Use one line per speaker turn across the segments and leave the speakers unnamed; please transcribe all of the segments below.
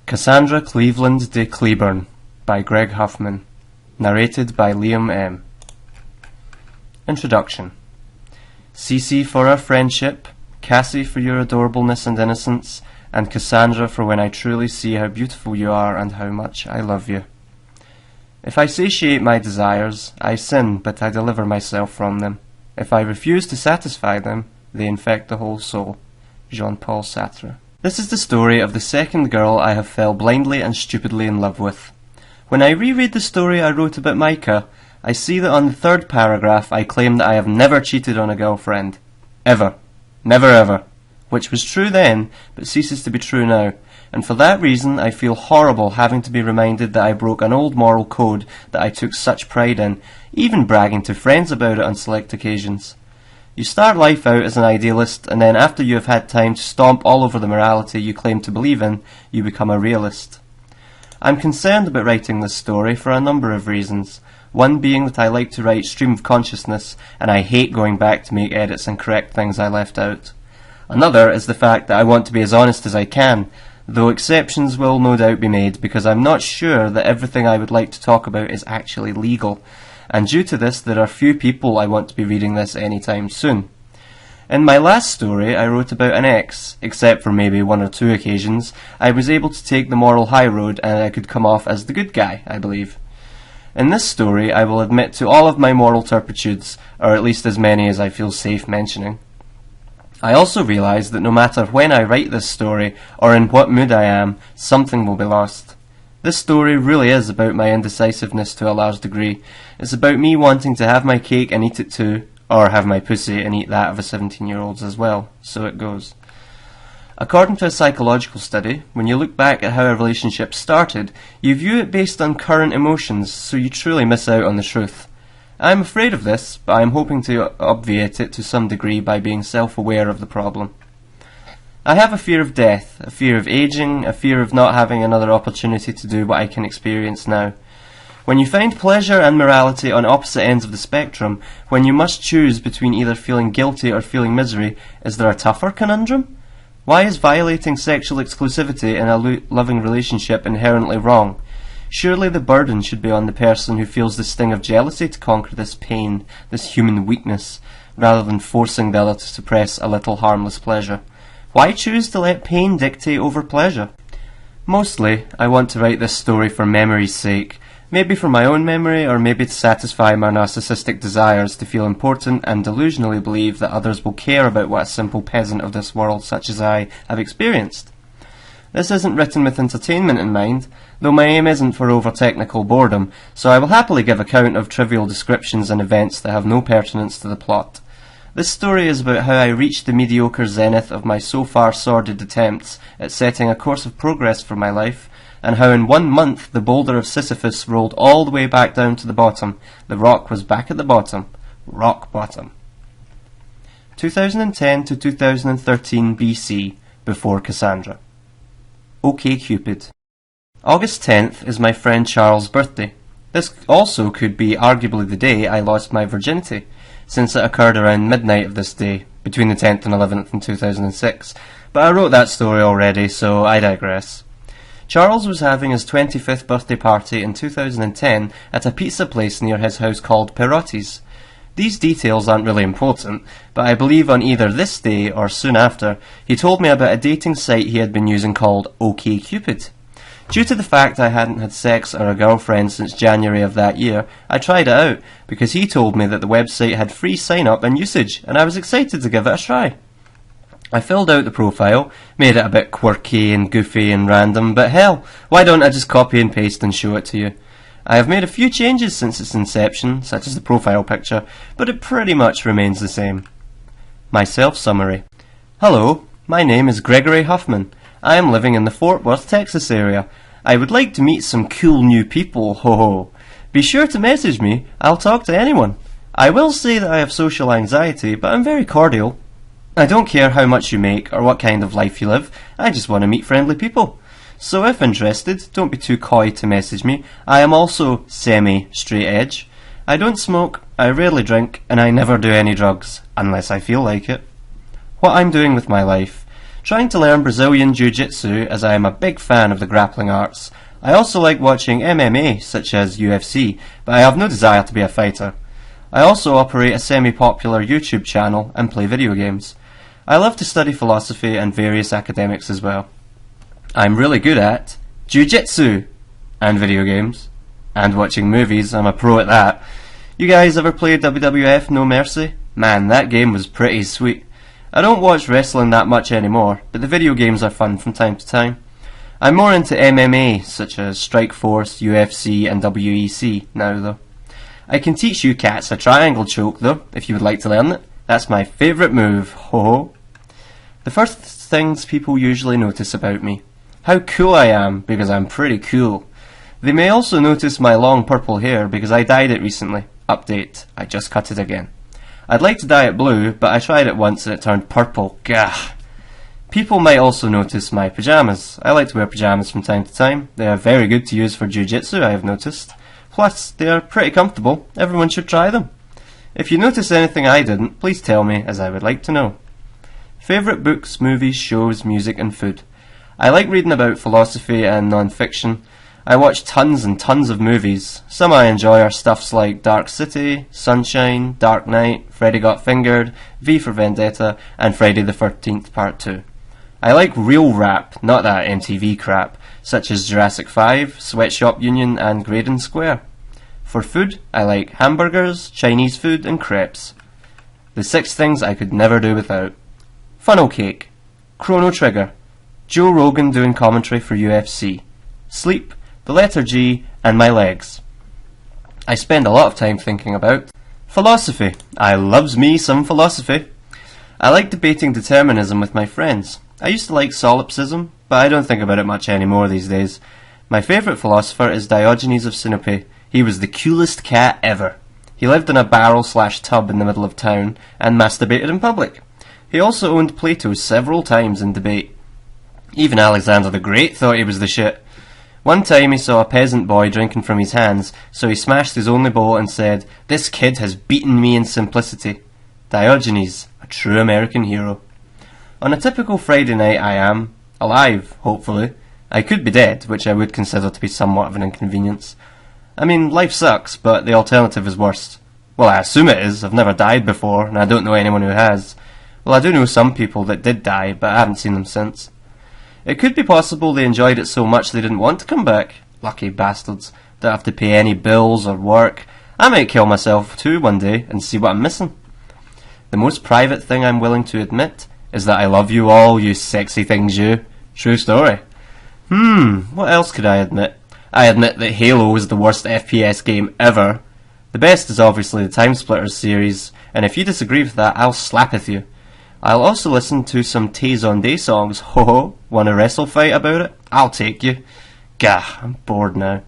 Cassandra Cleveland de Cleburne by Greg Huffman. Narrated by Liam M. Introduction. Cece for our friendship, Cassie for your adorableness and innocence, and Cassandra for when I truly see how beautiful you are and how much I love you. If I satiate my desires, I sin, but I deliver myself from them. If I refuse to satisfy them, they infect the whole soul. Jean-Paul Sartre. This is the story of the second girl I have fell blindly and stupidly in love with. When I reread the story I wrote about Micah, I see that on the third paragraph I claim that I have never cheated on a girlfriend. Ever. Never ever. Which was true then, but ceases to be true now, and for that reason I feel horrible having to be reminded that I broke an old moral code that I took such pride in, even bragging to friends about it on select occasions. You start life out as an idealist, and then after you have had time to stomp all over the morality you claim to believe in, you become a realist. I'm concerned about writing this story for a number of reasons, one being that I like to write stream of consciousness, and I hate going back to make edits and correct things I left out. Another is the fact that I want to be as honest as I can, though exceptions will no doubt be made because I'm not sure that everything I would like to talk about is actually legal, and due to this there are few people I want to be reading this anytime soon. In my last story I wrote about an ex, except for maybe one or two occasions I was able to take the moral high road and I could come off as the good guy, I believe. In this story I will admit to all of my moral turpitudes, or at least as many as I feel safe mentioning. I also realise that no matter when I write this story, or in what mood I am, something will be lost. This story really is about my indecisiveness to a large degree. It's about me wanting to have my cake and eat it too, or have my pussy and eat that of a 17-year-old's as well. So it goes. According to a psychological study, when you look back at how a relationship started, you view it based on current emotions, so you truly miss out on the truth. I'm afraid of this, but I'm hoping to obviate it to some degree by being self-aware of the problem. I have a fear of death, a fear of aging, a fear of not having another opportunity to do what I can experience now. When you find pleasure and morality on opposite ends of the spectrum, when you must choose between either feeling guilty or feeling misery, is there a tougher conundrum? Why is violating sexual exclusivity in a loving relationship inherently wrong? Surely the burden should be on the person who feels the sting of jealousy to conquer this pain, this human weakness, rather than forcing the other to suppress a little harmless pleasure. Why choose to let pain dictate over pleasure? Mostly, I want to write this story for memory's sake, maybe for my own memory, or maybe to satisfy my narcissistic desires to feel important and delusionally believe that others will care about what a simple peasant of this world such as I have experienced. This isn't written with entertainment in mind, though my aim isn't for over-technical boredom, so I will happily give account of trivial descriptions and events that have no pertinence to the plot. This story is about how I reached the mediocre zenith of my so far sordid attempts at setting a course of progress for my life, and how in 1 month the boulder of Sisyphus rolled all the way back down to the bottom. The rock was back at the bottom. Rock bottom. 2010 to 2013 BC, before Cassandra. OkCupid. August 10th is my friend Charles' birthday. This also could be arguably the day I lost my virginity, since it occurred around midnight of this day, between the 10th and 11th in 2006, but I wrote that story already, so I digress. Charles was having his 25th birthday party in 2010 at a pizza place near his house called Perotti's. These details aren't really important, but I believe on either this day or soon after, he told me about a dating site he had been using called OkCupid. Due to the fact I hadn't had sex or a girlfriend since January of that year, I tried it out, because he told me that the website had free sign-up and usage, and I was excited to give it a try. I filled out the profile, made it a bit quirky and goofy and random, but hell, why don't I just copy and paste and show it to you? I have made a few changes since its inception, such as the profile picture, but it pretty much remains the same. My self-summary. Hello, my name is Gregory Huffman. I am living in the Fort Worth, Texas area. I would like to meet some cool new people, ho ho. Be sure to message me, I'll talk to anyone. I will say that I have social anxiety, but I'm very cordial. I don't care how much you make or what kind of life you live, I just want to meet friendly people. So if interested, don't be too coy to message me. I am also semi-straight edge. I don't smoke, I rarely drink, and I never do any drugs, unless I feel like it. What I'm doing with my life. trying to learn Brazilian Jiu-Jitsu as I am a big fan of the grappling arts. I also like watching MMA, such as UFC, but I have no desire to be a fighter. I also operate a semi-popular YouTube channel and play video games. I love to study philosophy and various academics as well. I'm really good at Jiu-Jitsu and video games and watching movies. I'm a pro at that. You guys ever played WWF No Mercy? Man, that game was pretty sweet. I don't watch wrestling that much anymore, but the video games are fun from time to time. I'm more into MMA, such as Strikeforce, UFC and WEC now though. I can teach you cats a triangle choke though, if you would like to learn it. That's my favourite move, ho ho. The first things people usually notice about me. How cool I am, because I'm pretty cool. They may also notice my long purple hair, because I dyed it recently. Update, I just cut it again. I'd like to dye it blue, but I tried it once and it turned purple. Gah! People might also notice my pyjamas. I like to wear pyjamas from time to time. They are very good to use for jiu-jitsu, I have noticed. Plus, they are pretty comfortable. Everyone should try them. If you notice anything I didn't, please tell me, as I would like to know. Favourite books, movies, shows, music and food. I like reading about philosophy and non-fiction. I watch tons and tons of movies. Some I enjoy are stuffs like Dark City, Sunshine, Dark Knight, Freddy Got Fingered, V for Vendetta, and Friday the 13th Part 2. I like real rap, not that MTV crap, such as Jurassic 5, Sweatshop Union, and Graydon Square. For food, I like hamburgers, Chinese food, and crepes. The 6 things I could never do without. Funnel cake, Chrono Trigger, Joe Rogan doing commentary for UFC, sleep, the letter G, and my legs. I spend a lot of time thinking about philosophy. I loves me some philosophy. I like debating determinism with my friends. I used to like solipsism, but I don't think about it much anymore these days. My favourite philosopher is Diogenes of Sinope. He was the coolest cat ever. He lived in a barrel/tub in the middle of town and masturbated in public. He also owned Plato several times in debate. Even Alexander the Great thought he was the shit. One time he saw a peasant boy drinking from his hands, so he smashed his only bowl and said, "This kid has beaten me in simplicity." Diogenes, a true American hero. On a typical Friday night I am alive, hopefully. I could be dead, which I would consider to be somewhat of an inconvenience. I mean, life sucks, but the alternative is worse. Well, I assume it is. I've never died before, and I don't know anyone who has. Well, I do know some people that did die, but I haven't seen them since. It could be possible they enjoyed it so much they didn't want to come back. Lucky bastards. Don't have to pay any bills or work. I might kill myself too one day and see what I'm missing. The most private thing I'm willing to admit is that I love you all, you sexy things you. True story. What else could I admit? I admit that Halo is the worst FPS game ever. The best is obviously the Timesplitters series, and if you disagree with that, I'll slap with you. I'll also listen to some Taze on Day songs. Ho ho, wanna wrestle fight about it? I'll take you. Gah, I'm bored now.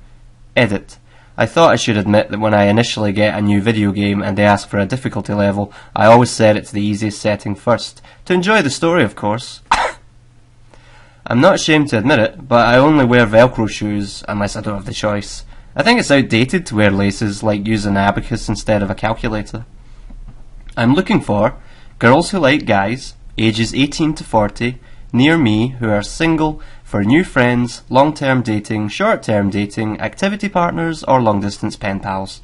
Edit. I thought I should admit that when I initially get a new video game and they ask for a difficulty level, I always set it to the easiest setting first. To enjoy the story, of course. I'm not ashamed to admit it, but I only wear Velcro shoes unless I don't have the choice. I think it's outdated to wear laces, like use an abacus instead of a calculator. I'm looking for girls who like guys, ages 18 to 40, near me, who are single, for new friends, long-term dating, short-term dating, activity partners, or long-distance pen pals.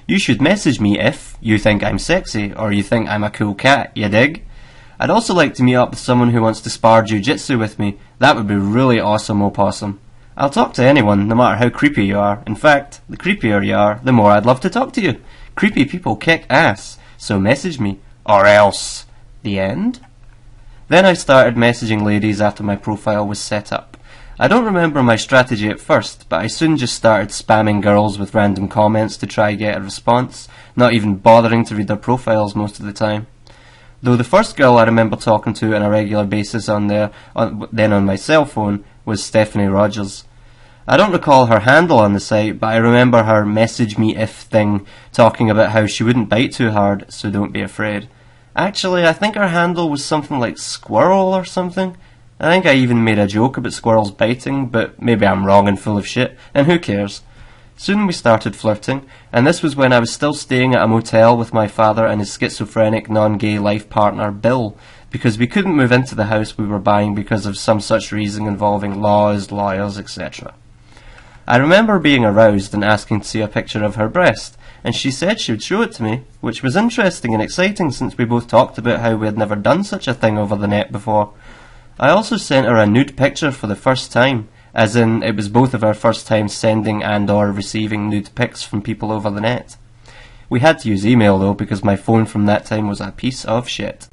You should message me if you think I'm sexy, or you think I'm a cool cat, you dig? I'd also like to meet up with someone who wants to spar jiu-jitsu with me. That would be really awesome, opossum. I'll talk to anyone, no matter how creepy you are. In fact, the creepier you are, the more I'd love to talk to you. Creepy people kick ass, so message me. Or else. The end? Then I started messaging ladies after my profile was set up. I don't remember my strategy at first, but I soon just started spamming girls with random comments to try get a response, not even bothering to read their profiles most of the time. Though the first girl I remember talking to on a regular basis then on my cell phone was Stephanie Rogers. I don't recall her handle on the site, but I remember her message me if thing talking about how she wouldn't bite too hard, so don't be afraid. Actually, I think her handle was something like squirrel or something. I think I even made a joke about squirrels biting, but maybe I'm wrong and full of shit, and who cares? Soon we started flirting, and this was when I was still staying at a motel with my father and his schizophrenic non-gay life partner, Bill, because we couldn't move into the house we were buying because of some such reason involving laws, lawyers, etc. I remember being aroused and asking to see a picture of her breast, and she said she would show it to me, which was interesting and exciting since we both talked about how we had never done such a thing over the net before. I also sent her a nude picture for the first time, as in it was both of our first times sending and or receiving nude pics from people over the net. We had to use email though because my phone from that time was a piece of shit.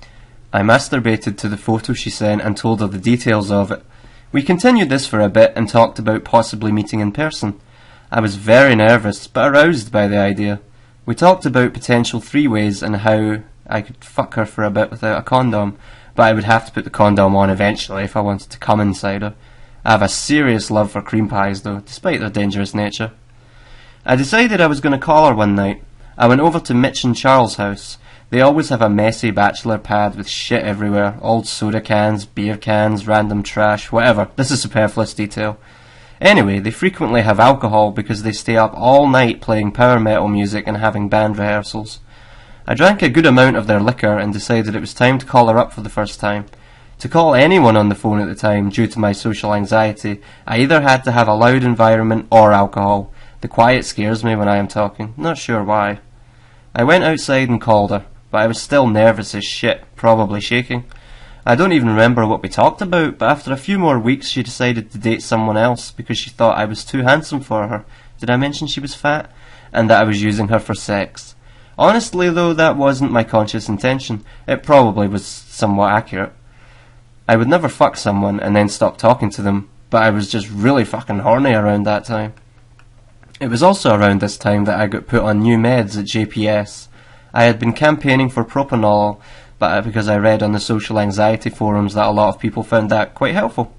I masturbated to the photo she sent and told her the details of it. We continued this for a bit and talked about possibly meeting in person. I was very nervous but aroused by the idea. We talked about potential 3-ways and how I could fuck her for a bit without a condom, but I would have to put the condom on eventually if I wanted to come inside her. I have a serious love for cream pies though, despite their dangerous nature. I decided I was going to call her one night. I went over to Mitch and Charles' house. They always have a messy bachelor pad with shit everywhere, old soda cans, beer cans, random trash, whatever. This is superfluous detail. Anyway, they frequently have alcohol because they stay up all night playing power metal music and having band rehearsals. I drank a good amount of their liquor and decided it was time to call her up for the first time. To call anyone on the phone at the time, due to my social anxiety, I either had to have a loud environment or alcohol. The quiet scares me when I am talking, not sure why. I went outside and called her, but I was still nervous as shit, probably shaking. I don't even remember what we talked about, but after a few more weeks she decided to date someone else because she thought I was too handsome for her. Did I mention she was fat? And that I was using her for sex. Honestly though, that wasn't my conscious intention. It probably was somewhat accurate. I would never fuck someone and then stop talking to them, but I was just really fucking horny around that time. It was also around this time that I got put on new meds at JPS. I had been campaigning for propranolol, but because I read on the social anxiety forums that a lot of people found that quite helpful.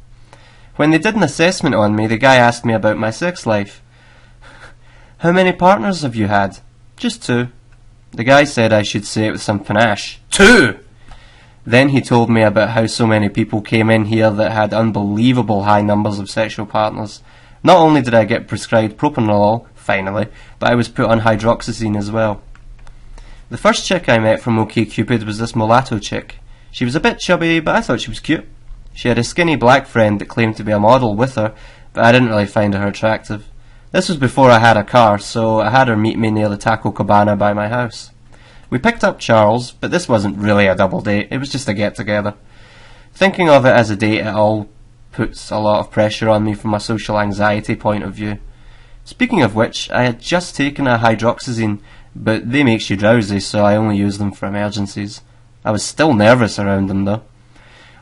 When they did an assessment on me, the guy asked me about my sex life. How many partners have you had? Just 2. The guy said I should say it with some panache. 2! Then he told me about how so many people came in here that had unbelievable high numbers of sexual partners. Not only did I get prescribed propranolol, finally, but I was put on hydroxyzine as well. The first chick I met from OkCupid was this mulatto chick. She was a bit chubby, but I thought she was cute. She had a skinny black friend that claimed to be a model with her, but I didn't really find her attractive. This was before I had a car, so I had her meet me near the Taco Cabana by my house. We picked up Charles, but this wasn't really a double date, it was just a get-together. Thinking of it as a date at all puts a lot of pressure on me from a social anxiety point of view. Speaking of which, I had just taken a hydroxyzine, but they makes you drowsy, so I only use them for emergencies. I was still nervous around them though.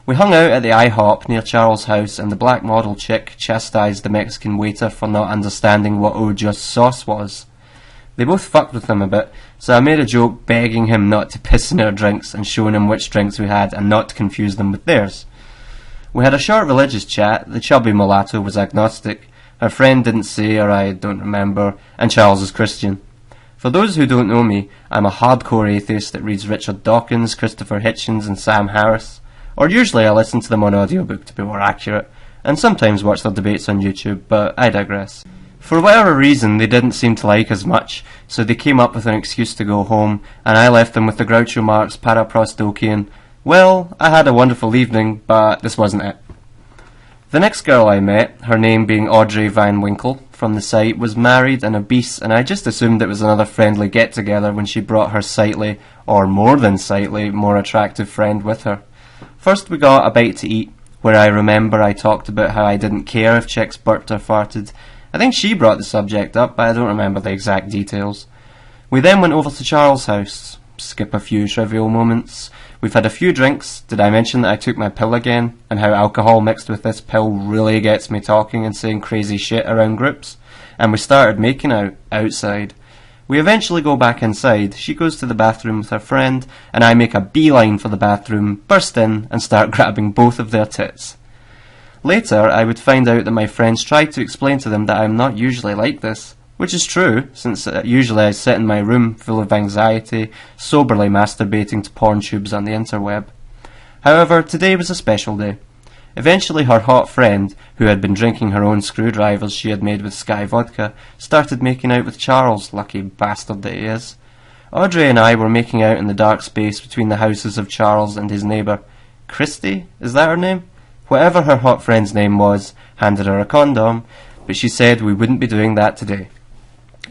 We hung out at the IHOP near Charles' house, and the black model chick chastised the Mexican waiter for not understanding what au jus sauce was. They both fucked with him a bit, so I made a joke begging him not to piss in our drinks and showing him which drinks we had and not to confuse them with theirs. We had a short religious chat. The chubby mulatto was agnostic, her friend didn't say, or I don't remember, and Charles is Christian. For those who don't know me, I'm a hardcore atheist that reads Richard Dawkins, Christopher Hitchens and Sam Harris, or usually I listen to them on audiobook to be more accurate, and sometimes watch their debates on YouTube, but I digress. For whatever reason, they didn't seem to like us much, so they came up with an excuse to go home, and I left them with the Groucho Marx Paraprostokian, well, I had a wonderful evening, but this wasn't it. The next girl I met, her name being Audrey Van Winkle, from the site, was married and obese, and I just assumed it was another friendly get-together when she brought her sightly, or more than sightly, more attractive friend with her. First we got a bite to eat, where I remember I talked about how I didn't care if chicks burped or farted. I think she brought the subject up, but I don't remember the exact details. We then went over to Charles' house. Skip a few trivial moments. We've had a few drinks. Did I mention that I took my pill again, and how alcohol mixed with this pill really gets me talking and saying crazy shit around groups? And we started making out outside. We eventually go back inside. She goes to the bathroom with her friend, and I make a beeline for the bathroom, burst in, and start grabbing both of their tits. Later, I would find out that my friends tried to explain to them that I'm not usually like this, which is true, since usually I sit in my room full of anxiety, soberly masturbating to porn tubes on the interweb. However, today was a special day. Eventually her hot friend, who had been drinking her own screwdrivers she had made with Sky vodka, started making out with Charles, lucky bastard that he is. Audrey and I were making out in the dark space between the houses of Charles and his neighbour. Christy? Is that her name? Whatever her hot friend's name was, handed her a condom, but she said we wouldn't be doing that today.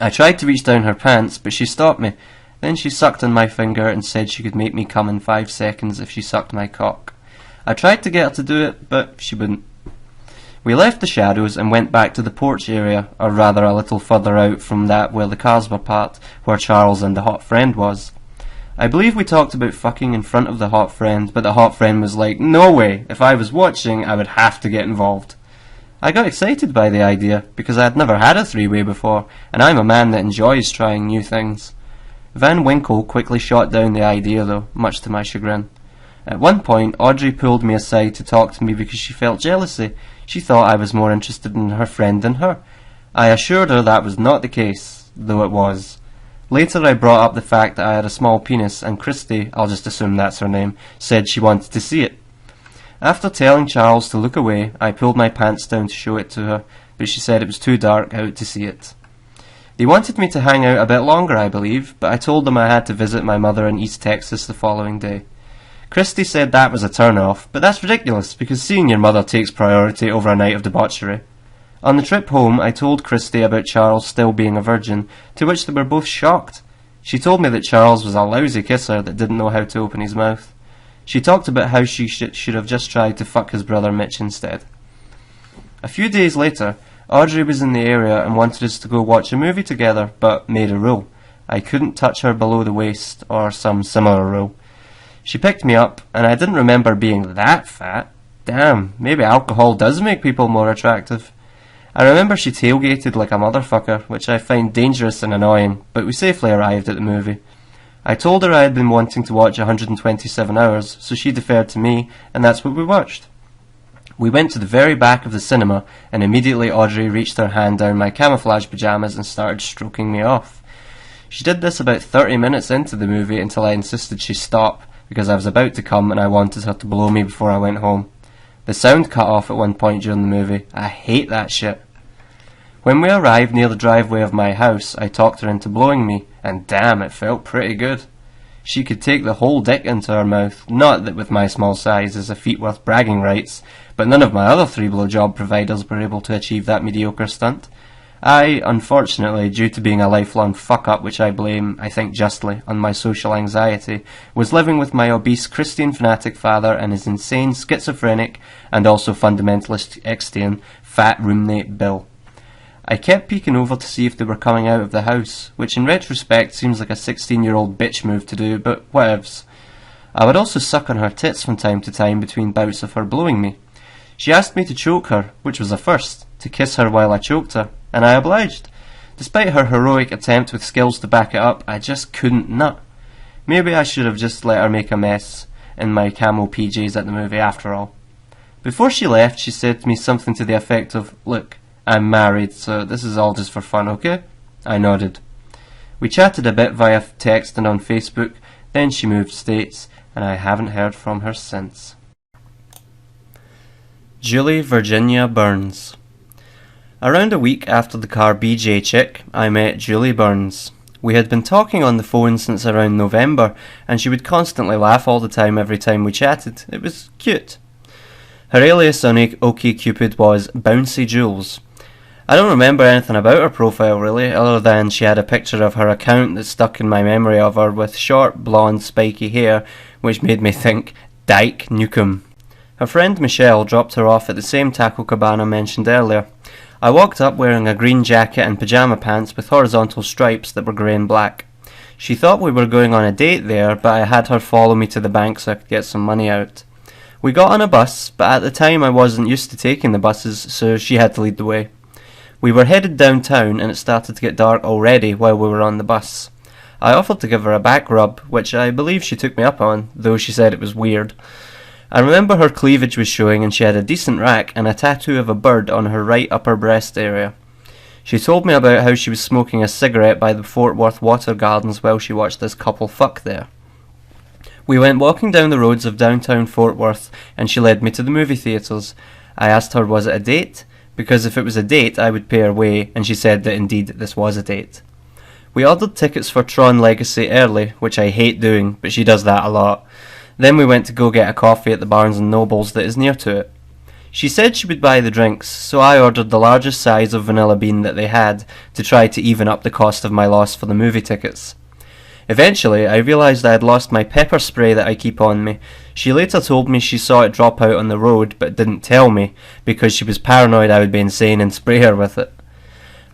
I tried to reach down her pants, but she stopped me. Then she sucked on my finger and said she could make me come in 5 seconds if she sucked my cock. I tried to get her to do it, but she wouldn't. We left the shadows and went back to the porch area, or rather a little further out from that where the cars were parked, where Charles and the hot friend was. I believe we talked about fucking in front of the hot friend, but the hot friend was like, no way, if I was watching, I would have to get involved. I got excited by the idea, because I had never had a three-way before, and I'm a man that enjoys trying new things. Van Winkle quickly shot down the idea though, much to my chagrin. At one point, Audrey pulled me aside to talk to me because she felt jealousy. She thought I was more interested in her friend than her. I assured her that was not the case, though it was. Later I brought up the fact that I had a small penis, and Christy, I'll just assume that's her name, said she wanted to see it. After telling Charles to look away, I pulled my pants down to show it to her, but she said it was too dark out to see it. They wanted me to hang out a bit longer, I believe, but I told them I had to visit my mother in East Texas the following day. Christy said that was a turn-off, but that's ridiculous, because seeing your mother takes priority over a night of debauchery. On the trip home, I told Christy about Charles still being a virgin, to which they were both shocked. She told me that Charles was a lousy kisser that didn't know how to open his mouth. She talked about how she should have just tried to fuck his brother Mitch instead. A few days later, Audrey was in the area and wanted us to go watch a movie together, but made a rule. I couldn't touch her below the waist, or some similar rule. She picked me up, and I didn't remember being that fat. Damn, maybe alcohol does make people more attractive. I remember she tailgated like a motherfucker, which I find dangerous and annoying, but we safely arrived at the movie. I told her I had been wanting to watch 127 Hours, so she deferred to me, and that's what we watched. We went to the very back of the cinema, and immediately Audrey reached her hand down my camouflage pyjamas and started stroking me off. She did this about 30 minutes into the movie until I insisted she stop, because I was about to come and I wanted her to blow me before I went home. The sound cut off at one point during the movie. I hate that shit. When we arrived near the driveway of my house, I talked her into blowing me, and damn, it felt pretty good. She could take the whole dick into her mouth, not that with my small size is a feat worth bragging rights, but none of my other 3 blowjob providers were able to achieve that mediocre stunt. I, unfortunately, due to being a lifelong fuck-up, which I blame, I think justly, on my social anxiety, was living with my obese Christian fanatic father and his insane schizophrenic, and also fundamentalist Xtian, fat roommate Bill. I kept peeking over to see if they were coming out of the house, which in retrospect seems like a 16-year-old bitch move to do, but whatevs. I would also suck on her tits from time to time between bouts of her blowing me. She asked me to choke her, which was a first, to kiss her while I choked her, and I obliged. Despite her heroic attempt with skills to back it up, I just couldn't nut. Maybe I should have just let her make a mess in my camo PJs at the movie after all. Before she left, she said to me something to the effect of, "Look, I'm married, so this is all just for fun, okay?" I nodded. We chatted a bit via text and on Facebook, then she moved states, and I haven't heard from her since. Julie Virginia Burns. Around a week after the car BJ chick, I met Julie Burns. We had been talking on the phone since around November, and she would constantly laugh all the time every time we chatted. It was cute. Her alias on OkCupid was Bouncy Jules. I don't remember anything about her profile really, other than she had a picture of her account that stuck in my memory of her with short, blonde, spiky hair, which made me think, Dyke Nukem. Her friend Michelle dropped her off at the same Taco Cabana mentioned earlier. I walked up wearing a green jacket and pyjama pants with horizontal stripes that were grey and black. She thought we were going on a date there, but I had her follow me to the bank so I could get some money out. We got on a bus, but at the time I wasn't used to taking the buses, so she had to lead the way. We were headed downtown and it started to get dark already while we were on the bus. I offered to give her a back rub, which I believe she took me up on, though she said it was weird. I remember her cleavage was showing and she had a decent rack and a tattoo of a bird on her right upper breast area. She told me about how she was smoking a cigarette by the Fort Worth Water Gardens while she watched this couple fuck there. We went walking down the roads of downtown Fort Worth and she led me to the movie theatres. I asked her was it a date, because if it was a date I would pay her way, and she said that indeed this was a date. We ordered tickets for Tron Legacy early, which I hate doing, but she does that a lot. Then we went to go get a coffee at the Barnes & Nobles that is near to it. She said she would buy the drinks, so I ordered the largest size of vanilla bean that they had to try to even up the cost of my loss for the movie tickets. Eventually, I realised I had lost my pepper spray that I keep on me. She later told me she saw it drop out on the road, but didn't tell me, because she was paranoid I would be insane and spray her with it.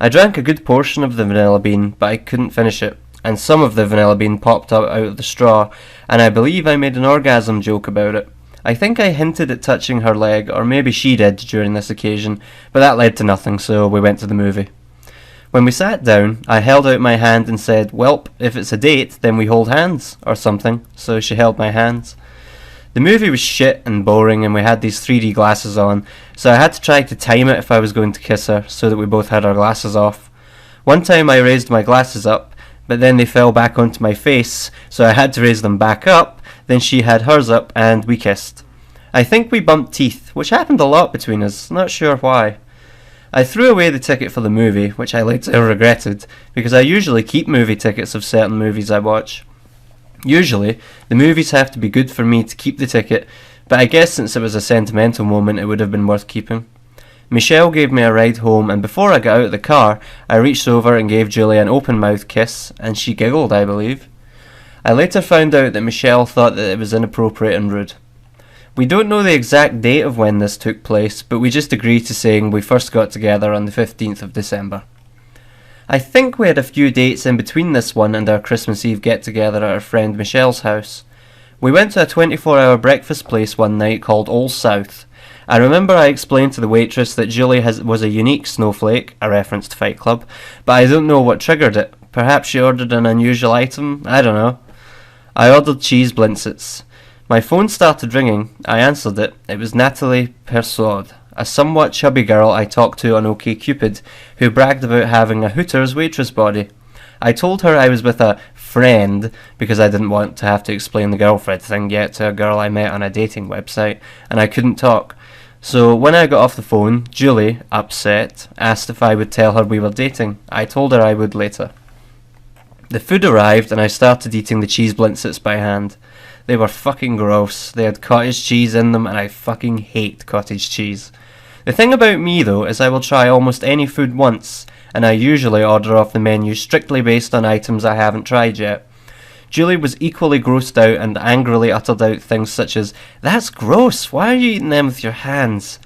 I drank a good portion of the vanilla bean, but I couldn't finish it, and some of the vanilla bean popped out of the straw, and I believe I made an orgasm joke about it. I think I hinted at touching her leg, or maybe she did during this occasion, but that led to nothing, so we went to the movie. When we sat down, I held out my hand and said, "Welp, if it's a date, then we hold hands," or something, so she held my hands. The movie was shit and boring, and we had these 3D glasses on, so I had to try to time it if I was going to kiss her, so that we both had our glasses off. One time I raised my glasses up, but then they fell back onto my face, so I had to raise them back up, then she had hers up, and we kissed. I think we bumped teeth, which happened a lot between us, not sure why. I threw away the ticket for the movie, which I later regretted, because I usually keep movie tickets of certain movies I watch. Usually, the movies have to be good for me to keep the ticket, but I guess since it was a sentimental moment it would have been worth keeping. Michelle gave me a ride home, and before I got out of the car, I reached over and gave Julie an open-mouthed kiss, and she giggled, I believe. I later found out that Michelle thought that it was inappropriate and rude. We don't know the exact date of when this took place, but we just agreed to saying we first got together on the 15th of December. I think we had a few dates in between this one and our Christmas Eve get-together at our friend Michelle's house. We went to a 24-hour breakfast place one night called Old South. I remember I explained to the waitress that Julie was a unique snowflake, a reference to Fight Club, but I don't know what triggered it. Perhaps she ordered an unusual item? I don't know. I ordered cheese blintzits. My phone started ringing. I answered it. It was Natalie Persaud, a somewhat chubby girl I talked to on OkCupid, who bragged about having a Hooters waitress body. I told her I was with a friend, because I didn't want to have to explain the girlfriend thing yet to a girl I met on a dating website, and I couldn't talk. So when I got off the phone, Julie, upset, asked if I would tell her we were dating. I told her I would later. The food arrived, and I started eating the cheese blintzits by hand. They were fucking gross. They had cottage cheese in them, and I fucking hate cottage cheese. The thing about me, though, is I will try almost any food once, and I usually order off the menu strictly based on items I haven't tried yet. Julie was equally grossed out and angrily uttered out things such as, "That's gross, why are you eating them with your hands?"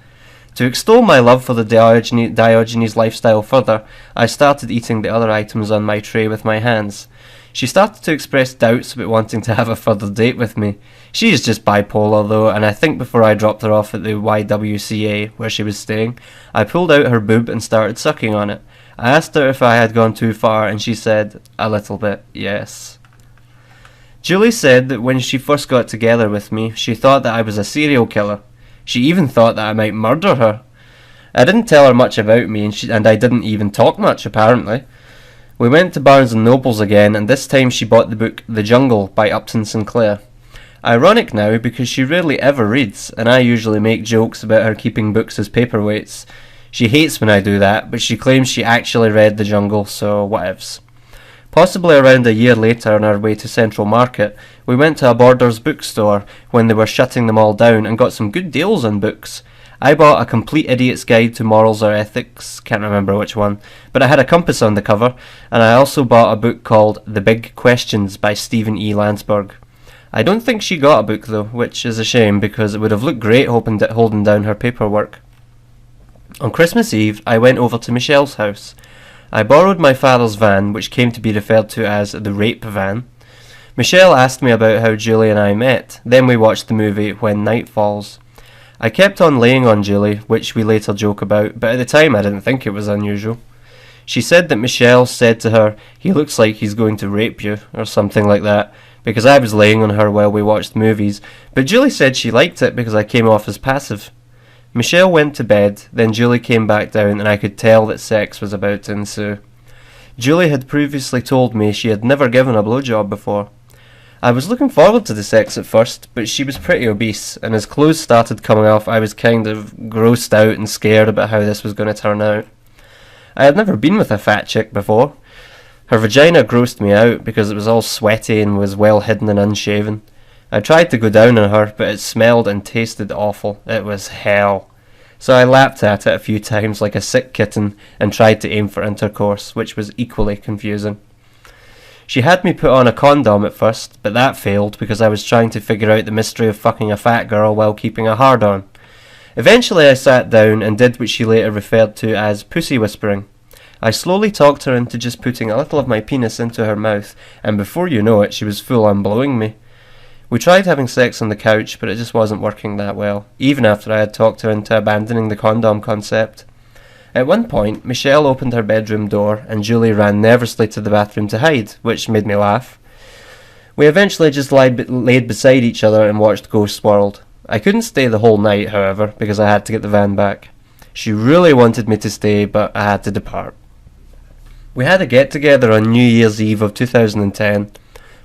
To extol my love for the Diogenes lifestyle further, I started eating the other items on my tray with my hands. She started to express doubts about wanting to have a further date with me. She is just bipolar though, and I think before I dropped her off at the YWCA, where she was staying, I pulled out her boob and started sucking on it. I asked her if I had gone too far, and she said, "A little bit, yes." Julie said that when she first got together with me, she thought that I was a serial killer. She even thought that I might murder her. I didn't tell her much about me, and I didn't even talk much, apparently. We went to Barnes & Nobles again, and this time she bought the book The Jungle by Upton Sinclair. Ironic now, because she rarely ever reads, and I usually make jokes about her keeping books as paperweights. She hates when I do that, but she claims she actually read The Jungle, so whatevs. Possibly around a year later, on our way to Central Market, we went to a Borders bookstore when they were shutting them all down and got some good deals on books. I bought A Complete Idiot's Guide to Morals or Ethics, can't remember which one, but it had a compass on the cover, and I also bought a book called The Big Questions by Stephen E. Landsberg. I don't think she got a book though, which is a shame because it would have looked great holding down her paperwork. On Christmas Eve, I went over to Michelle's house. I borrowed my father's van, which came to be referred to as the rape van. Michelle asked me about how Julie and I met, then we watched the movie When Night Falls. I kept on laying on Julie, which we later joke about, but at the time I didn't think it was unusual. She said that Michelle said to her, "He looks like he's going to rape you," or something like that, because I was laying on her while we watched movies, but Julie said she liked it because I came off as passive. Michelle went to bed, then Julie came back down, and I could tell that sex was about to ensue. Julie had previously told me she had never given a blowjob before. I was looking forward to the sex at first, but she was pretty obese, and as clothes started coming off I was kind of grossed out and scared about how this was going to turn out. I had never been with a fat chick before. Her vagina grossed me out because it was all sweaty and was well hidden and unshaven. I tried to go down on her, but it smelled and tasted awful. It was hell. So I lapped at it a few times like a sick kitten and tried to aim for intercourse, which was equally confusing. She had me put on a condom at first, but that failed because I was trying to figure out the mystery of fucking a fat girl while keeping a hard on. Eventually I sat down and did what she later referred to as pussy whispering. I slowly talked her into just putting a little of my penis into her mouth, and before you know it, she was full on blowing me. We tried having sex on the couch, but it just wasn't working that well, even after I had talked her into abandoning the condom concept. At one point, Michelle opened her bedroom door, and Julie ran nervously to the bathroom to hide, which made me laugh. We eventually just laid beside each other and watched Ghost World. I couldn't stay the whole night, however, because I had to get the van back. She really wanted me to stay, but I had to depart. We had a get-together on New Year's Eve of 2010.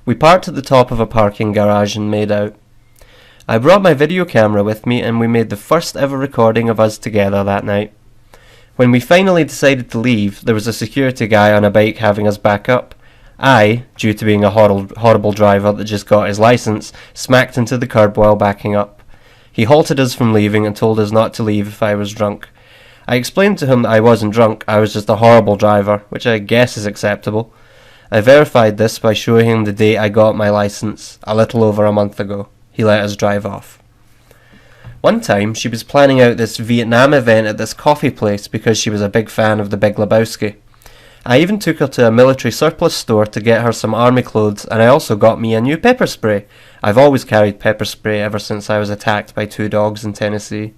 We parked at the top of a parking garage and made out. I brought my video camera with me and we made the first ever recording of us together that night. When we finally decided to leave, there was a security guy on a bike having us back up. I, due to being a horrible driver that just got his license, smacked into the curb while backing up. He halted us from leaving and told us not to leave if I was drunk. I explained to him that I wasn't drunk, I was just a horrible driver, which I guess is acceptable. I verified this by showing him the date I got my license, a little over a month ago. He let us drive off. One time, she was planning out this Vietnam event at this coffee place because she was a big fan of The Big Lebowski. I even took her to a military surplus store to get her some army clothes, and I also got me a new pepper spray. I've always carried pepper spray ever since I was attacked by 2 dogs in Tennessee.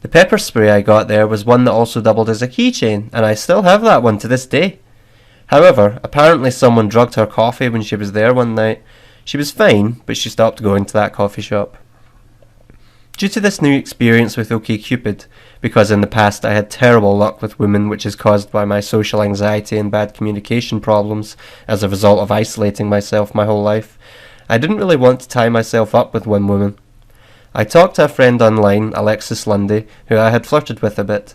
The pepper spray I got there was one that also doubled as a keychain, and I still have that one to this day. However, apparently someone drugged her coffee when she was there one night. She was fine, but she stopped going to that coffee shop. Due to this new experience with OkCupid, because in the past I had terrible luck with women which is caused by my social anxiety and bad communication problems as a result of isolating myself my whole life, I didn't really want to tie myself up with one woman. I talked to a friend online, Alexis Lundy, who I had flirted with a bit.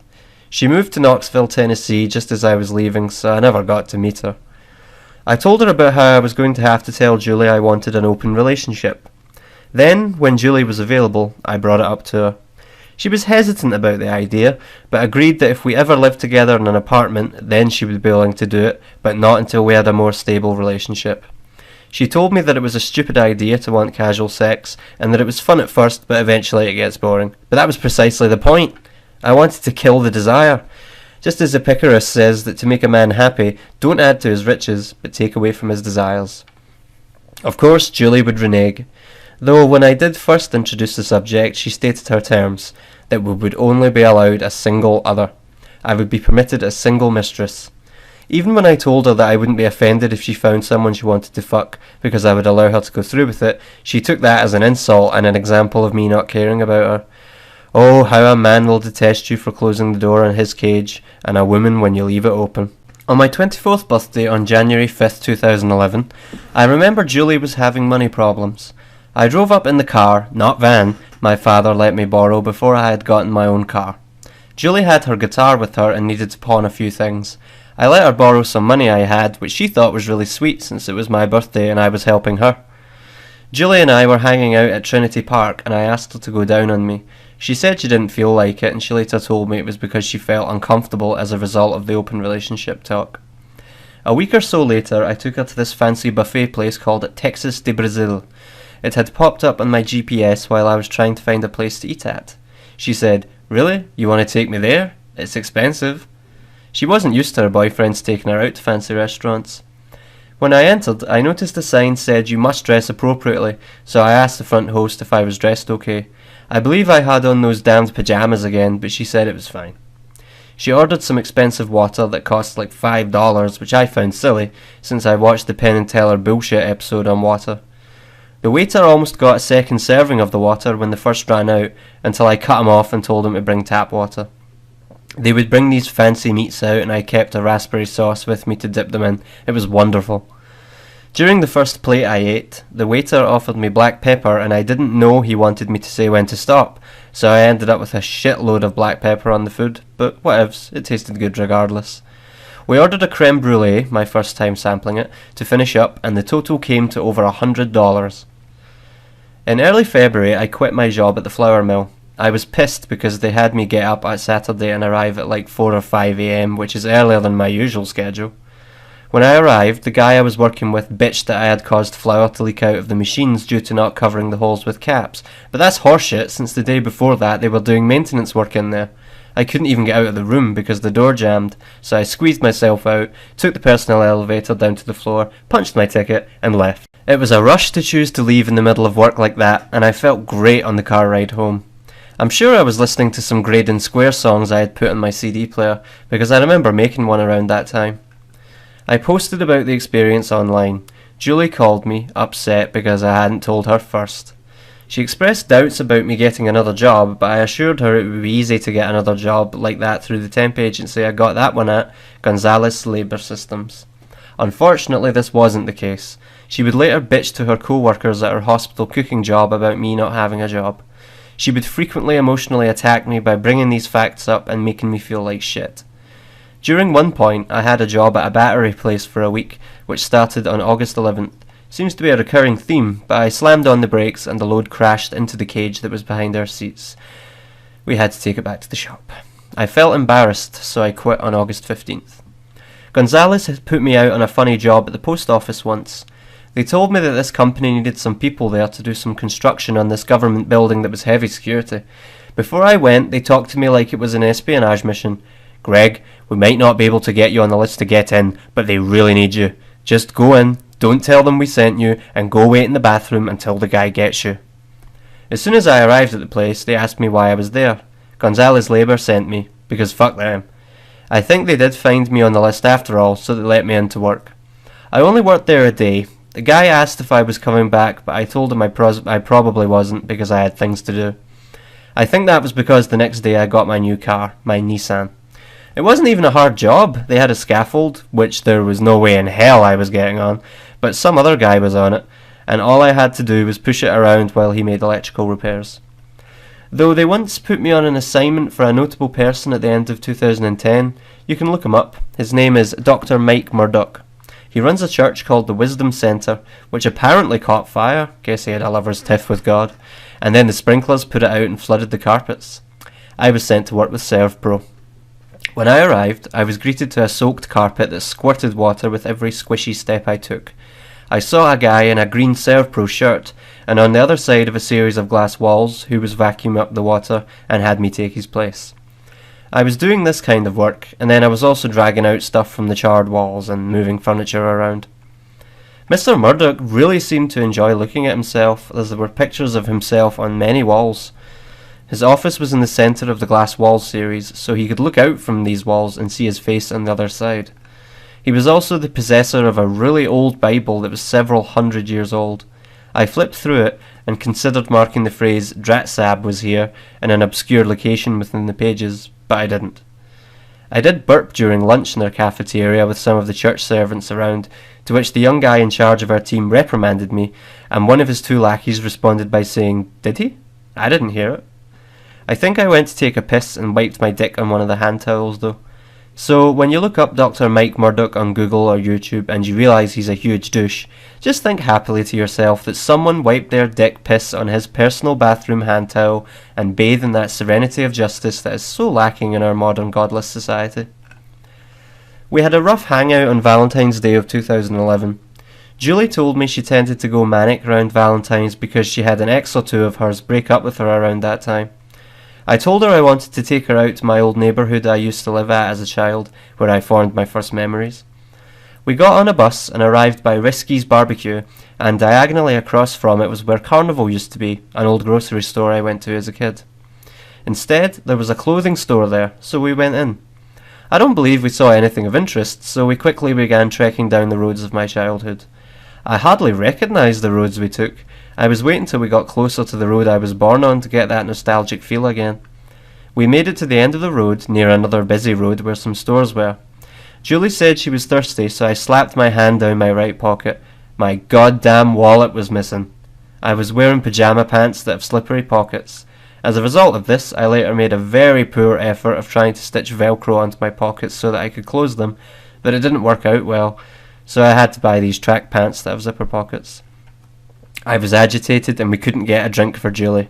She moved to Knoxville, Tennessee just as I was leaving, so I never got to meet her. I told her about how I was going to have to tell Julie I wanted an open relationship. Then, when Julie was available, I brought it up to her. She was hesitant about the idea, but agreed that if we ever lived together in an apartment, then she would be willing to do it, but not until we had a more stable relationship. She told me that it was a stupid idea to want casual sex, and that it was fun at first, but eventually it gets boring. But that was precisely the point. I wanted to kill the desire. Just as Epicurus says that to make a man happy, don't add to his riches, but take away from his desires. Of course, Julie would renege. Though when I did first introduce the subject, she stated her terms, that we would only be allowed a single other. I would be permitted a single mistress. Even when I told her that I wouldn't be offended if she found someone she wanted to fuck, because I would allow her to go through with it, she took that as an insult and an example of me not caring about her. Oh, how a man will detest you for closing the door on his cage, and a woman when you leave it open. On my 24th birthday on January 5th, 2011, I remember Julie was having money problems. I drove up in the car, not van, my father let me borrow before I had gotten my own car. Julie had her guitar with her and needed to pawn a few things. I let her borrow some money I had, which she thought was really sweet since it was my birthday and I was helping her. Julie and I were hanging out at Trinity Park and I asked her to go down on me. She said she didn't feel like it and she later told me it was because she felt uncomfortable as a result of the open relationship talk. A week or so later, I took her to this fancy buffet place called Texas de Brazil. It had popped up on my GPS while I was trying to find a place to eat at. She said, "Really? You want to take me there? It's expensive." She wasn't used to her boyfriends taking her out to fancy restaurants. When I entered, I noticed a sign said you must dress appropriately, so I asked the front host if I was dressed okay. I believe I had on those damned pyjamas again, but she said it was fine. She ordered some expensive water that cost like $5, which I found silly, since I watched the Penn and Teller bullshit episode on water. The waiter almost got a second serving of the water when the first ran out, until I cut him off and told him to bring tap water. They would bring these fancy meats out and I kept a raspberry sauce with me to dip them in. It was wonderful. During the first plate I ate, the waiter offered me black pepper and I didn't know he wanted me to say when to stop, so I ended up with a shitload of black pepper on the food, but whatevs, it tasted good regardless. We ordered a creme brulee, my first time sampling it, to finish up, and the total came to over $100. In early February, I quit my job at the flour mill. I was pissed because they had me get up at Saturday and arrive at like 4 or 5 a.m, which is earlier than my usual schedule. When I arrived, the guy I was working with bitched that I had caused flour to leak out of the machines due to not covering the holes with caps, but that's horseshit since the day before that they were doing maintenance work in there. I couldn't even get out of the room because the door jammed, so I squeezed myself out, took the personnel elevator down to the floor, punched my ticket, and left. It was a rush to choose to leave in the middle of work like that, and I felt great on the car ride home. I'm sure I was listening to some Graydon Square songs I had put on my CD player, because I remember making one around that time. I posted about the experience online. Julie called me, upset because I hadn't told her first. She expressed doubts about me getting another job, but I assured her it would be easy to get another job like that through the temp agency I got that one at, Gonzalez Labour Systems. Unfortunately, this wasn't the case. She would later bitch to her co-workers at her hospital cooking job about me not having a job. She would frequently emotionally attack me by bringing these facts up and making me feel like shit. During one point, I had a job at a battery place for a week, which started on August 11th. Seems to be a recurring theme, but I slammed on the brakes and the load crashed into the cage that was behind our seats. We had to take it back to the shop. I felt embarrassed, so I quit on August 15th. Gonzalez had put me out on a funny job at the post office once. They told me that this company needed some people there to do some construction on this government building that was heavy security. Before I went, they talked to me like it was an espionage mission. Greg, we might not be able to get you on the list to get in, but they really need you. Just go in, don't tell them we sent you, and go wait in the bathroom until the guy gets you. As soon as I arrived at the place, they asked me why I was there. Gonzalez Labour sent me, because fuck them. I think they did find me on the list after all, so they let me in to work. I only worked there a day. The guy asked if I was coming back, but I told him I probably wasn't because I had things to do. I think that was because the next day I got my new car, my Nissan. It wasn't even a hard job. They had a scaffold, which there was no way in hell I was getting on, but some other guy was on it, and all I had to do was push it around while he made electrical repairs. Though they once put me on an assignment for a notable person at the end of 2010, you can look him up. His name is Dr. Mike Murdoch. He runs a church called the Wisdom Centre, which apparently caught fire, guess he had a lover's tiff with God, and then the sprinklers put it out and flooded the carpets. I was sent to work with ServPro. When I arrived, I was greeted to a soaked carpet that squirted water with every squishy step I took. I saw a guy in a green ServPro shirt, and on the other side of a series of glass walls, who was vacuuming up the water and had me take his place. I was doing this kind of work, and then I was also dragging out stuff from the charred walls and moving furniture around. Mr. Murdoch really seemed to enjoy looking at himself, as there were pictures of himself on many walls. His office was in the centre of the glass wall series, so he could look out from these walls and see his face on the other side. He was also the possessor of a really old Bible that was several 100 years old. I flipped through it and considered marking the phrase "Dratsab was here" in an obscure location within the pages, but I didn't. I did burp during lunch in their cafeteria with some of the church servants around, to which the young guy in charge of our team reprimanded me, and one of his two lackeys responded by saying, "Did he? I didn't hear it." I think I went to take a piss and wiped my dick on one of the hand towels though. So when you look up Dr. Mike Murdoch on Google or YouTube and you realise he's a huge douche, just think happily to yourself that someone wiped their dick piss on his personal bathroom hand towel and bathe in that serenity of justice that is so lacking in our modern godless society. We had a rough hangout on Valentine's Day of 2011. Julie told me she tended to go manic around Valentine's because she had an ex or two of hers break up with her around that time. I told her I wanted to take her out to my old neighbourhood I used to live at as a child, where I formed my first memories. We got on a bus and arrived by Risky's Barbecue, and diagonally across from it was where Carnival used to be, an old grocery store I went to as a kid. Instead, there was a clothing store there, so we went in. I don't believe we saw anything of interest, so we quickly began trekking down the roads of my childhood. I hardly recognised the roads we took. I was waiting till we got closer to the road I was born on to get that nostalgic feel again. We made it to the end of the road, near another busy road where some stores were. Julie said she was thirsty, so I slapped my hand down my right pocket. My goddamn wallet was missing. I was wearing pyjama pants that have slippery pockets. As a result of this, I later made a very poor effort of trying to stitch Velcro onto my pockets so that I could close them, but it didn't work out well, so I had to buy these track pants that have zipper pockets. I was agitated and we couldn't get a drink for Julie.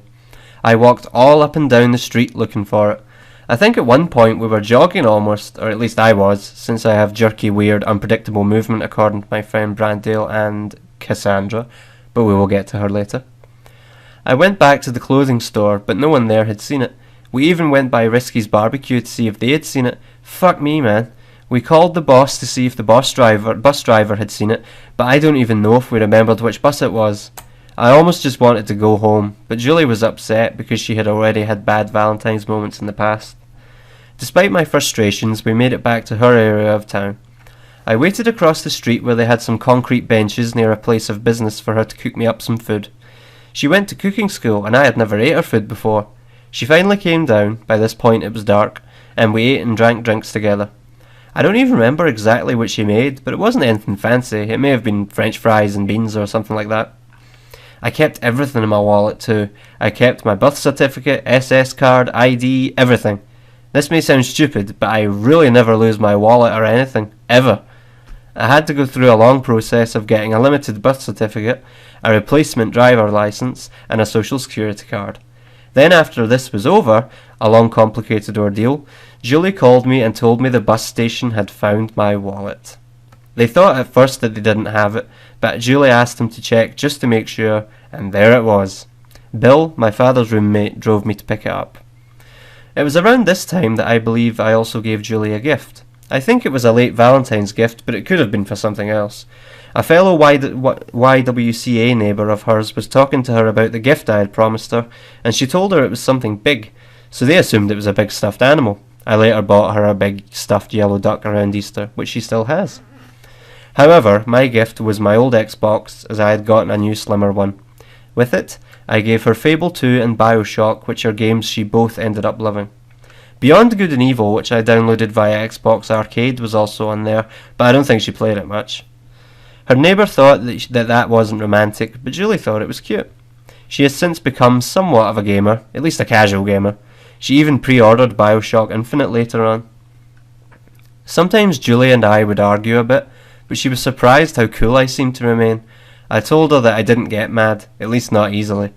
I walked all up and down the street looking for it. I think at one point we were jogging almost, or at least I was, since I have jerky, weird, unpredictable movement according to my friend Brandale and Cassandra, but we will get to her later. I went back to the clothing store, but no one there had seen it. We even went by Risky's barbecue to see if they had seen it. Fuck me, man. We called the boss to see if the bus driver had seen it, but I don't even know if we remembered which bus it was. I almost just wanted to go home, but Julie was upset because she had already had bad Valentine's moments in the past. Despite my frustrations, we made it back to her area of town. I waited across the street where they had some concrete benches near a place of business for her to cook me up some food. She went to cooking school and I had never ate her food before. She finally came down, by this point it was dark, and we ate and drank drinks together. I don't even remember exactly what she made, but it wasn't anything fancy. It may have been French fries and beans or something like that. I kept everything in my wallet too. I kept my birth certificate, SS card, ID, everything. This may sound stupid, but I really never lose my wallet or anything, ever. I had to go through a long process of getting a limited birth certificate, a replacement driver licence, and a social security card. Then after this was over, a long complicated ordeal, Julie called me and told me the bus station had found my wallet. They thought at first that they didn't have it, but Julie asked them to check just to make sure, and there it was. Bill, my father's roommate, drove me to pick it up. It was around this time that I believe I also gave Julie a gift. I think it was a late Valentine's gift, but it could have been for something else. A fellow YWCA neighbour of hers was talking to her about the gift I had promised her, and she told her it was something big, so they assumed it was a big stuffed animal. I later bought her a big stuffed yellow duck around Easter, which she still has. However, my gift was my old Xbox, as I had gotten a new slimmer one. With it, I gave her Fable 2 and Bioshock, which are games she both ended up loving. Beyond Good and Evil, which I downloaded via Xbox Arcade, was also on there, but I don't think she played it much. Her neighbour thought that wasn't romantic, but Julie thought it was cute. She has since become somewhat of a gamer, at least a casual gamer. She even pre-ordered Bioshock Infinite later on. Sometimes Julie and I would argue a bit, but she was surprised how cool I seemed to remain. I told her that I didn't get mad, at least not easily.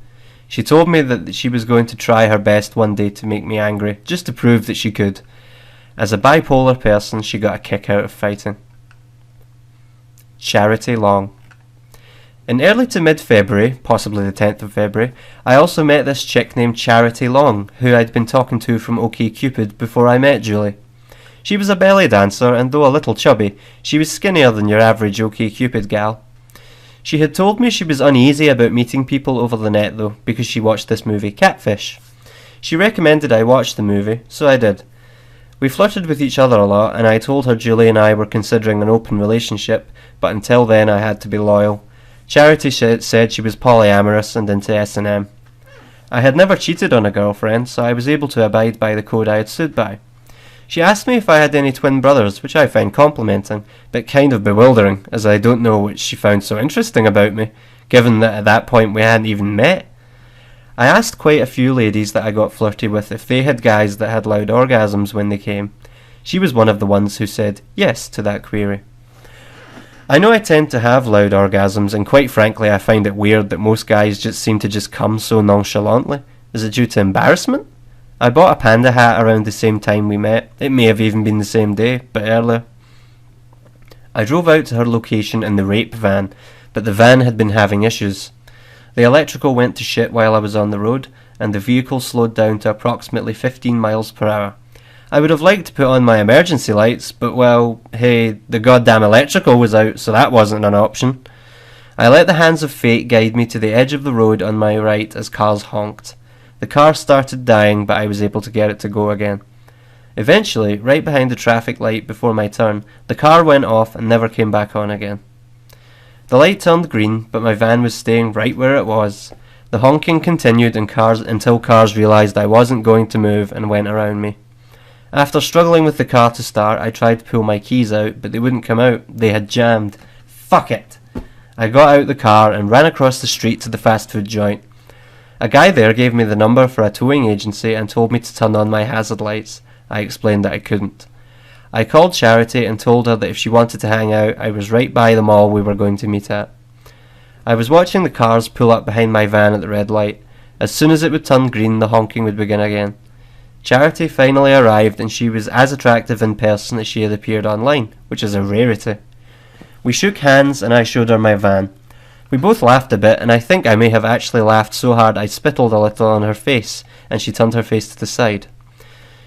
She told me that she was going to try her best one day to make me angry, just to prove that she could. As a bipolar person, she got a kick out of fighting. Charity Long. In early to mid-February, possibly the 10th of February, I also met this chick named Charity Long, who I'd been talking to from OkCupid before I met Julie. She was a belly dancer, and though a little chubby, she was skinnier than your average OkCupid gal. She had told me she was uneasy about meeting people over the net though, because she watched this movie, Catfish. She recommended I watch the movie, so I did. We flirted with each other a lot, and I told her Julie and I were considering an open relationship, but until then I had to be loyal. Charity said she was polyamorous and into S&M. I had never cheated on a girlfriend, so I was able to abide by the code I had stood by. She asked me if I had any twin brothers, which I found complimenting, but kind of bewildering, as I don't know what she found so interesting about me, given that at that point we hadn't even met. I asked quite a few ladies that I got flirty with if they had guys that had loud orgasms when they came. She was one of the ones who said yes to that query. I know I tend to have loud orgasms, and quite frankly I find it weird that most guys just seem to just come so nonchalantly. Is it due to embarrassment? I bought a panda hat around the same time we met. It may have even been the same day, but earlier. I drove out to her location in the rape van, but the van had been having issues. The electrical went to shit while I was on the road, and the vehicle slowed down to approximately 15 miles per hour. I would have liked to put on my emergency lights, but well, hey, the goddamn electrical was out, so that wasn't an option. I let the hands of fate guide me to the edge of the road on my right as cars honked. The car started dying, but I was able to get it to go again. Eventually, right behind the traffic light before my turn, the car went off and never came back on again. The light turned green, but my van was staying right where it was. The honking continued until cars realised I wasn't going to move and went around me. After struggling with the car to start, I tried to pull my keys out, but they wouldn't come out. They had jammed. Fuck it! I got out the car and ran across the street to the fast food joint. A guy there gave me the number for a towing agency and told me to turn on my hazard lights. I explained that I couldn't. I called Charity and told her that if she wanted to hang out, I was right by the mall we were going to meet at. I was watching the cars pull up behind my van at the red light. As soon as it would turn green, the honking would begin again. Charity finally arrived, and she was as attractive in person as she had appeared online, which is a rarity. We shook hands, and I showed her my van. We both laughed a bit, and I think I may have actually laughed so hard I spittled a little on her face, and she turned her face to the side.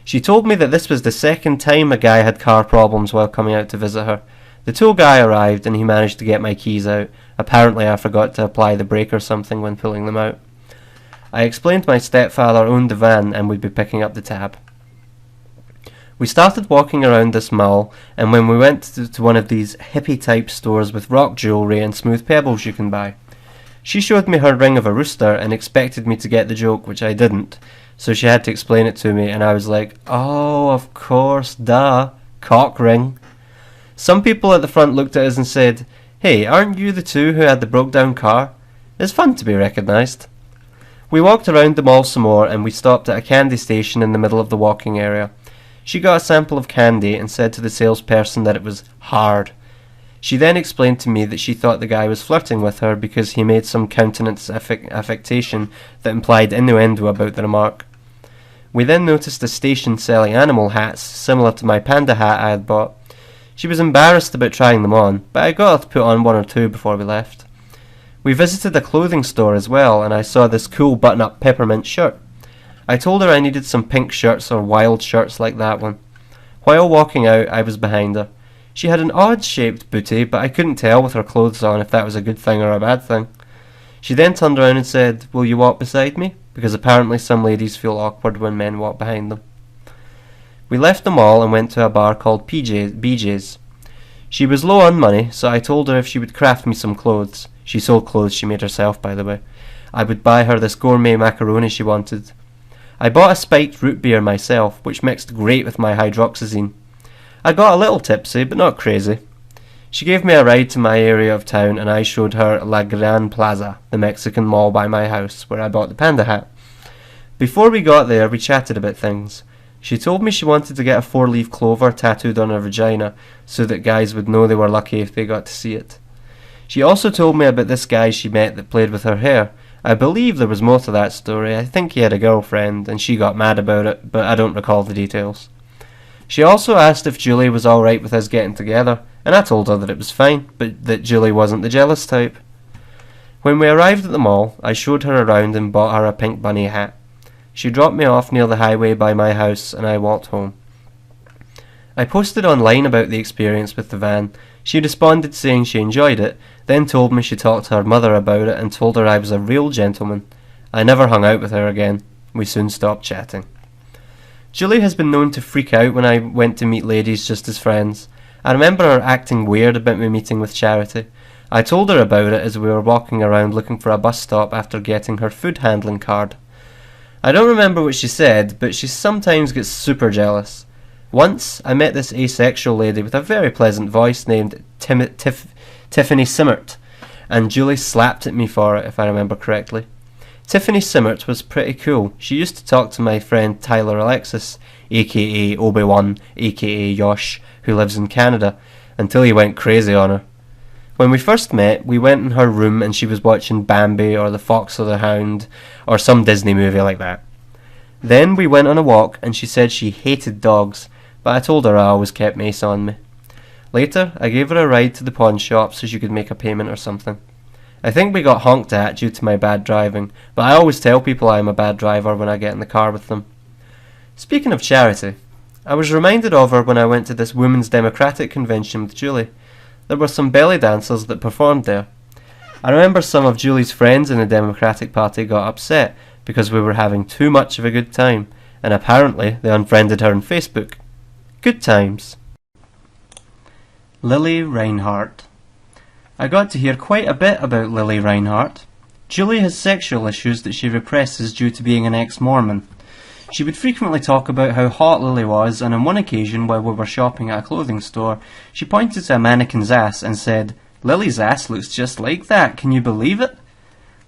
She told me that this was the second time a guy had car problems while coming out to visit her. The tow guy arrived, and he managed to get my keys out. Apparently I forgot to apply the brake or something when pulling them out. I explained my stepfather owned the van and would be picking up the tab. We started walking around this mall, and when we went to one of these hippie-type stores with rock jewellery and smooth pebbles you can buy. She showed me her ring of a rooster and expected me to get the joke, which I didn't, so she had to explain it to me, and I was like, oh, of course, duh, cock ring. Some people at the front looked at us and said, hey, aren't you the two who had the broke-down car? It's fun to be recognised. We walked around the mall some more, and we stopped at a candy station in the middle of the walking area. She got a sample of candy and said to the salesperson that it was hard. She then explained to me that she thought the guy was flirting with her because he made some countenance affectation that implied innuendo about the remark. We then noticed a station selling animal hats similar to my panda hat I had bought. She was embarrassed about trying them on, but I got her to put on one or two before we left. We visited a clothing store as well, and I saw this cool button-up peppermint shirt. I told her I needed some pink shirts or wild shirts like that one. While walking out, I was behind her. She had an odd-shaped booty, but I couldn't tell with her clothes on if that was a good thing or a bad thing. She then turned around and said, will you walk beside me? Because apparently some ladies feel awkward when men walk behind them. We left the mall and went to a bar called BJ's. She was low on money, so I told her if she would craft me some clothes. She sold clothes she made herself, by the way. I would buy her this gourmet macaroni she wanted. I bought a spiked root beer myself, which mixed great with my hydroxyzine. I got a little tipsy, but not crazy. She gave me a ride to my area of town, and I showed her La Gran Plaza, the Mexican mall by my house, where I bought the panda hat. Before we got there, we chatted about things. She told me she wanted to get a 4-leaf clover tattooed on her vagina, so that guys would know they were lucky if they got to see it. She also told me about this guy she met that played with her hair. I believe there was more to that story. I think he had a girlfriend, and she got mad about it, but I don't recall the details. She also asked if Julie was alright with us getting together, and I told her that it was fine, but that Julie wasn't the jealous type. When we arrived at the mall, I showed her around and bought her a pink bunny hat. She dropped me off near the highway by my house, and I walked home. I posted online about the experience with the van. She responded saying she enjoyed it, then told me she talked to her mother about it and told her I was a real gentleman. I never hung out with her again. We soon stopped chatting. Julie has been known to freak out when I went to meet ladies just as friends. I remember her acting weird about me meeting with Charity. I told her about it as we were walking around looking for a bus stop after getting her food handling card. I don't remember what she said, but she sometimes gets super jealous. Once, I met this asexual lady with a very pleasant voice named Tiffany Simmert, and Julie slapped at me for it, if I remember correctly. Tiffany Simmert was pretty cool. She used to talk to my friend Tyler Alexis, aka Obi-Wan, aka Yosh, who lives in Canada, until he went crazy on her. When we first met, we went in her room and she was watching Bambi or The Fox or the Hound, or some Disney movie like that. Then we went on a walk and she said she hated dogs, but I told her I always kept Mace on me. Later, I gave her a ride to the pawn shop so she could make a payment or something. I think we got honked at due to my bad driving, but I always tell people I am a bad driver when I get in the car with them. Speaking of Charity, I was reminded of her when I went to this Women's Democratic convention with Julie. There were some belly dancers that performed there. I remember some of Julie's friends in the Democratic Party got upset because we were having too much of a good time, and apparently they unfriended her on Facebook. Good times. Lili Reinhart. I got to hear quite a bit about Lili Reinhart. Julie has sexual issues that she represses due to being an ex-Mormon. She would frequently talk about how hot Lili was, and on one occasion while we were shopping at a clothing store, she pointed to a mannequin's ass and said, "Lili's ass looks just like that, can you believe it?"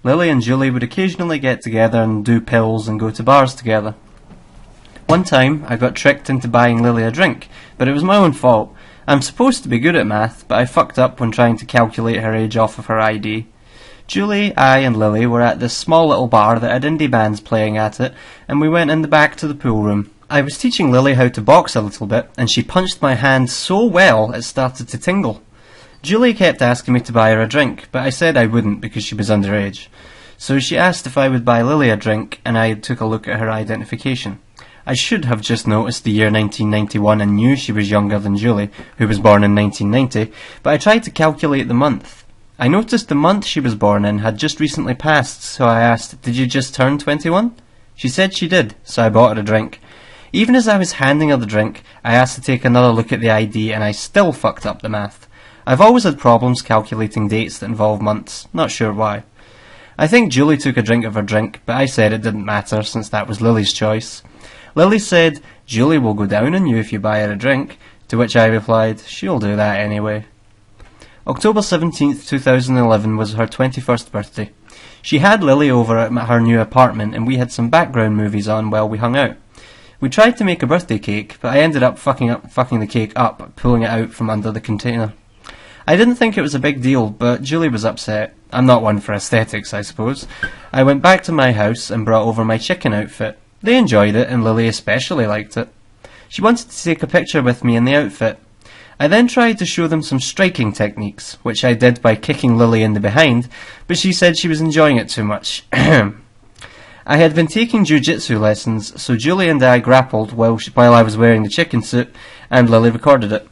Lili and Julie would occasionally get together and do pills and go to bars together. One time, I got tricked into buying Lili a drink, but it was my own fault. I'm supposed to be good at math, but I fucked up when trying to calculate her age off of her ID. Julie, I and Lily were at this small little bar that had indie bands playing at it, and we went in the back to the pool room. I was teaching Lily how to box a little bit, and she punched my hand so well it started to tingle. Julie kept asking me to buy her a drink, but I said I wouldn't because she was underage. So she asked if I would buy Lily a drink, and I took a look at her identification. I should have just noticed the year 1991 and knew she was younger than Julie, who was born in 1990, but I tried to calculate the month. I noticed the month she was born in had just recently passed, so I asked, "Did you just turn 21? She said she did, so I bought her a drink. Even as I was handing her the drink, I asked to take another look at the ID, and I still fucked up the math. I've always had problems calculating dates that involve months, not sure why. I think Julie took a drink of her drink, but I said it didn't matter since that was Lily's choice. Lily said, "Julie will go down on you if you buy her a drink," to which I replied, "She'll do that anyway." October 17th, 2011 was her 21st birthday. She had Lily over at her new apartment and we had some background movies on while we hung out. We tried to make a birthday cake, but I ended up fucking the cake up, pulling it out from under the container. I didn't think it was a big deal, but Julie was upset. I'm not one for aesthetics, I suppose. I went back to my house and brought over my chicken outfit. They enjoyed it, and Lily especially liked it. She wanted to take a picture with me in the outfit. I then tried to show them some striking techniques, which I did by kicking Lily in the behind, but she said she was enjoying it too much. I had been taking jiu-jitsu lessons, so Julie and I grappled while I was wearing the chicken suit, and Lily recorded it.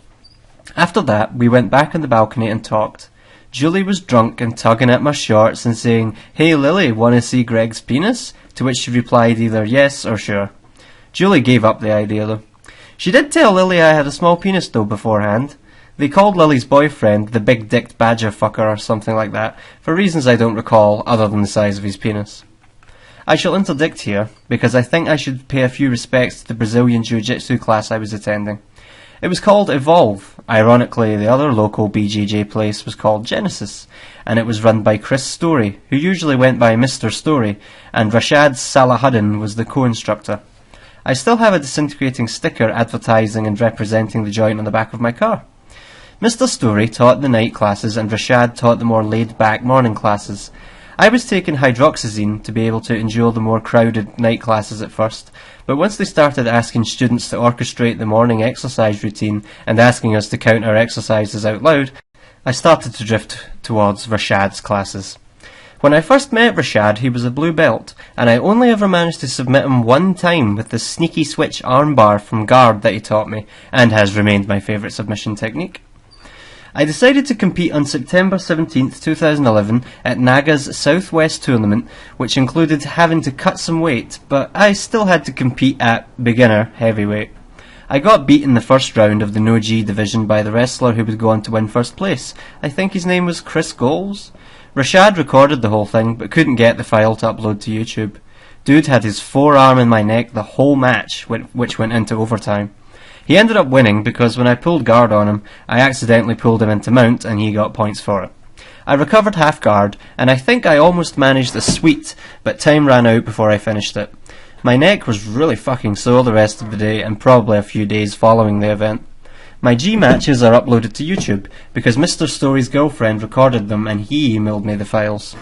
After that, we went back on the balcony and talked. Julie was drunk and tugging at my shorts and saying, "Hey Lily, wanna see Greg's penis?" To which she replied either yes or sure. Julie gave up the idea though. She did tell Lily I had a small penis though beforehand. They called Lily's boyfriend the big-dicked badger fucker or something like that, for reasons I don't recall other than the size of his penis. I shall interdict here, because I think I should pay a few respects to the Brazilian Jiu-Jitsu class I was attending. It was called Evolve. Ironically, the other local BJJ place was called Genesis, and it was run by Chris Story, who usually went by Mr. Story, and Rashad Salahuddin was the co-instructor. I still have a disintegrating sticker advertising and representing the joint on the back of my car. Mr. Story taught the night classes and Rashad taught the more laid-back morning classes. I was taking hydroxyzine to be able to endure the more crowded night classes at first, but once they started asking students to orchestrate the morning exercise routine and asking us to count our exercises out loud, I started to drift towards Rashad's classes. When I first met Rashad, he was a blue belt, and I only ever managed to submit him one time with the sneaky switch armbar from guard that he taught me, and has remained my favourite submission technique. I decided to compete on September 17th, 2011 at Naga's Southwest tournament, which included having to cut some weight, but I still had to compete at beginner heavyweight. I got beat in the first round of the no-G division by the wrestler who would go on to win first place. I think his name was Chris Goals. Rashad recorded the whole thing, but couldn't get the file to upload to YouTube. Dude had his forearm in my neck the whole match, which went into overtime. He ended up winning because when I pulled guard on him, I accidentally pulled him into mount and he got points for it. I recovered half guard, and I think I almost managed a sweet, but time ran out before I finished it. My neck was really fucking sore the rest of the day and probably a few days following the event. My G matches are uploaded to YouTube because Mr. Story's girlfriend recorded them and he emailed me the files.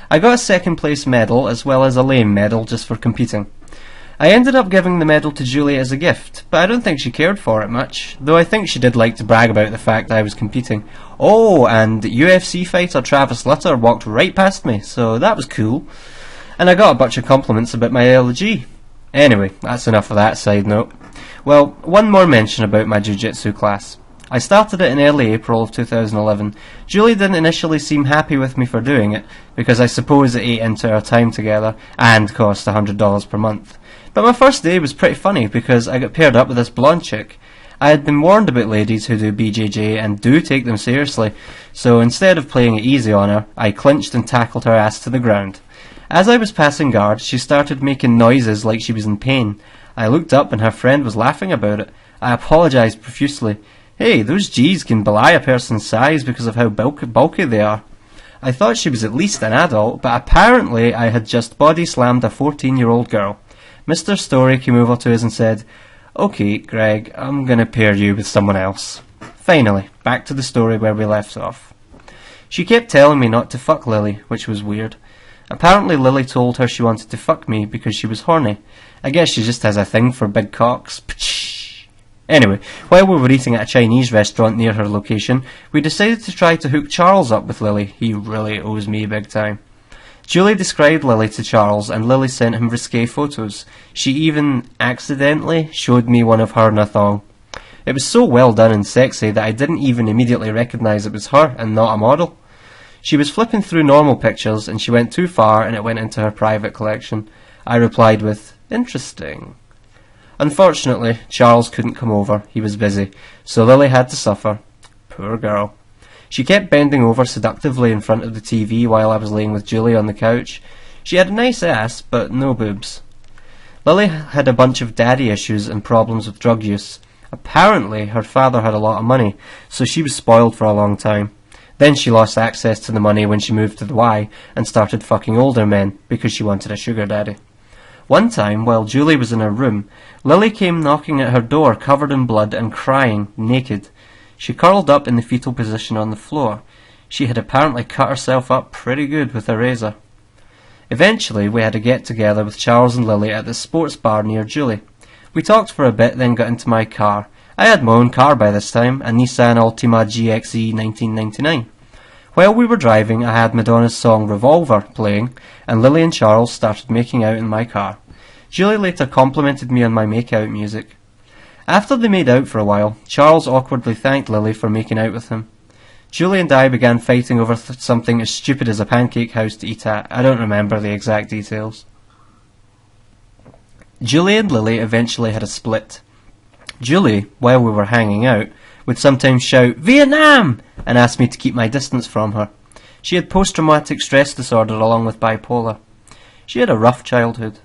I got a second place medal as well as a lame medal just for competing. I ended up giving the medal to Julie as a gift, but I don't think she cared for it much, though I think she did like to brag about the fact I was competing. Oh, and UFC fighter Travis Lutter walked right past me, so that was cool. And I got a bunch of compliments about my LG. Anyway, that's enough of that side note. Well, one more mention about my jiu-jitsu class. I started it in early April of 2011. Julie didn't initially seem happy with me for doing it, because I suppose it ate into our time together, and cost $100 per month. But my first day was pretty funny, because I got paired up with this blonde chick. I had been warned about ladies who do BJJ and do take them seriously, so instead of playing it easy on her, I clinched and tackled her ass to the ground. As I was passing guard, she started making noises like she was in pain. I looked up and her friend was laughing about it. I apologised profusely. Hey, those G's can belie a person's size because of how bulky they are. I thought she was at least an adult, but apparently I had just body slammed a 14-year-old girl. Mr. Story came over to us and said, "Okay, Greg, I'm gonna pair you with someone else." Finally, back to the story where we left off. She kept telling me not to fuck Lily, which was weird. Apparently Lily told her she wanted to fuck me because she was horny. I guess she just has a thing for big cocks. Anyway, while we were eating at a Chinese restaurant near her location, we decided to try to hook Charles up with Lily. He really owes me big time. Julie described Lily to Charles, and Lily sent him risque photos. She even accidentally showed me one of her in a thong. It was so well done and sexy that I didn't even immediately recognise it was her and not a model. She was flipping through normal pictures and she went too far and it went into her private collection. I replied with, "Interesting." Unfortunately, Charles couldn't come over. He was busy, so Lily had to suffer. Poor girl. She kept bending over seductively in front of the TV while I was laying with Julie on the couch. She had a nice ass, but no boobs. Lily had a bunch of daddy issues and problems with drug use. Apparently, her father had a lot of money, so she was spoiled for a long time. Then she lost access to the money when she moved to the Y and started fucking older men because she wanted a sugar daddy. One time, while Julie was in her room, Lily came knocking at her door covered in blood and crying, naked. She curled up in the fetal position on the floor. She had apparently cut herself up pretty good with a razor. Eventually, we had a get-together with Charles and Lily at the sports bar near Julie. We talked for a bit, then got into my car. I had my own car by this time, a Nissan Altima GXE 1999. While we were driving, I had Madonna's song Revolver playing, and Lily and Charles started making out in my car. Julie later complimented me on my make-out music. After they made out for a while, Charles awkwardly thanked Lily for making out with him. Julie and I began fighting over something as stupid as a pancake house to eat at. I don't remember the exact details. Julie and Lily eventually had a split. Julie, while we were hanging out, would sometimes shout, "Vietnam!" and ask me to keep my distance from her. She had post-traumatic stress disorder along with bipolar. She had a rough childhood.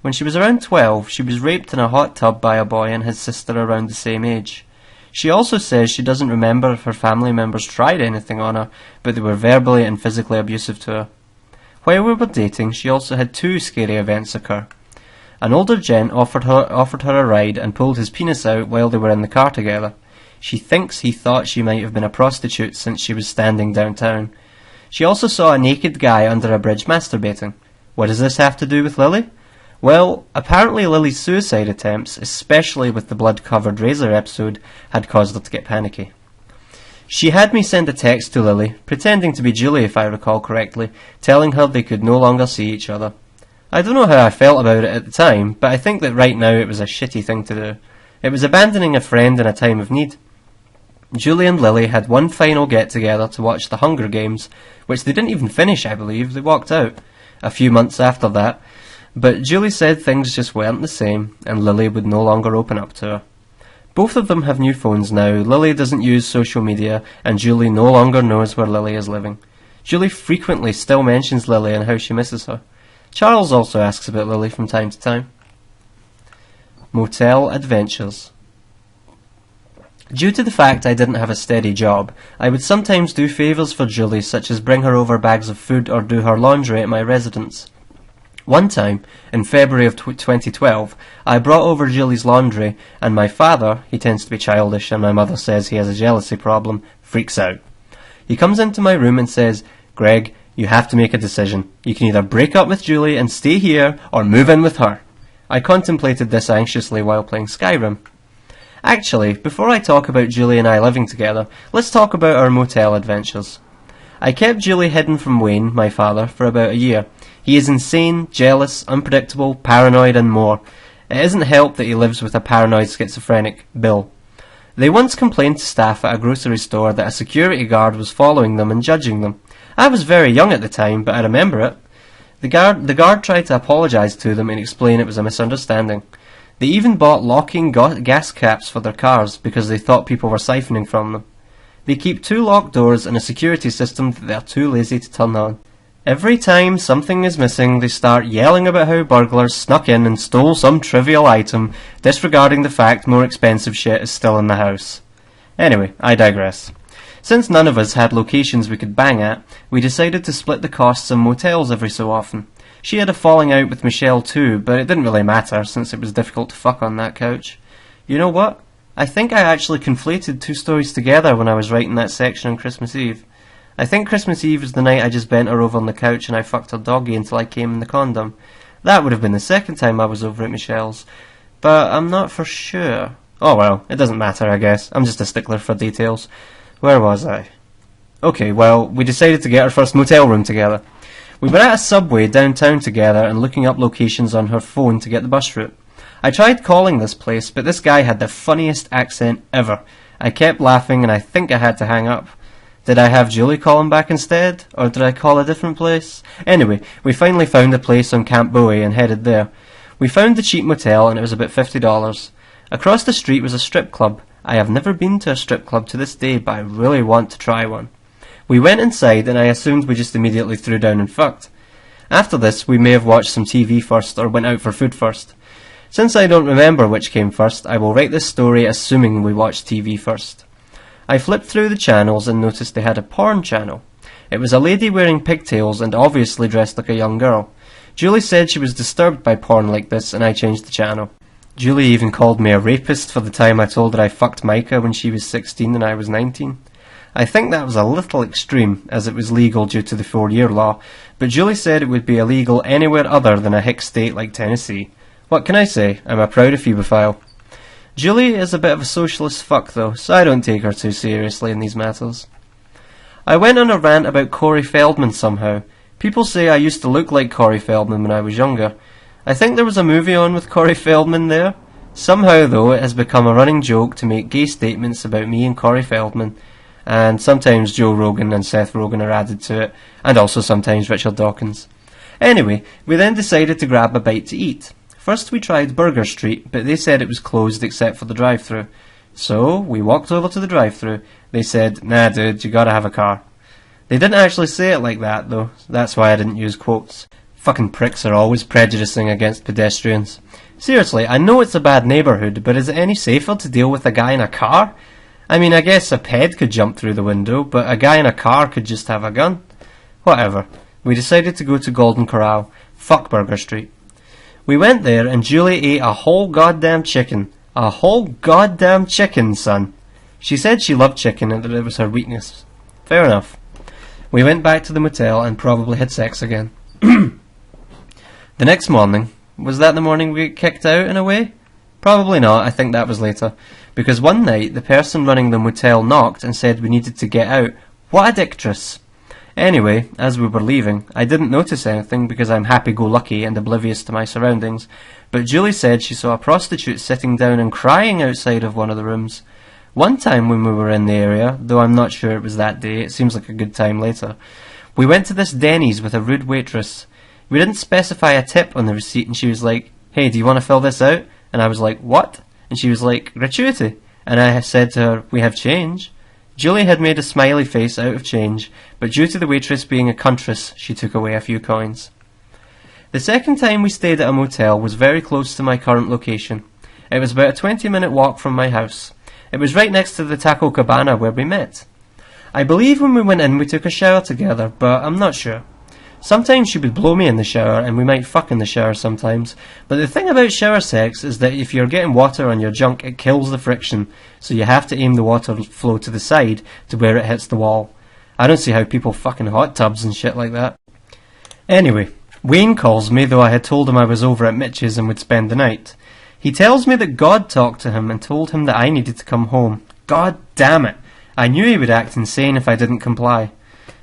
When she was around 12, she was raped in a hot tub by a boy and his sister around the same age. She also says she doesn't remember if her family members tried anything on her, but they were verbally and physically abusive to her. While we were dating, she also had two scary events occur. An older gent offered her a ride and pulled his penis out while they were in the car together. She thinks he thought she might have been a prostitute since she was standing downtown. She also saw a naked guy under a bridge masturbating. What does this have to do with Lily? Well, apparently Lily's suicide attempts, especially with the blood-covered razor episode, had caused her to get panicky. She had me send a text to Lily, pretending to be Julie if I recall correctly, telling her they could no longer see each other. I don't know how I felt about it at the time, but I think that right now it was a shitty thing to do. It was abandoning a friend in a time of need. Julie and Lily had one final get-together to watch The Hunger Games, which they didn't even finish, I believe. They walked out a few months after that. But Julie said things just weren't the same, and Lily would no longer open up to her. Both of them have new phones now. Lily doesn't use social media, and Julie no longer knows where Lily is living. Julie frequently still mentions Lily and how she misses her. Charles also asks about Lily from time to time. Motel adventures. Due to the fact I didn't have a steady job, I would sometimes do favours for Julie, such as bring her over bags of food or do her laundry at my residence. One time, in February of 2012, I brought over Julie's laundry, and my father, he tends to be childish and my mother says he has a jealousy problem, freaks out. He comes into my room and says, "Greg, you have to make a decision. You can either break up with Julie and stay here, or move in with her." I contemplated this anxiously while playing Skyrim. Actually, before I talk about Julie and I living together, let's talk about our motel adventures. I kept Julie hidden from Wayne, my father, for about a year. He is insane, jealous, unpredictable, paranoid and more. It isn't helped that he lives with a paranoid schizophrenic, Bill. They once complained to staff at a grocery store that a security guard was following them and judging them. I was very young at the time, but I remember it. The guard tried to apologise to them and explain it was a misunderstanding. They even bought locking gas caps for their cars because they thought people were siphoning from them. They keep 2 locked doors and a security system that they are too lazy to turn on. Every time something is missing, they start yelling about how burglars snuck in and stole some trivial item, disregarding the fact more expensive shit is still in the house. Anyway, I digress. Since none of us had locations we could bang at, we decided to split the costs on motels every so often. She had a falling out with Michelle too, but it didn't really matter since it was difficult to fuck on that couch. You know what? I think I actually conflated 2 stories together when I was writing that section on Christmas Eve. I think Christmas Eve was the night I just bent her over on the couch and I fucked her doggy until I came in the condom. That would have been the second time I was over at Michelle's, but I'm not for sure. Oh well, it doesn't matter, I guess. I'm just a stickler for details. Where was I? Okay, well, we decided to get our first motel room together. We were at a Subway downtown together and looking up locations on her phone to get the bus route. I tried calling this place, but this guy had the funniest accent ever. I kept laughing and I think I had to hang up. Did I have Julie call him back instead? Or did I call a different place? Anyway, we finally found a place on Camp Bowie and headed there. We found the cheap motel and it was about $50. Across the street was a strip club. I have never been to a strip club to this day, but I really want to try one. We went inside and I assumed we just immediately threw down and fucked. After this, we may have watched some TV first or went out for food first. Since I don't remember which came first, I will write this story assuming we watched TV first. I flipped through the channels and noticed they had a porn channel. It was a lady wearing pigtails and obviously dressed like a young girl. Julie said she was disturbed by porn like this and I changed the channel. Julie even called me a rapist for the time I told her I fucked Micah when she was 16 and I was 19. I think that was a little extreme, as it was legal due to the 4-year law, but Julie said it would be illegal anywhere other than a hick state like Tennessee. What can I say? I'm a proud ephebophile. Julie is a bit of a socialist fuck though, so I don't take her too seriously in these matters. I went on a rant about Corey Feldman somehow. People say I used to look like Corey Feldman when I was younger. I think there was a movie on with Corey Feldman there. Somehow though, it has become a running joke to make gay statements about me and Corey Feldman, and sometimes Joe Rogan and Seth Rogen are added to it, and also sometimes Richard Dawkins. Anyway, we then decided to grab a bite to eat. First we tried Burger Street, but they said it was closed except for the drive-thru. So, we walked over to the drive-thru. They said, "Nah dude, you gotta have a car." They didn't actually say it like that though, that's why I didn't use quotes. Fucking pricks are always prejudicing against pedestrians. Seriously, I know it's a bad neighbourhood, but is it any safer to deal with a guy in a car? I mean, I guess a ped could jump through the window, but a guy in a car could just have a gun. Whatever. We decided to go to Golden Corral. Fuck Burger Street. We went there and Julie ate a whole goddamn chicken. A whole goddamn chicken, son. She said she loved chicken and that it was her weakness. Fair enough. We went back to the motel and probably had sex again. The next morning, was that the morning we got kicked out in a way? Probably not, I think that was later. Because one night, the person running the motel knocked and said we needed to get out. What a dictress! Anyway, as we were leaving, I didn't notice anything because I'm happy-go-lucky and oblivious to my surroundings, but Julie said she saw a prostitute sitting down and crying outside of one of the rooms. One time when we were in the area, though I'm not sure it was that day, it seems like a good time later, we went to this Denny's with a rude waitress. We didn't specify a tip on the receipt and she was like, "Hey, do you want to fill this out?" And I was like, "What?" And she was like, "Gratuity." And I said to her, "We have change." Julie had made a smiley face out of change, but due to the waitress being a cuntress, she took away a few coins. The second time we stayed at a motel was very close to my current location. It was about a 20-minute walk from my house. It was right next to the Taco Cabana where we met. I believe when we went in we took a shower together, but I'm not sure. Sometimes she would blow me in the shower, and we might fuck in the shower sometimes, but the thing about shower sex is that if you're getting water on your junk, it kills the friction, so you have to aim the water flow to the side to where it hits the wall. I don't see how people fuck in hot tubs and shit like that. Anyway, Wayne calls me, though I had told him I was over at Mitch's and would spend the night. He tells me that God talked to him and told him that I needed to come home. God damn it! I knew he would act insane if I didn't comply.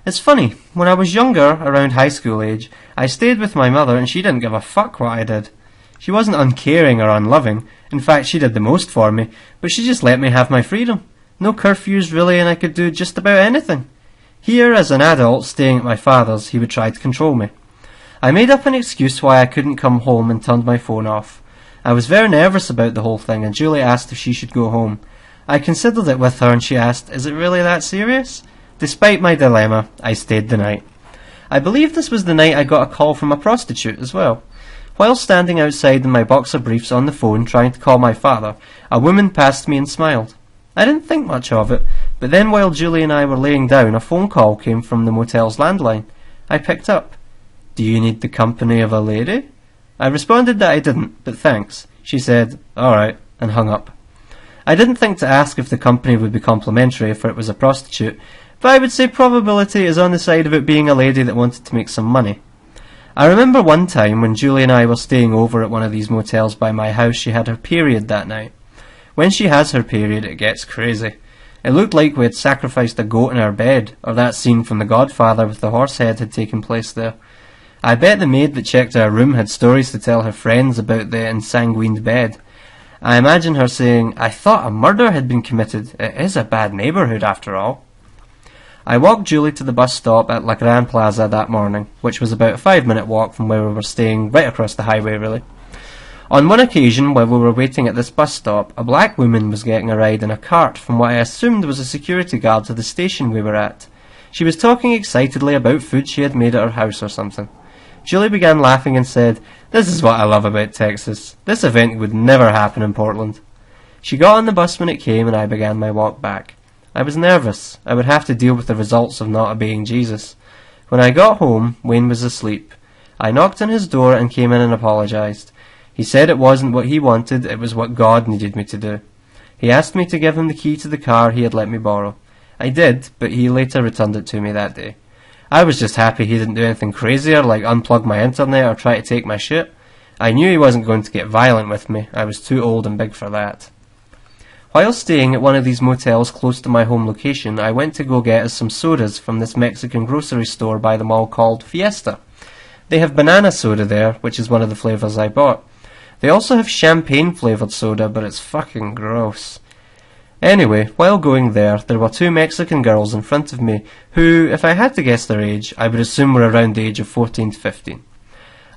It's funny, when I was younger, around high school age, I stayed with my mother and she didn't give a fuck what I did. She wasn't uncaring or unloving, in fact she did the most for me, but she just let me have my freedom. No curfews really, and I could do just about anything. Here, as an adult, staying at my father's, he would try to control me. I made up an excuse why I couldn't come home and turned my phone off. I was very nervous about the whole thing and Julie asked if she should go home. I considered it with her and she asked, "Is it really that serious?" Despite my dilemma, I stayed the night. I believe this was the night I got a call from a prostitute as well. While standing outside in my boxer briefs on the phone trying to call my father, a woman passed me and smiled. I didn't think much of it, but then while Julie and I were laying down, a phone call came from the motel's landline. I picked up. "Do you need the company of a lady?" I responded that I didn't, but thanks. She said, "Alright," and hung up. I didn't think to ask if the company would be complimentary, for it was a prostitute, but I would say probability is on the side of it being a lady that wanted to make some money. I remember one time when Julie and I were staying over at one of these motels by my house, she had her period that night. When she has her period, it gets crazy. It looked like we had sacrificed a goat in our bed, or that scene from The Godfather with the horse head had taken place there. I bet the maid that checked our room had stories to tell her friends about the ensanguined bed. I imagine her saying, "I thought a murder had been committed. It is a bad neighbourhood after all." I walked Julie to the bus stop at La Gran Plaza that morning, which was about a 5-minute walk from where we were staying, right across the highway really. On one occasion, while we were waiting at this bus stop, a black woman was getting a ride in a cart from what I assumed was a security guard to the station we were at. She was talking excitedly about food she had made at her house or something. Julie began laughing and said, "This is what I love about Texas. This event would never happen in Portland." She got on the bus when it came and I began my walk back. I was nervous. I would have to deal with the results of not obeying Jesus. When I got home, Wayne was asleep. I knocked on his door and came in and apologised. He said it wasn't what he wanted, it was what God needed me to do. He asked me to give him the key to the car he had let me borrow. I did, but he later returned it to me that day. I was just happy he didn't do anything crazier, like unplug my internet or try to take my shit. I knew he wasn't going to get violent with me. I was too old and big for that. While staying at one of these motels close to my home location, I went to go get us some sodas from this Mexican grocery store by the mall called Fiesta. They have banana soda there, which is one of the flavours I bought. They also have champagne-flavoured soda, but it's fucking gross. Anyway, while going there were 2 Mexican girls in front of me who, if I had to guess their age, I would assume were around the age of 14 to 15.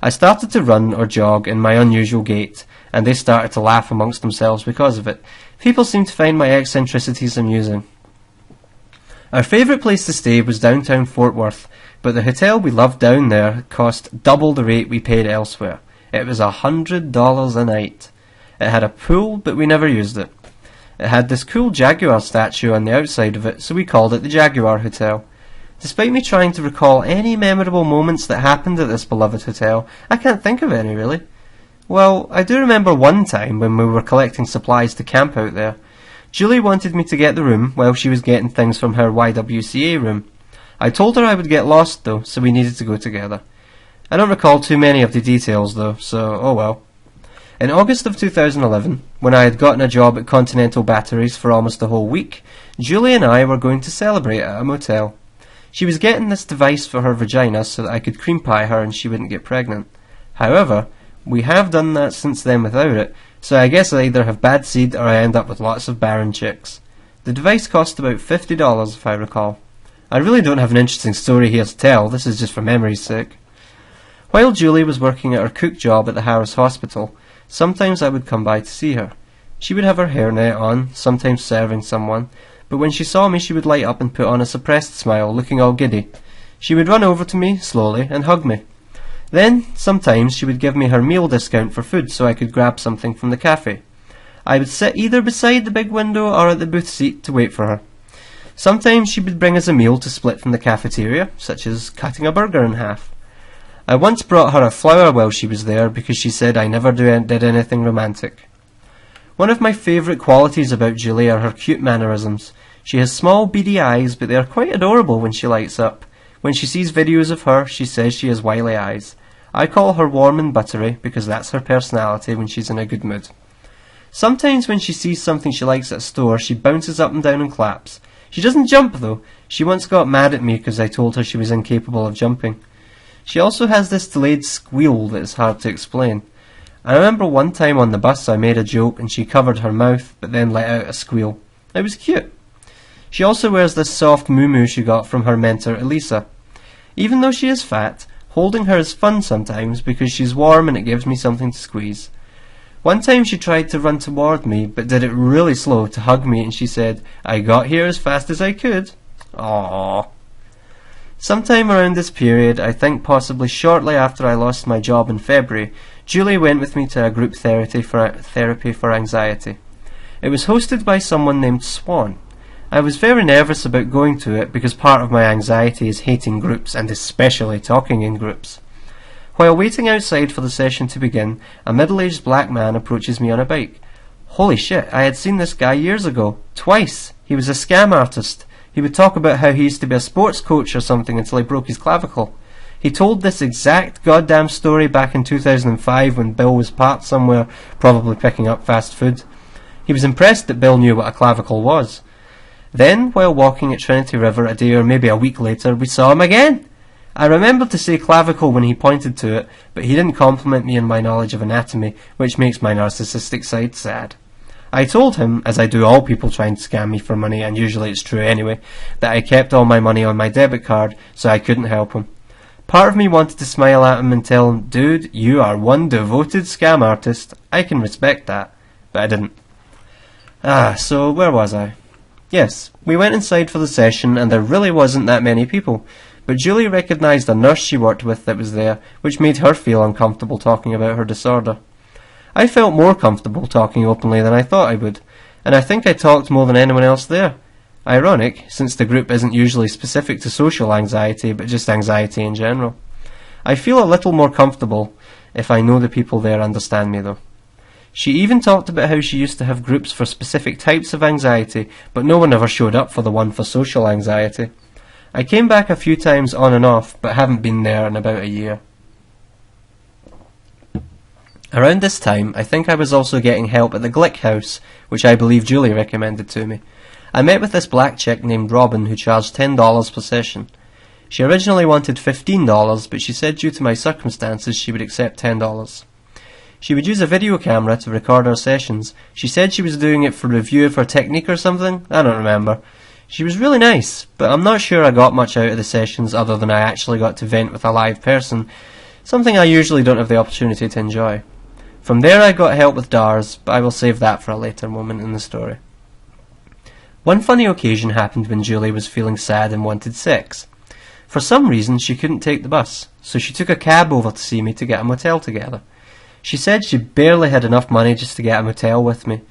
I started to run or jog in my unusual gait, and they started to laugh amongst themselves because of it. People seemed to find my eccentricities amusing. Our favourite place to stay was downtown Fort Worth, but the hotel we loved down there cost double the rate we paid elsewhere. It was $100 a night. It had a pool, but we never used it. It had this cool Jaguar statue on the outside of it, so we called it the Jaguar Hotel. Despite me trying to recall any memorable moments that happened at this beloved hotel, I can't think of any really. Well, I do remember one time when we were collecting supplies to camp out there. Julie wanted me to get the room while she was getting things from her YWCA room. I told her I would get lost though, so we needed to go together. I don't recall too many of the details though, so oh well. In August of 2011, when I had gotten a job at Continental Batteries for almost a whole week, Julie and I were going to celebrate at a motel. She was getting this device for her vagina so that I could cream pie her and she wouldn't get pregnant. However, we have done that since then without it, so I guess I either have bad seed or I end up with lots of barren chicks. The device cost about $50 if I recall. I really don't have an interesting story here to tell, this is just for memory's sake. While Julie was working at her cook job at the Harris Hospital, sometimes I would come by to see her. She would have her hairnet on, sometimes serving someone, but when she saw me she would light up and put on a suppressed smile, looking all giddy. She would run over to me, slowly, and hug me. Then, sometimes, she would give me her meal discount for food so I could grab something from the cafe. I would sit either beside the big window or at the booth seat to wait for her. Sometimes she would bring us a meal to split from the cafeteria, such as cutting a burger in half. I once brought her a flower while she was there because she said I never did anything romantic. One of my favourite qualities about Julie are her cute mannerisms. She has small beady eyes, but they are quite adorable when she lights up. When she sees videos of her, she says she has wily eyes. I call her warm and buttery because that's her personality when she's in a good mood. Sometimes when she sees something she likes at a store, she bounces up and down and claps. She doesn't jump though. She once got mad at me because I told her she was incapable of jumping. She also has this delayed squeal that is hard to explain. I remember one time on the bus I made a joke and she covered her mouth but then let out a squeal. It was cute. She also wears this soft moo-moo she got from her mentor Elisa. Even though she is fat, holding her is fun sometimes because she's warm and it gives me something to squeeze. One time she tried to run toward me but did it really slow to hug me and she said, "I got here as fast as I could." Aww. Sometime around this period, I think possibly shortly after I lost my job in February, Julie went with me to a group therapy for anxiety. It was hosted by someone named Swan. I was very nervous about going to it because part of my anxiety is hating groups and especially talking in groups. While waiting outside for the session to begin, a middle-aged black man approaches me on a bike. Holy shit, I had seen this guy years ago. Twice. He was a scam artist. He would talk about how he used to be a sports coach or something until he broke his clavicle. He told this exact goddamn story back in 2005 when Bill was parked somewhere, probably picking up fast food. He was impressed that Bill knew what a clavicle was. Then, while walking at Trinity River a day or maybe a week later, we saw him again. I remembered to say clavicle when he pointed to it, but he didn't compliment me on my knowledge of anatomy, which makes my narcissistic side sad. I told him, as I do all people trying to scam me for money, and usually it's true anyway, that I kept all my money on my debit card, so I couldn't help him. Part of me wanted to smile at him and tell him, dude, you are one devoted scam artist. I can respect that. But I didn't. So where was I? Yes, we went inside for the session and there really wasn't that many people. But Julie recognised a nurse she worked with that was there, which made her feel uncomfortable talking about her disorder. I felt more comfortable talking openly than I thought I would, and I think I talked more than anyone else there. Ironic, since the group isn't usually specific to social anxiety, but just anxiety in general. I feel a little more comfortable if I know the people there understand me, though. She even talked about how she used to have groups for specific types of anxiety, but no one ever showed up for the one for social anxiety. I came back a few times on and off, but haven't been there in about a year. Around this time, I think I was also getting help at the Glick House, which I believe Julie recommended to me. I met with this black chick named Robin who charged $10 per session. She originally wanted $15, but she said due to my circumstances she would accept $10. She would use a video camera to record our sessions. She said she was doing it for review of her technique or something. I don't remember. She was really nice, but I'm not sure I got much out of the sessions other than I actually got to vent with a live person, something I usually don't have the opportunity to enjoy. From there I got help with DARS, but I will save that for a later moment in the story. One funny occasion happened when Julie was feeling sad and wanted sex. For some reason she couldn't take the bus, so she took a cab over to see me to get a motel together. She said she barely had enough money just to get a motel with me.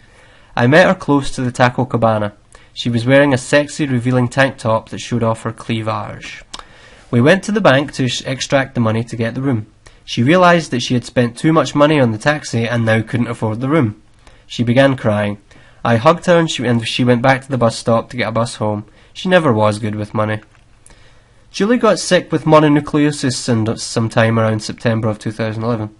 I met her close to the Taco Cabana. She was wearing a sexy revealing tank top that showed off her cleavage. We went to the bank to extract the money to get the room. She realised that she had spent too much money on the taxi and now couldn't afford the room. She began crying. I hugged her and she went back to the bus stop to get a bus home. She never was good with money. Julie got sick with mononucleosis sometime around September of 2011.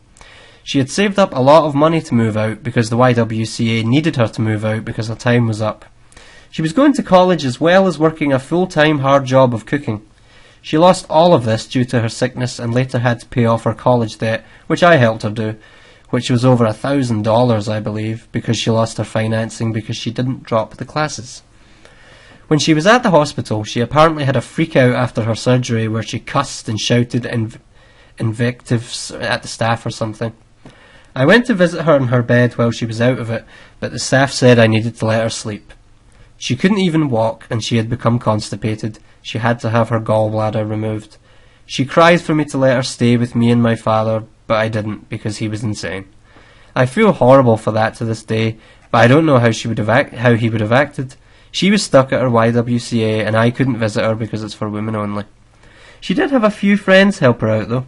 She had saved up a lot of money to move out because the YWCA needed her to move out because her time was up. She was going to college as well as working a full-time hard job of cooking. She lost all of this due to her sickness and later had to pay off her college debt, which I helped her do, which was over $1,000, I believe, because she lost her financing because she didn't drop the classes. When she was at the hospital, she apparently had a freak-out after her surgery where she cussed and shouted invectives at the staff or something. I went to visit her in her bed while she was out of it, but the staff said I needed to let her sleep. She couldn't even walk, and she had become constipated. She had to have her gallbladder removed. She cried for me to let her stay with me and my father, but I didn't, because he was insane. I feel horrible for that to this day, but I don't know how he would have acted. She was stuck at her YWCA, and I couldn't visit her because it's for women only. She did have a few friends help her out, though.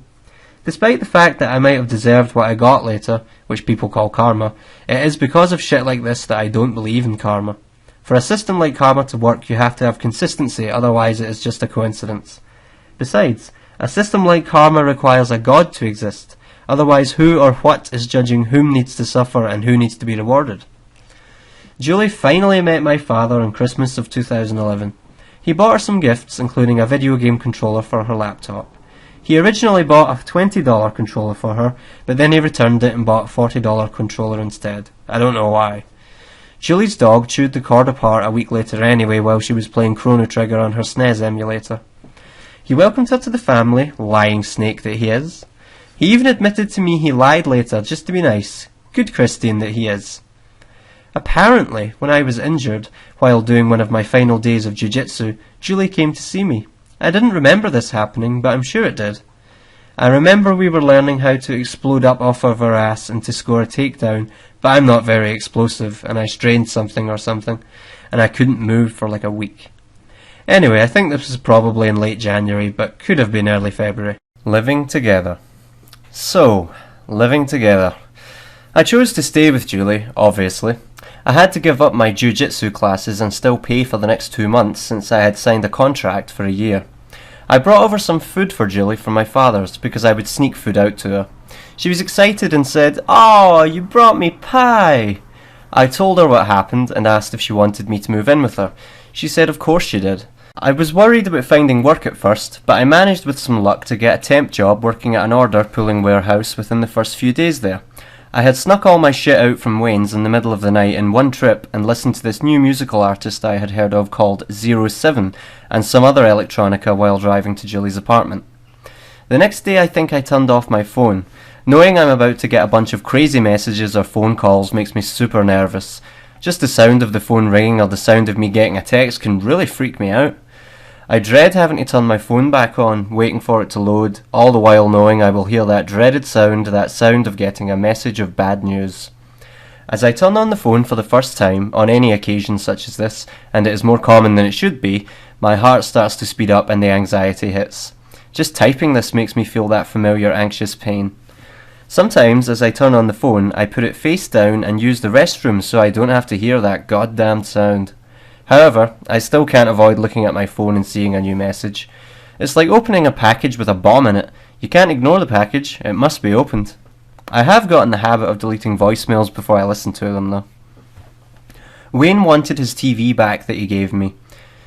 Despite the fact that I might have deserved what I got later, which people call karma, it is because of shit like this that I don't believe in karma. For a system like karma to work, you have to have consistency, otherwise it is just a coincidence. Besides, a system like karma requires a god to exist, otherwise who or what is judging whom needs to suffer and who needs to be rewarded? Julie finally met my father on Christmas of 2011. He bought her some gifts, including a video game controller for her laptop. He originally bought a $20 controller for her, but then he returned it and bought a $40 controller instead. I don't know why. Julie's dog chewed the cord apart a week later anyway while she was playing Chrono Trigger on her SNES emulator. He welcomed her to the family, lying snake that he is. He even admitted to me he lied later just to be nice. Good Christian that he is. Apparently, when I was injured, while doing one of my final days of jiu-jitsu, Julie came to see me. I didn't remember this happening, but I'm sure it did. I remember we were learning how to explode up off of her ass and to score a takedown, but I'm not very explosive, and I strained something or something, and I couldn't move for like a week. Anyway, I think this was probably in late January, but could have been early February. Living together. So, living together. I chose to stay with Julie, obviously. I had to give up my jiu-jitsu classes and still pay for the next 2 months since I had signed a contract for a year. I brought over some food for Julie from my father's because I would sneak food out to her. She was excited and said, "Oh, you brought me pie." I told her what happened and asked if she wanted me to move in with her. She said of course she did. I was worried about finding work at first, but I managed with some luck to get a temp job working at an order pulling warehouse within the first few days there. I had snuck all my shit out from Wayne's in the middle of the night in one trip and listened to this new musical artist I had heard of called Zero 7 and some other electronica while driving to Julie's apartment. The next day I think I turned off my phone. Knowing I'm about to get a bunch of crazy messages or phone calls makes me super nervous. Just the sound of the phone ringing or the sound of me getting a text can really freak me out. I dread having to turn my phone back on, waiting for it to load, all the while knowing I will hear that dreaded sound, that sound of getting a message of bad news. As I turn on the phone for the first time, on any occasion such as this, and it is more common than it should be, my heart starts to speed up and the anxiety hits. Just typing this makes me feel that familiar anxious pain. Sometimes, as I turn on the phone, I put it face down and use the restroom so I don't have to hear that goddamn sound. However, I still can't avoid looking at my phone and seeing a new message. It's like opening a package with a bomb in it. You can't ignore the package, it must be opened. I have got in the habit of deleting voicemails before I listen to them though. Wayne wanted his TV back that he gave me.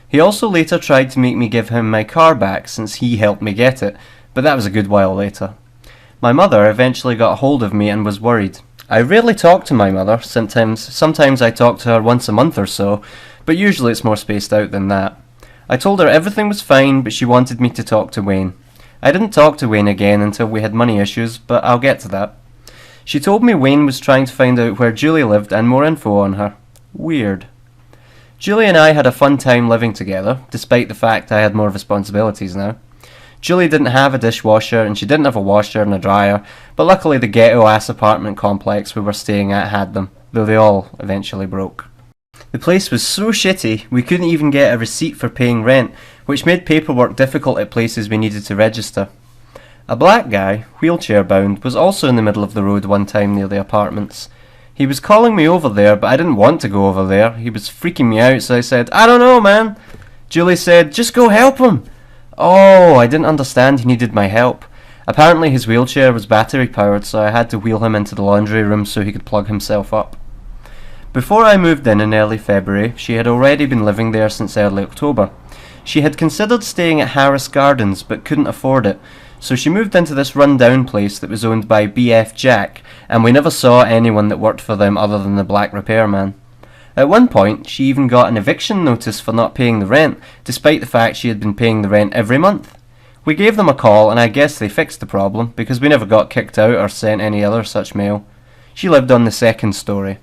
He also later tried to make me give him my car back since he helped me get it, but that was a good while later. My mother eventually got hold of me and was worried. I rarely talk to my mother, sometimes I talk to her once a month or so, but usually it's more spaced out than that. I told her everything was fine, but she wanted me to talk to Wayne. I didn't talk to Wayne again until we had money issues, but I'll get to that. She told me Wayne was trying to find out where Julie lived and more info on her. Weird. Julie and I had a fun time living together, despite the fact I had more responsibilities now. Julie didn't have a dishwasher and she didn't have a washer and a dryer, but luckily the ghetto-ass apartment complex we were staying at had them, though they all eventually broke. The place was so shitty we couldn't even get a receipt for paying rent, which made paperwork difficult at places we needed to register. A black guy, wheelchair bound, was also in the middle of the road one time near the apartments. He was calling me over there, but I didn't want to go over there. He was freaking me out, so I said, "I don't know, man." Julie said, "Just go help him." Oh, I didn't understand he needed my help. Apparently his wheelchair was battery powered, so I had to wheel him into the laundry room so he could plug himself up. Before I moved in early February, she had already been living there since early October. She had considered staying at Harris Gardens, but couldn't afford it, so she moved into this run-down place that was owned by BF Jack, and we never saw anyone that worked for them other than the black repairman. At one point, she even got an eviction notice for not paying the rent, despite the fact she had been paying the rent every month. We gave them a call, and I guess they fixed the problem, because we never got kicked out or sent any other such mail. She lived on the second story.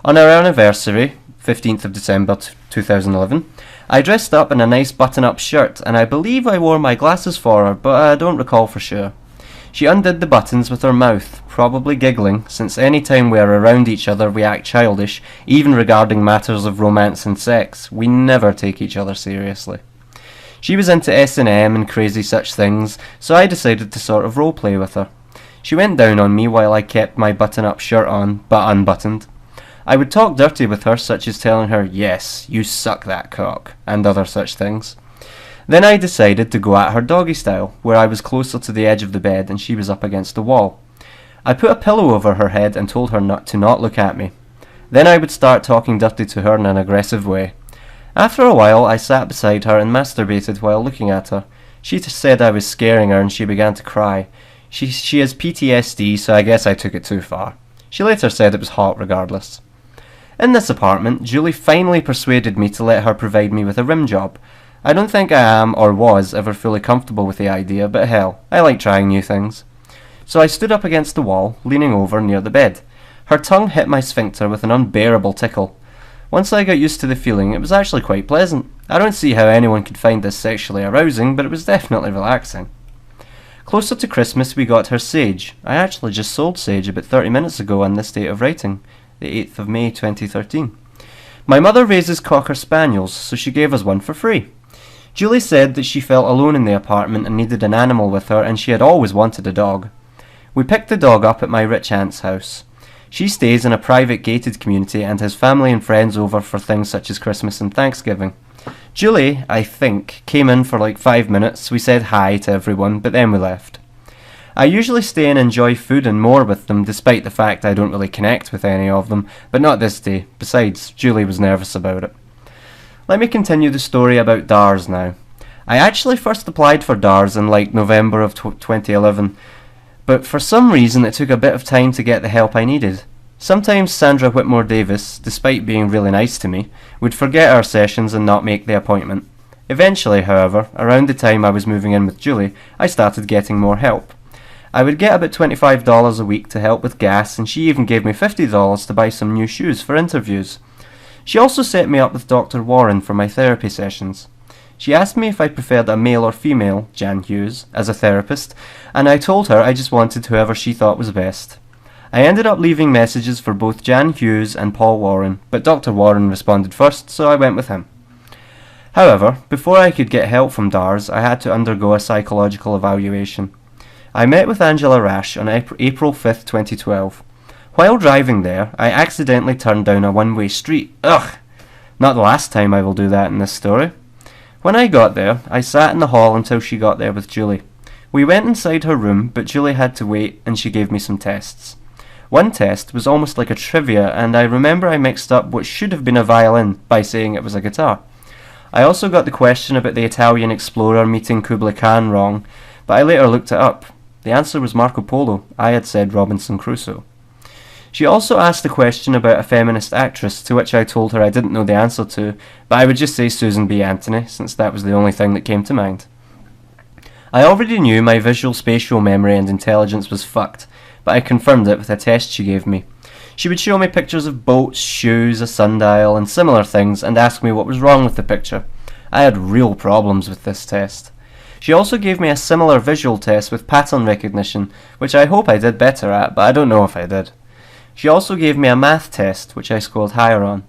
On our anniversary, 15th of December 2011, I dressed up in a nice button-up shirt, and I believe I wore my glasses for her, but I don't recall for sure. She undid the buttons with her mouth, probably giggling, since any time we are around each other we act childish, even regarding matters of romance and sex. We never take each other seriously. She was into S&M and crazy such things, so I decided to sort of roleplay with her. She went down on me while I kept my button-up shirt on, but unbuttoned. I would talk dirty with her, such as telling her, "Yes, you suck that cock," and other such things. Then I decided to go at her doggy style, where I was closer to the edge of the bed and she was up against the wall. I put a pillow over her head and told her not look at me. Then I would start talking dirty to her in an aggressive way. After a while I sat beside her and masturbated while looking at her. She said I was scaring her and she began to cry. She has PTSD, so I guess I took it too far. She later said it was hot regardless. In this apartment, Julie finally persuaded me to let her provide me with a rim job. I don't think I am, or was, ever fully comfortable with the idea, but hell, I like trying new things. So I stood up against the wall, leaning over near the bed. Her tongue hit my sphincter with an unbearable tickle. Once I got used to the feeling, it was actually quite pleasant. I don't see how anyone could find this sexually arousing, but it was definitely relaxing. Closer to Christmas, we got her Sage. I actually just sold Sage about 30 minutes ago on this date of writing, the 8th of May 2013. My mother raises Cocker Spaniels, so she gave us one for free. Julie said that she felt alone in the apartment and needed an animal with her, and she had always wanted a dog. We picked the dog up at my rich aunt's house. She stays in a private gated community and has family and friends over for things such as Christmas and Thanksgiving. Julie, I think, came in for like 5 minutes. We said hi to everyone, but then we left. I usually stay and enjoy food and more with them, despite the fact I don't really connect with any of them, but not this day. Besides, Julie was nervous about it. Let me continue the story about DARS now. I actually first applied for DARS in like November of 2011, but for some reason it took a bit of time to get the help I needed. Sometimes Sandra Whitmore Davis, despite being really nice to me, would forget our sessions and not make the appointment. Eventually, however, around the time I was moving in with Julie, I started getting more help. I would get about $25 a week to help with gas, and she even gave me $50 to buy some new shoes for interviews. She also set me up with Dr. Warren for my therapy sessions. She asked me if I preferred a male or female, Jan Hughes, as a therapist, and I told her I just wanted whoever she thought was best. I ended up leaving messages for both Jan Hughes and Paul Warren, but Dr. Warren responded first, so I went with him. However, before I could get help from DARS, I had to undergo a psychological evaluation. I met with Angela Rash on April 5th, 2012. While driving there, I accidentally turned down a one-way street. Ugh! Not the last time I will do that in this story. When I got there, I sat in the hall until she got there with Julie. We went inside her room, but Julie had to wait and she gave me some tests. One test was almost like a trivia, and I remember I mixed up what should have been a violin by saying it was a guitar. I also got the question about the Italian explorer meeting Kublai Khan wrong, but I later looked it up. The answer was Marco Polo. I had said Robinson Crusoe. She also asked a question about a feminist actress, to which I told her I didn't know the answer to, but I would just say Susan B. Anthony, since that was the only thing that came to mind. I already knew my visual spatial memory and intelligence was fucked, but I confirmed it with a test she gave me. She would show me pictures of boats, shoes, a sundial, and similar things, and ask me what was wrong with the picture. I had real problems with this test. She also gave me a similar visual test with pattern recognition, which I hope I did better at, but I don't know if I did. She also gave me a math test, which I scored higher on.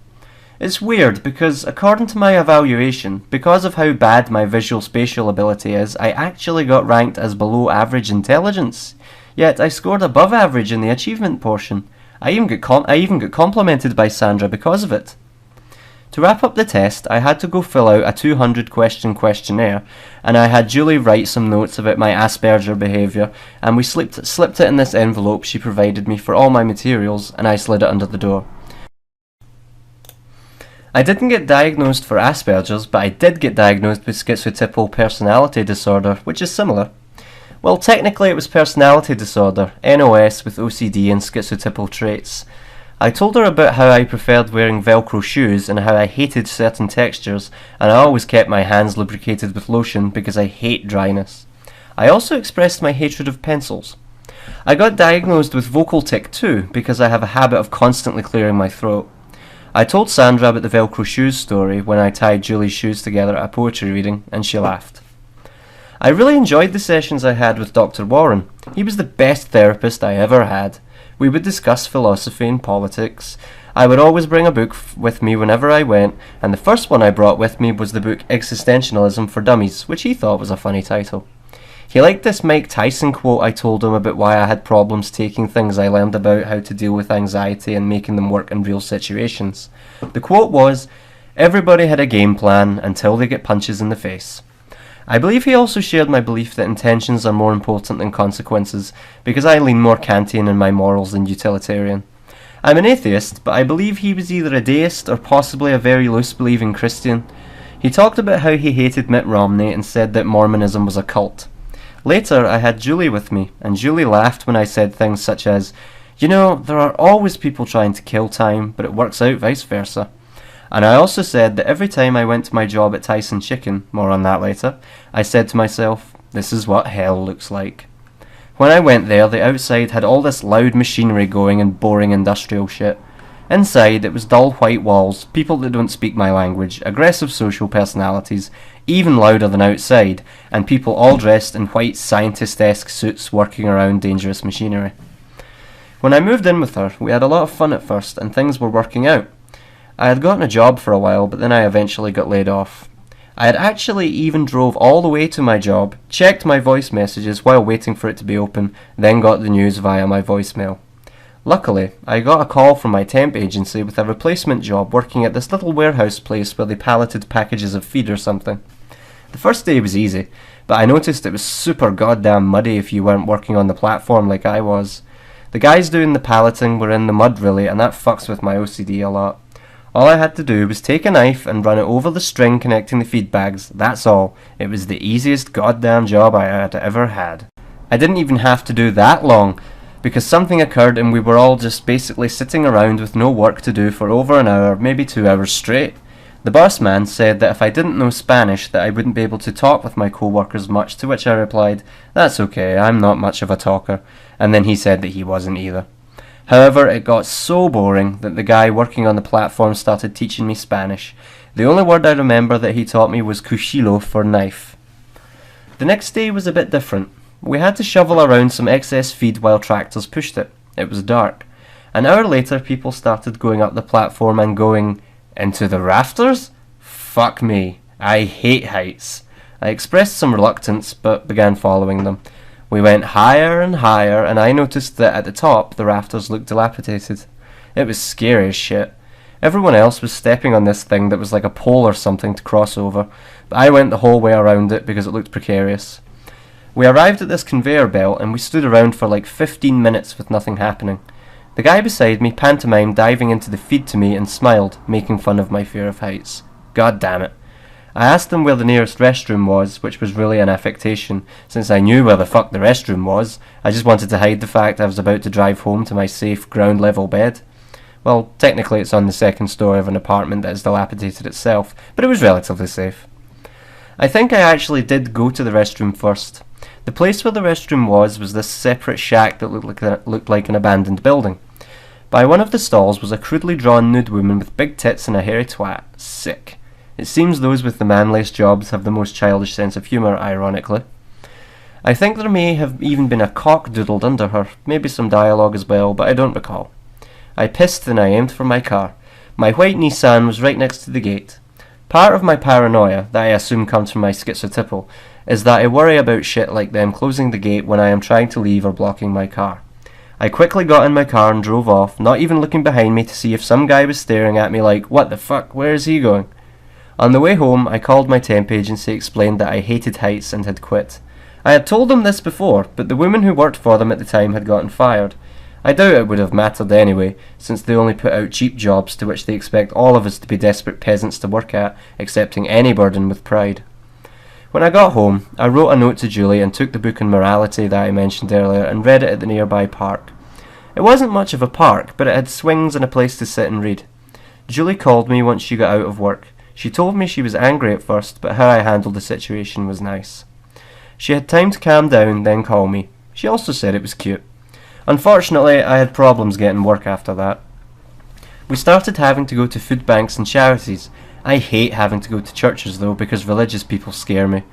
It's weird because, according to my evaluation, because of how bad my visual spatial ability is, I actually got ranked as below average intelligence. Yet I scored above average in the achievement portion. I even got complimented by Sandra because of it. To wrap up the test, I had to go fill out a 200-question questionnaire, and I had Julie write some notes about my Asperger behaviour, and we slipped it in this envelope she provided me for all my materials, and I slid it under the door. I didn't get diagnosed for Asperger's, but I did get diagnosed with schizotypal personality disorder, which is similar. Well, technically it was personality disorder, NOS with OCD and schizotypal traits. I told her about how I preferred wearing Velcro shoes and how I hated certain textures, and I always kept my hands lubricated with lotion because I hate dryness. I also expressed my hatred of pencils. I got diagnosed with vocal tic too because I have a habit of constantly clearing my throat. I told Sandra about the Velcro shoes story when I tied Julie's shoes together at a poetry reading, and she laughed. I really enjoyed the sessions I had with Dr. Warren. He was the best therapist I ever had. We would discuss philosophy and politics. I would always bring a book with me whenever I went, and the first one I brought with me was the book Existentialism for Dummies, which he thought was a funny title. He liked this Mike Tyson quote I told him about why I had problems taking things I learned about how to deal with anxiety and making them work in real situations. The quote was, "Everybody had a game plan until they get punches in the face." I believe he also shared my belief that intentions are more important than consequences, because I lean more Kantian in my morals than utilitarian. I'm an atheist, but I believe he was either a deist or possibly a very loose-believing Christian. He talked about how he hated Mitt Romney and said that Mormonism was a cult. Later, I had Julie with me, and Julie laughed when I said things such as, "You know, there are always people trying to kill time, but it works out vice versa." And I also said that every time I went to my job at Tyson Chicken, more on that later, I said to myself, this is what hell looks like. When I went there, the outside had all this loud machinery going and boring industrial shit. Inside, it was dull white walls, people that don't speak my language, aggressive social personalities, even louder than outside, and people all dressed in white scientist-esque suits working around dangerous machinery. When I moved in with her, we had a lot of fun at first, and things were working out. I had gotten a job for a while, but then I eventually got laid off. I had actually even drove all the way to my job, checked my voice messages while waiting for it to be open, then got the news via my voicemail. Luckily, I got a call from my temp agency with a replacement job working at this little warehouse place where they palleted packages of feed or something. The first day was easy, but I noticed it was super goddamn muddy if you weren't working on the platform like I was. The guys doing the palleting were in the mud really, and that fucks with my OCD a lot. All I had to do was take a knife and run it over the string connecting the feed bags, that's all. It was the easiest goddamn job I had ever had. I didn't even have to do that long, because something occurred and we were all just basically sitting around with no work to do for over an hour, maybe 2 hours straight. The boss man said that if I didn't know Spanish that I wouldn't be able to talk with my co-workers much, to which I replied, "That's okay, I'm not much of a talker," and then he said that he wasn't either. However, it got so boring that the guy working on the platform started teaching me Spanish. The only word I remember that he taught me was cuchillo for knife. The next day was a bit different. We had to shovel around some excess feed while tractors pushed it. It was dark. An hour later, people started going up the platform and going, "Into the rafters? Fuck me. I hate heights." I expressed some reluctance, but began following them. We went higher and higher, and I noticed that at the top, the rafters looked dilapidated. It was scary as shit. Everyone else was stepping on this thing that was like a pole or something to cross over, but I went the whole way around it because it looked precarious. We arrived at this conveyor belt, and we stood around for like 15 minutes with nothing happening. The guy beside me pantomimed diving into the feed to me and smiled, making fun of my fear of heights. God damn it. I asked him where the nearest restroom was, which was really an affectation, since I knew where the fuck the restroom was. I just wanted to hide the fact I was about to drive home to my safe ground level bed. Well, technically it's on the second story of an apartment that is dilapidated itself, but it was relatively safe. I think I actually did go to the restroom first. The place where the restroom was this separate shack that looked like an abandoned building. By one of the stalls was a crudely drawn nude woman with big tits and a hairy twat. Sick. It seems those with the manliest jobs have the most childish sense of humour, ironically. I think there may have even been a cock doodled under her, maybe some dialogue as well, but I don't recall. I pissed and I aimed for my car. My white Nissan was right next to the gate. Part of my paranoia, that I assume comes from my schizotypal, is that I worry about shit like them closing the gate when I am trying to leave or blocking my car. I quickly got in my car and drove off, not even looking behind me to see if some guy was staring at me like, "What the fuck, where is he going?" On the way home, I called my temp agency, explained that I hated heights and had quit. I had told them this before, but the woman who worked for them at the time had gotten fired. I doubt it would have mattered anyway, since they only put out cheap jobs to which they expect all of us to be desperate peasants to work at, accepting any burden with pride. When I got home, I wrote a note to Julie and took the book on morality that I mentioned earlier and read it at the nearby park. It wasn't much of a park, but it had swings and a place to sit and read. Julie called me once she got out of work. She told me she was angry at first, but how I handled the situation was nice. She had time to calm down, then call me. She also said it was cute. Unfortunately, I had problems getting work after that. We started having to go to food banks and charities. I hate having to go to churches though, because religious people scare me.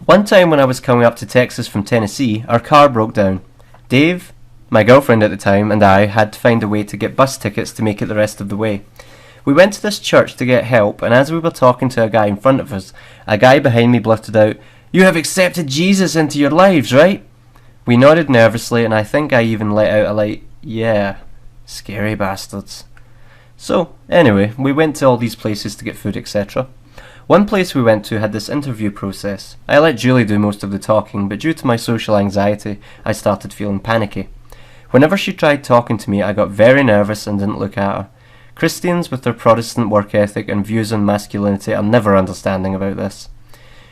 One time when I was coming up to Texas from Tennessee, our car broke down. Dave, my girlfriend at the time, and I had to find a way to get bus tickets to make it the rest of the way. We went to this church to get help, and as we were talking to a guy in front of us, a guy behind me blurted out, "You have accepted Jesus into your lives, right?" We nodded nervously, and I think I even let out a light, "Yeah." Scary bastards. So, anyway, we went to all these places to get food, etc. One place we went to had this interview process. I let Julie do most of the talking, but due to my social anxiety, I started feeling panicky. Whenever she tried talking to me, I got very nervous and didn't look at her. Christians with their Protestant work ethic and views on masculinity are never understanding about this.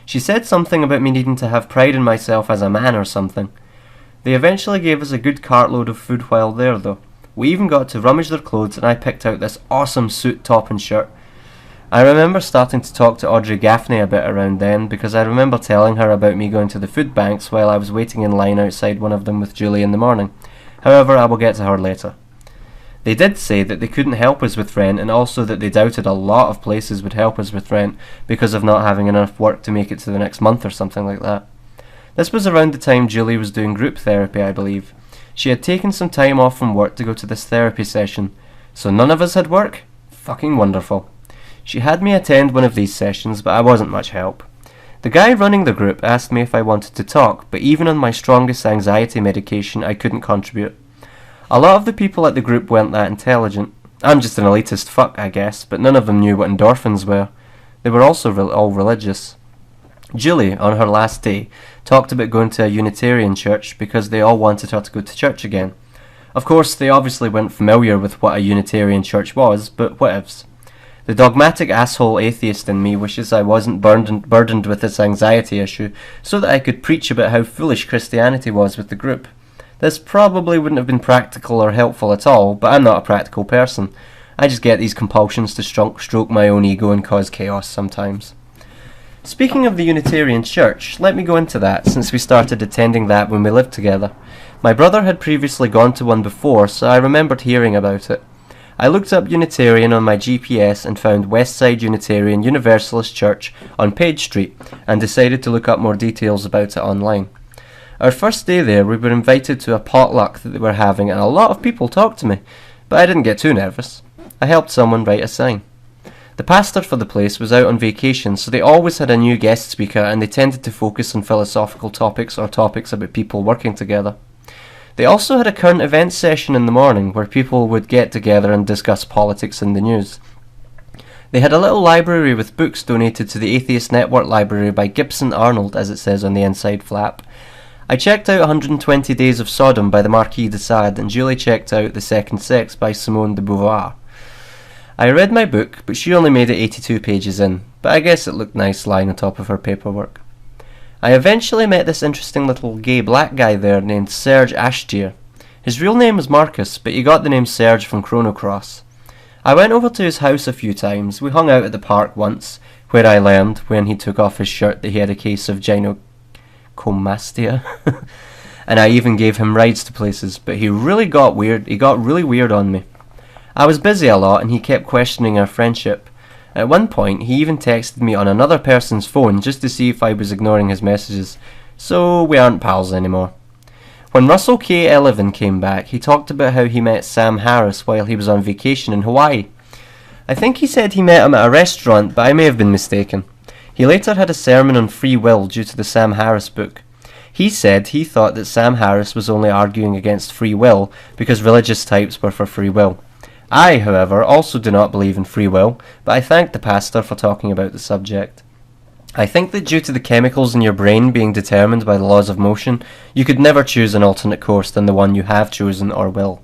She said something about me needing to have pride in myself as a man or something. They eventually gave us a good cartload of food while there though. We even got to rummage their clothes and I picked out this awesome suit top and shirt. I remember starting to talk to Audrey Gaffney a bit around then because I remember telling her about me going to the food banks while I was waiting in line outside one of them with Julie in the morning. However, I will get to her later. They did say that they couldn't help us with rent and also that they doubted a lot of places would help us with rent because of not having enough work to make it to the next month or something like that. This was around the time Julie was doing group therapy, I believe. She had taken some time off from work to go to this therapy session, so none of us had work? Fucking wonderful. She had me attend one of these sessions, but I wasn't much help. The guy running the group asked me if I wanted to talk, but even on my strongest anxiety medication I couldn't contribute. A lot of the people at the group weren't that intelligent. I'm just an elitist fuck, I guess, but none of them knew what endorphins were. They were also all religious. Julie, on her last day, talked about going to a Unitarian church because they all wanted her to go to church again. Of course, they obviously weren't familiar with what a Unitarian church was, but whatevs. The dogmatic asshole atheist in me wishes I wasn't burdened with this anxiety issue, so that I could preach about how foolish Christianity was with the group. This probably wouldn't have been practical or helpful at all, but I'm not a practical person. I just get these compulsions to stroke my own ego and cause chaos sometimes. Speaking of the Unitarian Church, let me go into that, since we started attending that when we lived together. My brother had previously gone to one before, so I remembered hearing about it. I looked up Unitarian on my GPS and found Westside Unitarian Universalist Church on Page Street, and decided to look up more details about it online. Our first day there, we were invited to a potluck that they were having, and a lot of people talked to me, but I didn't get too nervous. I helped someone write a sign. The pastor for the place was out on vacation, so they always had a new guest speaker, and they tended to focus on philosophical topics or topics about people working together. They also had a current events session in the morning where people would get together and discuss politics and the news. They had a little library with books donated to the Atheist Network Library by Gibson Arnold, as it says on the inside flap. I checked out 120 Days of Sodom by the Marquis de Sade, and Julie checked out The Second Sex by Simone de Beauvoir. I read my book, but she only made it 82 pages in, but I guess it looked nice lying on top of her paperwork. I eventually met this interesting little gay black guy there named Serge Ashtier. His real name was Marcus, but he got the name Serge from Chrono Cross. I went over to his house a few times. We hung out at the park once, where I learned, when he took off his shirt, that he had a case of gynecomastia. And I even gave him rides to places, but he got really weird on me. I was busy a lot, and he kept questioning our friendship. At one point, he even texted me on another person's phone just to see if I was ignoring his messages, so we aren't pals anymore. When Russell K. Elevin came back, he talked about how he met Sam Harris while he was on vacation in Hawaii. I think he said he met him at a restaurant, but I may have been mistaken. He later had a sermon on free will due to the Sam Harris book. He said he thought that Sam Harris was only arguing against free will because religious types were for free will. I, however, also do not believe in free will, but I thanked the pastor for talking about the subject. I think that due to the chemicals in your brain being determined by the laws of motion, you could never choose an alternate course than the one you have chosen or will.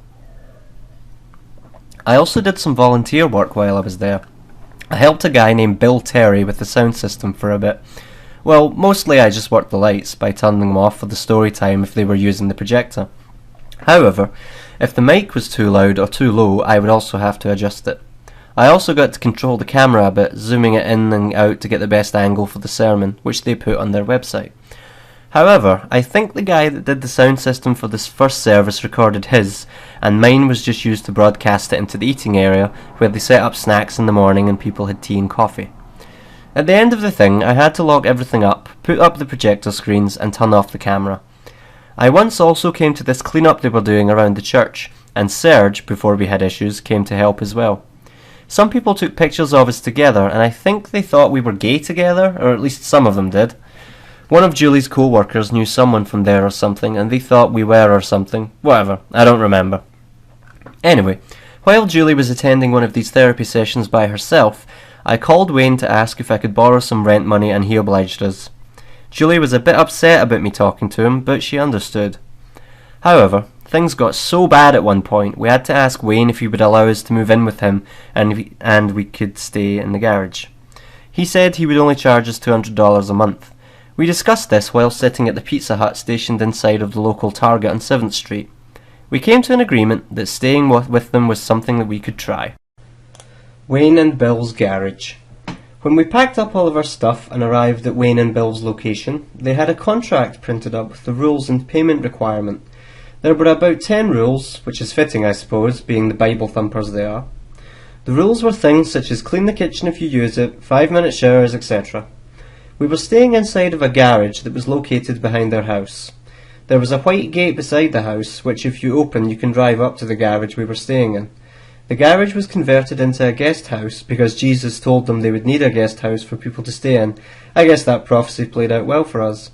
I also did some volunteer work while I was there. I helped a guy named Bill Terry with the sound system for a bit. Well, mostly I just worked the lights by turning them off for the story time if they were using the projector. However, if the mic was too loud or too low, I would also have to adjust it. I also got to control the camera a bit, zooming it in and out to get the best angle for the sermon, which they put on their website. However, I think the guy that did the sound system for this first service recorded his, and mine was just used to broadcast it into the eating area, where they set up snacks in the morning and people had tea and coffee. At the end of the thing, I had to lock everything up, put up the projector screens, and turn off the camera. I once also came to this clean-up they were doing around the church, and Serge, before we had issues, came to help as well. Some people took pictures of us together, and I think they thought we were gay together, or at least some of them did. One of Julie's co-workers knew someone from there or something, and they thought we were or something. Whatever, I don't remember. Anyway, while Julie was attending one of these therapy sessions by herself, I called Wayne to ask if I could borrow some rent money, and he obliged us. Julie was a bit upset about me talking to him, but she understood. However, things got so bad at one point, we had to ask Wayne if he would allow us to move in with him, and we could stay in the garage. He said he would only charge us $200 a month. We discussed this while sitting at the Pizza Hut stationed inside of the local Target on 7th Street. We came to an agreement that staying with them was something that we could try. Wayne and Bill's garage. When we packed up all of our stuff and arrived at Wayne and Bill's location, they had a contract printed up with the rules and payment requirement. There were about 10 rules, which is fitting I suppose, being the Bible thumpers they are. The rules were things such as clean the kitchen if you use it, 5-minute showers, etc. We were staying inside of a garage that was located behind their house. There was a white gate beside the house, which if you open you can drive up to the garage we were staying in. The garage was converted into a guest house because Jesus told them they would need a guest house for people to stay in. I guess that prophecy played out well for us.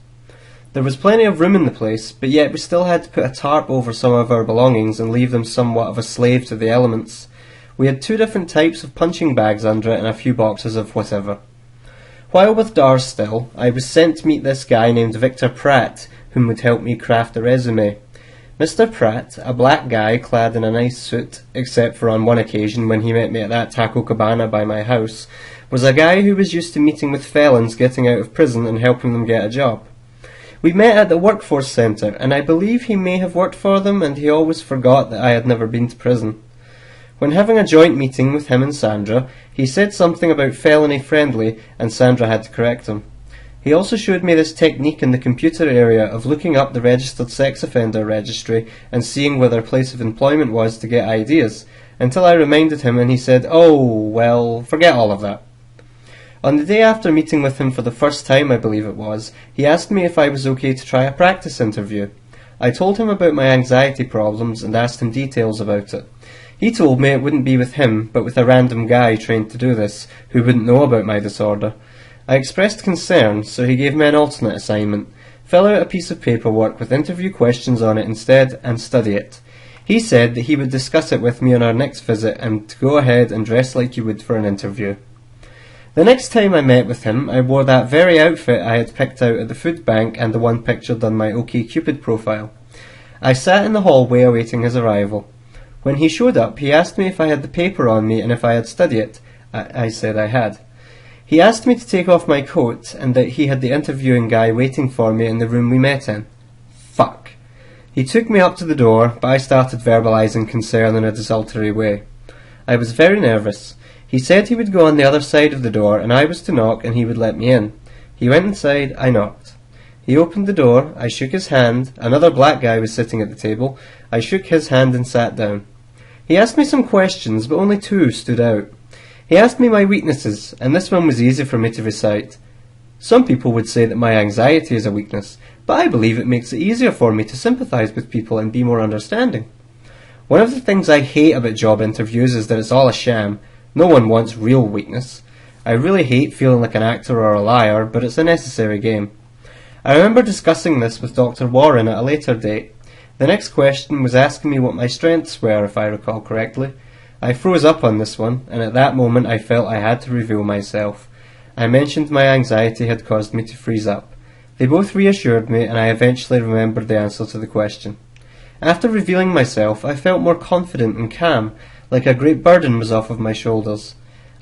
There was plenty of room in the place, but yet we still had to put a tarp over some of our belongings and leave them somewhat of a slave to the elements. We had 2 different types of punching bags under it and a few boxes of whatever. While with Dars still, I was sent to meet this guy named Victor Pratt, whom would help me craft a resume. Mr. Pratt, a black guy clad in a nice suit, except for on one occasion when he met me at that taco cabana by my house, was a guy who was used to meeting with felons getting out of prison and helping them get a job. We met at the Workforce Centre, and I believe he may have worked for them, and he always forgot that I had never been to prison. When having a joint meeting with him and Sandra, he said something about felony friendly, and Sandra had to correct him. He also showed me this technique in the computer area of looking up the registered sex offender registry and seeing where their place of employment was to get ideas, until I reminded him and he said, "Oh, well, forget all of that." On the day after meeting with him for the first time, I believe it was, he asked me if I was okay to try a practice interview. I told him about my anxiety problems and asked him details about it. He told me it wouldn't be with him, but with a random guy trained to do this, who wouldn't know about my disorder. I expressed concern, so he gave me an alternate assignment. Fill out a piece of paperwork with interview questions on it instead and study it. He said that he would discuss it with me on our next visit and to go ahead and dress like you would for an interview. The next time I met with him, I wore that very outfit I had picked out at the food bank and the one pictured on my OkCupid profile. I sat in the hallway awaiting his arrival. When he showed up, he asked me if I had the paper on me and if I had studied it. I said I had. He asked me to take off my coat and that he had the interviewing guy waiting for me in the room we met in. Fuck. He took me up to the door, but I started verbalising concern in a desultory way. I was very nervous. He said he would go on the other side of the door and I was to knock and he would let me in. He went inside, I knocked. He opened the door, I shook his hand, another black guy was sitting at the table, I shook his hand and sat down. He asked me some questions, but only 2 stood out. He asked me my weaknesses, and this one was easy for me to recite. Some people would say that my anxiety is a weakness, but I believe it makes it easier for me to sympathise with people and be more understanding. One of the things I hate about job interviews is that it's all a sham. No one wants real weakness. I really hate feeling like an actor or a liar, but it's a necessary game. I remember discussing this with Dr. Warren at a later date. The next question was asking me what my strengths were, if I recall correctly. I froze up on this one, and at that moment I felt I had to reveal myself. I mentioned my anxiety had caused me to freeze up. They both reassured me, and I eventually remembered the answer to the question. After revealing myself, I felt more confident and calm, like a great burden was off of my shoulders.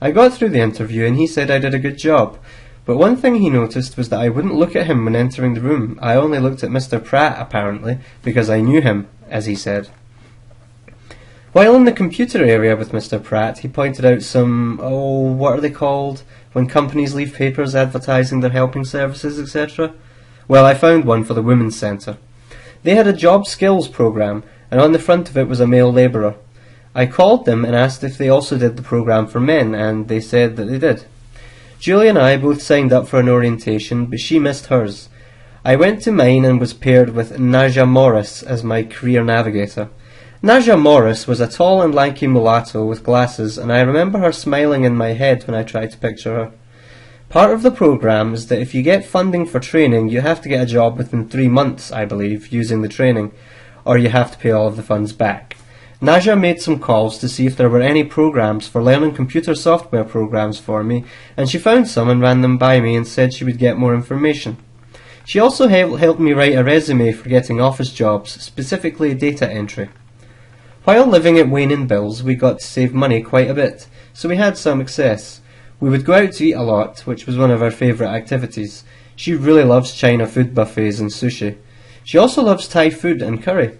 I got through the interview and he said I did a good job, but one thing he noticed was that I wouldn't look at him when entering the room. I only looked at Mr. Pratt, apparently, because I knew him, as he said. While in the computer area with Mr. Pratt, he pointed out some, what are they called, when companies leave papers advertising their helping services, etc.? Well, I found one for the Women's Centre. They had a job skills programme, and on the front of it was a male labourer. I called them and asked if they also did the programme for men, and they said that they did. Julie and I both signed up for an orientation, but she missed hers. I went to mine and was paired with Naja Morris as my career navigator. Naja Morris was a tall and lanky mulatto with glasses, and I remember her smiling in my head when I tried to picture her. Part of the programme is that if you get funding for training, you have to get a job within 3 months, I believe, using the training, or you have to pay all of the funds back. Naja made some calls to see if there were any programs for learning computer software programs for me, and she found some and ran them by me and said she would get more information. She also helped me write a resume for getting office jobs, specifically data entry. While living at Wayne and Bill's, we got to save money quite a bit, so we had some excess. We would go out to eat a lot, which was one of our favourite activities. She really loves China food buffets and sushi. She also loves Thai food and curry.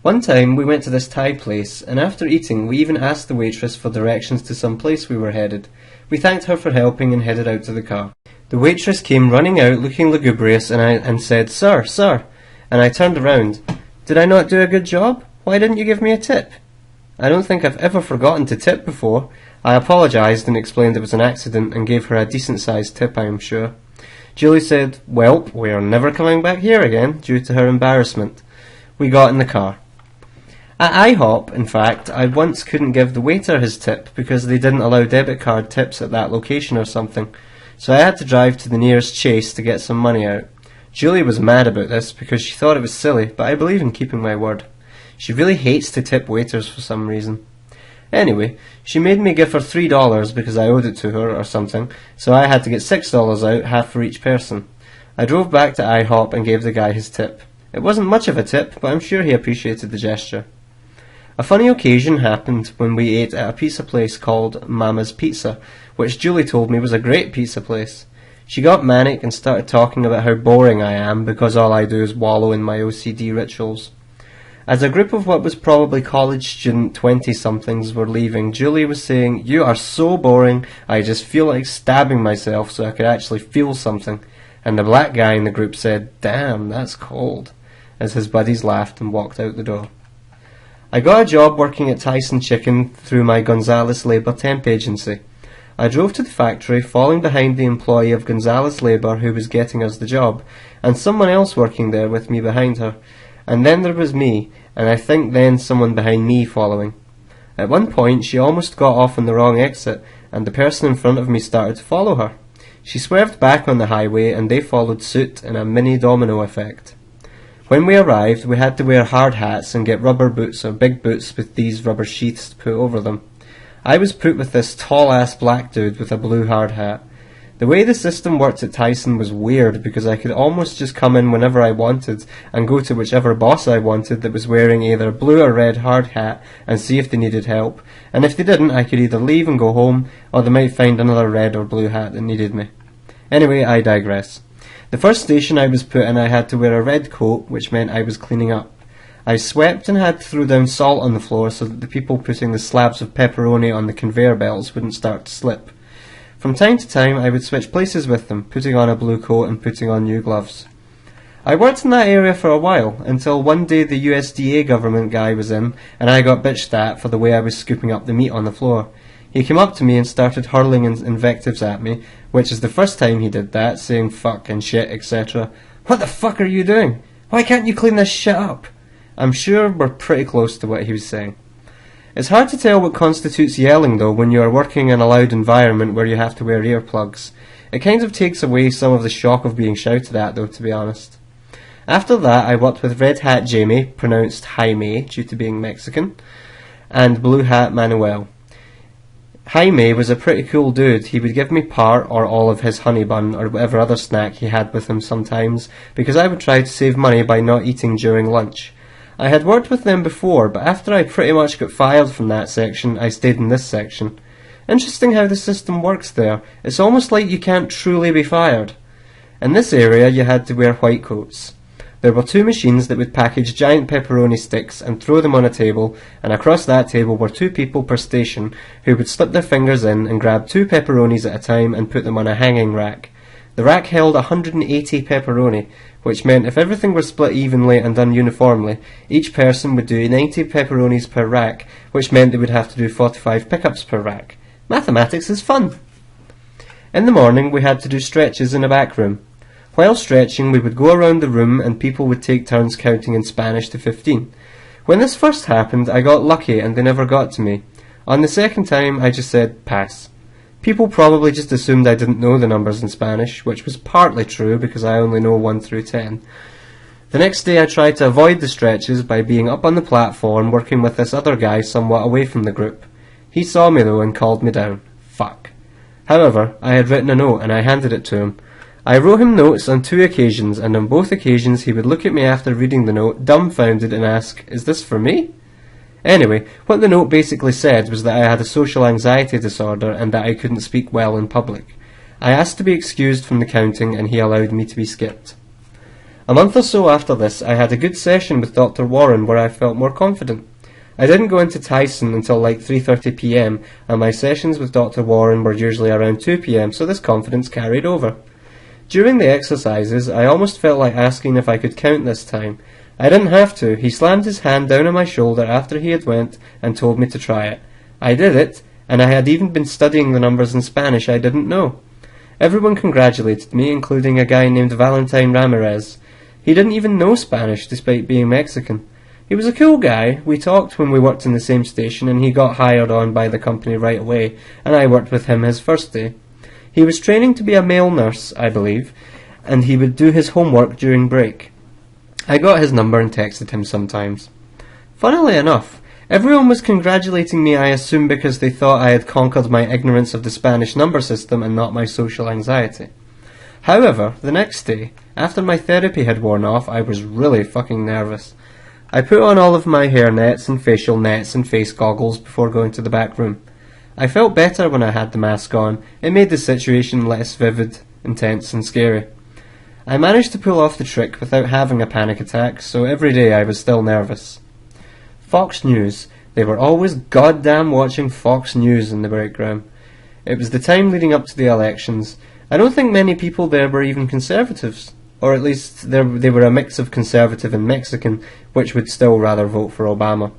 One time we went to this Thai place, and after eating we even asked the waitress for directions to some place we were headed. We thanked her for helping and headed out to the car. The waitress came running out looking lugubrious and said, "Sir, sir," and I turned around. "Did I not do a good job? Why didn't you give me a tip?" I don't think I've ever forgotten to tip before. I apologised and explained it was an accident and gave her a decent-sized tip, I am sure. Julie said, "Well, we are never coming back here again," due to her embarrassment. We got in the car. At IHOP, in fact, I once couldn't give the waiter his tip because they didn't allow debit card tips at that location or something, so I had to drive to the nearest Chase to get some money out. Julie was mad about this because she thought it was silly, but I believe in keeping my word. She really hates to tip waiters for some reason. Anyway, she made me give her $3 because I owed it to her or something, so I had to get $6 out, half for each person. I drove back to IHOP and gave the guy his tip. It wasn't much of a tip, but I'm sure he appreciated the gesture. A funny occasion happened when we ate at a pizza place called Mama's Pizza, which Julie told me was a great pizza place. She got manic and started talking about how boring I am because all I do is wallow in my OCD rituals. As a group of what was probably college student 20-somethings were leaving, Julie was saying, "You are so boring, I just feel like stabbing myself so I could actually feel something." And the black guy in the group said, "Damn, that's cold," as his buddies laughed and walked out the door. I got a job working at Tyson Chicken through my Gonzales Labour temp agency. I drove to the factory, falling behind the employee of Gonzales Labour who was getting us the job, and someone else working there with me behind her. And then there was me, and I think then someone behind me following. At one point she almost got off on the wrong exit, and the person in front of me started to follow her. She swerved back on the highway, and they followed suit in a mini domino effect. When we arrived, we had to wear hard hats and get rubber boots or big boots with these rubber sheaths put over them. I was put with this tall-ass black dude with a blue hard hat. The way the system worked at Tyson was weird because I could almost just come in whenever I wanted and go to whichever boss I wanted that was wearing either a blue or red hard hat and see if they needed help, and if they didn't I could either leave and go home or they might find another red or blue hat that needed me. Anyway, I digress. The first station I was put in I had to wear a red coat, which meant I was cleaning up. I swept and had to throw down salt on the floor so that the people putting the slabs of pepperoni on the conveyor belts wouldn't start to slip. From time to time I would switch places with them, putting on a blue coat and putting on new gloves. I worked in that area for a while, until one day the USDA government guy was in, and I got bitched at for the way I was scooping up the meat on the floor. He came up to me and started hurling invectives at me, which is the first time he did that, saying fuck and shit, etc. "What the fuck are you doing? Why can't you clean this shit up?" I'm sure we're pretty close to what he was saying. It's hard to tell what constitutes yelling, though, when you are working in a loud environment where you have to wear earplugs. It kind of takes away some of the shock of being shouted at, though, to be honest. After that, I worked with Red Hat Jamie, pronounced Jaime due to being Mexican, and Blue Hat Manuel. Jaime was a pretty cool dude. He would give me part or all of his honey bun or whatever other snack he had with him sometimes, because I would try to save money by not eating during lunch. I had worked with them before, but after I pretty much got fired from that section, I stayed in this section. Interesting how the system works there. It's almost like you can't truly be fired. In this area, you had to wear white coats. There were 2 machines that would package giant pepperoni sticks and throw them on a table, and across that table were 2 people per station who would slip their fingers in and grab 2 pepperonis at a time and put them on a hanging rack. The rack held 180 pepperoni, which meant if everything were split evenly and done uniformly, each person would do 90 pepperonis per rack, which meant they would have to do 45 pickups per rack. Mathematics is fun! In the morning we had to do stretches in a back room. While stretching, we would go around the room and people would take turns counting in Spanish to 15. When this first happened, I got lucky and they never got to me. On the second time, I just said, pass. People probably just assumed I didn't know the numbers in Spanish, which was partly true because I only know 1 through 10. The next day I tried to avoid the stretches by being up on the platform working with this other guy somewhat away from the group. He saw me though and called me down. Fuck. However, I had written a note and I handed it to him. I wrote him notes on 2 occasions, and on both occasions he would look at me after reading the note, dumbfounded, and ask, "Is this for me?" Anyway, what the note basically said was that I had a social anxiety disorder and that I couldn't speak well in public. I asked to be excused from the counting and he allowed me to be skipped. A month or so after this, I had a good session with Dr. Warren where I felt more confident. I didn't go into Tyson until like 3:30 p.m, and my sessions with Dr. Warren were usually around 2 p.m, so this confidence carried over. During the exercises, I almost felt like asking if I could count this time. I didn't have to. He slammed his hand down on my shoulder after he had went and told me to try it. I did it, and I had even been studying the numbers in Spanish I didn't know. Everyone congratulated me, including a guy named Valentine Ramirez. He didn't even know Spanish despite being Mexican. He was a cool guy. We talked when we worked in the same station, and he got hired on by the company right away, and I worked with him his first day. He was training to be a male nurse, I believe, and he would do his homework during break. I got his number and texted him sometimes. Funnily enough, everyone was congratulating me, I assume because they thought I had conquered my ignorance of the Spanish number system and not my social anxiety. However, the next day, after my therapy had worn off, I was really fucking nervous. I put on all of my hair nets and facial nets and face goggles before going to the back room. I felt better when I had the mask on. It made the situation less vivid, intense and scary. I managed to pull off the trick without having a panic attack, so every day I was still nervous. Fox News. They were always goddamn watching Fox News in the break room. It was the time leading up to the elections. I don't think many people there were even conservatives, or at least they were a mix of conservative and Mexican, which would still rather vote for Obama.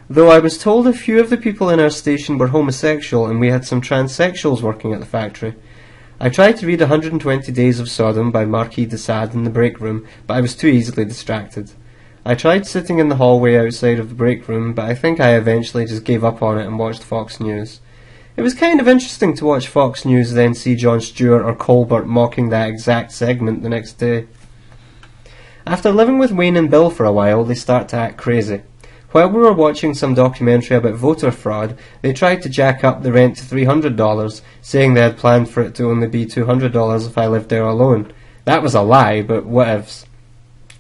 Though I was told a few of the people in our station were homosexual and we had some transsexuals working at the factory. I tried to read 120 Days of Sodom by Marquis de Sade in the break room, but I was too easily distracted. I tried sitting in the hallway outside of the break room, but I think I eventually just gave up on it and watched Fox News. It was kind of interesting to watch Fox News then see Jon Stewart or Colbert mocking that exact segment the next day. After living with Wayne and Bill for a while, they start to act crazy. While we were watching some documentary about voter fraud, they tried to jack up the rent to $300, saying they had planned for it to only be $200 if I lived there alone. That was a lie, but whatevs.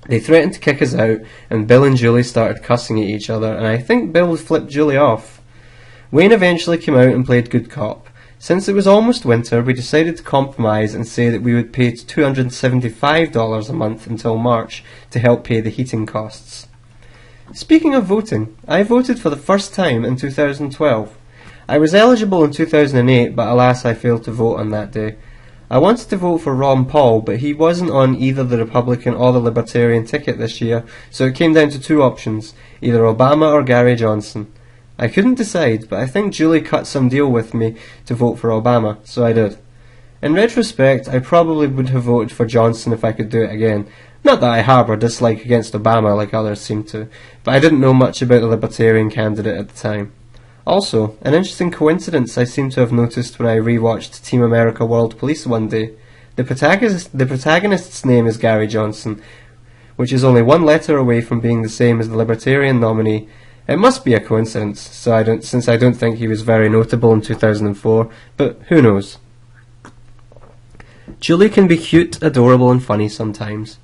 They threatened to kick us out, and Bill and Julie started cussing at each other, and I think Bill flipped Julie off. Wayne eventually came out and played good cop. Since it was almost winter, we decided to compromise and say that we would pay $275 a month until March to help pay the heating costs. Speaking of voting, I voted for the first time in 2012. I was eligible in 2008, but alas I failed to vote on that day. I wanted to vote for Ron Paul, but he wasn't on either the Republican or the Libertarian ticket this year, so it came down to two options, either Obama or Gary Johnson. I couldn't decide, but I think Julie cut some deal with me to vote for Obama, so I did. In retrospect, I probably would have voted for Johnson if I could do it again. Not that I harbour dislike against Obama like others seem to, but I didn't know much about the Libertarian candidate at the time. Also, an interesting coincidence I seem to have noticed when I rewatched Team America World Police one day. The protagonist's name is Gary Johnson, which is only one letter away from being the same as the Libertarian nominee. It must be a coincidence, since I don't think he was very notable in 2004, but who knows. Julie can be cute, adorable and funny sometimes.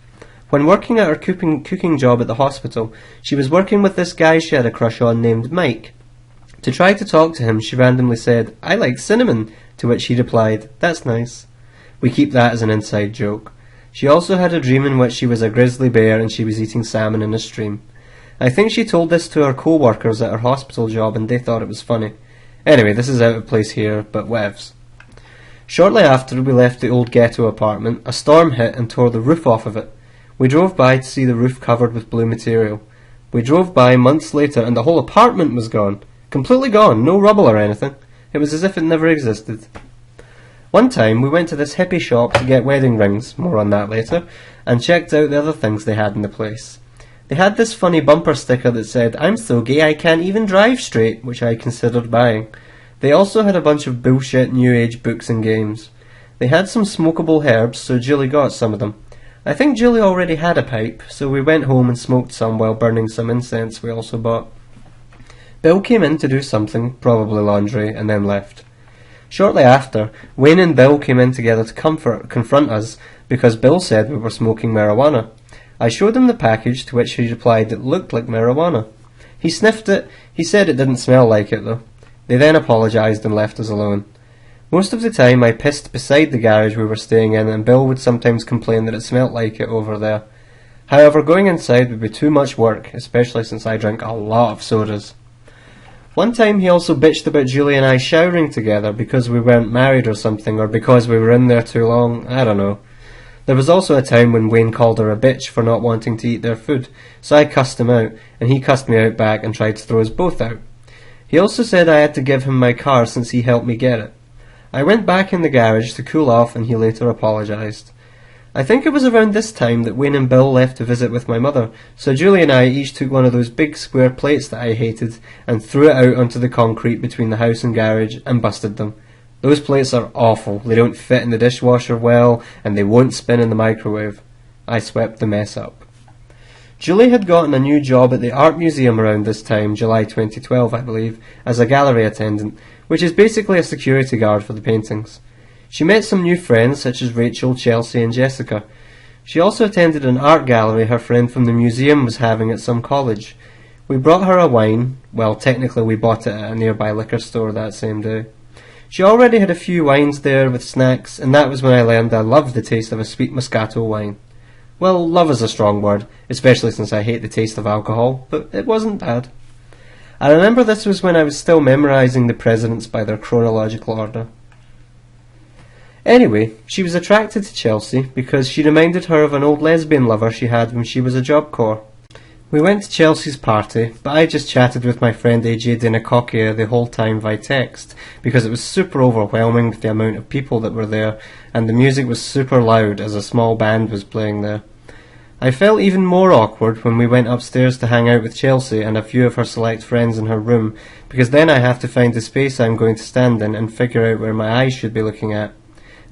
When working at her cooking job at the hospital, she was working with this guy she had a crush on named Mike. To try to talk to him, she randomly said, "I like cinnamon," to which he replied, "That's nice." We keep that as an inside joke. She also had a dream in which she was a grizzly bear and she was eating salmon in a stream. I think she told this to her co-workers at her hospital job and they thought it was funny. Anyway, this is out of place here, but whatevs. Shortly after we left the old ghetto apartment, a storm hit and tore the roof off of it. We drove by to see the roof covered with blue material. We drove by months later and the whole apartment was gone. Completely gone, no rubble or anything. It was as if it never existed. One time we went to this hippie shop to get wedding rings, more on that later, and checked out the other things they had in the place. They had this funny bumper sticker that said, "I'm so gay I can't even drive straight," which I considered buying. They also had a bunch of bullshit new age books and games. They had some smokable herbs, so Julie got some of them. I think Julie already had a pipe, so we went home and smoked some while burning some incense we also bought. Bill came in to do something, probably laundry, and then left. Shortly after, Wayne and Bill came in together to confront us because Bill said we were smoking marijuana. I showed him the package, to which he replied it looked like marijuana. He sniffed it. He said it didn't smell like it, though. They then apologised and left us alone. Most of the time I pissed beside the garage we were staying in, and Bill would sometimes complain that it smelt like it over there. However, going inside would be too much work, especially since I drink a lot of sodas. One time he also bitched about Julie and I showering together because we weren't married or something, or because we were in there too long, I don't know. There was also a time when Wayne called her a bitch for not wanting to eat their food, so I cussed him out, and he cussed me out back and tried to throw us both out. He also said I had to give him my car since he helped me get it. I went back in the garage to cool off and he later apologised. I think it was around this time that Wayne and Bill left to visit with my mother, so Julie and I each took one of those big square plates that I hated and threw it out onto the concrete between the house and garage and busted them. Those plates are awful. They don't fit in the dishwasher well, and they won't spin in the microwave. I swept the mess up. Julie had gotten a new job at the Art Museum around this time, July 2012, I believe, as a gallery attendant, which is basically a security guard for the paintings. She met some new friends, such as Rachel, Chelsea, and Jessica. She also attended an art gallery her friend from the museum was having at some college. We brought her a wine. Well, technically we bought it at a nearby liquor store that same day. She already had a few wines there with snacks, and that was when I learned I loved the taste of a sweet Moscato wine. Well, love is a strong word, especially since I hate the taste of alcohol, but it wasn't bad. I remember this was when I was still memorising the presidents by their chronological order. Anyway, she was attracted to Chelsea because she reminded her of an old lesbian lover she had when she was a Job Corps. We went to Chelsea's party, but I just chatted with my friend AJ Dinacokia the whole time via text, because it was super overwhelming with the amount of people that were there, and the music was super loud as a small band was playing there. I felt even more awkward when we went upstairs to hang out with Chelsea and a few of her select friends in her room, because then I have to find the space I'm going to stand in and figure out where my eyes should be looking at.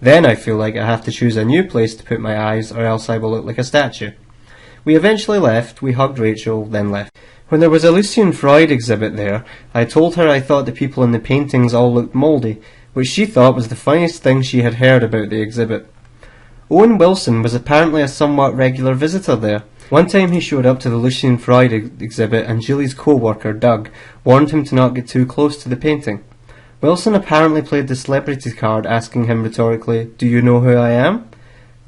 Then I feel like I have to choose a new place to put my eyes, or else I will look like a statue. We eventually left, we hugged Rachel, then left. When there was a Lucian Freud exhibit there, I told her I thought the people in the paintings all looked mouldy, which she thought was the funniest thing she had heard about the exhibit. Owen Wilson was apparently a somewhat regular visitor there. One time he showed up to the Lucian Freud exhibit and Julie's co-worker, Doug, warned him to not get too close to the painting. Wilson apparently played the celebrity card, asking him rhetorically, "Do you know who I am?"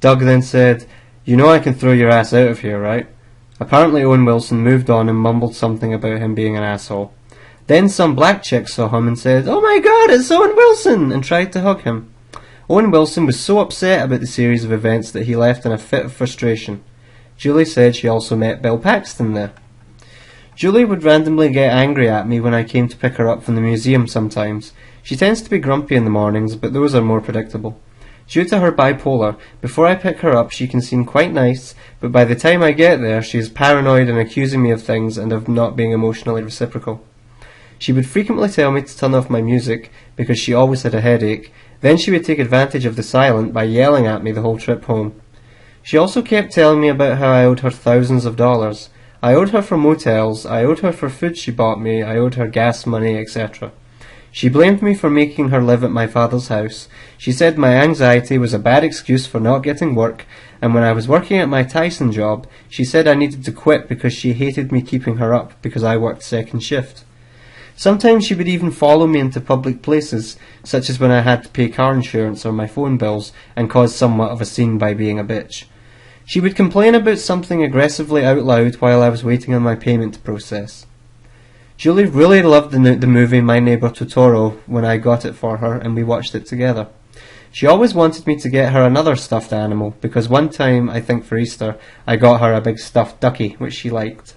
Doug then said, "You know I can throw your ass out of here, right?" Apparently Owen Wilson moved on and mumbled something about him being an asshole. Then some black chick saw him and said, "Oh my god, it's Owen Wilson!" and tried to hug him. Owen Wilson was so upset about the series of events that he left in a fit of frustration. Julie said she also met Bill Paxton there. Julie would randomly get angry at me when I came to pick her up from the museum sometimes. She tends to be grumpy in the mornings, but those are more predictable. Due to her bipolar, before I pick her up she can seem quite nice, but by the time I get there she is paranoid and accusing me of things and of not being emotionally reciprocal. She would frequently tell me to turn off my music, because she always had a headache. Then she would take advantage of the silence by yelling at me the whole trip home. She also kept telling me about how I owed her thousands of dollars. I owed her for motels, I owed her for food she bought me, I owed her gas money, etc. She blamed me for making her live at my father's house. She said my anxiety was a bad excuse for not getting work, and when I was working at my Tyson job, she said I needed to quit because she hated me keeping her up because I worked second shift. Sometimes she would even follow me into public places, such as when I had to pay car insurance or my phone bills, and cause somewhat of a scene by being a bitch. She would complain about something aggressively out loud while I was waiting on my payment to process. Julie really loved the movie My Neighbor Totoro when I got it for her and we watched it together. She always wanted me to get her another stuffed animal, because one time, I think for Easter, I got her a big stuffed ducky, which she liked.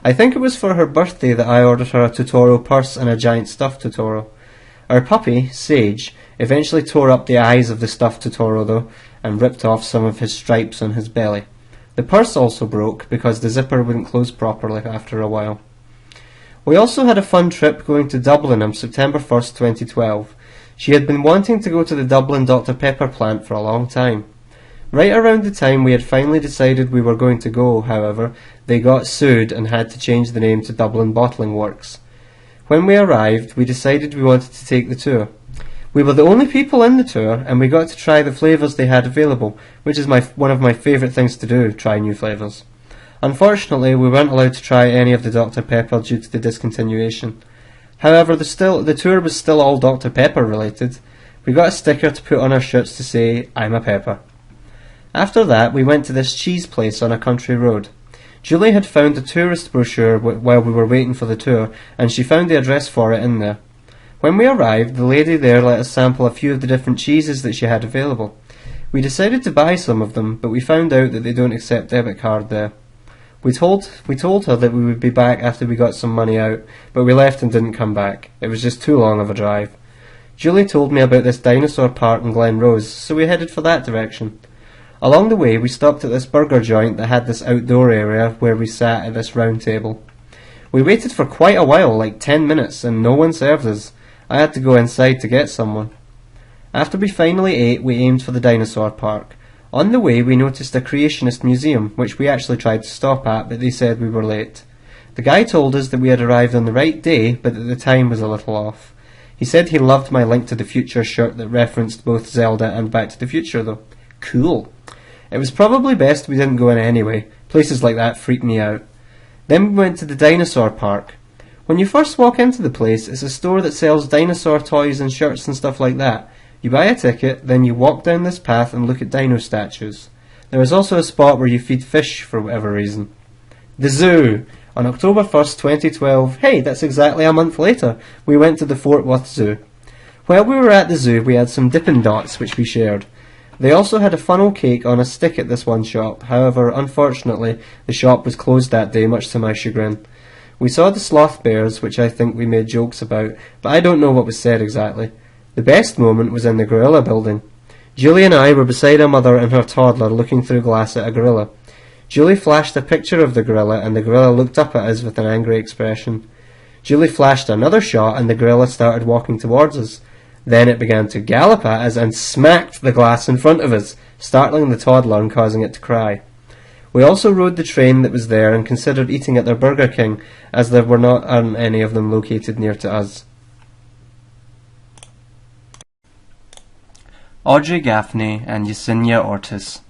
I think it was for her birthday that I ordered her a Totoro purse and a giant stuffed Totoro. Our puppy, Sage, eventually tore up the eyes of the stuffed Totoro though, and ripped off some of his stripes on his belly. The purse also broke because the zipper wouldn't close properly after a while. We also had a fun trip going to Dublin on September 1st, 2012. She had been wanting to go to the Dublin Dr Pepper plant for a long time. Right around the time we had finally decided we were going to go, however, they got sued and had to change the name to Dublin Bottling Works. When we arrived, we decided we wanted to take the tour. We were the only people in the tour, and we got to try the flavours they had available, which is one of my favourite things to do, try new flavours. Unfortunately, we weren't allowed to try any of the Dr Pepper due to the discontinuation. However, the tour was still all Dr Pepper related. We got a sticker to put on our shirts to say, "I'm a Pepper." After that, we went to this cheese place on a country road. Julie had found a tourist brochure while we were waiting for the tour, and she found the address for it in there. When we arrived, the lady there let us sample a few of the different cheeses that she had available. We decided to buy some of them, but we found out that they don't accept debit card there. We told her that we would be back after we got some money out, but we left and didn't come back. It was just too long of a drive. Julie told me about this dinosaur park in Glen Rose, so we headed for that direction. Along the way, we stopped at this burger joint that had this outdoor area where we sat at this round table. We waited for quite a while, like 10 minutes, and no one served us. I had to go inside to get someone. After we finally ate, we aimed for the dinosaur park. On the way, we noticed a creationist museum, which we actually tried to stop at, but they said we were late. The guy told us that we had arrived on the right day, but that the time was a little off. He said he loved my Link to the Future shirt that referenced both Zelda and Back to the Future, though. Cool. It was probably best we didn't go in anyway. Places like that freak me out. Then we went to the dinosaur park. When you first walk into the place, it's a store that sells dinosaur toys and shirts and stuff like that. You buy a ticket, then you walk down this path and look at dino statues. There is also a spot where you feed fish for whatever reason. The zoo! On October 1st, 2012, hey, that's exactly a month later, we went to the Fort Worth Zoo. While we were at the zoo, we had some Dippin' Dots, which we shared. They also had a funnel cake on a stick at this one shop. However, unfortunately, the shop was closed that day, much to my chagrin. We saw the sloth bears, which I think we made jokes about, but I don't know what was said exactly. The best moment was in the gorilla building. Julie and I were beside a mother and her toddler looking through glass at a gorilla. Julie flashed a picture of the gorilla, and the gorilla looked up at us with an angry expression. Julie flashed another shot, and the gorilla started walking towards us. Then it began to gallop at us and smacked the glass in front of us, startling the toddler and causing it to cry. We also rode the train that was there and considered eating at their Burger King, as there were not any of them located near to us.
Audrey Gaffney and Yesenia Ortiz.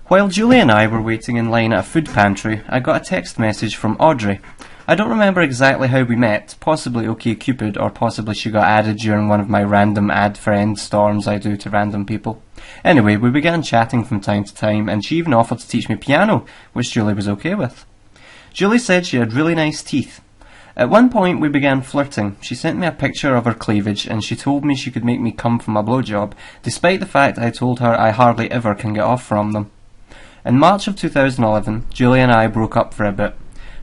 While Julie and I were waiting in line at a food pantry, I got a text message from Audrey. I don't remember exactly how we met, possibly OkCupid, or possibly she got added during one of my random add friend storms I do to random people. Anyway, we began chatting from time to time, and she even offered to teach me piano, which Julie was okay with. Julie said she had really nice teeth. At one point we began flirting. She sent me a picture of her cleavage, and she told me she could make me come from a blowjob, despite the fact I told her I hardly ever can get off from them. In March of 2011, Julie and I broke up for a bit.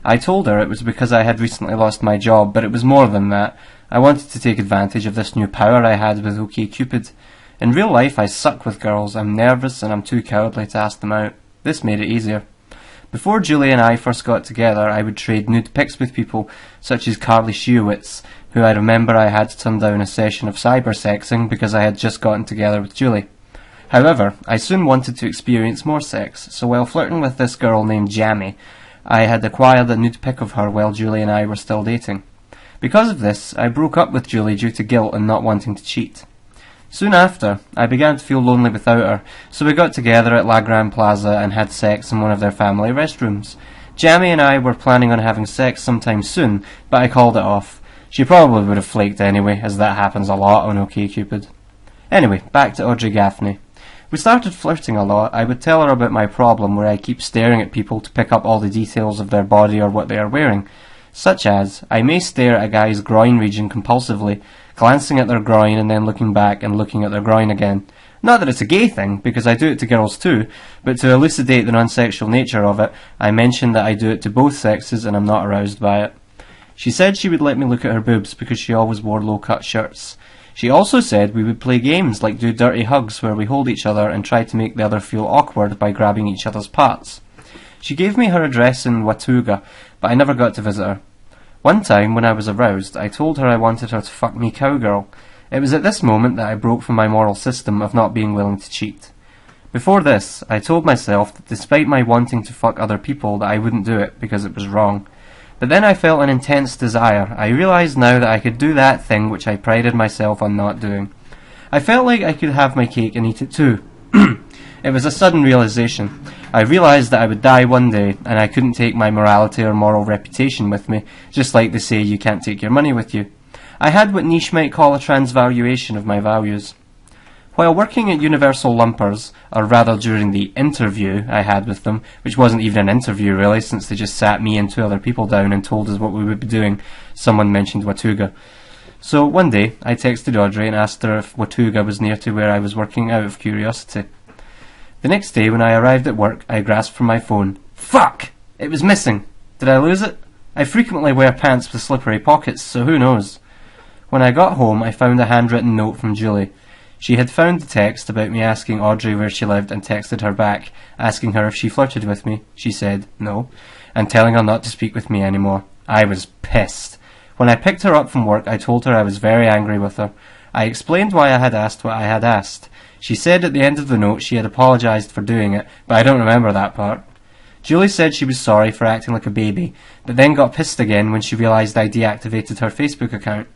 I told her it was because I had recently lost my job, but it was more than that. I wanted to take advantage of this new power I had with OkCupid. In real life I suck with girls, I'm nervous and I'm too cowardly to ask them out. This made it easier. Before Julie and I first got together, I would trade nude pics with people, such as Carly Shiowitz, who I remember I had to turn down a session of cybersexing because I had just gotten together with Julie. However, I soon wanted to experience more sex, so while flirting with this girl named Jamie, I had acquired a nude pic of her while Julie and I were still dating. Because of this, I broke up with Julie due to guilt and not wanting to cheat. Soon after, I began to feel lonely without her, so we got together at La Grande Plaza and had sex in one of their family restrooms. Jamie and I were planning on having sex sometime soon, but I called it off. She probably would have flaked anyway, as that happens a lot on OkCupid. Anyway, back to Audrey Gaffney. We started flirting a lot. I would tell her about my problem where I keep staring at people to pick up all the details of their body or what they are wearing. Such as, I may stare at a guy's groin region compulsively, glancing at their groin and then looking back and looking at their groin again. Not that it's a gay thing, because I do it to girls too, but to elucidate the non-sexual nature of it, I mentioned that I do it to both sexes and I'm not aroused by it. She said she would let me look at her boobs because she always wore low-cut shirts. She also said we would play games like do dirty hugs where we hold each other and try to make the other feel awkward by grabbing each other's parts. She gave me her address in Watauga, but I never got to visit her. One time, when I was aroused, I told her I wanted her to fuck me cowgirl. It was at this moment that I broke from my moral system of not being willing to cheat. Before this, I told myself that despite my wanting to fuck other people that I wouldn't do it because it was wrong. But then I felt an intense desire. I realised now that I could do that thing which I prided myself on not doing. I felt like I could have my cake and eat it too. It was a sudden realisation. I realised that I would die one day, and I couldn't take my morality or moral reputation with me, just like they say you can't take your money with you. I had what niche might call a transvaluation of my values. While working at Universal Lumpers, or rather during the interview I had with them, which wasn't even an interview really, since they just sat me and two other people down and told us what we would be doing, someone mentioned Watauga. So one day, I texted Audrey and asked her if Watauga was near to where I was working out of curiosity. The next day, when I arrived at work, I grasped for my phone. Fuck! It was missing! Did I lose it? I frequently wear pants with slippery pockets, so who knows? When I got home, I found a handwritten note from Julie. She had found the text about me asking Audrey where she lived and texted her back, asking her if she flirted with me. She said no, and telling her not to speak with me anymore. I was pissed. When I picked her up from work, I told her I was very angry with her. I explained why I had asked what I had asked. She said at the end of the note she had apologised for doing it, but I don't remember that part. Julie said she was sorry for acting like a baby, but then got pissed again when she realised I deactivated her Facebook account.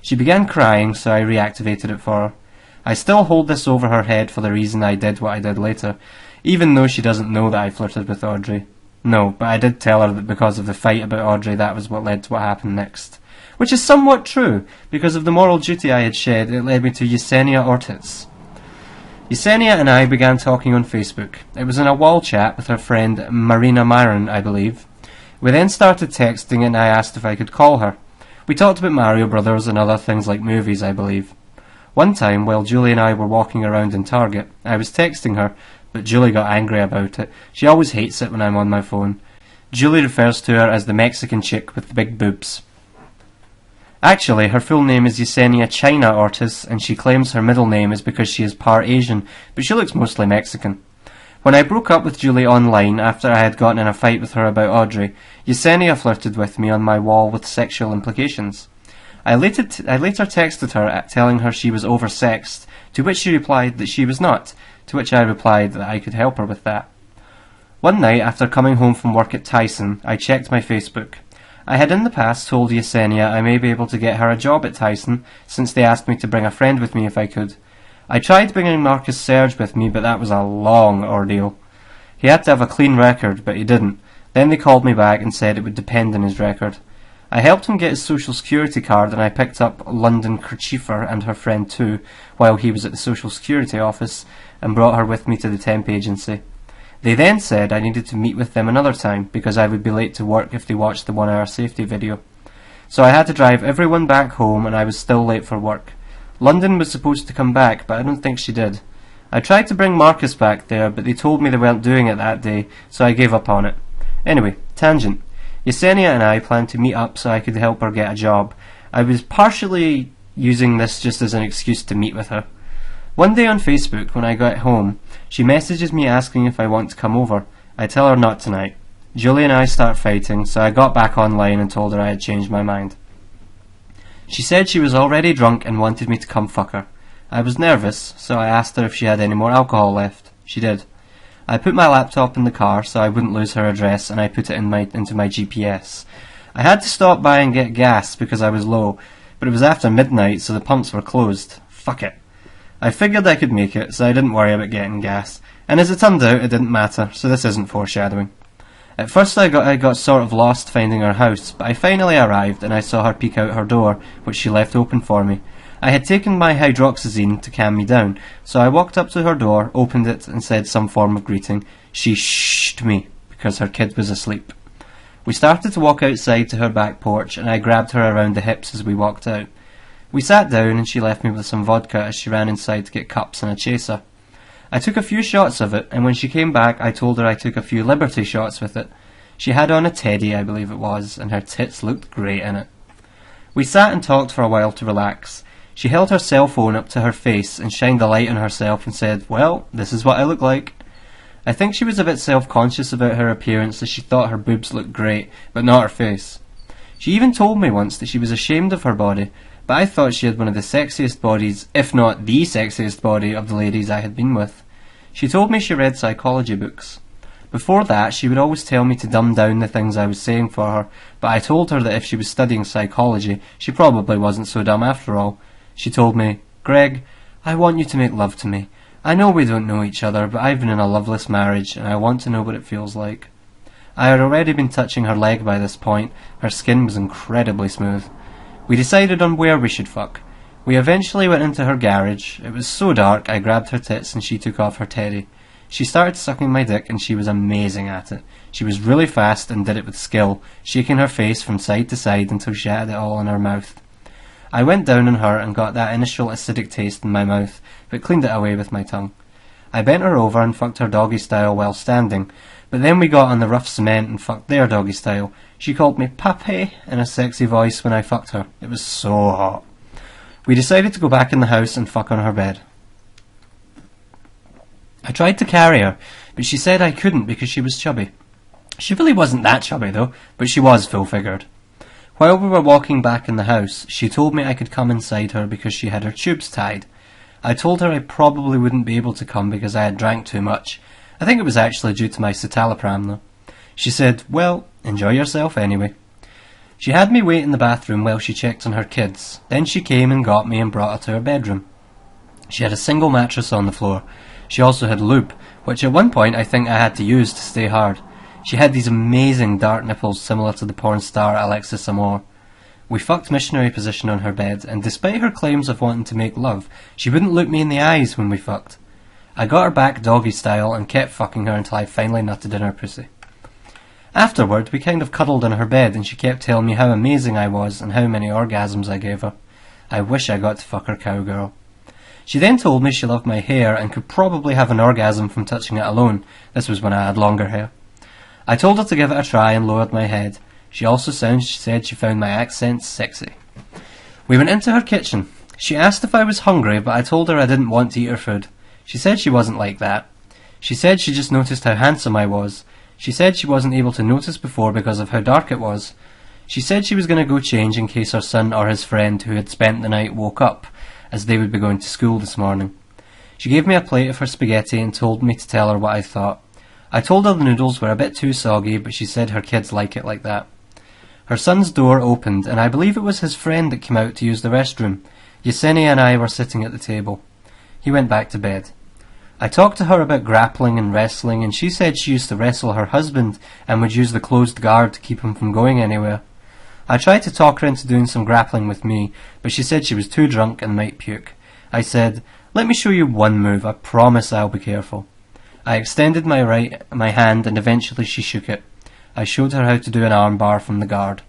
She began crying, so I reactivated it for her. I still hold this over her head for the reason I did what I did later, even though she doesn't know that I flirted with Audrey. No, but I did tell her that because of the fight about Audrey, that was what led to what happened next. Which is somewhat true. Because of the moral duty I had shed, it led me to Yesenia Ortiz. Yesenia and I began talking on Facebook. It was in a wall chat with her friend Marina Myron, I believe. We then started texting and I asked if I could call her. We talked about Mario Brothers and other things like movies, I believe. One time, while Julie and I were walking around in Target, I was texting her, but Julie got angry about it. She always hates it when I'm on my phone. Julie refers to her as the Mexican chick with the big boobs. Actually, her full name is Yesenia China Ortiz, and she claims her middle name is because she is part Asian, but she looks mostly Mexican. When I broke up with Julie online after I had gotten in a fight with her about Audrey, Yesenia flirted with me on my wall with sexual implications. I later texted her telling her she was oversexed, to which she replied that she was not, to which I replied that I could help her with that. One night, after coming home from work at Tyson, I checked my Facebook. I had in the past told Yesenia I may be able to get her a job at Tyson, since they asked me to bring a friend with me if I could. I tried bringing Marcus Serge with me, but that was a long ordeal. He had to have a clean record, but he didn't. Then they called me back and said it would depend on his record. I helped him get his social security card, and I picked up London Kerchiefer and her friend too, while he was at the social security office, and brought her with me to the temp agency. They then said I needed to meet with them another time, because I would be late to work if they watched the 1 hour safety video. So I had to drive everyone back home, and I was still late for work. London was supposed to come back, but I don't think she did. I tried to bring Marcus back there, but they told me they weren't doing it that day, so I gave up on it. Anyway, tangent. Yesenia and I planned to meet up so I could help her get a job. I was partially using this just as an excuse to meet with her. One day on Facebook, when I got home, she messages me asking if I want to come over. I tell her not tonight. Julie and I start fighting, so I got back online and told her I had changed my mind. She said she was already drunk and wanted me to come fuck her. I was nervous, so I asked her if she had any more alcohol left. She did. I put my laptop in the car so I wouldn't lose her address, and I put it into my GPS. I had to stop by and get gas because I was low, but it was after midnight, so the pumps were closed. Fuck it. I figured I could make it, so I didn't worry about getting gas. And as it turned out, it didn't matter, so this isn't foreshadowing. At first I got sort of lost finding her house, but I finally arrived and I saw her peek out her door, which she left open for me. I had taken my hydroxyzine to calm me down, so I walked up to her door, opened it, and said some form of greeting. She shh-ed me, because her kid was asleep. We started to walk outside to her back porch, and I grabbed her around the hips as we walked out. We sat down, and she left me with some vodka as she ran inside to get cups and a chaser. I took a few shots of it, and when she came back, I told her I took a few Liberty shots with it. She had on a teddy, I believe it was, and her tits looked great in it. We sat and talked for a while to relax. She held her cell phone up to her face and shined the light on herself and said, "Well, this is what I look like." I think she was a bit self-conscious about her appearance as she thought her boobs looked great, but not her face. She even told me once that she was ashamed of her body, but I thought she had one of the sexiest bodies, if not the sexiest body, of the ladies I had been with. She told me she read psychology books. Before that, she would always tell me to dumb down the things I was saying for her, but I told her that if she was studying psychology, she probably wasn't so dumb after all. She told me, "Greg, I want you to make love to me. I know we don't know each other, but I've been in a loveless marriage, and I want to know what it feels like." I had already been touching her leg by this point. Her skin was incredibly smooth. We decided on where we should fuck. We eventually went into her garage. It was so dark, I grabbed her tits and she took off her teddy. She started sucking my dick and she was amazing at it. She was really fast and did it with skill, shaking her face from side to side until she had it all in her mouth. I went down on her and got that initial acidic taste in my mouth, but cleaned it away with my tongue. I bent her over and fucked her doggy style while standing, but then we got on the rough cement and fucked their doggy style. She called me "Papi" in a sexy voice when I fucked her. It was so hot. We decided to go back in the house and fuck on her bed. I tried to carry her, but she said I couldn't because she was chubby. She really wasn't that chubby though, but she was full-figured. While we were walking back in the house, she told me I could come inside her because she had her tubes tied. I told her I probably wouldn't be able to come because I had drank too much. I think it was actually due to my citalopram though. She said, well, enjoy yourself anyway. She had me wait in the bathroom while she checked on her kids. Then she came and got me and brought her to her bedroom. She had a single mattress on the floor. She also had lube, which at one point I think I had to use to stay hard. She had these amazing dark nipples similar to the porn star Alexis Amor. We fucked missionary position on her bed, and despite her claims of wanting to make love, she wouldn't look me in the eyes when we fucked. I got her back doggy style and kept fucking her until I finally nutted in her pussy. Afterward, we kind of cuddled in her bed and she kept telling me how amazing I was and how many orgasms I gave her. I wish I got to fuck her cowgirl. She then told me she loved my hair and could probably have an orgasm from touching it alone. This was when I had longer hair. I told her to give it a try and lowered my head. She also said she found my accent sexy. We went into her kitchen. She asked if I was hungry, but I told her I didn't want to eat her food. She said she wasn't like that. She said she just noticed how handsome I was. She said she wasn't able to notice before because of how dark it was. She said she was going to go change in case her son or his friend who had spent the night woke up, as they would be going to school this morning. She gave me a plate of her spaghetti and told me to tell her what I thought. I told her the noodles were a bit too soggy, but she said her kids like it like that. Her son's door opened, and I believe it was his friend that came out to use the restroom. Yesenia and I were sitting at the table. He went back to bed. I talked to her about grappling and wrestling, and she said she used to wrestle her husband and would use the closed guard to keep him from going anywhere. I tried to talk her into doing some grappling with me, but she said she was too drunk and might puke. I said, let me show you one move, I promise I'll be careful. I extended my hand and eventually she shook it. I showed her how to do an arm bar from the guard.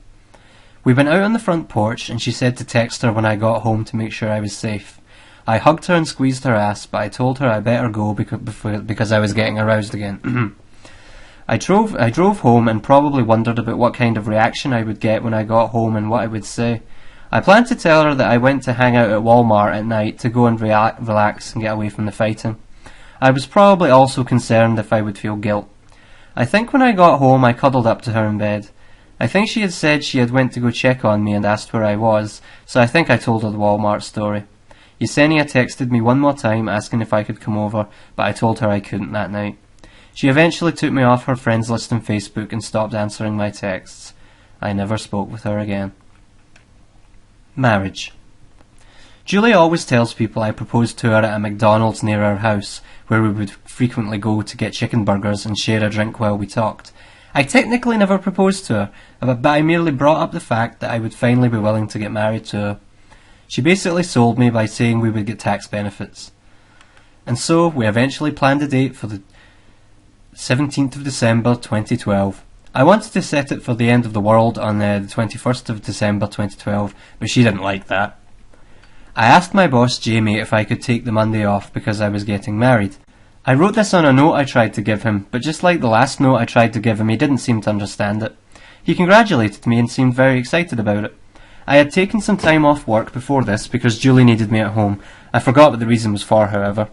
We went out on the front porch and she said to text her when I got home to make sure I was safe. I hugged her and squeezed her ass, but I told her I better go because I was getting aroused again. I drove home and probably wondered about what kind of reaction I would get when I got home and what I would say. I planned to tell her that I went to hang out at Walmart at night to go and relax and get away from the fighting. I was probably also concerned if I would feel guilt. I think when I got home I cuddled up to her in bed. I think she had said she had went to go check on me and asked where I was, so I think I told her the Walmart story. Yesenia texted me one more time asking if I could come over, but I told her I couldn't that night. She eventually took me off her friends list on Facebook and stopped answering my texts. I never spoke with her again. Marriage. Julie always tells people I proposed to her at a McDonald's near our house, where we would frequently go to get chicken burgers and share a drink while we talked. I technically never proposed to her, but I merely brought up the fact that I would finally be willing to get married to her. She basically sold me by saying we would get tax benefits. And so we eventually planned a date for the 17th of December 2012. I wanted to set it for the end of the world on the 21st of December 2012, but she didn't like that. I asked my boss Jamie if I could take the Monday off because I was getting married. I wrote this on a note I tried to give him, but just like the last note I tried to give him, he didn't seem to understand it. He congratulated me and seemed very excited about it. I had taken some time off work before this because Julie needed me at home. I forgot what the reason was for, however.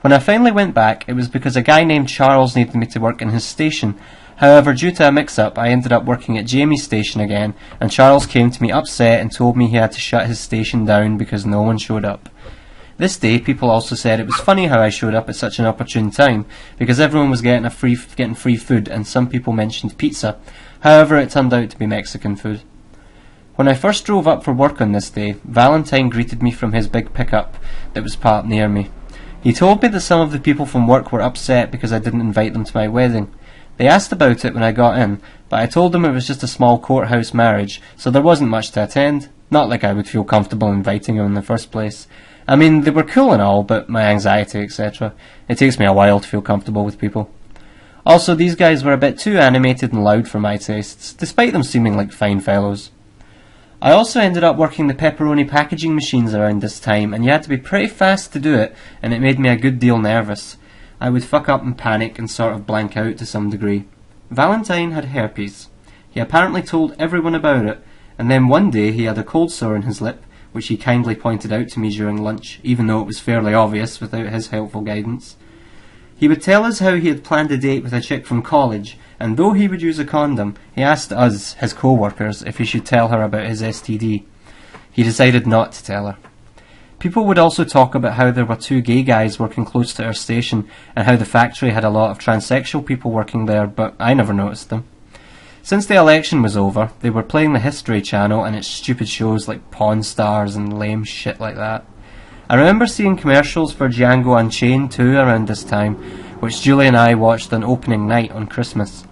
When I finally went back, it was because a guy named Charles needed me to work in his station. However, due to a mix-up, I ended up working at Jamie's station again, and Charles came to me upset and told me he had to shut his station down because no one showed up. This day, people also said it was funny how I showed up at such an opportune time, because everyone was getting free food, and some people mentioned pizza. However, it turned out to be Mexican food. When I first drove up for work on this day, Valentine greeted me from his big pickup that was parked near me. He told me that some of the people from work were upset because I didn't invite them to my wedding. They asked about it when I got in, but I told them it was just a small courthouse marriage, so there wasn't much to attend. Not like I would feel comfortable inviting them in the first place. I mean, they were cool and all, but my anxiety, etc. It takes me a while to feel comfortable with people. Also, these guys were a bit too animated and loud for my tastes, despite them seeming like fine fellows. I also ended up working the pepperoni packaging machines around this time, and you had to be pretty fast to do it, and it made me a good deal nervous. I would fuck up and panic and sort of blank out to some degree. Valentine had herpes. He apparently told everyone about it, and then one day he had a cold sore in his lip, which he kindly pointed out to me during lunch, even though it was fairly obvious without his helpful guidance. He would tell us how he had planned a date with a chick from college, and though he would use a condom, he asked us, his co-workers, if he should tell her about his STD. He decided not to tell her. People would also talk about how there were 2 gay guys working close to our station, and how the factory had a lot of transsexual people working there, but I never noticed them. Since the election was over, they were playing the History Channel and its stupid shows like Pawn Stars and lame shit like that. I remember seeing commercials for Django Unchained too around this time, which Julie and I watched on opening night on Christmas.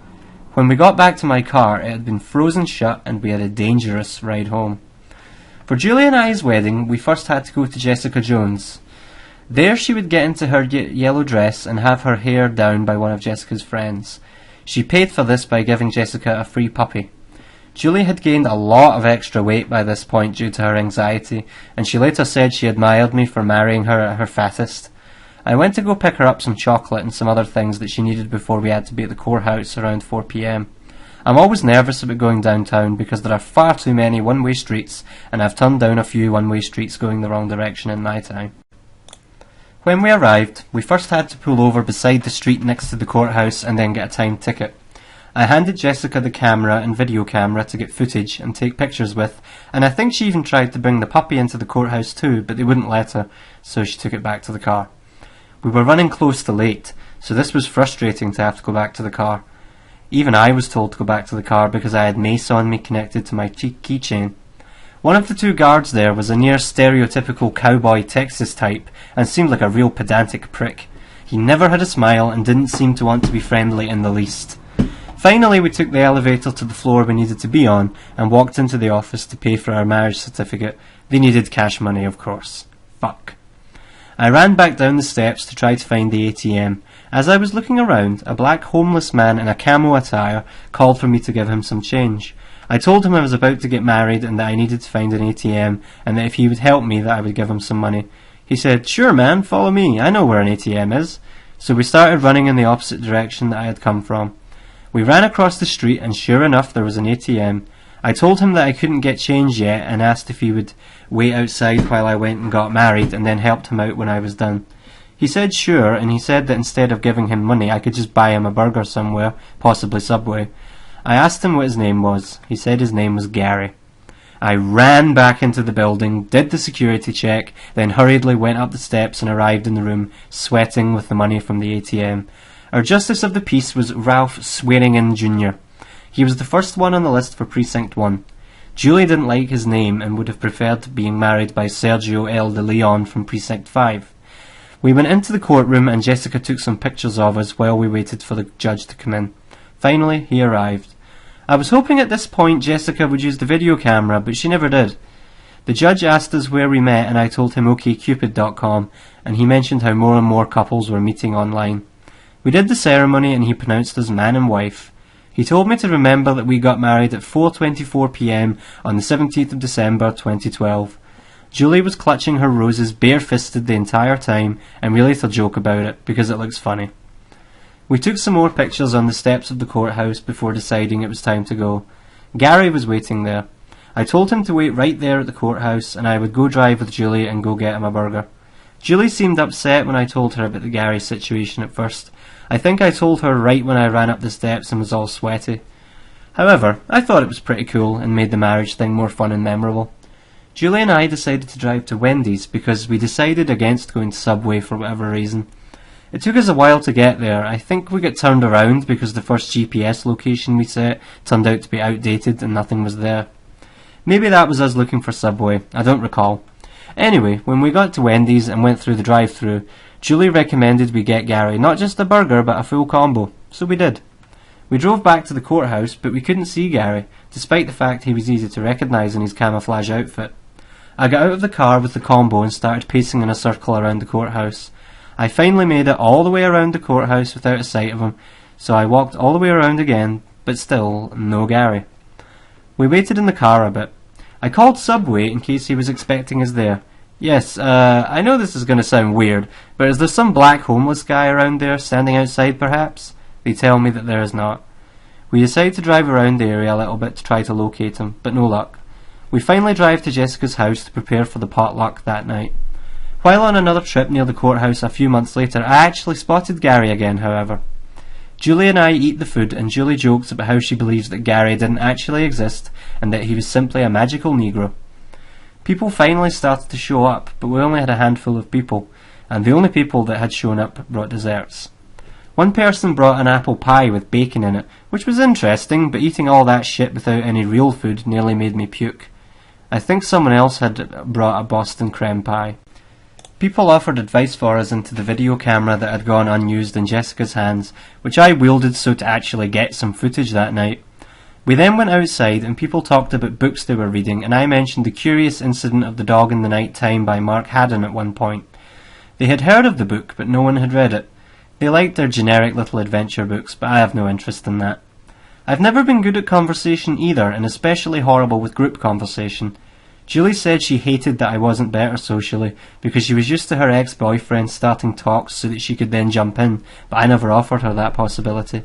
When we got back to my car, it had been frozen shut and we had a dangerous ride home. For Julie and I's wedding, we first had to go to Jessica Jones. There she would get into her yellow dress and have her hair down by one of Jessica's friends. She paid for this by giving Jessica a free puppy. Julie had gained a lot of extra weight by this point due to her anxiety, and she later said she admired me for marrying her at her fattest. I went to go pick her up some chocolate and some other things that she needed before we had to be at the courthouse around 4 p.m. I'm always nervous about going downtown because there are far too many one-way streets, and I've turned down a few one-way streets going the wrong direction in my time. When we arrived, we first had to pull over beside the street next to the courthouse and then get a timed ticket. I handed Jessica the camera and video camera to get footage and take pictures with, and I think she even tried to bring the puppy into the courthouse too, but they wouldn't let her, so she took it back to the car. We were running close to late, so this was frustrating to have to go back to the car. Even I was told to go back to the car because I had mace on me connected to my keychain. One of the 2 guards there was a near stereotypical cowboy Texas type and seemed like a real pedantic prick. He never had a smile and didn't seem to want to be friendly in the least. Finally, we took the elevator to the floor we needed to be on and walked into the office to pay for our marriage certificate. They needed cash money, of course. Fuck. I ran back down the steps to try to find the ATM. As I was looking around, a black homeless man in a camo attire called for me to give him some change. I told him I was about to get married and that I needed to find an ATM, and that if he would help me that I would give him some money. He said, "Sure man, follow me, I know where an ATM is." So we started running in the opposite direction that I had come from. We ran across the street and sure enough there was an ATM. I told him that I couldn't get change yet and asked if he would wait outside while I went and got married and then helped him out when I was done. He said sure, and he said that instead of giving him money I could just buy him a burger somewhere, possibly Subway. I asked him what his name was. He said his name was Gary. I ran back into the building, did the security check, then hurriedly went up the steps and arrived in the room, sweating with the money from the ATM. Our Justice of the Peace was Ralph Swearingen Jr. He was the first one on the list for Precinct 1. Julie didn't like his name and would have preferred being married by Sergio L. de Leon from Precinct 5. We went into the courtroom and Jessica took some pictures of us while we waited for the judge to come in. Finally, he arrived. I was hoping at this point Jessica would use the video camera, but she never did. The judge asked us where we met and I told him okcupid.com, and he mentioned how more and more couples were meeting online. We did the ceremony and he pronounced us man and wife. He told me to remember that we got married at 4:24 p.m. on the 17th of December 2012. Julie was clutching her roses bare-fisted the entire time, and we later joke about it because it looks funny. We took some more pictures on the steps of the courthouse before deciding it was time to go. Gary was waiting there. I told him to wait right there at the courthouse and I would go drive with Julie and go get him a burger. Julie seemed upset when I told her about the Gary situation at first. I think I told her right when I ran up the steps and was all sweaty. However, I thought it was pretty cool and made the marriage thing more fun and memorable. Julie and I decided to drive to Wendy's because we decided against going to Subway for whatever reason. It took us a while to get there. I think we got turned around because the first GPS location we set turned out to be outdated and nothing was there. Maybe that was us looking for Subway, I don't recall. Anyway, when we got to Wendy's and went through the drive-thru, Julie recommended we get Gary not just a burger but a full combo, so we did. We drove back to the courthouse, but we couldn't see Gary, despite the fact he was easy to recognise in his camouflage outfit. I got out of the car with the combo and started pacing in a circle around the courthouse. I finally made it all the way around the courthouse without a sight of him, so I walked all the way around again, but still, no Gary. We waited in the car a bit. I called Subway in case he was expecting us there. Yes, I know this is going to sound weird, but is there some black homeless guy around there standing outside perhaps? They tell me that there is not. We decide to drive around the area a little bit to try to locate him, but no luck. We finally drive to Jessica's house to prepare for the potluck that night. While on another trip near the courthouse a few months later, I actually spotted Gary again, however. Julie and I eat the food, and Julie jokes about how she believes that Gary didn't actually exist and that he was simply a magical Negro. People finally started to show up, but we only had a handful of people, and the only people that had shown up brought desserts. One person brought an apple pie with bacon in it, which was interesting, but eating all that shit without any real food nearly made me puke. I think someone else had brought a Boston creme pie. People offered advice for us into the video camera that had gone unused in Jessica's hands, which I wielded so to actually get some footage that night. We then went outside and people talked about books they were reading, and I mentioned The Curious Incident of the Dog in the Night Time by Mark Haddon at one point. They had heard of the book, but no one had read it. They liked their generic little adventure books, but I have no interest in that. I've never been good at conversation either, and especially horrible with group conversation. Julie said she hated that I wasn't better socially, because she was used to her ex-boyfriend starting talks so that she could then jump in, but I never offered her that possibility.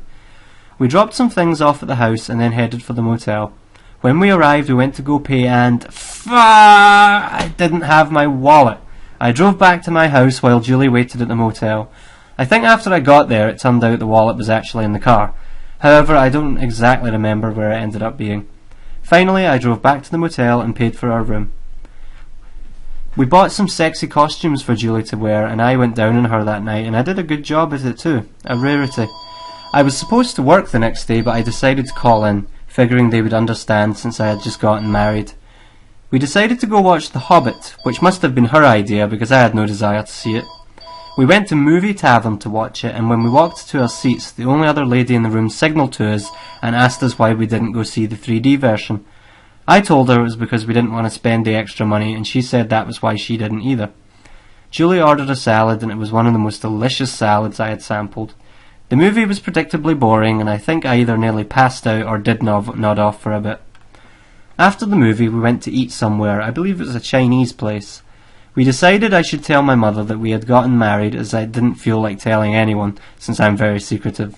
We dropped some things off at the house and then headed for the motel. When we arrived, we went to go pay and I didn't have my wallet. I drove back to my house while Julie waited at the motel. I think after I got there, it turned out the wallet was actually in the car. However, I don't exactly remember where it ended up being. Finally, I drove back to the motel and paid for our room. We bought some sexy costumes for Julie to wear, and I went down on her that night, and I did a good job at it too. A rarity. I was supposed to work the next day, but I decided to call in, figuring they would understand since I had just gotten married. We decided to go watch The Hobbit, which must have been her idea because I had no desire to see it. We went to Movie Tavern to watch it, and when we walked to our seats, the only other lady in the room signalled to us and asked us why we didn't go see the 3D version. I told her it was because we didn't want to spend the extra money, and she said that was why she didn't either. Julie ordered a salad, and it was one of the most delicious salads I had sampled. The movie was predictably boring, and I think I either nearly passed out or did nod off for a bit. After the movie, we went to eat somewhere. I believe it was a Chinese place. We decided I should tell my mother that we had gotten married, as I didn't feel like telling anyone, since I'm very secretive.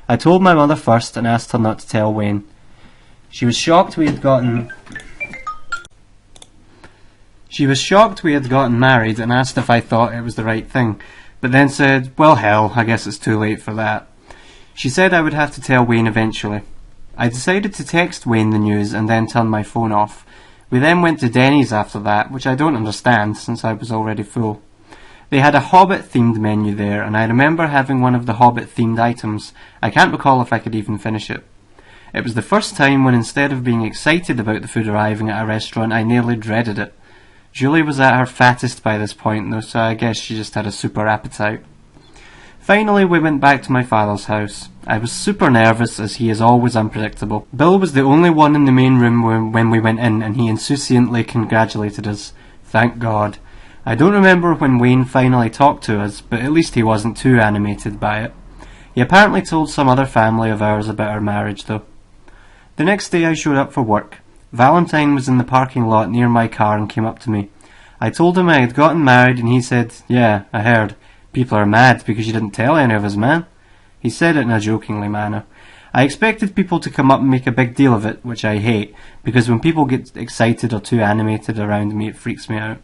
I told my mother first and asked her not to tell Wayne. She was shocked we had gotten married and asked if I thought it was the right thing, but then said, well hell, I guess it's too late for that. She said I would have to tell Wayne eventually. I decided to text Wayne the news and then turn my phone off. We then went to Denny's after that, which I don't understand since I was already full. They had a Hobbit-themed menu there, and I remember having one of the Hobbit-themed items. I can't recall if I could even finish it. It was the first time when instead of being excited about the food arriving at a restaurant, I nearly dreaded it. Julie was at her fattest by this point, though, so I guess she just had a super appetite. Finally, we went back to my father's house. I was super nervous, as he is always unpredictable. Bill was the only one in the main room when we went in, and he insouciantly congratulated us. Thank God. I don't remember when Wayne finally talked to us, but at least he wasn't too animated by it. He apparently told some other family of ours about our marriage, though. The next day I showed up for work. Valentine was in the parking lot near my car and came up to me. I told him I had gotten married, and he said, yeah, I heard. People are mad because you didn't tell any of us, man. He said it in a jokingly manner. I expected people to come up and make a big deal of it, which I hate, because when people get excited or too animated around me, it freaks me out.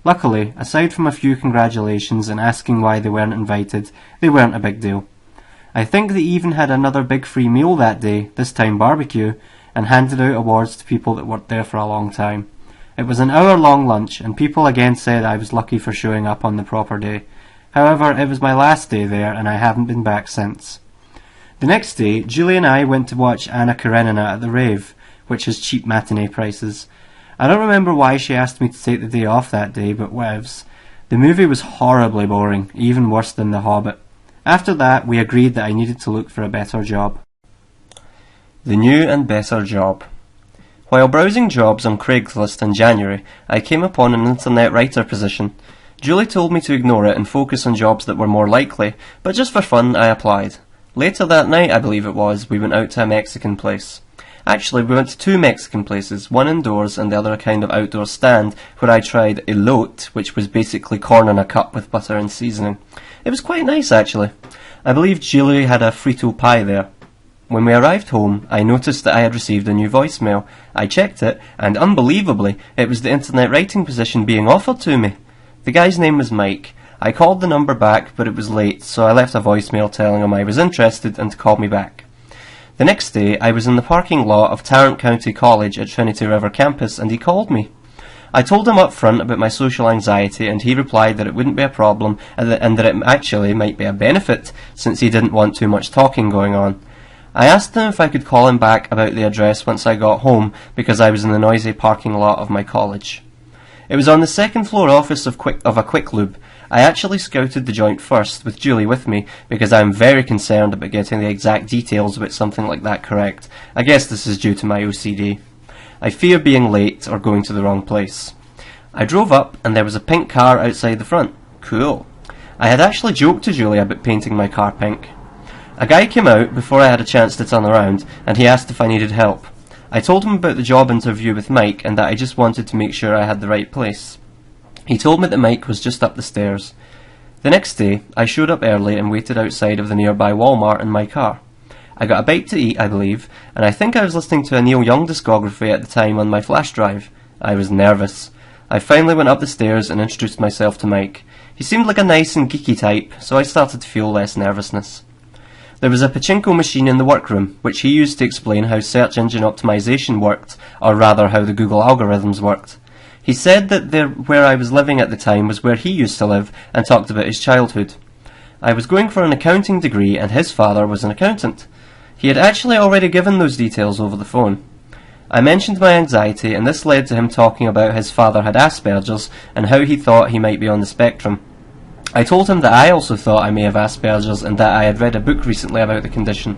Luckily, aside from a few congratulations and asking why they weren't invited, they weren't a big deal. I think they even had another big free meal that day, this time barbecue, and handed out awards to people that worked there for a long time. It was an hour-long lunch, and people again said I was lucky for showing up on the proper day. However, it was my last day there, and I haven't been back since. The next day, Julie and I went to watch Anna Karenina at the Rave, which has cheap matinee prices. I don't remember why she asked me to take the day off that day, but whatevs. The movie was horribly boring, even worse than The Hobbit. After that, we agreed that I needed to look for a better job.
The new and better job. While browsing jobs on Craigslist in January, I came upon an internet writer position. Julie told me to ignore it and focus on jobs that were more likely, but just for fun I applied. Later that night, I believe it was, we went out to a Mexican place. Actually, we went to two Mexican places, one indoors and the other a kind of outdoor stand, where I tried elote, which was basically corn in a cup with butter and seasoning. It was quite nice, actually. I believe Julie had a Frito pie there. When we arrived home, I noticed that I had received a new voicemail. I checked it, and unbelievably, it was the internet writing position being offered to me. The guy's name was Mike. I called the number back, but it was late, so I left a voicemail telling him I was interested and to call me back. The next day, I was in the parking lot of Tarrant County College at Trinity River campus, and he called me. I told him up front about my social anxiety, and he replied that it wouldn't be a problem, and that it actually might be a benefit, since he didn't want too much talking going on. I asked him if I could call him back about the address once I got home, because I was in the noisy parking lot of my college. It was on the second floor office of a Quick Lube. I actually scouted the joint first, with Julie with me, because I am very concerned about getting the exact details about something like that correct. I guess this is due to my OCD. I fear being late or going to the wrong place. I drove up, and there was a pink car outside the front. Cool. I had actually joked to Julie about painting my car pink. A guy came out before I had a chance to turn around, and he asked if I needed help. I told him about the job interview with Mike, and that I just wanted to make sure I had the right place. He told me that Mike was just up the stairs. The next day, I showed up early and waited outside of the nearby Walmart in my car. I got a bite to eat, I believe, and I think I was listening to a Neil Young discography at the time on my flash drive. I was nervous. I finally went up the stairs and introduced myself to Mike. He seemed like a nice and geeky type, so I started to feel less nervousness. There was a pachinko machine in the workroom, which he used to explain how search engine optimization worked, or rather how the Google algorithms worked. He said that where I was living at the time was where he used to live, and talked about his childhood. I was going for an accounting degree, and his father was an accountant. He had actually already given those details over the phone. I mentioned my anxiety, and this led to him talking about his father had Asperger's, and how he thought he might be on the spectrum. I told him that I also thought I may have Asperger's, and that I had read a book recently about the condition.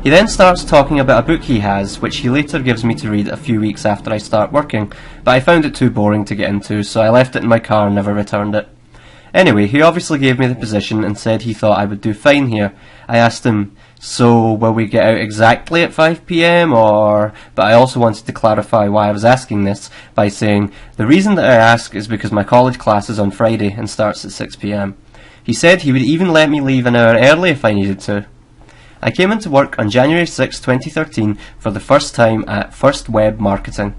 He then starts talking about a book he has, which he later gives me to read a few weeks after I start working, but I found it too boring to get into, so I left it in my car and never returned it. Anyway, he obviously gave me the position and said he thought I would do fine here. I asked him, so will we get out exactly at 5 p.m. or... But I also wanted to clarify why I was asking this by saying, the reason that I ask is because my college class is on Friday and starts at 6 p.m. He said he would even let me leave an hour early if I needed to. I came into work on January 6, 2013 for the first time at First Web Marketing.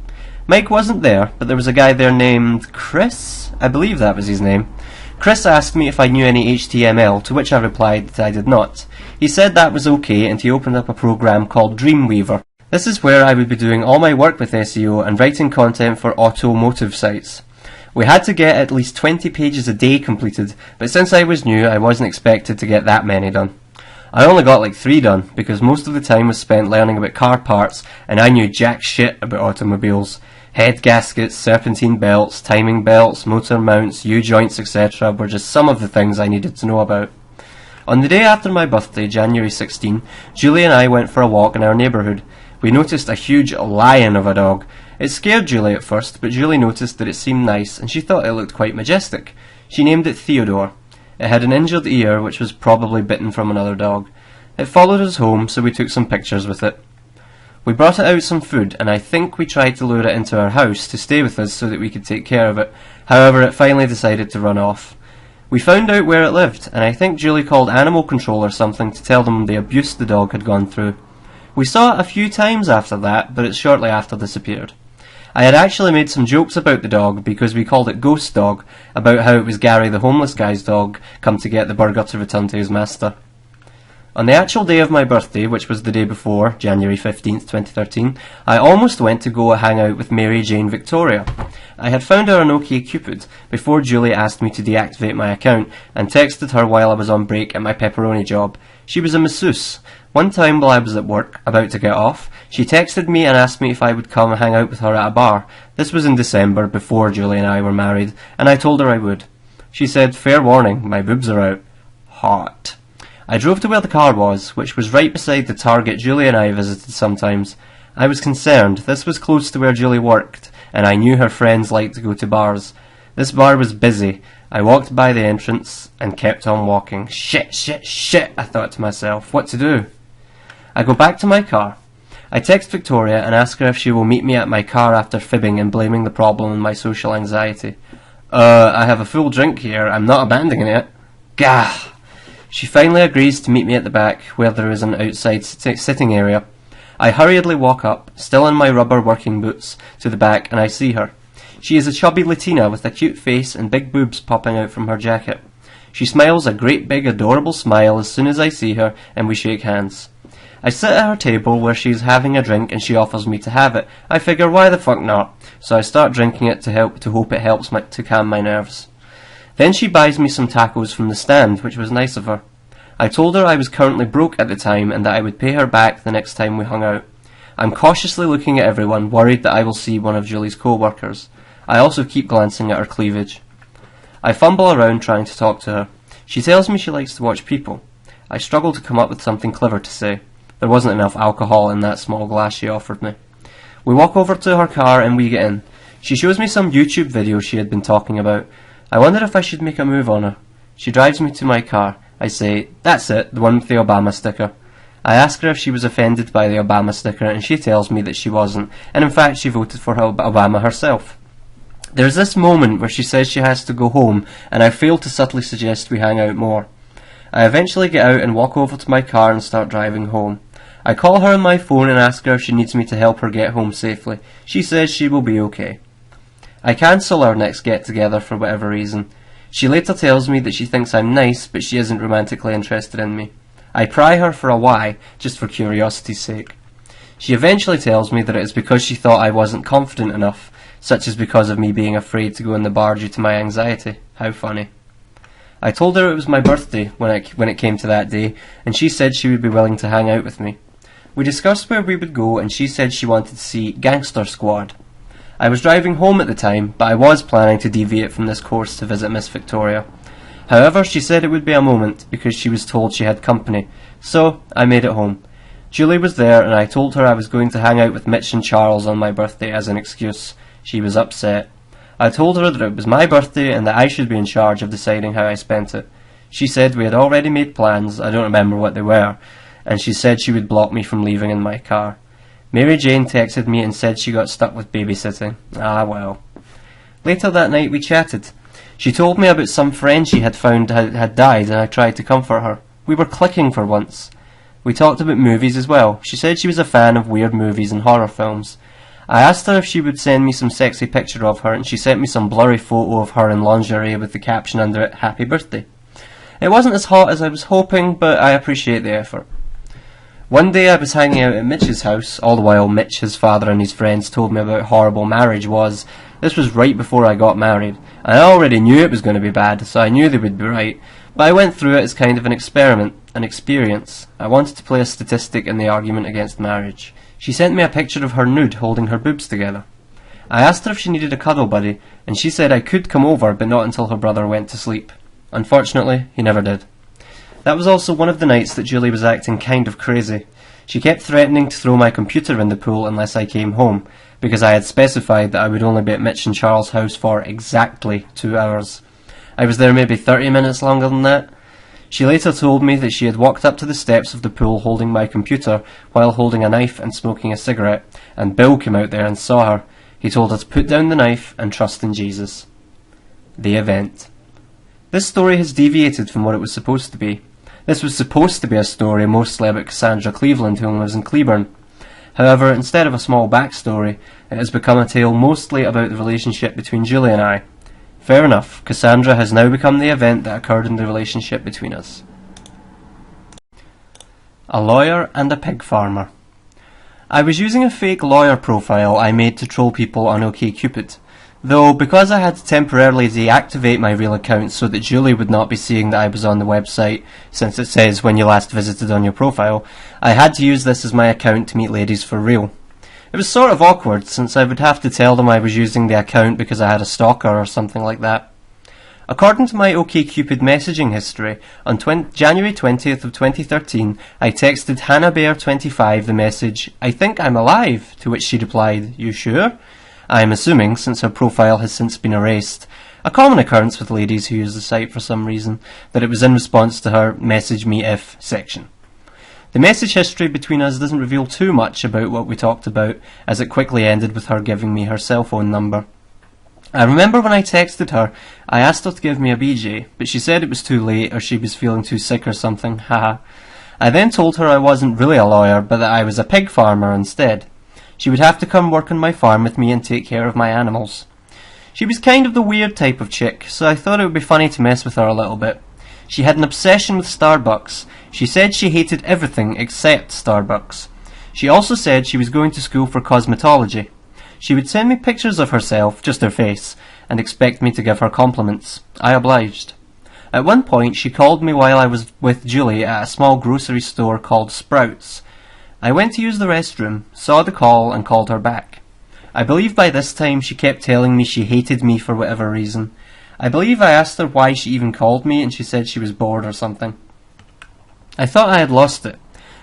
Mike wasn't there, but there was a guy there named Chris? I believe that was his name. Chris asked me if I knew any HTML, to which I replied that I did not. He said that was okay, and he opened up a program called Dreamweaver. This is where I would be doing all my work with SEO and writing content for automotive sites. We had to get at least 20 pages a day completed, but since I was new, I wasn't expected to get that many done. I only got like 3 done, because most of the time was spent learning about car parts, and I knew jack shit about automobiles. Head gaskets, serpentine belts, timing belts, motor mounts, U-joints, etc. were just some of the things I needed to know about. On the day after my birthday, January 16, Julie and I went for a walk in our neighbourhood. We noticed a huge lion of a dog. It scared Julie at first, but Julie noticed that it seemed nice, and she thought it looked quite majestic. She named it Theodore. It had an injured ear, which was probably bitten from another dog. It followed us home, so we took some pictures with it. We brought it out some food, and I think we tried to lure it into our house to stay with us so that we could take care of it. However, it finally decided to run off. We found out where it lived, and I think Julie called animal control or something to tell them the abuse the dog had gone through. We saw it a few times after that, but it shortly after disappeared. I had actually made some jokes about the dog because we called it Ghost Dog, about how it was Gary the homeless guy's dog come to get the burger to return to his master. On the actual day of my birthday, which was the day before, January 15th, 2013, I almost went to go hang out with Mary Jane Victoria. I had found her on OkCupid before Julie asked me to deactivate my account, and texted her while I was on break at my pepperoni job. She was a masseuse. One time while I was at work, about to get off, she texted me and asked me if I would come hang out with her at a bar. This was in December, before Julie and I were married, and I told her I would. She said, "Fair warning, my boobs are out." Hot. I drove to where the car was, which was right beside the Target Julie and I visited sometimes. I was concerned. This was close to where Julie worked, and I knew her friends liked to go to bars. This bar was busy. I walked by the entrance and kept on walking. Shit, I thought to myself. What to do? I go back to my car. I text Victoria and ask her if she will meet me at my car after fibbing and blaming the problem on my social anxiety. I have a full drink here. I'm not abandoning it. Gah! She finally agrees to meet me at the back, where there is an outside sitting area. I hurriedly walk up, still in my rubber working boots, to the back, and I see her. She is a chubby Latina with a cute face and big boobs popping out from her jacket. She smiles a great big adorable smile as soon as I see her, and we shake hands. I sit at her table where she is having a drink and she offers me to have it. I figure why the fuck not, so I start drinking it to hope it helps to calm my nerves. Then she buys me some tacos from the stand, which was nice of her. I told her I was currently broke at the time and that I would pay her back the next time we hung out. I'm cautiously looking at everyone, worried that I will see one of Julie's co-workers. I also keep glancing at her cleavage. I fumble around trying to talk to her. She tells me she likes to watch people. I struggle to come up with something clever to say. There wasn't enough alcohol in that small glass she offered me. We walk over to her car and we get in. She shows me some YouTube video she had been talking about. I wondered if I should make a move on her. She drives me to my car. I say, "That's it, the one with the Obama sticker." I ask her if she was offended by the Obama sticker and she tells me that she wasn't, and in fact she voted for Obama herself. There's this moment where she says she has to go home and I fail to subtly suggest we hang out more. I eventually get out and walk over to my car and start driving home. I call her on my phone and ask her if she needs me to help her get home safely. She says she will be okay. I cancel our next get-together for whatever reason. She later tells me that she thinks I'm nice, but she isn't romantically interested in me. I pry her for a why, just for curiosity's sake. She eventually tells me that it is because she thought I wasn't confident enough, such as because of me being afraid to go in the bar due to my anxiety. How funny. I told her it was my birthday when it came to that day, and she said she would be willing to hang out with me. We discussed where we would go, and she said she wanted to see Gangster Squad. I was driving home at the time, but I was planning to deviate from this course to visit Miss Victoria. However, she said it would be a moment, because she was told she had company, so I made it home. Julie was there, and I told her I was going to hang out with Mitch and Charles on my birthday as an excuse. She was upset. I told her that it was my birthday and that I should be in charge of deciding how I spent it. She said we had already made plans, I don't remember what they were, and she said she would block me from leaving in my car. Mary Jane texted me and said she got stuck with babysitting. Ah, well. Later that night we chatted. She told me about some friend she had found had died, and I tried to comfort her. We were clicking for once. We talked about movies as well. She said she was a fan of weird movies and horror films. I asked her if she would send me some sexy picture of her, and she sent me some blurry photo of her in lingerie with the caption under it, "Happy Birthday." It wasn't as hot as I was hoping, but I appreciate the effort. One day I was hanging out at Mitch's house, all the while Mitch, his father and his friends told me about how horrible marriage was. This was right before I got married. I already knew it was going to be bad, so I knew they would be right. But I went through it as kind of an experiment, an experience. I wanted to play a statistic in the argument against marriage. She sent me a picture of her nude holding her boobs together. I asked her if she needed a cuddle buddy, and she said I could come over, but not until her brother went to sleep. Unfortunately, he never did. That was also one of the nights that Julie was acting kind of crazy. She kept threatening to throw my computer in the pool unless I came home, because I had specified that I would only be at Mitch and Charles' house for exactly 2 hours. I was there maybe 30 minutes longer than that. She later told me that she had walked up to the steps of the pool holding my computer while holding a knife and smoking a cigarette, and Bill came out there and saw her. He told her to put down the knife and trust in Jesus. The event. This story has deviated from what it was supposed to be. This was supposed to be a story mostly about Cassandra Cleveland, who lives in Cleburne. However, instead of a small backstory, it has become a tale mostly about the relationship between Julie and I. Fair enough, Cassandra has now become the event that occurred in the relationship between us. A lawyer and a pig farmer. I was using a fake lawyer profile I made to troll people on OkCupid. Though, because I had to temporarily deactivate my real account so that Julie would not be seeing that I was on the website, since it says when you last visited on your profile, I had to use this as my account to meet ladies for real. It was sort of awkward, since I would have to tell them I was using the account because I had a stalker or something like that. According to my OkCupid messaging history, on January 20th of 2013, I texted HannahBear25 the message, "I think I'm alive," to which she replied, "You sure?" I am assuming, since her profile has since been erased, a common occurrence with ladies who use the site for some reason, that it was in response to her "message me if" section. The message history between us doesn't reveal too much about what we talked about, as it quickly ended with her giving me her cell phone number. I remember when I texted her, I asked her to give me a BJ, but she said it was too late or she was feeling too sick or something, haha. I then told her I wasn't really a lawyer, but that I was a pig farmer instead. She would have to come work on my farm with me and take care of my animals.
She was kind of the weird type of chick, so I thought it would be funny to mess with her a little bit. She had an obsession with Starbucks. She said she hated everything except Starbucks. She also said she was going to school for cosmetology. She would send me pictures of herself, just her face, and expect me to give her compliments. I obliged. At one point, she called me while I was with Julie at a small grocery store called Sprouts. I went to use the restroom, saw the call, and called her back. I believe by this time she kept telling me she hated me for whatever reason. I believe I asked her why she even called me, and she said she was bored or something. I thought I had lost it,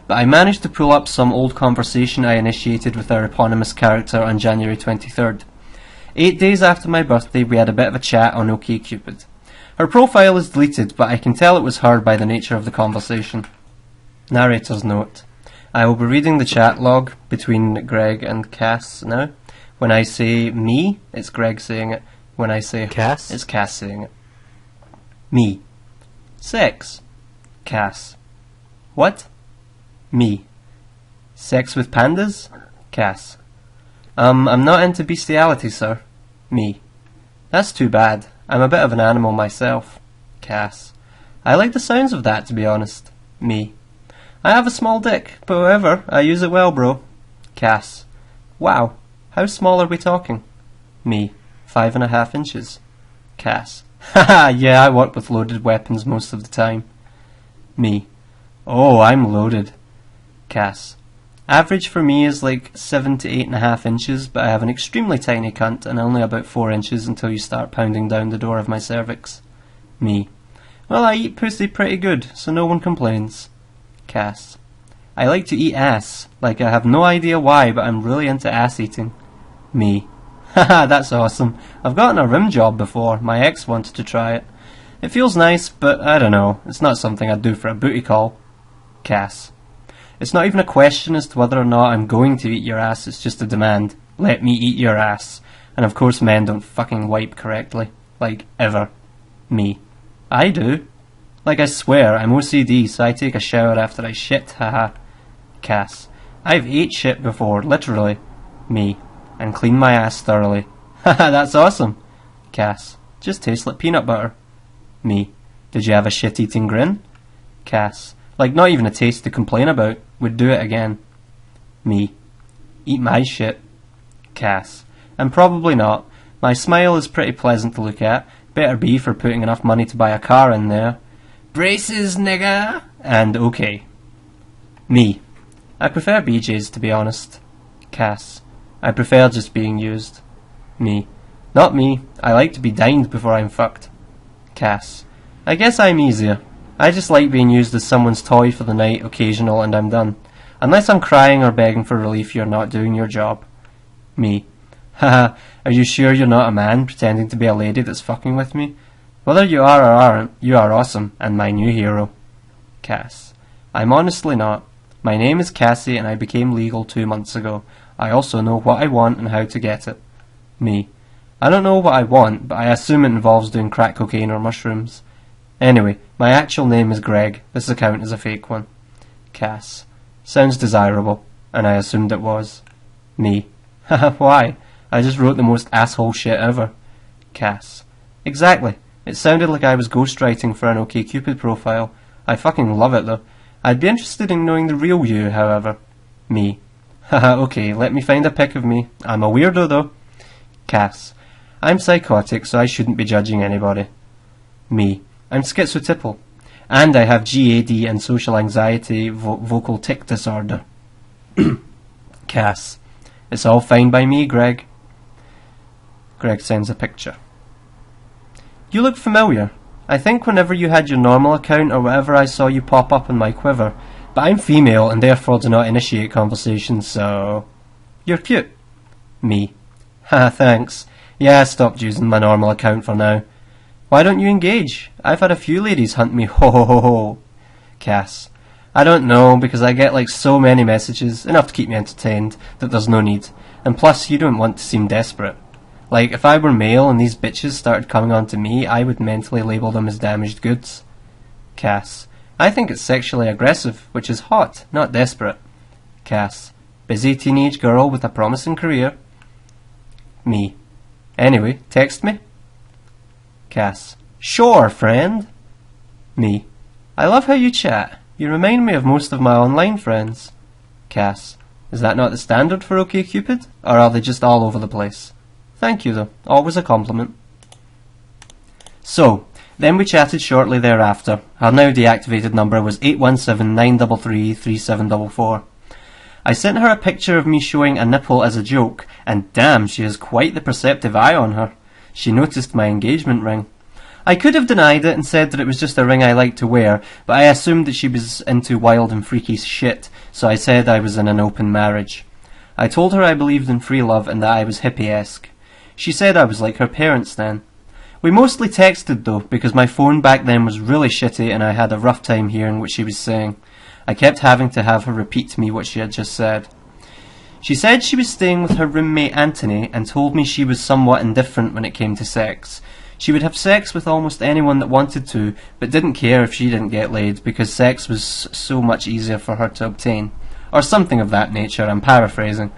but I managed to pull up some old conversation I initiated with our eponymous character on January 23rd. 8 days after my birthday, we had a bit of a chat on OkCupid. Her profile is deleted, but I can tell it was her by the nature of the conversation. Narrator's note. I will be reading the chat log between Greg and Cass now. When I say me, it's Greg saying it. When I say
Cass,
it's Cass saying it. Me. Sex. Cass. What? Me. Sex with pandas? Cass. I'm not into bestiality, sir. Me. That's too bad. I'm a bit of an animal myself. Cass. I like the sounds of that, to be honest. Me. I have a small dick, but however, I use it well, bro. Cass. Wow. How small are we talking? Me. 5.5 inches. Cass. Haha, yeah, I work with loaded weapons most of the time. Me. Oh, I'm loaded. Cass. Average for me is like 7 to 8.5 inches, but I have an extremely tiny cunt and only about 4 inches until you start pounding down the door of my cervix. Me. Well, I eat pussy pretty good, so no one complains. Cass. I like to eat ass. Like, I have no idea why, but I'm really into ass eating. Me. Haha, that's awesome. I've gotten a rim job before. My ex wanted to try it. It feels nice, but I don't know. It's not something I'd do for a booty call. Cass. It's not even a question as to whether or not I'm going to eat your ass, it's just a demand. Let me eat your ass. And of course men don't fucking wipe correctly. Like, ever. Me. I do. Like, I swear, I'm OCD, so I take a shower after I shit, haha. Cass. I've ate shit before, literally. Me. And clean my ass thoroughly. Haha, that's awesome. Cass. Just tastes like peanut butter. Me. Did you have a shit-eating grin? Cass. Like, not even a taste to complain about. Would do it again. Me. Eat my shit. Cass. And probably not. My smile is pretty pleasant to look at. Better be for putting enough money to buy a car in there. Braces, nigga! And okay. Me. I prefer BJ's, to be honest. Cass. I prefer just being used. Me. Not me. I like to be dined before I'm fucked. Cass. I guess I'm easier. I just like being used as someone's toy for the night, occasional, and I'm done. Unless I'm crying or begging for relief, you're not doing your job. Me. Haha, are you sure you're not a man pretending to be a lady that's fucking with me? Whether you are or aren't, you are awesome, and my new hero. Cass. I'm honestly not. My name is Cassie, and I became legal 2 months ago. I also know what I want and how to get it. Me. I don't know what I want, but I assume it involves doing crack cocaine or mushrooms. Anyway, my actual name is Greg. This account is a fake one. Cass. Sounds desirable, and I assumed it was. Me. Haha, why? I just wrote the most asshole shit ever. Cass. Exactly. It sounded like I was ghostwriting for an OkCupid profile. I fucking love it though. I'd be interested in knowing the real you, however. Me. Haha, okay, let me find a pic of me. I'm a weirdo though. Cass. I'm psychotic, so I shouldn't be judging anybody. Me. I'm schizotypal. And I have GAD and social anxiety vocal tic disorder. Cass. It's all fine by me, Greg. Greg sends a picture. You look familiar. I think whenever you had your normal account or whatever I saw you pop up on my quiver. But I'm female and therefore do not initiate conversations, so... You're cute. Me. Haha, thanks. Yeah, I stopped using my normal account for now. Why don't you engage? I've had a few ladies hunt me, ho ho ho ho. Cass. I don't know, because I get like so many messages, enough to keep me entertained, that there's no need. And plus, you don't want to seem desperate. Like, if I were male and these bitches started coming on to me, I would mentally label them as damaged goods. Cass. I think it's sexually aggressive, which is hot, not desperate. Cass. Busy teenage girl with a promising career. Me.
Anyway, text me. Cass. Sure, friend. Me. I love how you chat. You remind me of most of my online friends. Cass. Is that not the standard for OkCupid? Or are they just all over the place? Thank you though. Always a compliment. So, then we chatted shortly thereafter. Her now deactivated number was 817-933-3744. I sent her a picture of me showing a nipple as a joke, and damn, she has quite the perceptive eye on her. She noticed my engagement ring. I could have denied it and said that it was just a ring I liked to wear, but I assumed that she was into wild and freaky shit, so I said I was in an open marriage. I told her I believed in free love and that I was hippie-esque. She said I was like her parents then. We mostly texted though, because my phone back then was really shitty and I had a rough time hearing what she was saying. I kept having to have her repeat to me what she had just said. She said she was staying with her roommate Anthony and told me she was somewhat indifferent when it came to sex. She would have sex with almost anyone that wanted to, but didn't care if she didn't get laid because sex was so much easier for her to obtain. Or something of that nature, I'm paraphrasing.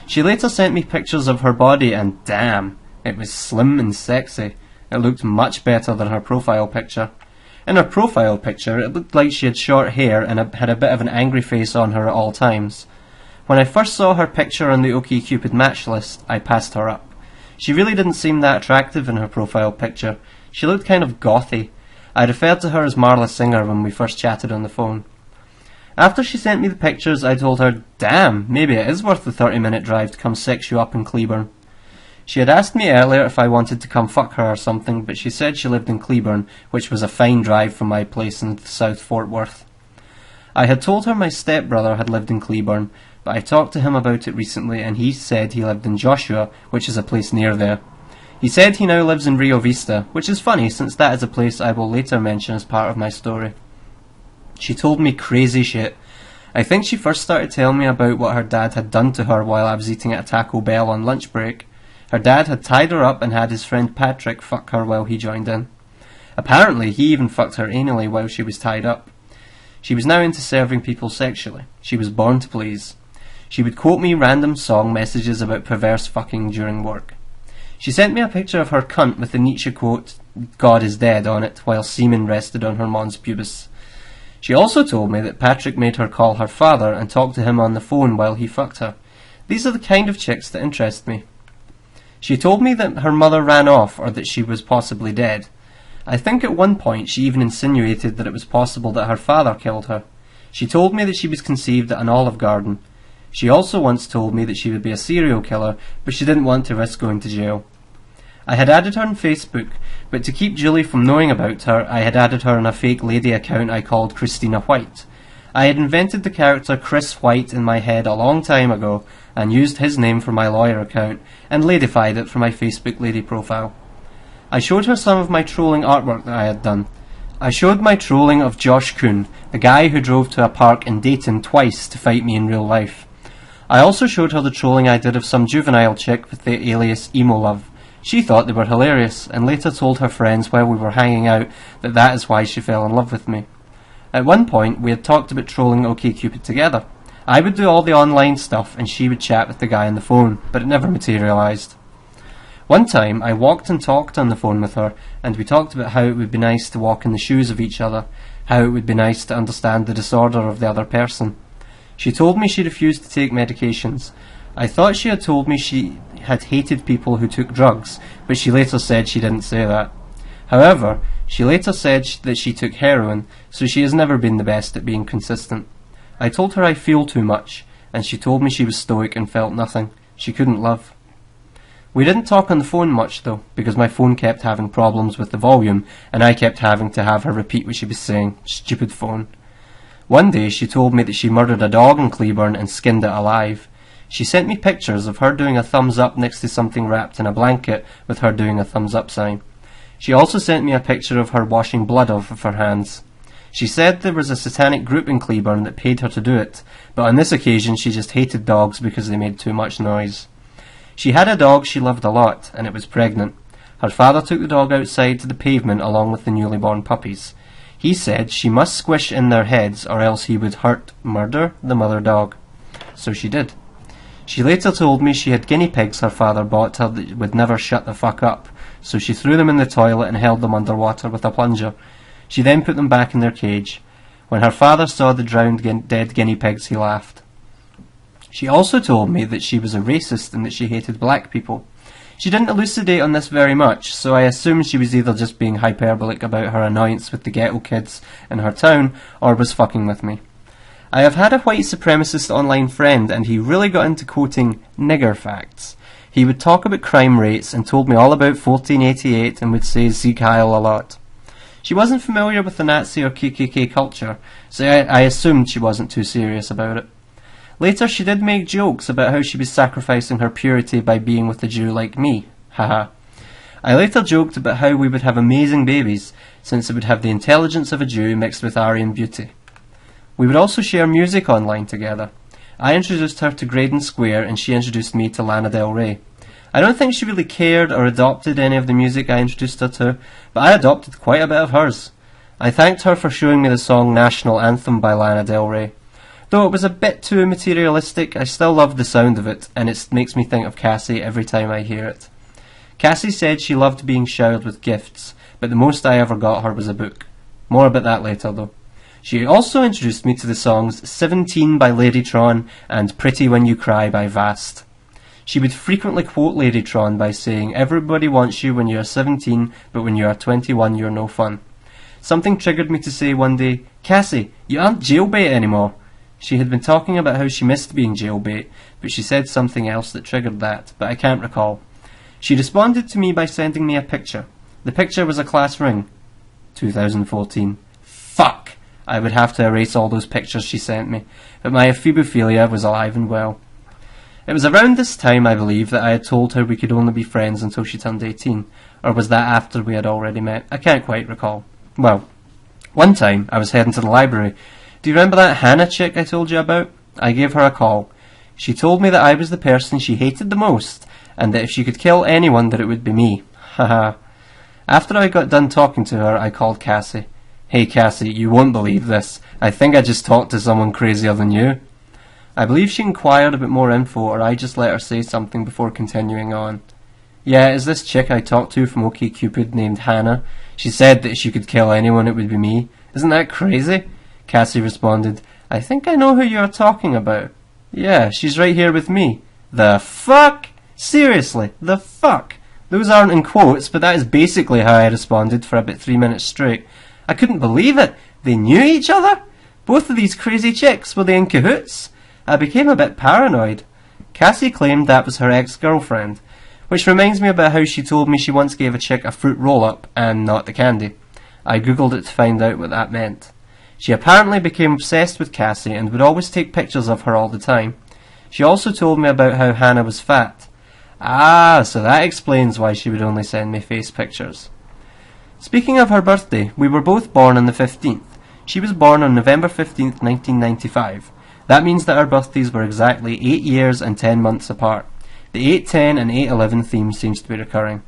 She later sent me pictures of her body and damn, it was slim and sexy. It looked much better than her profile picture. In her profile picture, it looked like she had short hair and had a bit of an angry face on her at all times. When I first saw her picture on the OkCupid match list, I passed her up. She really didn't seem that attractive in her profile picture. She looked kind of gothy. I referred to her as Marla Singer when we first chatted on the phone. After she sent me the pictures, I told her, damn, maybe it is worth the 30-minute drive to come sex you up in Cleburne. She had asked me earlier if I wanted to come fuck her or something, but she said she lived in Cleburne, which was a fine drive from my place in South Fort Worth. I had told her my stepbrother had lived in Cleburne, but I talked to him about it recently and he said he lived in Joshua, which is a place near there. He said he now lives in Rio Vista, which is funny since that is a place I will later mention as part of my story. She told me crazy shit. I think she first started telling me about what her dad had done to her while I was eating at a Taco Bell on lunch break. Her dad had tied her up and had his friend Patrick fuck her while he joined in. Apparently, he even fucked her anally while she was tied up. She was now into serving people sexually. She was born to please. She would quote me random song messages about perverse fucking during work. She sent me a picture of her cunt with the Nietzsche quote, God is dead, on it, while semen rested on her mons pubis. She also told me that Patrick made her call her father and talk to him on the phone while he fucked her. These are the kind of chicks that interest me. She told me that her mother ran off or that she was possibly dead. I think at one point she even insinuated that it was possible that her father killed her. She told me that she was conceived at an Olive Garden. She also once told me that she would be a serial killer, but she didn't want to risk going to jail. I had added her on Facebook, but to keep Julie from knowing about her, I had added her on a fake lady account I called Christina White. I had invented the character Chris White in my head a long time ago, and used his name for my lawyer account, and ladyfied it for my Facebook lady profile. I showed her some of my trolling artwork that I had done. I showed my trolling of Josh Kuhn, the guy who drove to a park in Dayton twice to fight me in real life. I also showed her the trolling I did of some juvenile chick with the alias Emo Love. She thought they were hilarious, and later told her friends while we were hanging out that that is why she fell in love with me. At one point, we had talked about trolling OkCupid together. I would do all the online stuff and she would chat with the guy on the phone, but it never materialised. One time, I walked and talked on the phone with her, and we talked about how it would be nice to walk in the shoes of each other, how it would be nice to understand the disorder of the other person. She told me she refused to take medications. I thought she had told me she had hated people who took drugs, but she later said she didn't say that. However, she later said that she took heroin, so she has never been the best at being consistent. I told her I feel too much, and she told me she was stoic and felt nothing. She couldn't love. We didn't talk on the phone much though, because my phone kept having problems with the volume, and I kept having to have her repeat what she was saying. Stupid phone. One day she told me that she murdered a dog in Cleburne and skinned it alive. She sent me pictures of her doing a thumbs up next to something wrapped in a blanket with her doing a thumbs up sign. She also sent me a picture of her washing blood off of her hands. She said there was a satanic group in Cleburne that paid her to do it, but on this occasion she just hated dogs because they made too much noise. She had a dog she loved a lot, and it was pregnant. Her father took the dog outside to the pavement along with the newly born puppies. He said she must squish in their heads or else he would murder the mother dog. So she did.
She later told me she had guinea pigs her father bought her that would never shut the fuck up, so she threw them in the toilet and held them underwater with a plunger. She then put them back in their cage. When her father saw the drowned dead guinea pigs, he laughed. She also told me that she was a racist and that she hated black people. She didn't elucidate on this very much, so I assumed she was either just being hyperbolic about her annoyance with the ghetto kids in her town, or was fucking with me. I have had a white supremacist online friend, and he really got into quoting nigger facts. He would talk about crime rates and told me all about 1488 and would say Sieg Heil a lot. She wasn't familiar with the Nazi or KKK culture, so I assumed she wasn't too serious about it. Later she did make jokes about how she was sacrificing her purity by being with a Jew like me. Haha. I later joked about how we would have amazing babies, since it would have the intelligence of a Jew mixed with Aryan beauty. We would also share music online together. I introduced her to Graydon Square and she introduced me to Lana Del Rey. I don't think she really cared or adopted any of the music I introduced her to, but I adopted quite a bit of hers. I thanked her for showing me the song National Anthem by Lana Del Rey. Though it was a bit too materialistic, I still loved the sound of it, and it makes me think of Cassie every time I hear it. Cassie said she loved being showered with gifts, but the most I ever got her was a book. More about that later, though. She also introduced me to the songs 17 by Ladytron and Pretty When You Cry by Vast. She would frequently quote Ladytron by saying, "Everybody wants you when you are 17, but when you are 21 you're no fun." Something triggered me to say one day, "Cassie, you aren't jailbait anymore." She had been talking about how she missed being jailbait, but she said something else that triggered that, but I can't recall. She responded to me by sending me a picture. The picture was a class ring. 2014. Fuck! I would have to erase all those pictures she sent me, but my ephebophilia was alive and well. It was around this time, I believe, that I had told her we could only be friends until she turned 18, or was that after we had already met? I can't quite recall. Well, one time I was heading to the library. Do you remember that Hannah chick I told you about? I gave her a call. She told me that I was the person she hated the most, and that if she could kill anyone that it would be me. Haha. After I got done talking to her, I called Cassie. "Hey Cassie, you won't believe this. I think I just talked to someone crazier than you." I believe she inquired a bit more info, or I just let her say something before continuing on. "Yeah, is this chick I talked to from OkCupid named Hannah. She said that if she could kill anyone it would be me. Isn't that crazy?" Cassie responded, "I think I know who you are talking about. Yeah, she's right here with me." The fuck? Seriously, the fuck? Those aren't in quotes, but that is basically how I responded for about 3 minutes straight. I couldn't believe it. They knew each other? Both of these crazy chicks, were they in cahoots? I became a bit paranoid. Cassie claimed that was her ex-girlfriend, which reminds me about how she told me she once gave a chick a fruit roll-up and not the candy. I googled it to find out what that meant. She apparently became obsessed with Cassie and would always take pictures of her all the time. She also told me about how Hannah was fat. Ah, so that explains why she would only send me face pictures. Speaking of her birthday, we were both born on the 15th. She was born on November 15th, 1995. That means that our birthdays were exactly 8 years and 10 months apart. The 8-10 and 8-11 theme seems to be recurring.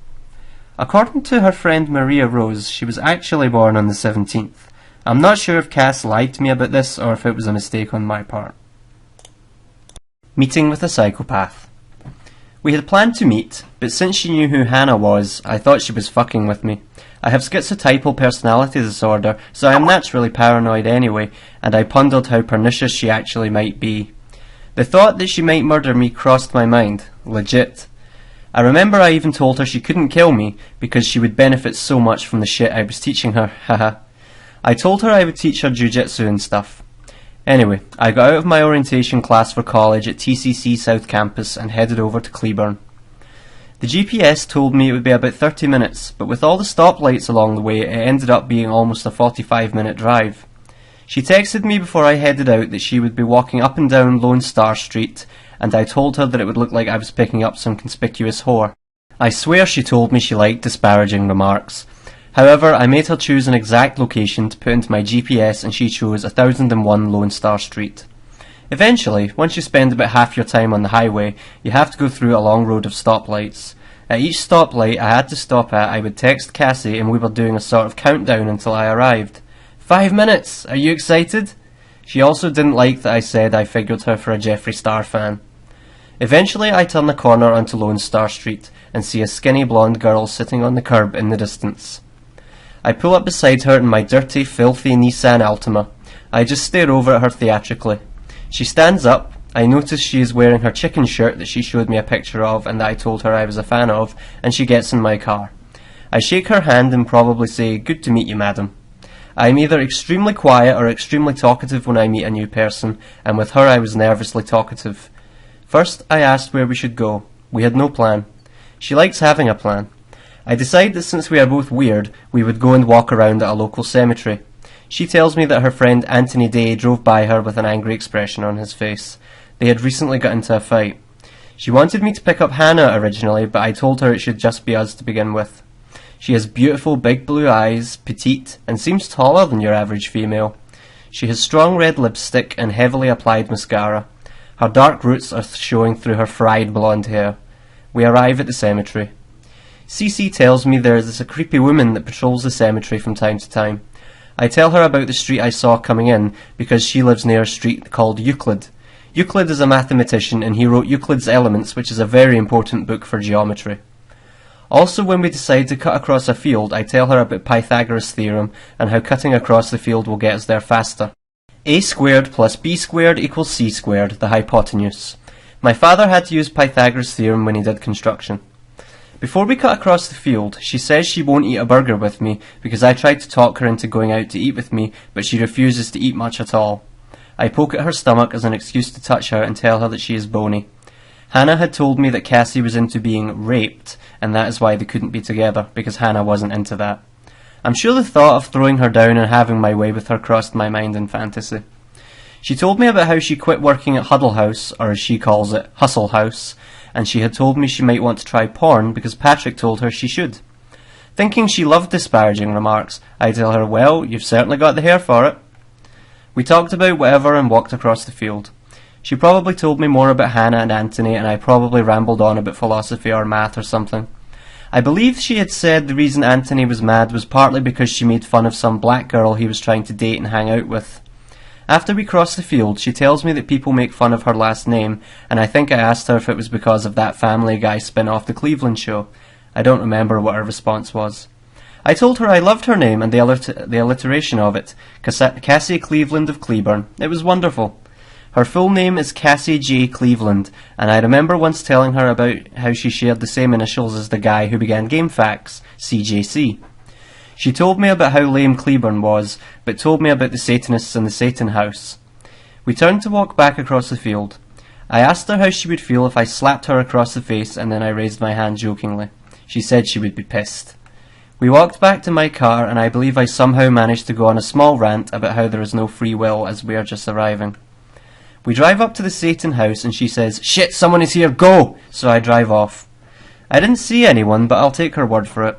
According to her friend Maria Rose, she was actually born on the 17th. I'm not sure if Cass lied to me about this or if it was a mistake on my part. Meeting with a psychopath. We had planned to meet, but since she knew who Hannah was, I thought she was fucking with me. I have schizotypal personality disorder, so I am naturally paranoid anyway, and I pondered how pernicious she actually might be. The thought that she might murder me crossed my mind. Legit. I remember I even told her she couldn't kill me, because she would benefit so much from the shit I was teaching her, haha. I told her I would teach her jujitsu and stuff. Anyway, I got out of my orientation class for college at TCC South Campus and headed over to Cleburne. The GPS told me it would be about 30 minutes, but with all the stoplights along the way, it ended up being almost a 45-minute drive. She texted me before I headed out that she would be walking up and down Lone Star Street, and I told her that it would look like I was picking up some conspicuous whore. I swear she told me she liked disparaging remarks. However, I made her choose an exact location to put into my GPS and she chose 1001 Lone Star Street. Eventually, once you spend about half your time on the highway, you have to go through a long road of stoplights. At each stoplight I had to stop at, I would text Cassie and we were doing a sort of countdown until I arrived. 5 minutes! Are you excited? She also didn't like that I said I figured her for a Jeffree Star fan.
Eventually I turn the corner onto Lone Star Street and see a skinny blonde girl sitting on the curb in the distance. I pull up beside her in my dirty, filthy Nissan Altima. I just stare over at her theatrically. She stands up. I notice she is wearing her chicken shirt that she showed me a picture of and that I told her I was a fan of, and she gets in my car. I shake her hand and probably say, "Good to meet you, madam." I am either extremely quiet or extremely talkative when I meet a new person, and with her I was nervously talkative. First, I asked where we should go. We had no plan. She likes having a plan. I decide that since we are both weird, we would go and walk around at a local cemetery. She tells me that her friend Anthony Day drove by her with an angry expression on his face. They had recently got into a fight. She wanted me to pick up Hannah originally, but I told her it should just be us to begin with. She has beautiful big blue eyes, petite, and seems taller than your average female. She has strong red lipstick and heavily applied mascara. Her dark roots are showing through her fried blonde hair. We arrive at the cemetery. Cece tells me there is a creepy woman that patrols the cemetery from time to time. I tell her about the street I saw coming in because she lives near a street called Euclid. Euclid is a mathematician and he wrote Euclid's Elements, which is a very important book for geometry. Also, when we decide to cut across a field, I tell her about Pythagoras' theorem and how cutting across the field will get us there faster. A squared plus b squared equals c squared, the hypotenuse. My father had to use Pythagoras' theorem when he did construction. Before we cut across the field, she says she won't eat a burger with me because I tried to talk her into going out to eat with me, but she refuses to eat much at all. I poke at her stomach as an excuse to touch her and tell her that she is bony. Hannah had told me that Cassie was into being raped, and that is why they couldn't be together, because Hannah wasn't into that. I'm sure the thought of throwing her down and having my way with her crossed my mind in fantasy. She told me about how she quit working at Huddle House, or as she calls it, Hustle House, and she had told me she might want to try porn because Patrick told her she should. Thinking she loved disparaging remarks, I tell her, well, you've certainly got the hair for it. We talked about whatever and walked across the field. She probably told me more about Hannah and Anthony, and I probably rambled on about philosophy or math or something. I believe she had said the reason Anthony was mad was partly because she made fun of some black girl he was trying to date and hang out with. After we crossed the field, she tells me that people make fun of her last name, and I think I asked her if it was because of that Family Guy spin-off The Cleveland Show. I don't remember what her response was. I told her I loved her name and the alliteration of it, Cassie Cleveland of Cleburne. It was wonderful. Her full name is Cassie J. Cleveland, and I remember once telling her about how she shared the same initials as the guy who began GameFAQs, CJC. She told me about how lame Cleburne was, but told me about the Satanists and the Satan House. We turned to walk back across the field. I asked her how she would feel if I slapped her across the face, and then I raised my hand jokingly. She said she would be pissed. We walked back to my car, and I believe I somehow managed to go on a small rant about how there is no free will as we are just arriving. We drive up to the Satan House, and she says, "Shit, someone is here, go!" So I drive off. I didn't see anyone, but I'll take her word for it.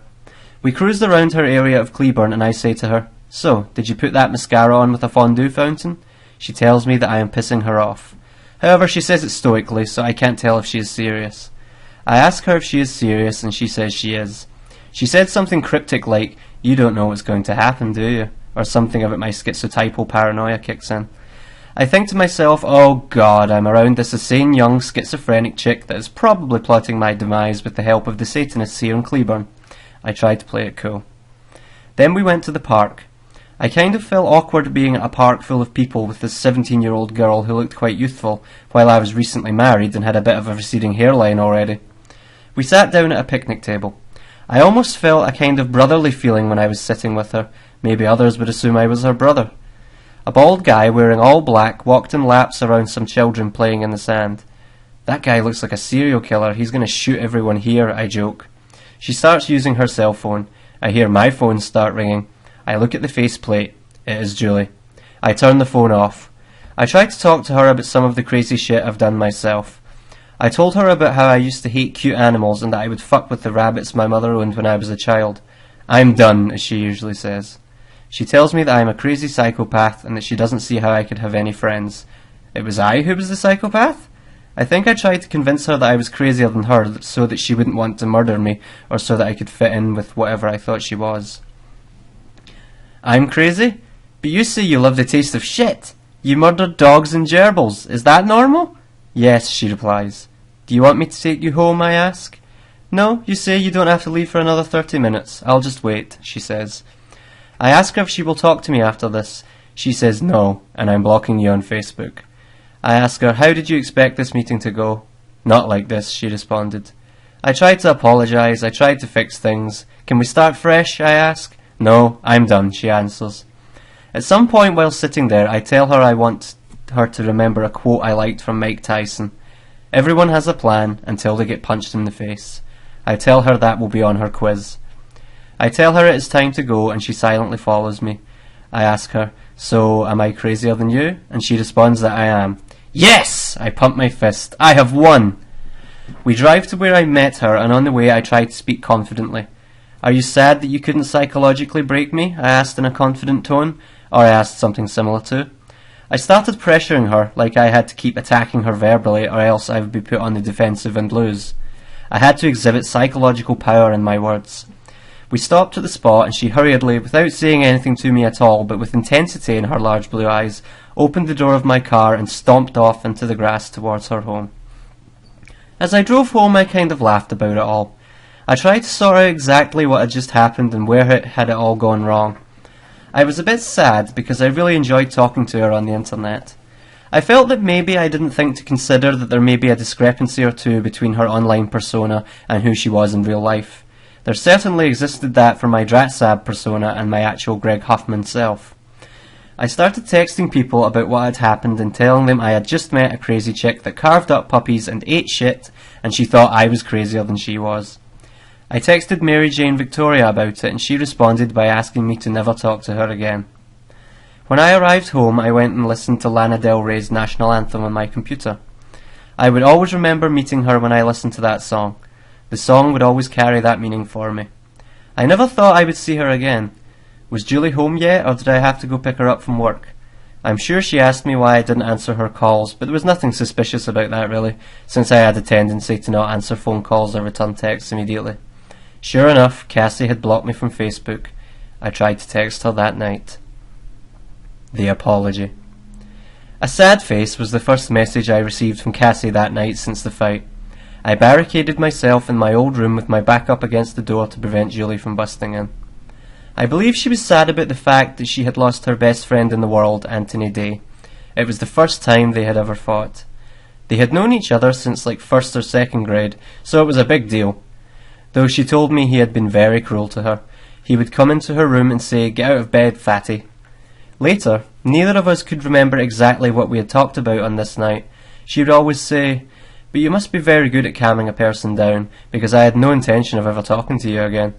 We cruised around her area of Cleburne, and I say to her, "So, did you put that mascara on with a fondue fountain?" She tells me that I am pissing her off. However, she says it stoically, so I can't tell if she is serious. I ask her if she is serious, and she says she is. She said something cryptic like, "You don't know what's going to happen, do you?" Or something about my schizotypal paranoia kicks in. I think to myself, oh god, I'm around this insane young schizophrenic chick that is probably plotting my demise with the help of the Satanists here in Cleburne. I tried to play it cool. Then we went to the park. I kind of felt awkward being at a park full of people with this 17-year-old girl who looked quite youthful, while I was recently married and had a bit of a receding hairline already. We sat down at a picnic table. I almost felt a kind of brotherly feeling when I was sitting with her. Maybe others would assume I was her brother. A bald guy wearing all black walked in laps around some children playing in the sand. "That guy looks like a serial killer. He's going to shoot everyone here," I joke. She starts using her cell phone. I hear my phone start ringing. I look at the faceplate. It is Julie. I turn the phone off. I try to talk to her about some of the crazy shit I've done myself. I told her about how I used to hate cute animals and that I would fuck with the rabbits my mother owned when I was a child. "I'm done," as she usually says. She tells me that I am a crazy psychopath and that she doesn't see how I could have any friends. It was I who was the psychopath? I think I tried to convince her that I was crazier than her so that she wouldn't want to murder me, or so that I could fit in with whatever I thought she was. "I'm crazy? But you say you love the taste of shit. You murdered dogs and gerbils. Is that normal?" "Yes," she replies. Do you want me to take you home, I ask. No, you say you don't have to leave for another 30 minutes. I'll just wait, she says. I ask her if she will talk to me after this. She says no, and I'm blocking you on Facebook. I ask her, how did you expect this meeting to go? Not like this, she responded. I tried to apologise, I tried to fix things. Can we start fresh, I ask. No, I'm done, she answers. At some point while sitting there, I tell her I want her to remember a quote I liked from Mike Tyson. Everyone has a plan until they get punched in the face. I tell her that will be on her quiz. I tell her it is time to go, and she silently follows me. I ask her, so am I crazier than you? And she responds that I am. Yes! I pump my fist. I have won! We drive to where I met her, and on the way I try to speak confidently. Are you sad that you couldn't psychologically break me? I asked in a confident tone, or I asked something similar to. I started pressuring her, like I had to keep attacking her verbally, or else I would be put on the defensive and lose. I had to exhibit psychological power in my words. We stopped at the spot, and she hurriedly, without saying anything to me at all, but with intensity in her large blue eyes, opened the door of my car and stomped off into the grass towards her home. As I drove home, I kind of laughed about it all. I tried to sort out exactly what had just happened and where it all gone wrong. I was a bit sad because I really enjoyed talking to her on the internet. I felt that maybe I didn't think to consider that there may be a discrepancy or two between her online persona and who she was in real life. There certainly existed that for my Dratsab persona and my actual Greg Huffman self. I started texting people about what had happened and telling them I had just met a crazy chick that carved up puppies and ate shit, and she thought I was crazier than she was. I texted Mary Jane Victoria about it, and she responded by asking me to never talk to her again. When I arrived home, I went and listened to Lana Del Rey's National Anthem on my computer. I would always remember meeting her when I listened to that song. The song would always carry that meaning for me. I never thought I would see her again. Was Julie home yet, or did I have to go pick her up from work? I'm sure she asked me why I didn't answer her calls, but there was nothing suspicious about that really, since I had a tendency to not answer phone calls or return texts immediately. Sure enough, Cassie had blocked me from Facebook. I tried to text her that night. The apology. A sad face was the first message I received from Cassie that night since the fight. I barricaded myself in my old room with my back up against the door to prevent Julie from busting in. I believe she was sad about the fact that she had lost her best friend in the world, Anthony Day. It was the first time they had ever fought. They had known each other since like first or second grade, so it was a big deal. Though she told me he had been very cruel to her. He would come into her room and say, "Get out of bed, fatty." Later, neither of us could remember exactly what we had talked about on this night. She would always say, "But you must be very good at calming a person down, because I had no intention of ever talking to you again."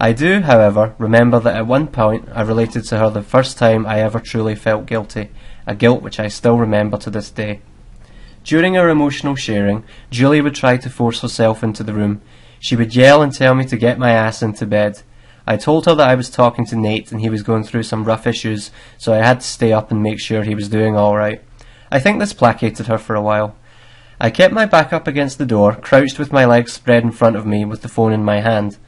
I do, however, remember that at one point I related to her the first time I ever truly felt guilty, a guilt which I still remember to this day. During our emotional sharing, Julie would try to force herself into the room. She would yell and tell me to get my ass into bed. I told her that I was talking to Nate and he was going through some rough issues, so I had to stay up and make sure he was doing all right. I think this placated her for a while. I kept my back up against the door, crouched with my legs spread in front of me with the phone in my hand.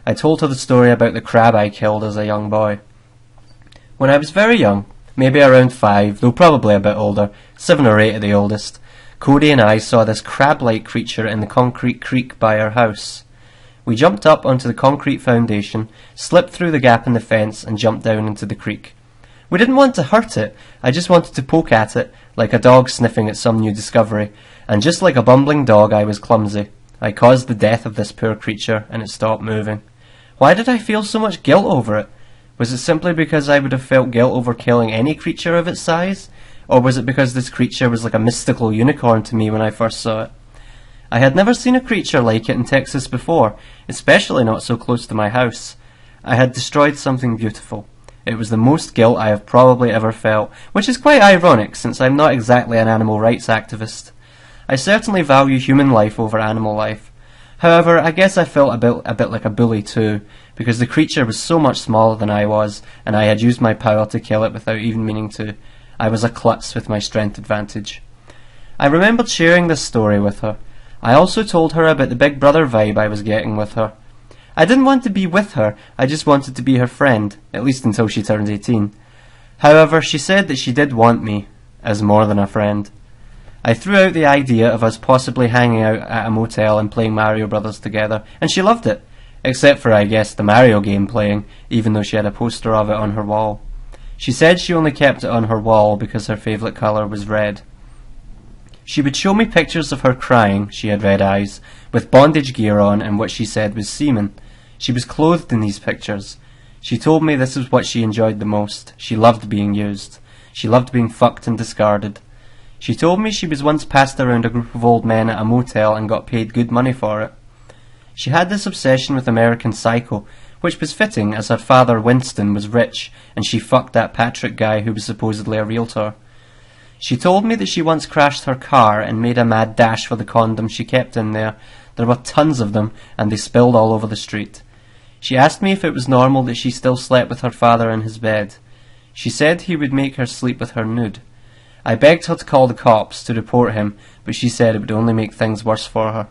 I told her the story about the crab I killed as a young boy. When I was very young, maybe around 5, though probably a bit older, 7 or 8 at the oldest, Cody and I saw this crab-like creature in the concrete creek by our house. We jumped up onto the concrete foundation, slipped through the gap in the fence, and jumped down into the creek. We didn't want to hurt it, I just wanted to poke at it, like a dog sniffing at some new discovery, and just like a bumbling dog I was clumsy. I caused the death of this poor creature, and it stopped moving. Why did I feel so much guilt over it? Was it simply because I would have felt guilt over killing any creature of its size? Or was it because this creature was like a mystical unicorn to me when I first saw it? I had never seen a creature like it in Texas before, especially not so close to my house. I had destroyed something beautiful. It was the most guilt I have probably ever felt, which is quite ironic since I'm not exactly an animal rights activist. I certainly value human life over animal life. However, I guess I felt a bit like a bully too, because the creature was so much smaller than I was, and I had used my power to kill it without even meaning to. I was a klutz with my strength advantage. I remembered sharing this story with her. I also told her about the Big Brother vibe I was getting with her. I didn't want to be with her, I just wanted to be her friend, at least until she turned 18. However, she said that she did want me, as more than a friend.
I threw out the idea of us possibly hanging out at a motel and playing Mario Brothers together, and she loved it, except for, I guess, the Mario game playing, even though she had a poster of it on her wall. She said she only kept it on her wall because her favourite colour was red. She would show me pictures of her crying, she had red eyes, with bondage gear on and what she said was semen. She was clothed in these pictures. She told me this was what she enjoyed the most. She loved being used. She loved being fucked and discarded. She told me she was once passed around a group of old men at a motel and got paid good money for it. She had this obsession with American Psycho, which was fitting as her father Winston was rich and she fucked that Patrick guy who was supposedly a realtor. She told me that she once crashed her car and made a mad dash for the condoms she kept in there. There were tons of them and they spilled all over the street. She asked me if it was normal that she still slept with her father in his bed. She said he would make her sleep with her nude. I begged her to call the cops to report him, but she said it would only make things worse for her.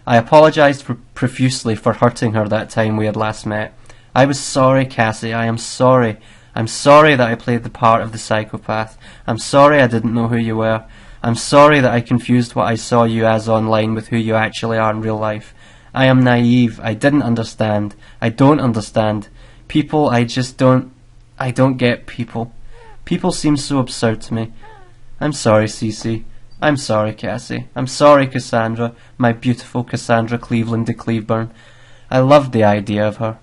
I apologised profusely for hurting her that time we had last met. I was sorry, Cassie, I am sorry. I'm sorry that I played the part of the psychopath. I'm sorry I didn't know who you were. I'm sorry that I confused what I saw you as online with who you actually are in real life. I am naive. I didn't understand. I don't understand. People, I don't get people. People seem so absurd to me. I'm sorry, Cece. I'm sorry, Cassie. I'm sorry, Cassandra, my beautiful Cassandra Cleveland de Cleveburn. I loved the idea of her.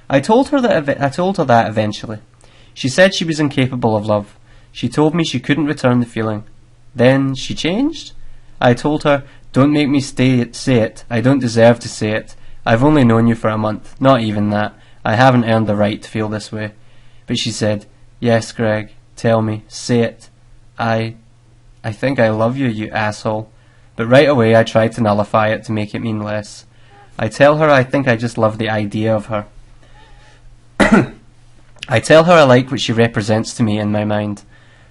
I told her that eventually. She said she was incapable of love. She told me she couldn't return the feeling. Then she changed? I told her, don't make me say it. I don't deserve to say it. I've only known you for a month. Not even that. I haven't earned the right to feel this way. But she said, yes, Greg, tell me, say it. I think I love you, you asshole. But right away I tried to nullify it to make it mean less. I tell her I think I just love the idea of her. I tell her I like what she represents to me in my mind.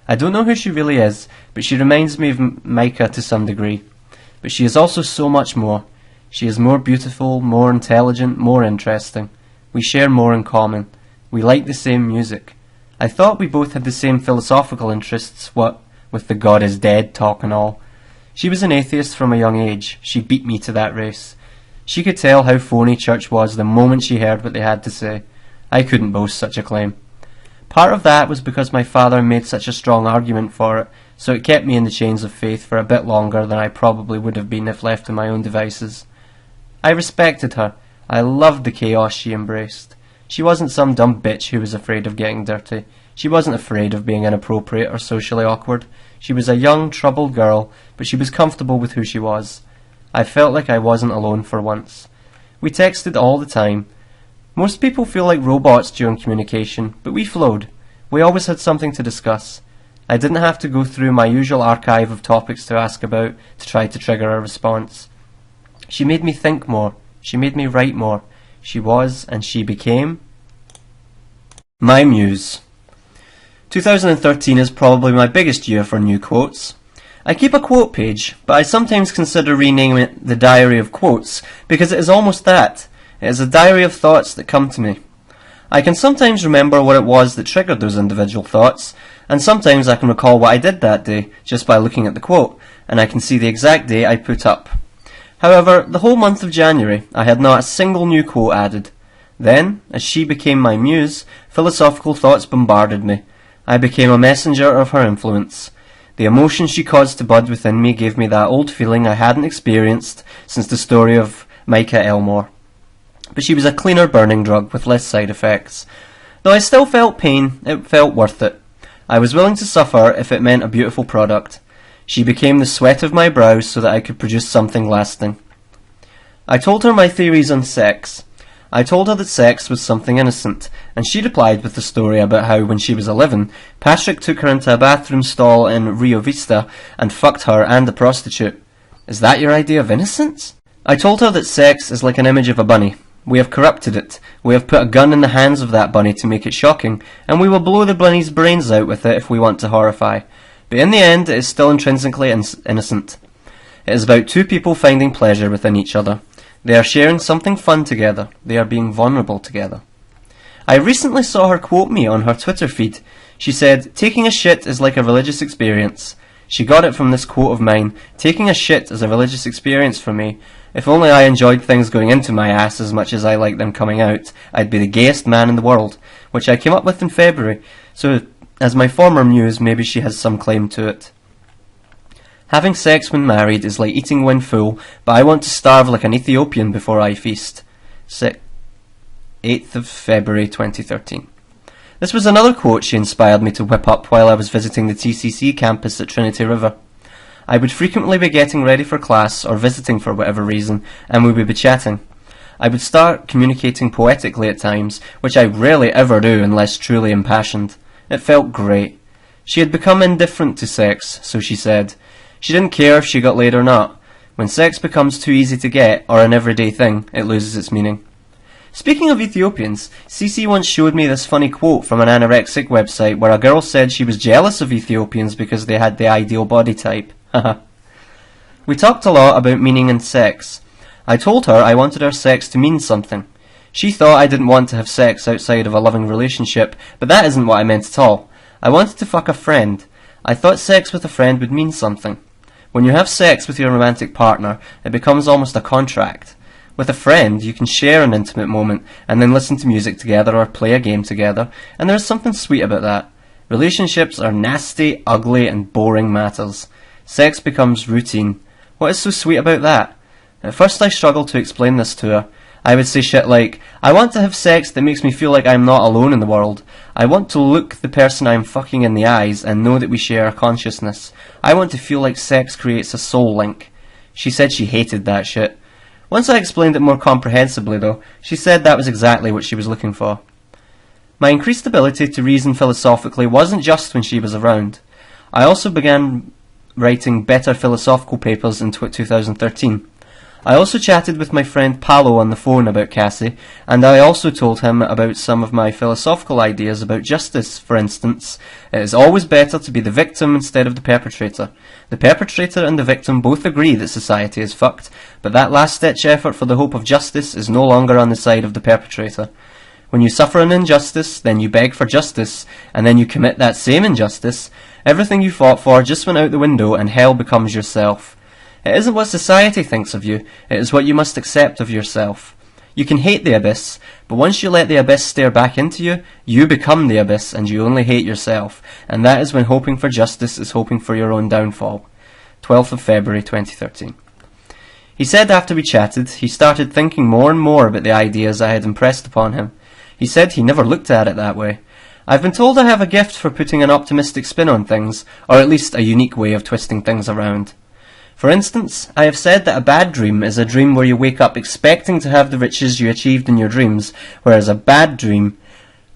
I don't know who she really is, but she reminds me of Micah to some degree. But she is also so much more. She is more beautiful, more intelligent, more interesting. We share more in common. We like the same music. I thought we both had the same philosophical interests, what with the God is dead talk and all. She was an atheist from a young age. She beat me to that race. She could tell how phony church was the moment she heard what they had to say. I couldn't boast such a claim. Part of that was because my father made such a strong argument for it, so it kept me in the chains of faith for a bit longer than I probably would have been if left to my own devices. I respected her. I loved the chaos she embraced. She wasn't some dumb bitch who was afraid of getting dirty. She wasn't afraid of being inappropriate or socially awkward. She was a young, troubled girl, but she was comfortable with who she was. I felt like I wasn't alone for once. We texted all the time. Most people feel like robots during communication, but we flowed. We always had something to discuss. I didn't have to go through my usual archive of topics to ask about to try to trigger a response. She made me think more. She made me write more. She was, and she became, my muse. 2013 is probably my biggest year for new quotes. I keep a quote page, but I sometimes consider renaming it the Diary of Quotes, because it is almost that. It is a diary of thoughts that come to me. I can sometimes remember what it was that triggered those individual thoughts, and sometimes I can recall what I did that day just by looking at the quote, and I can see the exact day I put up. However, the whole month of January, I had not a single new quote added. Then, as she became my muse, philosophical thoughts bombarded me. I became a messenger of her influence. The emotion she caused to bud within me gave me that old feeling I hadn't experienced since the story of Micah Elmore. But she was a cleaner burning drug with less side effects. Though I still felt pain, it felt worth it. I was willing to suffer if it meant a beautiful product. She became the sweat of my brows so that I could produce something lasting. I told her my theories on sex. I told her that sex was something innocent, and she replied with the story about how, when she was 11, Patrick took her into a bathroom stall in Rio Vista and fucked her and a prostitute. Is that your idea of innocence? I told her that sex is like an image of a bunny. We have corrupted it. We have put a gun in the hands of that bunny to make it shocking, and we will blow the bunny's brains out with it if we want to horrify. But in the end, it is still intrinsically innocent. It is about two people finding pleasure within each other. They are sharing something fun together. They are being vulnerable together. I recently saw her quote me on her Twitter feed. She said, "Taking a shit is like a religious experience.
She got it from this quote of mine: "Taking a shit is a religious experience for me. If only I enjoyed things going into my ass as much as I like them coming out, I'd be the gayest man in the world," which I came up with in February, so as my former muse, maybe she has some claim to it. Having sex when married is like eating when full, but I want to starve like an Ethiopian before I feast. 8th of February 2013. This was another quote she inspired me to whip up while I was visiting the TCC campus at Trinity River. I would frequently be getting ready for class or visiting for whatever reason, and we would be chatting. I would start communicating poetically at times, which I rarely ever do unless truly impassioned. It felt great. She had become indifferent to sex, so she said. She didn't care if she got laid or not. When sex becomes too easy to get, or an everyday thing, it loses its meaning. Speaking of Ethiopians, Cece once showed me this funny quote from an anorexic website where a girl said she was jealous of Ethiopians because they had the ideal body type. We talked a lot about meaning in sex. I told her I wanted our sex to mean something. She thought I didn't want to have sex outside of a loving relationship, but that isn't what I meant at all. I wanted to fuck a friend. I thought sex with a friend would mean something. When you have sex with your romantic partner, it becomes almost a contract. With a friend, you can share an intimate moment and then listen to music together or play a game together, and there is something sweet about that. Relationships are nasty, ugly, and boring matters. Sex becomes routine. What is so sweet about that? At first I struggled to explain this to her. I would say shit like, I want to have sex that makes me feel like I'm not alone in the world. I want to look the person I'm fucking in the eyes and know that we share a consciousness. I want to feel like sex creates a soul link. She said she hated that shit. Once I explained it more comprehensibly, though, she said that was exactly what she was looking for. My increased ability to reason philosophically wasn't just when she was around. I also began writing better philosophical papers in 2013. I also chatted with my friend Paolo on the phone about Cassie, and I also told him about some of my philosophical ideas about justice. For instance, it is always better to be the victim instead of the perpetrator. The perpetrator and the victim both agree that society is fucked, but that last-ditch effort for the hope of justice is no longer on the side of the perpetrator. When you suffer an injustice, then you beg for justice, and then you commit that same injustice, everything you fought for just went out the window and hell becomes yourself. It isn't what society thinks of you, it is what you must accept of yourself. You can hate the abyss, but once you let the abyss stare back into you, you become the abyss and you only hate yourself, and that is when hoping for justice is hoping for your own downfall. 12th of February 2013. He said after we chatted, he started thinking more and more about the ideas I had impressed upon him. He said he never looked at it that way. I've been told I have a gift for putting an optimistic spin on things, or at least a unique way of twisting things around. For instance, I have said that a bad dream is a dream where you wake up expecting to have the riches you achieved in your dreams, whereas a bad dream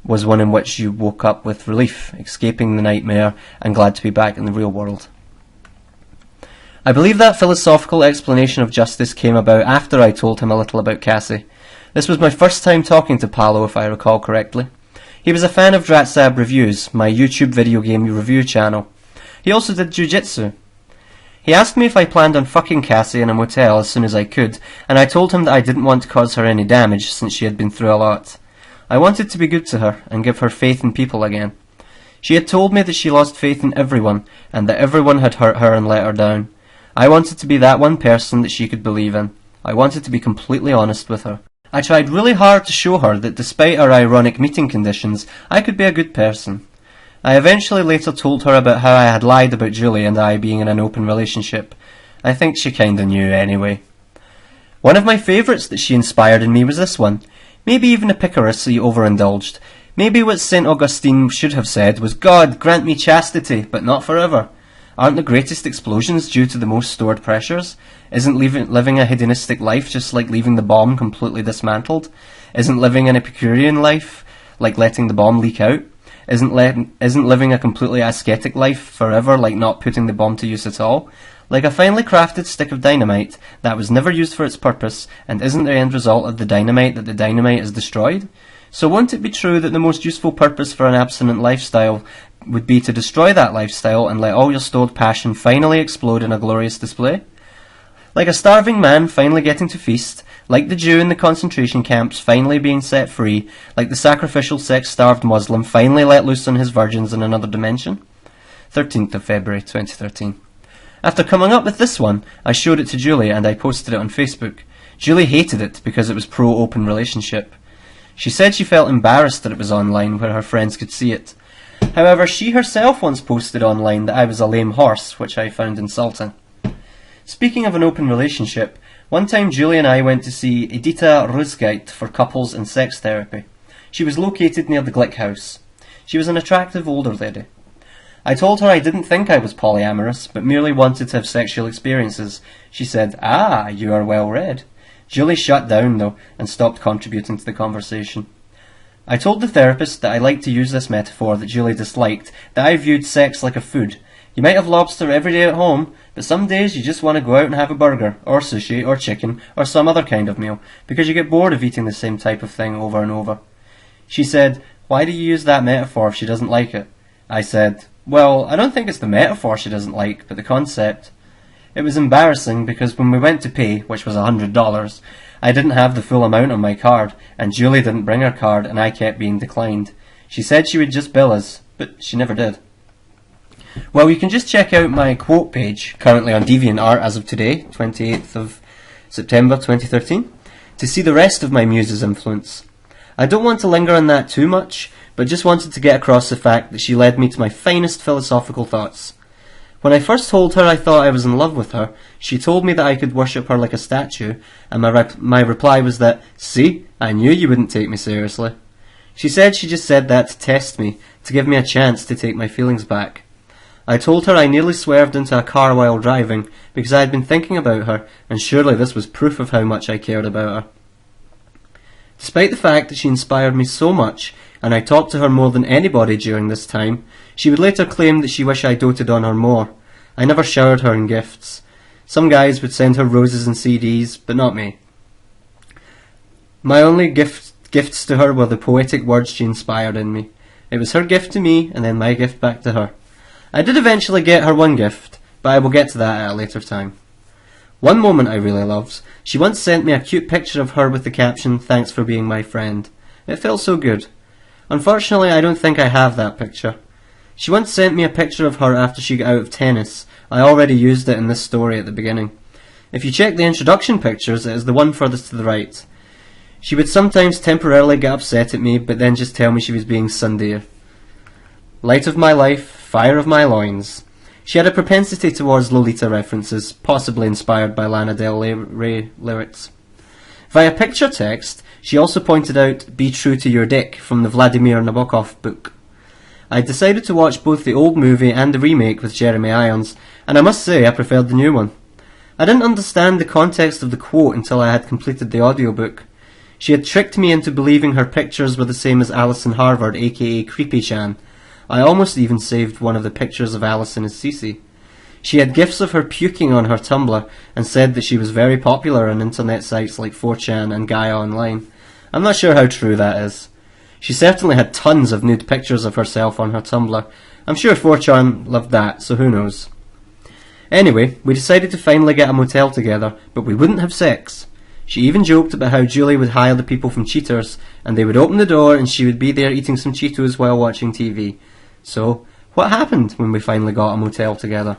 was one in which you woke up with relief, escaping the nightmare, and glad to be back in the real world. I believe that philosophical explanation of justice came about after I told him a little about Cassie. This was my first time talking to Paolo, if I recall correctly. He was a fan of Dratsab Reviews, my YouTube video game review channel. He also did jiu-jitsu. He asked me if I planned on fucking Cassie in a motel as soon as I could, and I told him that I didn't want to cause her any damage since she had been through a lot. I wanted to be good to her and give her faith in people again. She had told me that she lost faith in everyone, and that everyone had hurt her and let her down. I wanted to be that one person that she could believe in. I wanted to be completely honest with her. I tried really hard to show her that despite our ironic meeting conditions, I could be a good person. I eventually later told her about how I had lied about Julie and I being in an open relationship. I think she kinda knew anyway. One of my favourites that she inspired in me was this one. Maybe even Epicurus overindulged. Maybe what St. Augustine should have said was, God, grant me chastity, but not forever. Aren't the greatest explosions due to the most stored pressures? Isn't living a hedonistic life just like leaving the bomb completely dismantled? Isn't living an Epicurean life like letting the bomb leak out? Isn't living a completely ascetic life forever like not putting the bomb to use at all? Like a finely crafted stick of dynamite that was never used for its purpose, and isn't the end result of the dynamite that the dynamite is destroyed? So won't it be true that the most useful purpose for an abstinent lifestyle would be to destroy that lifestyle and let all your stored passion finally explode in a glorious display? Like a starving man finally getting to feast, like the Jew in the concentration camps finally being set free, like the sacrificial sex-starved Muslim finally let loose on his virgins in another dimension? 13th of February 2013. After coming up with this one, I showed it to Julie and I posted it on Facebook. Julie hated it because it was pro-open relationship. She said she felt embarrassed that it was online where her friends could see it. However, she herself once posted online that I was a lame horse, which I found insulting. Speaking of an open relationship, one time Julie and I went to see Edita Rusgeit for couples and sex therapy. She was located near the Glick House. She was an attractive older lady. I told her I didn't think I was polyamorous, but merely wanted to have sexual experiences. She said, "Ah, you are well read." Julie shut down, though, and stopped contributing to the conversation. I told the therapist that I liked to use this metaphor that Julie disliked, that I viewed sex like a food. You might have lobster every day at home, but some days you just want to go out and have a burger, or sushi, or chicken, or some other kind of meal, because you get bored of eating the same type of thing over and over. She said, "Why do you use that metaphor if she doesn't like it?" I said, "Well, I don't think it's the metaphor she doesn't like, but the concept." It was embarrassing because when we went to pay, which was $100, I didn't have the full amount on my card, and Julie didn't bring her card, and I kept being declined. She said she would just bill us, but she never did. Well, you can just check out my quote page, currently on DeviantArt as of today, 28th of September 2013, to see the rest of my muse's influence. I don't want to linger on that too much, but just wanted to get across the fact that she led me to my finest philosophical thoughts. When I first told her I thought I was in love with her, she told me that I could worship her like a statue, and my reply was that, "See, I knew you wouldn't take me seriously." She said she just said that to test me, to give me a chance to take my feelings back. I told her I nearly swerved into a car while driving, because I had been thinking about her, and surely this was proof of how much I cared about her. Despite the fact that she inspired me so much, and I talked to her more than anybody during this time, she would later claim that she wished I doted on her more. I never showered her in gifts. Some guys would send her roses and CDs, but not me. My only gifts to her were the poetic words she inspired in me. It was her gift to me, and then my gift back to her. I did eventually get her one gift, but I will get to that at a later time. One moment I really loved. She once sent me a cute picture of her with the caption, "Thanks for being my friend." It felt so good. Unfortunately, I don't think I have that picture. She once sent me a picture of her after she got out of tennis. I already used it in this story at the beginning. If you check the introduction pictures, it is the one furthest to the right. She would sometimes temporarily get upset at me, but then just tell me she was being Sunday. Light of my life, fire of my loins. She had a propensity towards Lolita references, possibly inspired by Lana Del Rey lyrics. Via picture text, she also pointed out "Be True to Your Dick" from the Vladimir Nabokov book. I decided to watch both the old movie and the remake with Jeremy Irons, and I must say I preferred the new one. I didn't understand the context of the quote until I had completed the audiobook. She had tricked me into believing her pictures were the same as Alison Harvard, aka Creepy Chan. I almost even saved one of the pictures of Alison as Cece. She had gifs of her puking on her Tumblr and said that she was very popular on internet sites like 4chan and Gaia Online. I'm not sure how true that is. She certainly had tons of nude pictures of herself on her Tumblr. I'm sure 4chan loved that, so who knows. Anyway, we decided to finally get a motel together, but we wouldn't have sex. She even joked about how Julie would hire the people from Cheaters, and they would open the door and she would be there eating some Cheetos while watching TV. So, what happened when we finally got a motel together?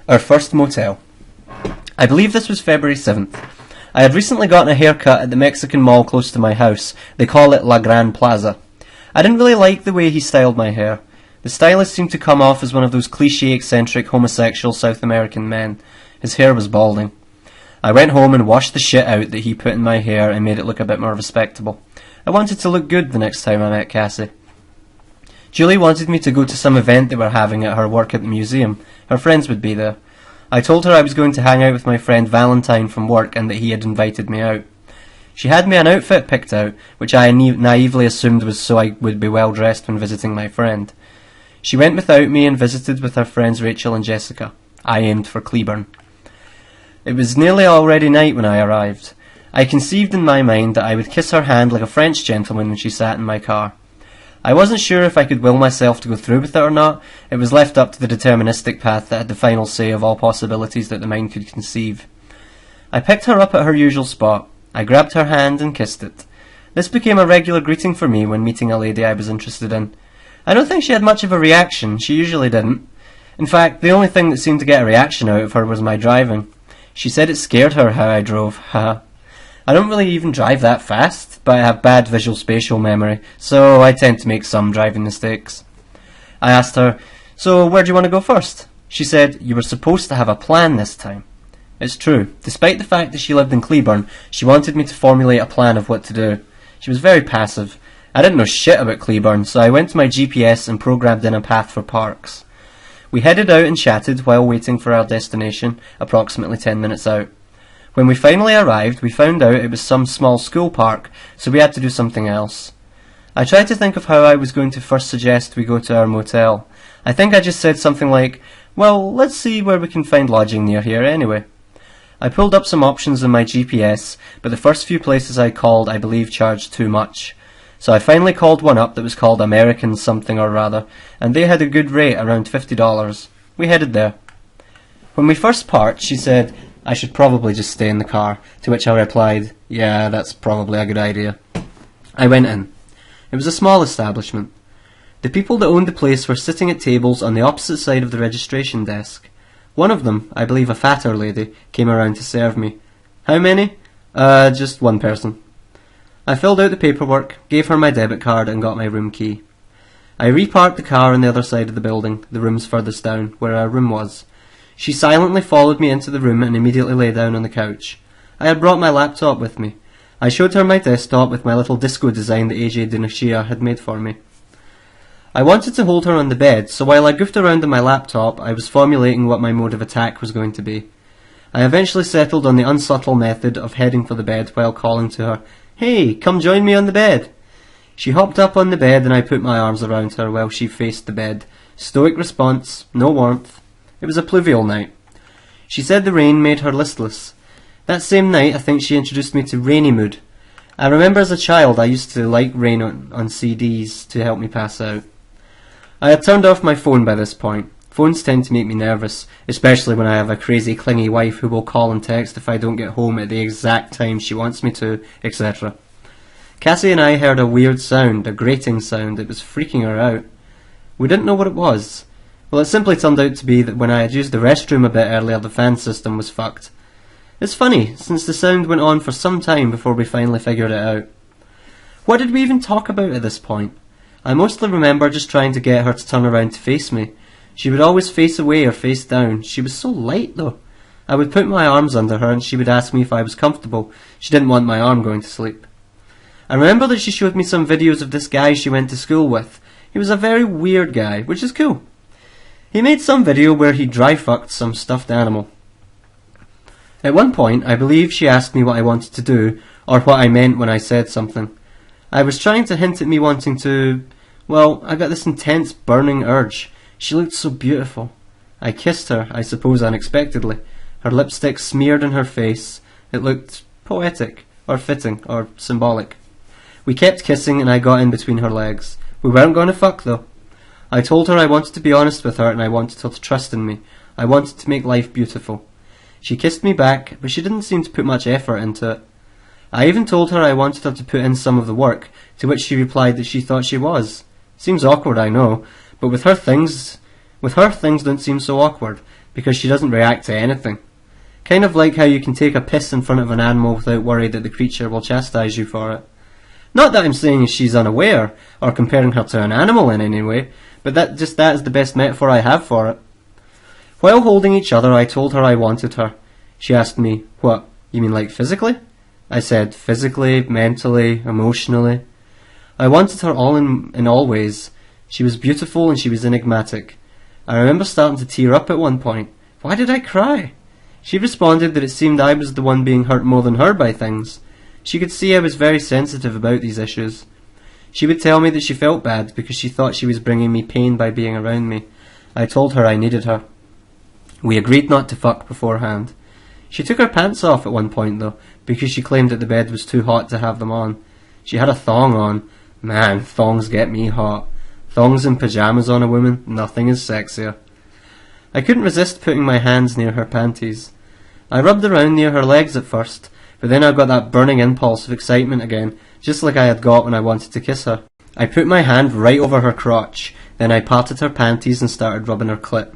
Our first motel. I believe this was February 7th. I had recently gotten a haircut at the Mexican mall close to my house. They call it La Gran Plaza. I didn't really like the way he styled my hair. The stylist seemed to come off as one of those cliché eccentric homosexual South American men. His hair was balding. I went home and washed the shit out that he put in my hair and made it look a bit more respectable. I wanted to look good the next time I met Cassie. Julie wanted me to go to some event they were having at her work at the museum. Her friends would be there. I told her I was going to hang out with my friend Valentine from work and that he had invited me out. She had me an outfit picked out, which I naively assumed was so I would be well dressed when visiting my friend. She went without me and visited with her friends Rachel and Jessica. I aimed for Cleburne. It was nearly already night when I arrived. I conceived in my mind that I would kiss her hand like a French gentleman when she sat in my car. I wasn't sure if I could will myself to go through with it or not. It was left up to the deterministic path that had the final say of all possibilities that the mind could conceive. I picked her up at her usual spot. I grabbed her hand and kissed it. This became a regular greeting for me when meeting a lady I was interested in.
I don't think she had much of a reaction. She usually didn't. In fact, the only thing that seemed to get a reaction out of her was my driving. She said it scared her how I drove. Haha. I don't really even drive that fast, but I have bad visual spatial memory, so I tend to make some driving mistakes. I asked her, "So where do you want to go first?" She said, "You were supposed to have a plan this time." It's true. Despite the fact that she lived in Cleburne, she wanted me to formulate a plan of what to do. She was very passive. I didn't know shit about Cleburne, so I went to my GPS and programmed in a path for parks. We headed out and chatted while waiting for our destination, approximately 10 minutes out. When we finally arrived, we found out it was some small school park, so we had to do something else. I tried to think of how I was going to first suggest we go to our motel. I think I just said something like, "Well, let's see where we can find lodging near here anyway." I pulled up some options in my GPS, but the first few places I called I believe charged too much. So I finally called one up that was called American something or rather, and they had a good rate, around $50. We headed there. When we first parked, she said, I should probably just stay in the car, to which I replied, "Yeah, that's probably a good idea." I went in. It was a small establishment. The people that owned the place were sitting at tables on the opposite side of the registration desk. One of them, I believe a fatter lady, came around to serve me. "How many?" Just one person." I filled out the paperwork, gave her my debit card and got my room key. I reparked the car on the other side of the building, the rooms furthest down, where our room was. She silently followed me into the room and immediately lay down on the couch. I had brought my laptop with me. I showed her my desktop with my little disco design that AJ Dinashia had made for me. I wanted to hold her on the bed, so while I goofed around on my laptop, I was formulating what my mode of attack was going to be. I eventually settled on the unsubtle method of heading for the bed while calling to her, "Hey, come join me on the bed." She hopped up on the bed and I put my arms around her while she faced the bed. Stoic response, no warmth. It was a pluvial night. She said the rain made her listless. That same night I think she introduced me to Rainy Mood. I remember as a child I used to like rain on CDs to help me pass out. I had turned off my phone by this point. Phones tend to make me nervous, especially when I have a crazy clingy wife who will call and text if I don't get home at the exact time she wants me to, etc. Cassie and I heard a weird sound, a grating sound. It was freaking her out. We didn't know what it was. Well, it simply turned out to be that when I had used the restroom a bit earlier, the fan system was fucked. It's funny, since the sound went on for some time before we finally figured it out. What did we even talk about at this point? I mostly remember just trying to get her to turn around to face me. She would always face away or face down. She was so light, though. I would put my arms under her and she would ask me if I was comfortable. She didn't want my arm going to sleep. I remember that she showed me some videos of this guy she went to school with. He was a very weird guy, which is cool. He made some video where he dry-fucked some stuffed animal. At one point, I believe she asked me what I wanted to do, or what I meant when I said something. I was trying to hint at me wanting to... Well, I got this intense burning urge. She looked so beautiful. I kissed her, I suppose unexpectedly. Her lipstick smeared in her face. It looked poetic, or fitting, or symbolic. We kept kissing and I got in between her legs. We weren't going to fuck though. I told her I wanted to be honest with her and I wanted her to trust in me. I wanted to make life beautiful. She kissed me back, but she didn't seem to put much effort into it. I even told her I wanted her to put in some of the work, to which she replied that she thought she was. Seems awkward, I know, but with her things don't seem so awkward, because she doesn't react to anything. Kind of like how you can take a piss in front of an animal without worry that the creature will chastise you for it. Not that I'm saying she's unaware, or comparing her to an animal in any way, but that is the best metaphor I have for it. While holding each other, I told her I wanted her. She asked me, "What, you mean like physically?" I said, physically, mentally, emotionally. I wanted her all in all ways. She was beautiful and she was enigmatic. I remember starting to tear up at one point. Why did I cry? She responded that it seemed I was the one being hurt more than her by things. She could see I was very sensitive about these issues. She would tell me that she felt bad because she thought she was bringing me pain by being around me. I told her I needed her. We agreed not to fuck beforehand. She took her pants off at one point though, because she claimed that the bed was too hot to have them on. She had a thong on. Man, thongs get me hot. Thongs and pyjamas on a woman, nothing is sexier. I couldn't resist putting my hands near her panties. I rubbed around near her legs at first, but then I got that burning impulse of excitement again, just like I had got when I wanted to kiss her. I put my hand right over her crotch, then I parted her panties and started rubbing her clit.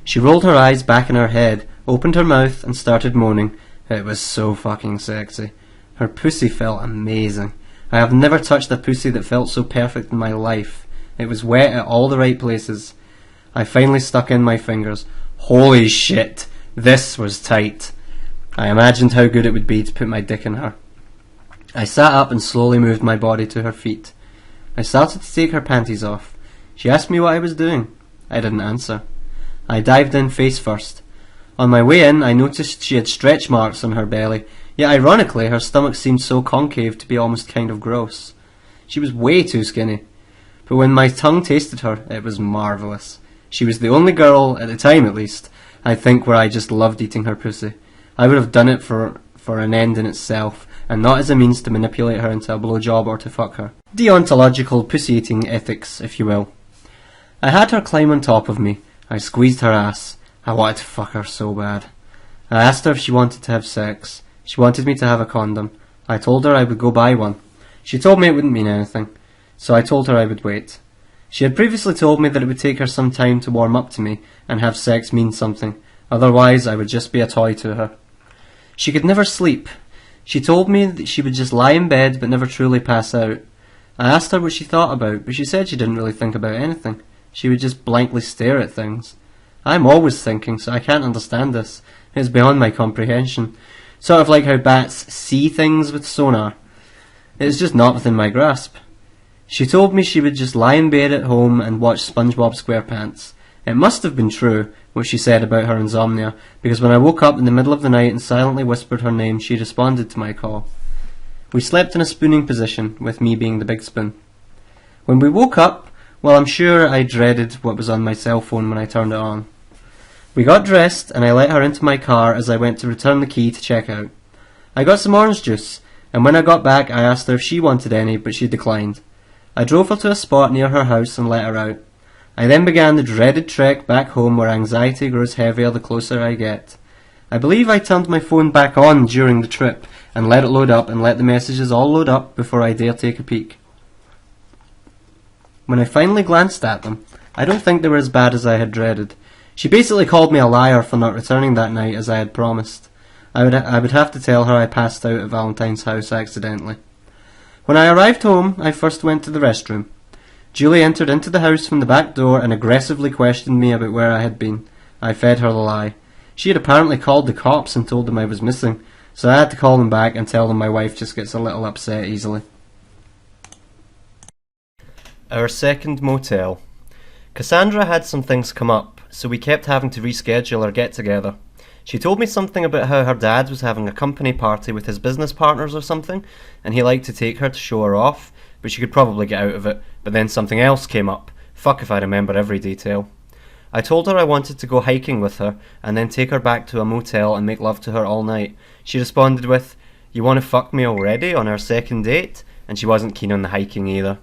She rolled her eyes back in her head, opened her mouth and started moaning. It was so fucking sexy. Her pussy felt amazing. I have never touched a pussy that felt so perfect in my life. It was wet at all the right places. I finally stuck in my fingers. Holy shit, this was tight. I imagined how good it would be to put my dick in her. I sat up and slowly moved my body to her feet. I started to take her panties off. She asked me what I was doing. I didn't answer. I dived in face first. On my way in, I noticed she had stretch marks on her belly, yet ironically her stomach seemed so concave to be almost kind of gross. She was way too skinny. But when my tongue tasted her, it was marvellous. She was the only girl, at the time at least, I think, where I just loved eating her pussy. I would have done it for an end in itself, and not as a means to manipulate her into a blowjob or to fuck her. Deontological pussy-eating ethics, if you will. I had her climb on top of me. I squeezed her ass. I wanted to fuck her so bad. I asked her if she wanted to have sex. She wanted me to have a condom. I told her I would go buy one. She told me it wouldn't mean anything, so I told her I would wait. She had previously told me that it would take her some time to warm up to me and have sex mean something, otherwise I would just be a toy to her. She could never sleep. She told me that she would just lie in bed but never truly pass out. I asked her what she thought about, but she said she didn't really think about anything. She would just blankly stare at things. I'm always thinking, so I can't understand this. It's beyond my comprehension. Sort of like how bats see things with sonar. It's just not within my grasp. She told me she would just lie in bed at home and watch SpongeBob SquarePants. It must have been true, what she said about her insomnia, because when I woke up in the middle of the night and silently whispered her name, she responded to my call. We slept in a spooning position, with me being the big spoon. When we woke up, well, I'm sure I dreaded what was on my cell phone when I turned it on. We got dressed, and I let her into my car as I went to return the key to check out. I got some orange juice, and when I got back I asked her if she wanted any, but she declined. I drove her to a spot near her house and let her out. I then began the dreaded trek back home where anxiety grows heavier the closer I get. I believe I turned my phone back on during the trip and let it load up and let the messages all load up before I dare take a peek. When I finally glanced at them, I don't think they were as bad as I had dreaded. She basically called me a liar for not returning that night as I had promised. I would have to tell her I passed out at Valentine's house accidentally. When I arrived home, I first went to the restroom. Julie entered into the house from the back door and aggressively questioned me about where I had been. I fed her the lie. She had apparently called the cops and told them I was missing, so I had to call them back and tell them my wife just gets a little upset easily.
Our second motel. Cassandra had some things come up, so we kept having to reschedule our get-together. She told me something about how her dad was having a company party with his business partners or something, and he liked to take her to show her off, but she could probably get out of it. But then something else came up. Fuck if I remember every detail. I told her I wanted to go hiking with her, and then take her back to a motel and make love to her all night. She responded with, "You want to fuck me already on our second date?" And she wasn't keen on the hiking either.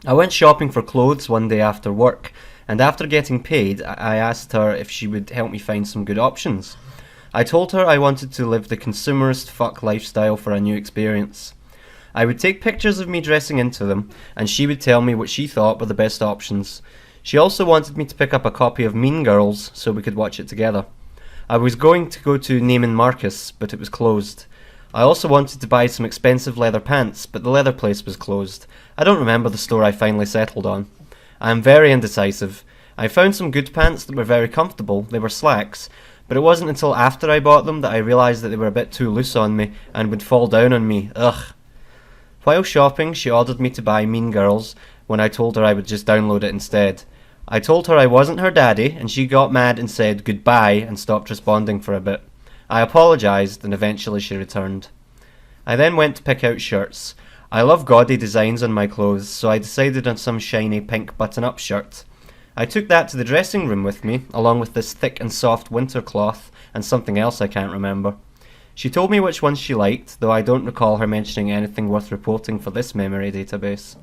I went shopping for clothes one day after work, and after getting paid, I asked her if she would help me find some good options. I told her I wanted to live the consumerist fuck lifestyle for a new experience. I would take pictures of me dressing into them, and she would tell me what she thought were the best options. She also wanted me to pick up a copy of Mean Girls so we could watch it together. I was going to go to Neiman Marcus, but it was closed. I also wanted to buy some expensive leather pants, but the leather place was closed. I don't remember the store I finally settled on. I am very indecisive. I found some good pants that were very comfortable. They were slacks, but it wasn't until after I bought them that I realised that they were a bit too loose on me and would fall down on me. Ugh. While shopping, she ordered me to buy Mean Girls when I told her I would just download it instead. I told her I wasn't her daddy, and she got mad and said goodbye and stopped responding for a bit. I apologised, and eventually she returned. I then went to pick out shirts. I love gaudy designs on my clothes, so I decided on some shiny pink button-up shirt. I took that to the dressing room with me, along with this thick and soft winter cloth, and something else I can't remember. She told me which ones she liked, though I don't recall her mentioning anything worth reporting for this memory database.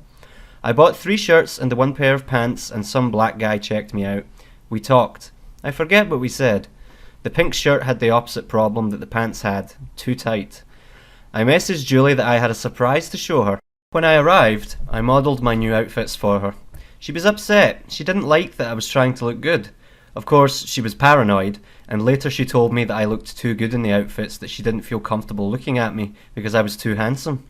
I bought 3 shirts and 1 pair of pants, and some black guy checked me out. We talked. I forget what we said. The pink shirt had the opposite problem that the pants had. Too tight. I messaged Julie that I had a surprise to show her. When I arrived, I modelled my new outfits for her. She was upset. She didn't like that I was trying to look good. Of course, she was paranoid, and later she told me that I looked too good in the outfits, that she didn't feel comfortable looking at me because I was too handsome.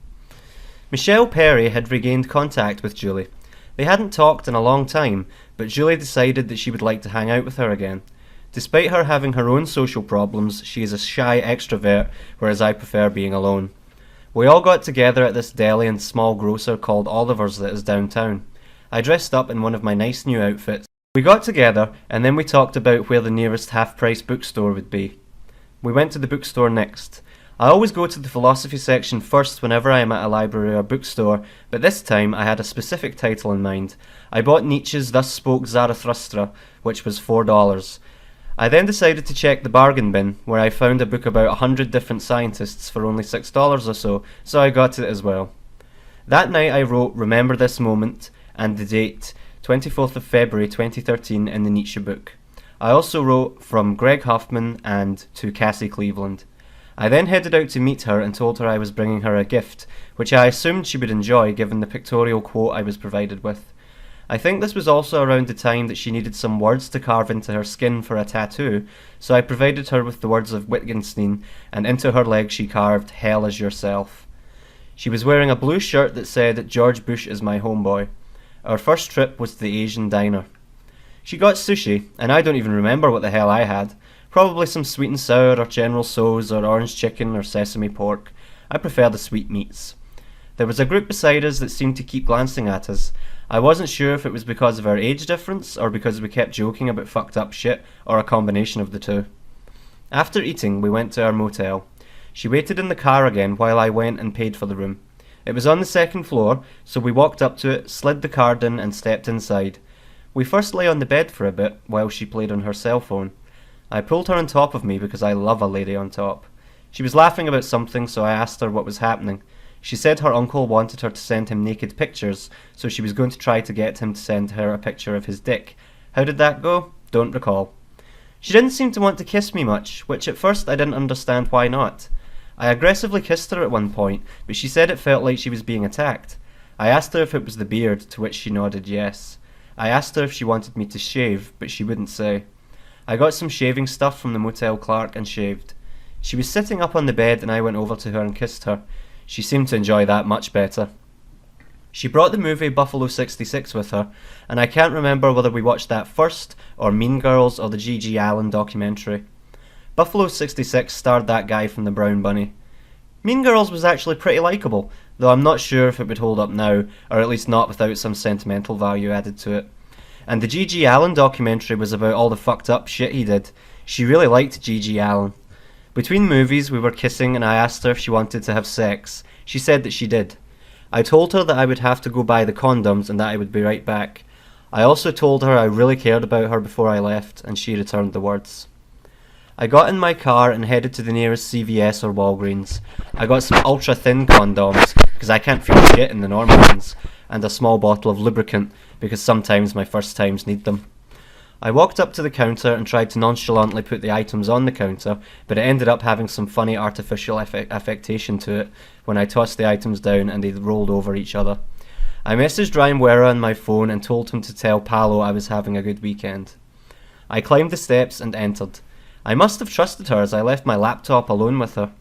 Michelle Perry had regained contact with Julie. They hadn't talked in a long time, but Julie decided that she would like to hang out with her again. Despite her having her own social problems, she is a shy extrovert, whereas I prefer being alone. We all got together at this deli and small grocer called Oliver's that is downtown. I dressed up in one of my nice new outfits. We got together, and then we talked about where the nearest half-price bookstore would be. We went to the bookstore next. I always go to the philosophy section first whenever I am at a library or bookstore, but this time I had a specific title in mind. I bought Nietzsche's Thus Spoke Zarathustra, which was $4. I then decided to check the bargain bin, where I found a book about 100 different scientists for only $6 or so I got it as well. That night I wrote Remember This Moment and the date, 24th of February 2013 in the Nietzsche book. I also wrote From Greg Huffman and To Cassie Cleveland. I then headed out to meet her and told her I was bringing her a gift, which I assumed she would enjoy given the pictorial quote I was provided with. I think this was also around the time that she needed some words to carve into her skin for a tattoo, so I provided her with the words of Wittgenstein, and into her leg she carved Hell is Yourself. She was wearing a blue shirt that said George Bush is my homeboy. Our first trip was to the Asian diner. She got sushi, and I don't even remember what the hell I had. Probably some sweet and sour or General Tso's or orange chicken or sesame pork. I prefer the sweet meats. There was a group beside us that seemed to keep glancing at us. I wasn't sure if it was because of our age difference or because we kept joking about fucked up shit or a combination of the two. After eating, we went to our motel. She waited in the car again while I went and paid for the room. It was on the second floor, so we walked up to it, slid the card in and stepped inside. We first lay on the bed for a bit while she played on her cell phone. I pulled her on top of me because I love a lady on top. She was laughing about something, so I asked her what was happening. She said her uncle wanted her to send him naked pictures, so she was going to try to get him to send her a picture of his dick. How did that go? Don't recall. She didn't seem to want to kiss me much, which at first I didn't understand why not. I aggressively kissed her at one point, but she said it felt like she was being attacked. I asked her if it was the beard, to which she nodded yes. I asked her if she wanted me to shave, but she wouldn't say. I got some shaving stuff from the motel clerk and shaved. She was sitting up on the bed and I went over to her and kissed her. She seemed to enjoy that much better. She brought the movie Buffalo 66 with her, and I can't remember whether we watched that first, or Mean Girls, or the G.G. Allen documentary. Buffalo 66 starred that guy from the Brown Bunny. Mean Girls was actually pretty likeable, though I'm not sure if it would hold up now, or at least not without some sentimental value added to it. And the G.G. Allen documentary was about all the fucked up shit he did. She really liked G.G. Allen. Between movies we were kissing and I asked her if she wanted to have sex. She said that she did. I told her that I would have to go buy the condoms and that I would be right back. I also told her I really cared about her before I left, and she returned the words. I got in my car and headed to the nearest CVS or Walgreens. I got some ultra-thin condoms, because I can't feel shit in the normal ones, and a small bottle of lubricant, because sometimes my first times need them. I walked up to the counter and tried to nonchalantly put the items on the counter, but it ended up having some funny artificial affectation to it when I tossed the items down and they rolled over each other. I messaged Ryan Wera on my phone and told him to tell Paolo I was having a good weekend. I climbed the steps and entered. I must have trusted her as I left my laptop alone with her.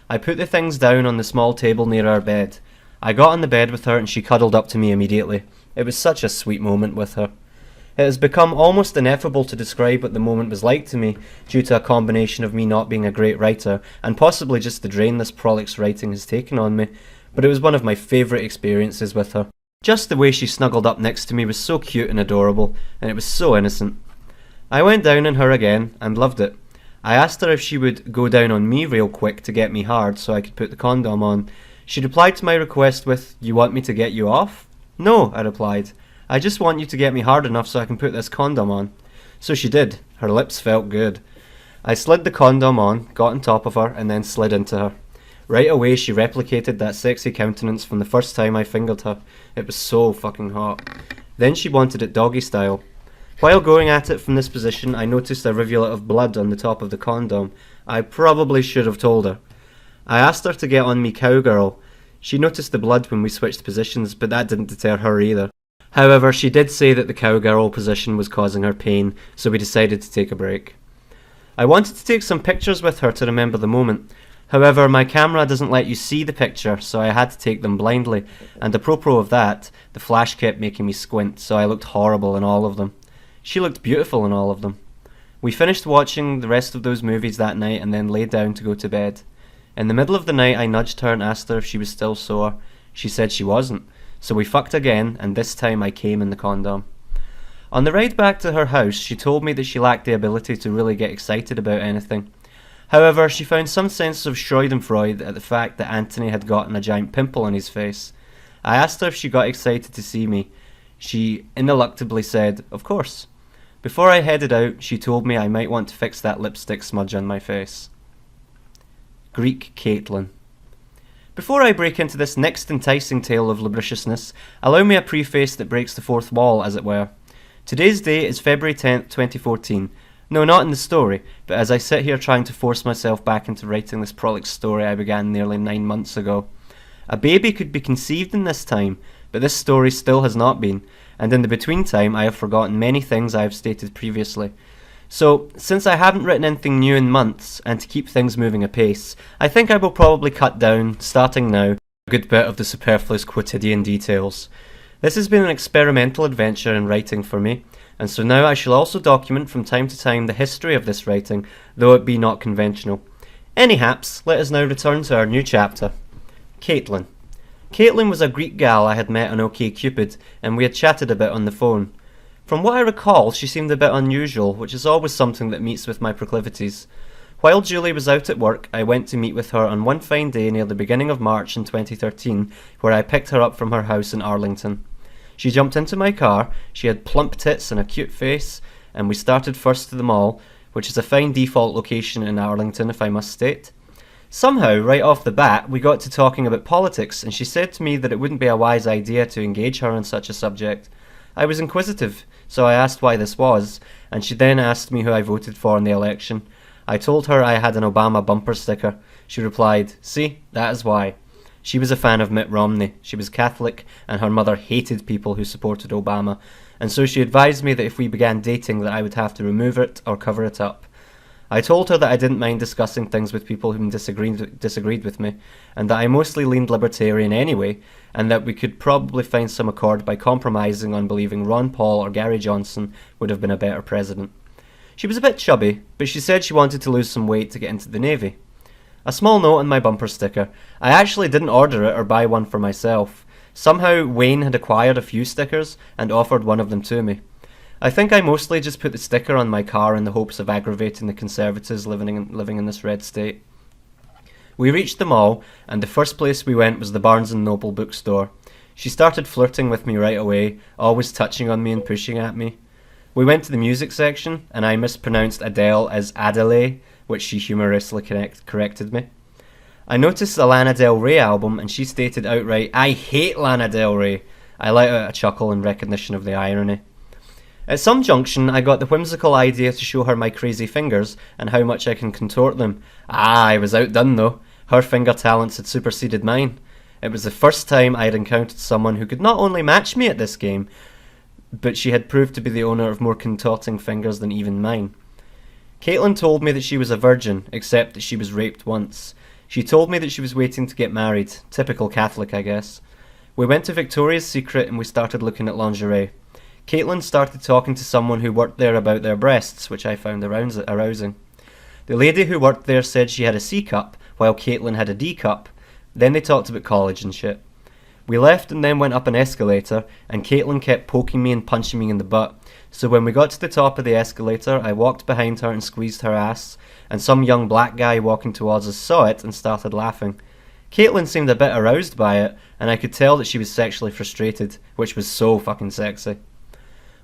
I put the things down on the small table near our bed. I got on the bed with her and she cuddled up to me immediately. It was such a sweet moment with her. It has become almost ineffable to describe what the moment was like to me, due to a combination of me not being a great writer, and possibly just the drain this prolix writing has taken on me, but it was one of my favourite experiences with her. Just the way she snuggled up next to me was so cute and adorable, and it was so innocent. I went down on her again, and loved it. I asked her if she would go down on me real quick to get me hard so I could put the condom on. She replied to my request with, "You want me to get you off?" "No," I replied. "I just want you to get me hard enough so I can put this condom on." So she did. Her lips felt good. I slid the condom on, got on top of her, and then slid into her. Right away she replicated that sexy countenance from the first time I fingered her. It was so fucking hot. Then she wanted it doggy style. While going at it from this position, I noticed a rivulet of blood on the top of the condom. I probably should have told her. I asked her to get on me cowgirl.
She noticed the blood when we switched positions, but that didn't deter her either. However, she did say that the cowgirl position was causing her pain, so we decided to take a break. I wanted to take some pictures with her to remember the moment. However, my camera doesn't let you see the picture, so I had to take them blindly, and apropos of that, the flash kept making me squint, so I looked horrible in all of them. She looked beautiful in all of them. We finished watching the rest of those movies that night and then laid down to go to bed. In the middle of the night, I nudged her and asked her if she was still sore. She said she wasn't, so we fucked again, and this time I came in the condom. On the ride back to her house, she told me that she lacked the ability to really get excited about anything. However, she found some sense of schadenfreude at the fact that Anthony had gotten a giant pimple on his face. I asked her if she got excited to see me. She ineluctably said, "Of course." Before I headed out, she told me I might want to fix that lipstick smudge on my face. Greek Caitlin. Before I break into this next enticing tale of lubriciousness, allow me a preface that breaks the fourth wall, as it were. Today's date is February 10th, 2014. No, not in the story, but as I sit here trying to force myself back into writing this prolix story I began nearly 9 months ago. A baby could be conceived in this time, but this story still has not been, and in the between time I have forgotten many things I have stated previously. So, since I haven't written anything new in months, and to keep things moving apace, I think I will probably cut down, starting now, a good bit of the superfluous quotidian details. This has been an experimental adventure in writing for me, and so now I shall also document from time to time the history of this writing, though it be not conventional. Anyhaps, let us now return to our new chapter. Caitlin. Caitlin was a Greek gal I had met on OkCupid, and we had chatted a bit on the phone. From what I recall, she seemed a bit unusual, which is always something that meets with my proclivities. While Julie was out at work, I went to meet with her on one fine day near the beginning of March in 2013, where I picked her up from her house in Arlington. She jumped into my car, she had plump tits and a cute face, and we started first to the mall, which is a fine default location in Arlington, if I must state. Somehow, right off the bat, we got to talking about politics, and she said to me that it wouldn't be a wise idea to engage her on such a subject. I was inquisitive, so I asked why this was, and she then asked me who I voted for in the election. I told her I had an Obama bumper sticker. She replied, "See, that is why." She was a fan of Mitt Romney. She was Catholic, and her mother hated people who supported Obama, and so she advised me that if we began dating that I would have to remove it or cover it up. I told her that I didn't mind discussing things with people who disagreed with me, and that I mostly leaned libertarian anyway, and that we could probably find some accord by compromising on believing Ron Paul or Gary Johnson would have been a better president. She was a bit chubby, but she said she wanted to lose some weight to get into the Navy. A small note on my bumper sticker. I actually didn't order it or buy one for myself. Somehow Wayne had acquired a few stickers and offered one of them to me. I think I mostly just put the sticker on my car in the hopes of aggravating the Conservatives living in this red state. We reached the mall, and the first place we went was the Barnes & Noble bookstore. She started flirting with me right away, always touching on me and pushing at me. We went to the music section, and I mispronounced Adele as Adele, which she humorously corrected me. I noticed a Lana Del Rey album, and she stated outright, "I hate Lana Del Rey." I let out a chuckle in recognition of the irony. At some junction, I got the whimsical idea to show her my crazy fingers and how much I can contort them. I was outdone though. Her finger talents had superseded mine. It was the first time I had encountered someone who could not only match me at this game, but she had proved to be the owner of more contorting fingers than even mine. Caitlin told me that she was a virgin, except that she was raped once. She told me that she was waiting to get married. Typical Catholic, I guess. We went to Victoria's Secret and we started looking at lingerie. Caitlin started talking to someone who worked there about their breasts, which I found arousing. The lady who worked there said she had a C cup, while Caitlin had a D cup. Then they talked about college and shit. We left and then went up an escalator, and Caitlin kept poking me and punching me in the butt. So when we got to the top of the escalator, I walked behind her and squeezed her ass, and some young black guy walking towards us saw it and started laughing. Caitlin seemed a bit aroused by it, and I could tell that she was sexually frustrated, which was so fucking sexy.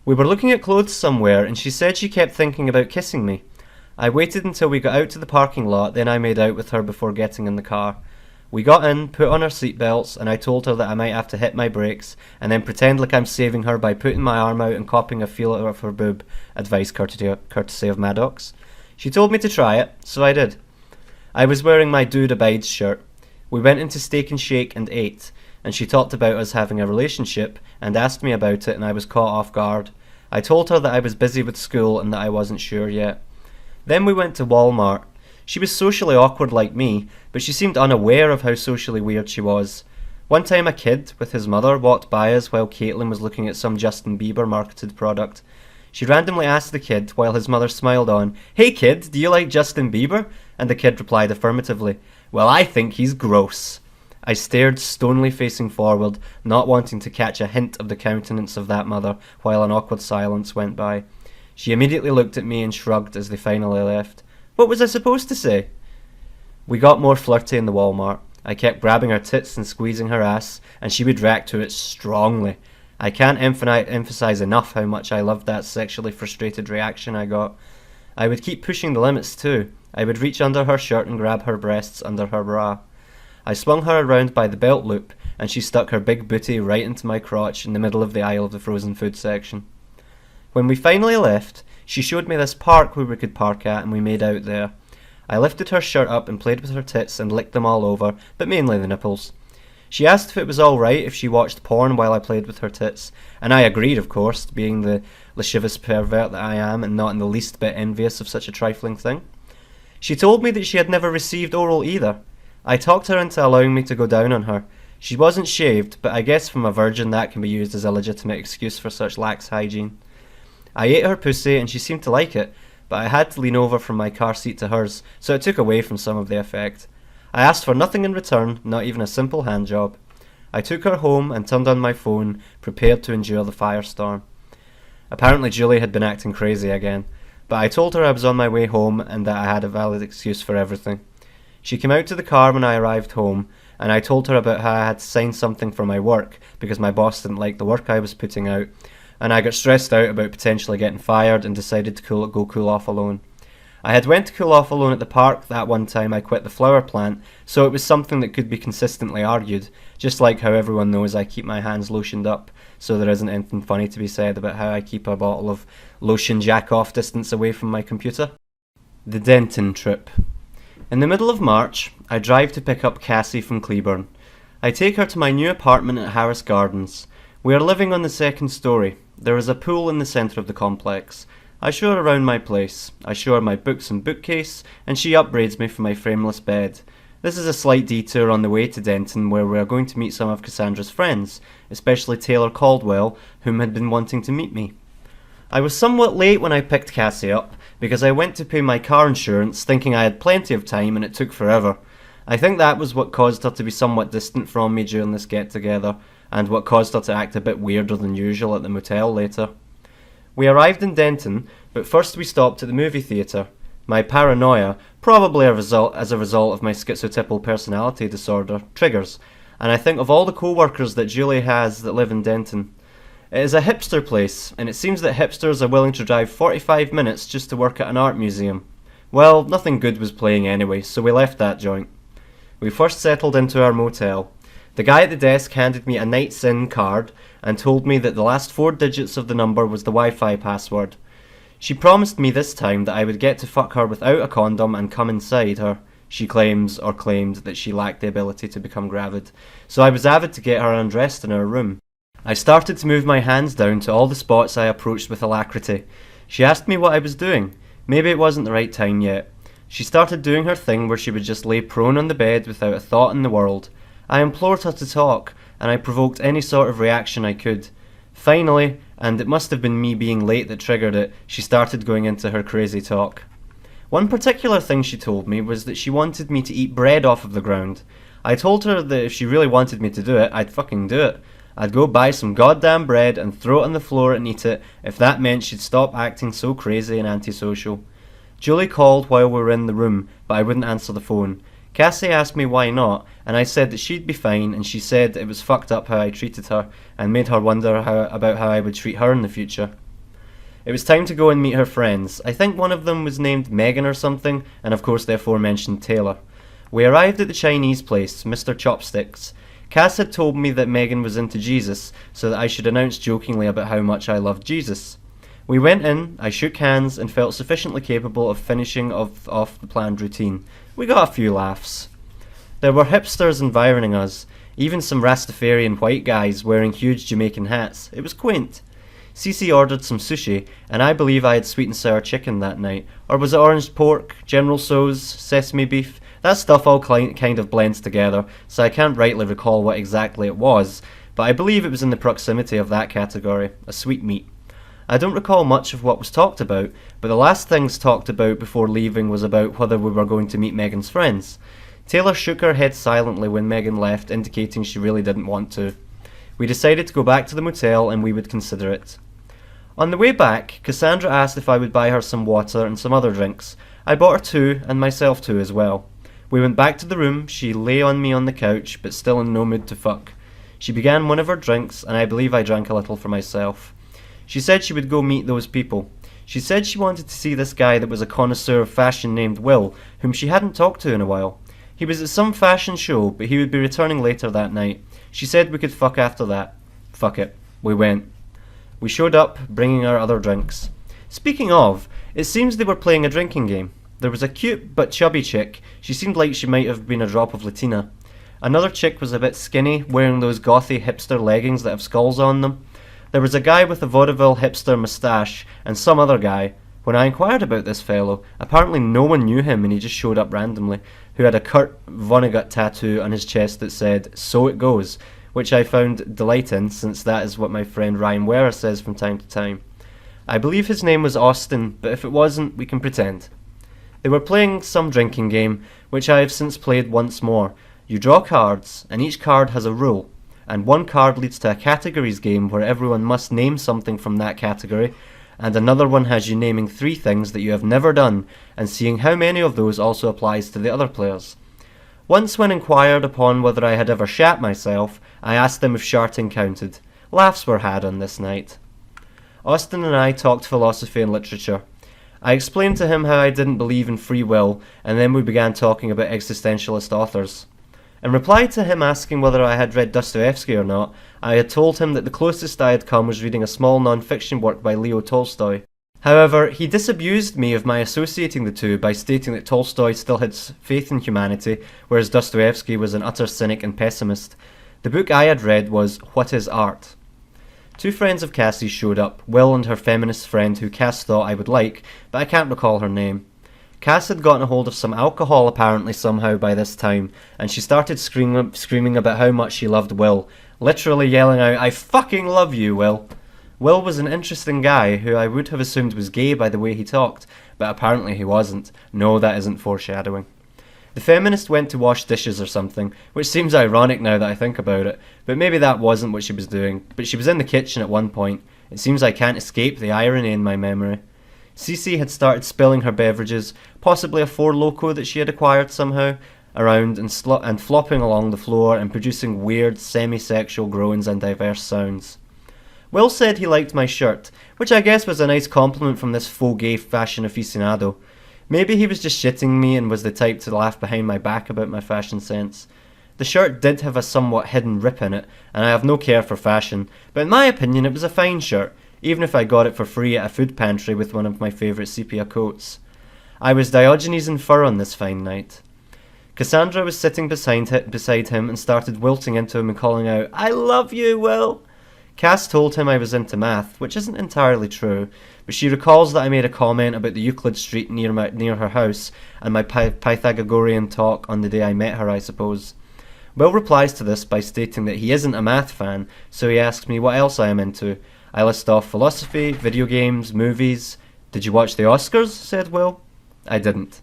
We were looking at clothes somewhere, and she said she kept thinking about kissing me. I waited until we got out to the parking lot, then I made out with her before getting in the car. We got in, put on our seatbelts, and I told her that I might have to hit my brakes, and then pretend like I'm saving her by putting my arm out and copying a feel of her boob, advice courtesy of Maddox. She told me to try it, so I did. I was wearing my Dude Abides shirt. We went into Steak and Shake and ate, and she talked about us having a relationship and asked me about it, and I was caught off guard. I told her that I was busy with school and that I wasn't sure yet. Then we went to Walmart. She was socially awkward like me, but she seemed unaware of how socially weird she was. One time a kid, with his mother, walked by us while Caitlin was looking at some Justin Bieber marketed product. She randomly asked the kid, while his mother smiled on, "Hey kid, do you like Justin Bieber?" And the kid replied affirmatively, "Well, I think he's gross." I stared stonily facing forward, not wanting to catch a hint of the countenance of that mother, while an awkward silence went by. She immediately looked at me and shrugged as they finally left. What was I supposed to say? We got more flirty in the Walmart. I kept grabbing her tits and squeezing her ass, and she would react to it strongly. I can't emphasize enough how much I loved that sexually frustrated reaction I got. I would keep pushing the limits too. I would reach under her shirt and grab her breasts under her bra. I swung her around by the belt loop, and she stuck her big booty right into my crotch in the middle of the aisle of the frozen food section. When we finally left, she showed me this park where we could park at, and we made out there. I lifted her shirt up and played with her tits and licked them all over, but mainly the nipples. She asked if it was alright if she watched porn while I played with her tits, and I agreed, of course, being the lascivious pervert that I am and not in the least bit envious of such a trifling thing. She told me that she had never received oral either. I talked her into allowing me to go down on her. She wasn't shaved, but I guess from a virgin that can be used as a legitimate excuse for such lax hygiene. I ate her pussy and she seemed to like it, but I had to lean over from my car seat to hers, so it took away from some of the effect. I asked for nothing in return, not even a simple hand job. I took her home and turned on my phone, prepared to endure the firestorm. Apparently Julie had been acting crazy again, but I told her I was on my way home and that I had a valid excuse for everything. She came out to the car when I arrived home, and I told her about how I had to sign something for my work because my boss didn't like the work I was putting out, and I got stressed out about potentially getting fired and decided to go cool off alone. I had went to cool off alone at the park that one time I quit the flower plant, so it was something that could be consistently argued, just like how everyone knows I keep my hands lotioned up, so there isn't anything funny to be said about how I keep a bottle of lotion jack-off distance away from my computer. The Denton trip. In the middle of March, I drive to pick up Cassie from Cleburne. I take her to my new apartment at Harris Gardens. We are living on the second story. There is a pool in the centre of the complex. I show her around my place. I show her my books and bookcase, and she upbraids me for my frameless bed. This is a slight detour on the way to Denton, where we are going to meet some of Cassandra's friends, especially Taylor Caldwell, whom had been wanting to meet me. I was somewhat late when I picked Cassie up, because I went to pay my car insurance thinking I had plenty of time and it took forever. I think that was what caused her to be somewhat distant from me during this get-together, and what caused her to act a bit weirder than usual at the motel later. We arrived in Denton, but first we stopped at the movie theatre. My paranoia, probably as a result of my schizotypal personality disorder, triggers, and I think of all the co-workers that Julie has that live in Denton. It is a hipster place, and it seems that hipsters are willing to drive 45 minutes just to work at an art museum. Well, nothing good was playing anyway, so we left that joint. We first settled into our motel. The guy at the desk handed me a Nights In card and told me that the last 4 digits of the number was the Wi-Fi password. She promised me this time that I would get to fuck her without a condom and come inside her. She claimed that she lacked the ability to become gravid, so I was avid to get her undressed in her room. I started to move my hands down to all the spots I approached with alacrity. She asked me what I was doing. Maybe it wasn't the right time yet. She started doing her thing where she would just lay prone on the bed without a thought in the world. I implored her to talk, and I provoked any sort of reaction I could. Finally, and it must have been me being late that triggered it, she started going into her crazy talk. One particular thing she told me was that she wanted me to eat bread off of the ground. I told her that if she really wanted me to do it, I'd fucking do it. I'd go buy some goddamn bread and throw it on the floor and eat it if that meant she'd stop acting so crazy and antisocial. Julie called while we were in the room, but I wouldn't answer the phone. Cassie asked me why not, and I said that she'd be fine, and she said it was fucked up how I treated her, and made her wonder about how I would treat her in the future. It was time to go and meet her friends. I think one of them was named Megan or something, and of course the aforementioned Taylor. We arrived at the Chinese place, Mr. Chopsticks. Cass had told me that Megan was into Jesus, so that I should announce jokingly about how much I loved Jesus. We went in, I shook hands, and felt sufficiently capable of finishing off the planned routine. We got a few laughs. There were hipsters environing us, even some Rastafarian white guys wearing huge Jamaican hats. It was quaint. Cece ordered some sushi, and I believe I had sweet and sour chicken that night. Or was it orange pork, General Tso's, sesame beef? That stuff all kind of blends together, so I can't rightly recall what exactly it was, but I believe it was in the proximity of that category, a sweet meat. I don't recall much of what was talked about, but the last things talked about before leaving was about whether we were going to meet Megan's friends. Taylor shook her head silently when Megan left, indicating she really didn't want to. We decided to go back to the motel and we would consider it. On the way back, Cassandra asked if I would buy her some water and some other drinks. I bought her 2, and myself 2 as well. We went back to the room, she lay on me on the couch, but still in no mood to fuck. She began one of her drinks, and I believe I drank a little for myself. She said she would go meet those people. She said she wanted to see this guy that was a connoisseur of fashion named Will, whom she hadn't talked to in a while. He was at some fashion show, but he would be returning later that night. She said we could fuck after that. Fuck it. We went. We showed up, bringing our other drinks. Speaking of, it seems they were playing a drinking game. There was a cute but chubby chick. She seemed like she might have been a drop of Latina. Another chick was a bit skinny, wearing those gothy hipster leggings that have skulls on them. There was a guy with a vaudeville hipster moustache, and some other guy. When I inquired about this fellow, apparently no one knew him and he just showed up randomly, who had a Kurt Vonnegut tattoo on his chest that said, "So it goes," which I found delight in, since that is what my friend Ryan Ware says from time to time. I believe his name was Austin, but if it wasn't, we can pretend. They were playing some drinking game, which I have since played once more. You draw cards, and each card has a rule, and one card leads to a categories game where everyone must name something from that category, and another one has you naming 3 things that you have never done, and seeing how many of those also applies to the other players. Once when inquired upon whether I had ever shat myself, I asked them if sharting counted. Laughs were had on this night. Austin and I talked philosophy and literature. I explained to him how I didn't believe in free will, and then we began talking about existentialist authors. In reply to him asking whether I had read Dostoevsky or not, I had told him that the closest I had come was reading a small non-fiction work by Leo Tolstoy. However, he disabused me of my associating the two by stating that Tolstoy still had faith in humanity, whereas Dostoevsky was an utter cynic and pessimist. The book I had read was What is Art? 2 friends of Cassie's showed up, Will and her feminist friend who Cass thought I would like, but I can't recall her name. Cass had gotten a hold of some alcohol apparently somehow by this time, and she started screaming about how much she loved Will, literally yelling out, "I fucking love you, Will." Will was an interesting guy who I would have assumed was gay by the way he talked, but apparently he wasn't. No, that isn't foreshadowing. The feminist went to wash dishes or something, which seems ironic now that I think about it, but maybe that wasn't what she was doing. But she was in the kitchen at one point. It seems I can't escape the irony in my memory. Cece had started spilling her beverages, possibly a Four Loko that she had acquired somehow, around and flopping along the floor and producing weird, semi-sexual groans and diverse sounds. Will said he liked my shirt, which I guess was a nice compliment from this faux gay fashion aficionado. Maybe he was just shitting me and was the type to laugh behind my back about my fashion sense. The shirt did have a somewhat hidden rip in it, and I have no care for fashion, but in my opinion it was a fine shirt, even if I got it for free at a food pantry with one of my favourite sepia coats. I was Diogenes in fur on this fine night. Cassandra was sitting beside him and started wilting into him and calling out, "I love you, Will!" Cass told him I was into math, which isn't entirely true, but she recalls that I made a comment about the Euclid Street near her house and my Pythagorean talk on the day I met her, I suppose. Will replies to this by stating that he isn't a math fan, so he asks me what else I am into. I list off philosophy, video games, movies. "Did you watch the Oscars?" said Will. I didn't.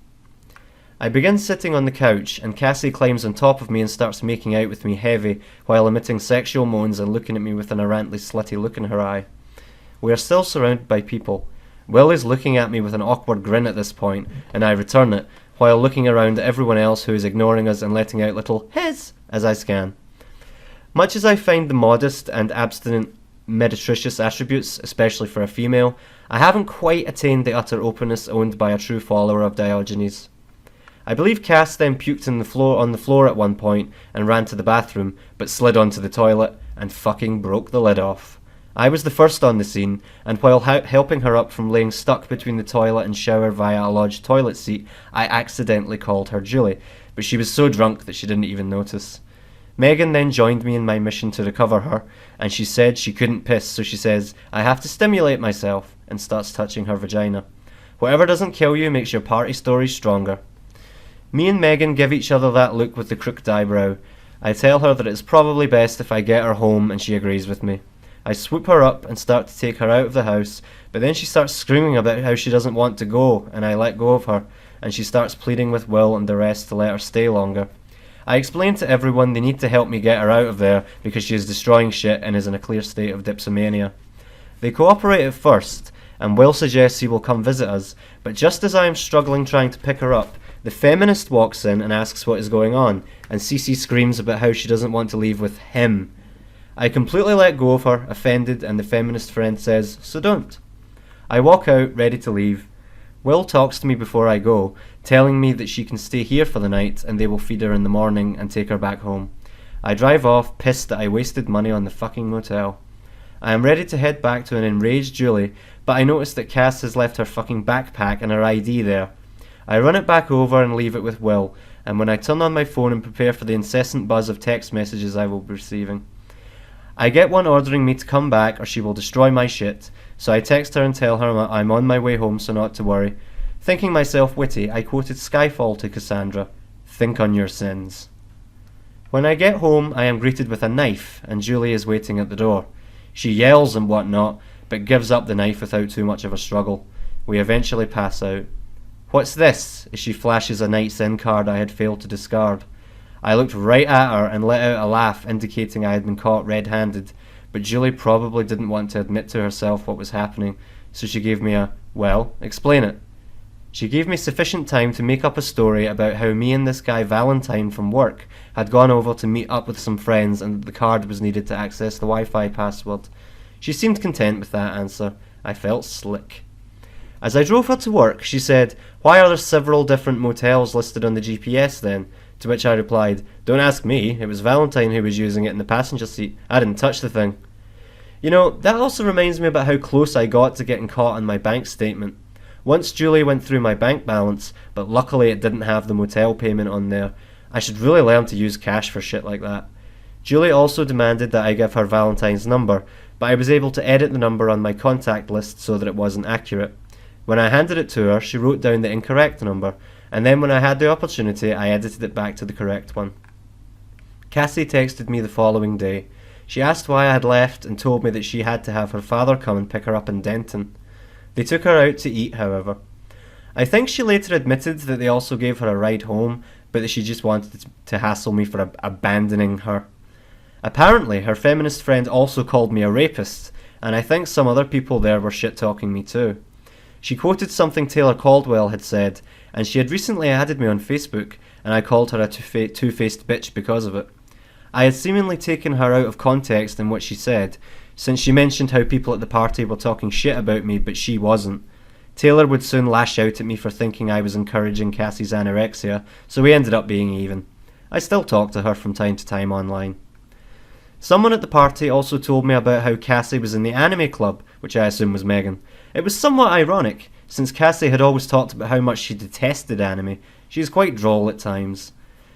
I begin sitting on the couch, and Cassie climbs on top of me and starts making out with me heavy, while emitting sexual moans and looking at me with an errantly slutty look in her eye. We are still surrounded by people. Will is looking at me with an awkward grin at this point, and I return it, while looking around at everyone else who is ignoring us and letting out little "hiss" as I scan. Much as I find the modest and abstinent meretricious attributes, especially for a female, I haven't quite attained the utter openness owned by a true follower of Diogenes. I believe Cass then puked on the floor at one point and ran to the bathroom, but slid onto the toilet and fucking broke the lid off.
I was the first on the scene, and while helping her up from laying stuck between the toilet and shower via a lodged toilet seat, I accidentally called her Julie, but she was so drunk that she didn't even notice. Megan then joined me in my mission to recover her, and she said she couldn't piss, so she says, "I have to stimulate myself," and starts touching her vagina. Whatever doesn't kill you makes your party stories stronger. Me and Megan give each other that look with the crooked eyebrow. I tell her that it's probably best if I get her home, and she agrees with me. I swoop her up and start to take her out of the house, but then she starts screaming about how she doesn't want to go, and I let go of her, and she starts pleading with Will and the rest to let her stay longer. I explain to everyone they need to help me get her out of there because she is destroying shit and is in a clear state of dipsomania. They cooperate at first, and Will suggests he will come visit us, but just as I am struggling trying to pick her up, the feminist walks in and asks what is going on, and Cece screams about how she doesn't want to leave with him. I completely let go of her, offended, and the feminist friend says, "So don't." I walk out, ready to leave. Will talks to me before I go, telling me that she can stay here for the night and they will feed her in the morning and take her back home. I drive off, pissed that I wasted money on the fucking motel. I am ready to head back to an enraged Julie, but I notice that Cass has left her fucking backpack and her ID there. I run it back over and leave it with Will, and when I turn on my phone and prepare for the incessant buzz of text messages I will be receiving, I get one ordering me to come back or she will destroy my shit, so I text her and tell her I'm on my way home, so not to worry. Thinking myself witty, I quoted Skyfall to Cassandra, "Think on your sins." When I get home, I am greeted with a knife, and Julie is waiting at the door. She yells and whatnot, but gives up the knife without too much of a struggle. We eventually pass out. "What's this?" as she flashes a Night's In card I had failed to discard. I looked right at her and let out a laugh indicating I had been caught red-handed, but Julie probably didn't want to admit to herself what was happening, so she gave me a, "Well, explain it." She gave me sufficient time to make up a story about how me and this guy Valentine from work had gone over to meet up with some friends and that the card was needed to access the Wi-Fi password. She seemed content with that answer. I felt slick. As I drove her to work, she said, "Why are there several different motels listed on the GPS then?" To which I replied, "Don't ask me, it was Valentine who was using it in the passenger seat. I didn't touch the thing." You know, that also reminds me about how close I got to getting caught on my bank statement. Once Julie went through my bank balance, but luckily it didn't have the motel payment on there. I should really learn to use cash for shit like that. Julie also demanded that I give her Valentine's number, but I was able to edit the number on my contact list so that it wasn't accurate. When I handed it to her, she wrote down the incorrect number, and then when I had the opportunity, I edited it back to the correct one. Cassie texted me the following day. She asked why I had left and told me that she had to have her father come and pick her up in Denton. They took her out to eat, however. I think she later admitted that they also gave her a ride home, but that she just wanted to hassle me for abandoning her. Apparently, her feminist friend also called me a rapist, and I think some other people there were shit-talking me too. She quoted something Taylor Caldwell had said, and she had recently added me on Facebook, and I called her a two-faced bitch because of it. I had seemingly taken her out of context in what she said, since she mentioned how people at the party were talking shit about me, but she wasn't. Taylor would soon lash out at me for thinking I was encouraging Cassie's anorexia, so we ended up being even. I still talk to her from time to time online. Someone at the party also told me about how Cassie was in the anime club, which I assume was Megan. It was somewhat ironic, since Cassie had always talked about how much she detested anime. She is quite droll at times.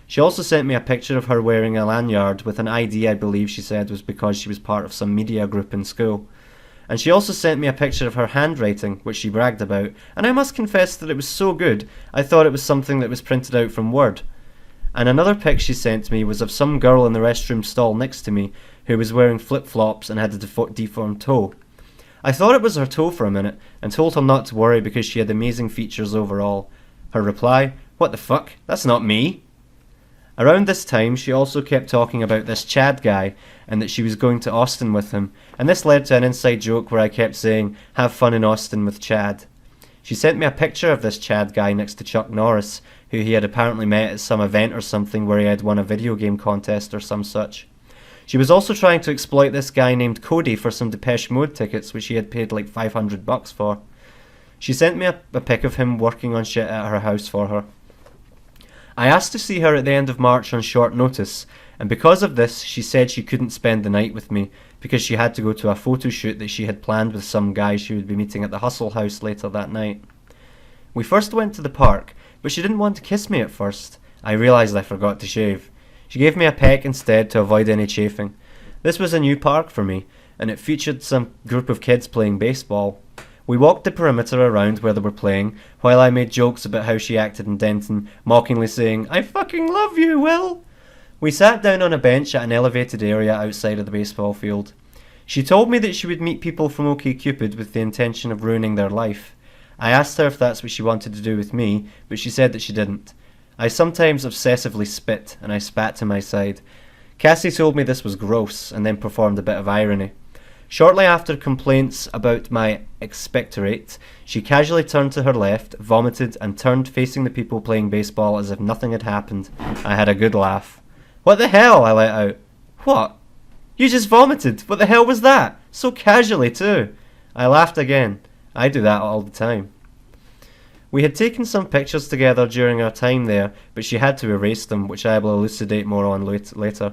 She also sent me a picture of her wearing a lanyard with an ID I believe she said was because she was part of some media group in school. And she also sent me a picture of her handwriting, which she bragged about, and I must confess that it was so good, I thought it was something that was printed out from Word. And another pic she sent me was of some girl in the restroom stall next to me who was wearing flip-flops and had a deformed toe. I thought it was her toe for a minute, and told her not to worry because she had amazing features overall. Her reply, "What the fuck? That's not me." Around this time, she also kept talking about this Chad guy, and that she was going to Austin with him, and this led to an inside joke where I kept saying, "Have fun in Austin with Chad." She sent me a picture of this Chad guy next to Chuck Norris, who he had apparently met at some event or something where he had won a video game contest or some such. She was also trying to exploit this guy named Cody for some Depeche Mode tickets, which he had paid like $500 for. She sent me a pic of him working on shit at her house for her. I asked to see her at the end of March on short notice, and because of this she said she couldn't spend the night with me because she had to go to a photo shoot that she had planned with some guy she would be meeting at the Hustle House later that night. We first went to the park, but she didn't want to kiss me at first. I realised I forgot to shave. She gave me a peck instead to avoid any chafing. This was a new park for me, and it featured some group of kids playing baseball. We walked the perimeter around where they were playing, while I made jokes about how she acted in Denton, mockingly saying, "I fucking love you, Will!" We sat down on a bench at an elevated area outside of the baseball field. She told me that she would meet people from OkCupid with the intention of ruining their life. I asked her if that's what she wanted to do with me, but she said that she didn't. I sometimes obsessively spit, and I spat to my side. Cassie told me this was gross, and then performed a bit of irony. Shortly after complaints about my expectorate, she casually turned to her left, vomited, and turned facing the people playing baseball as if nothing had happened. I had a good laugh. "What the hell?" I let out. "What? You just vomited. What the hell was that? So casually, too." I laughed again. I do that all the time. We had taken some pictures together during our time there, but she had to erase them, which I will elucidate more on later.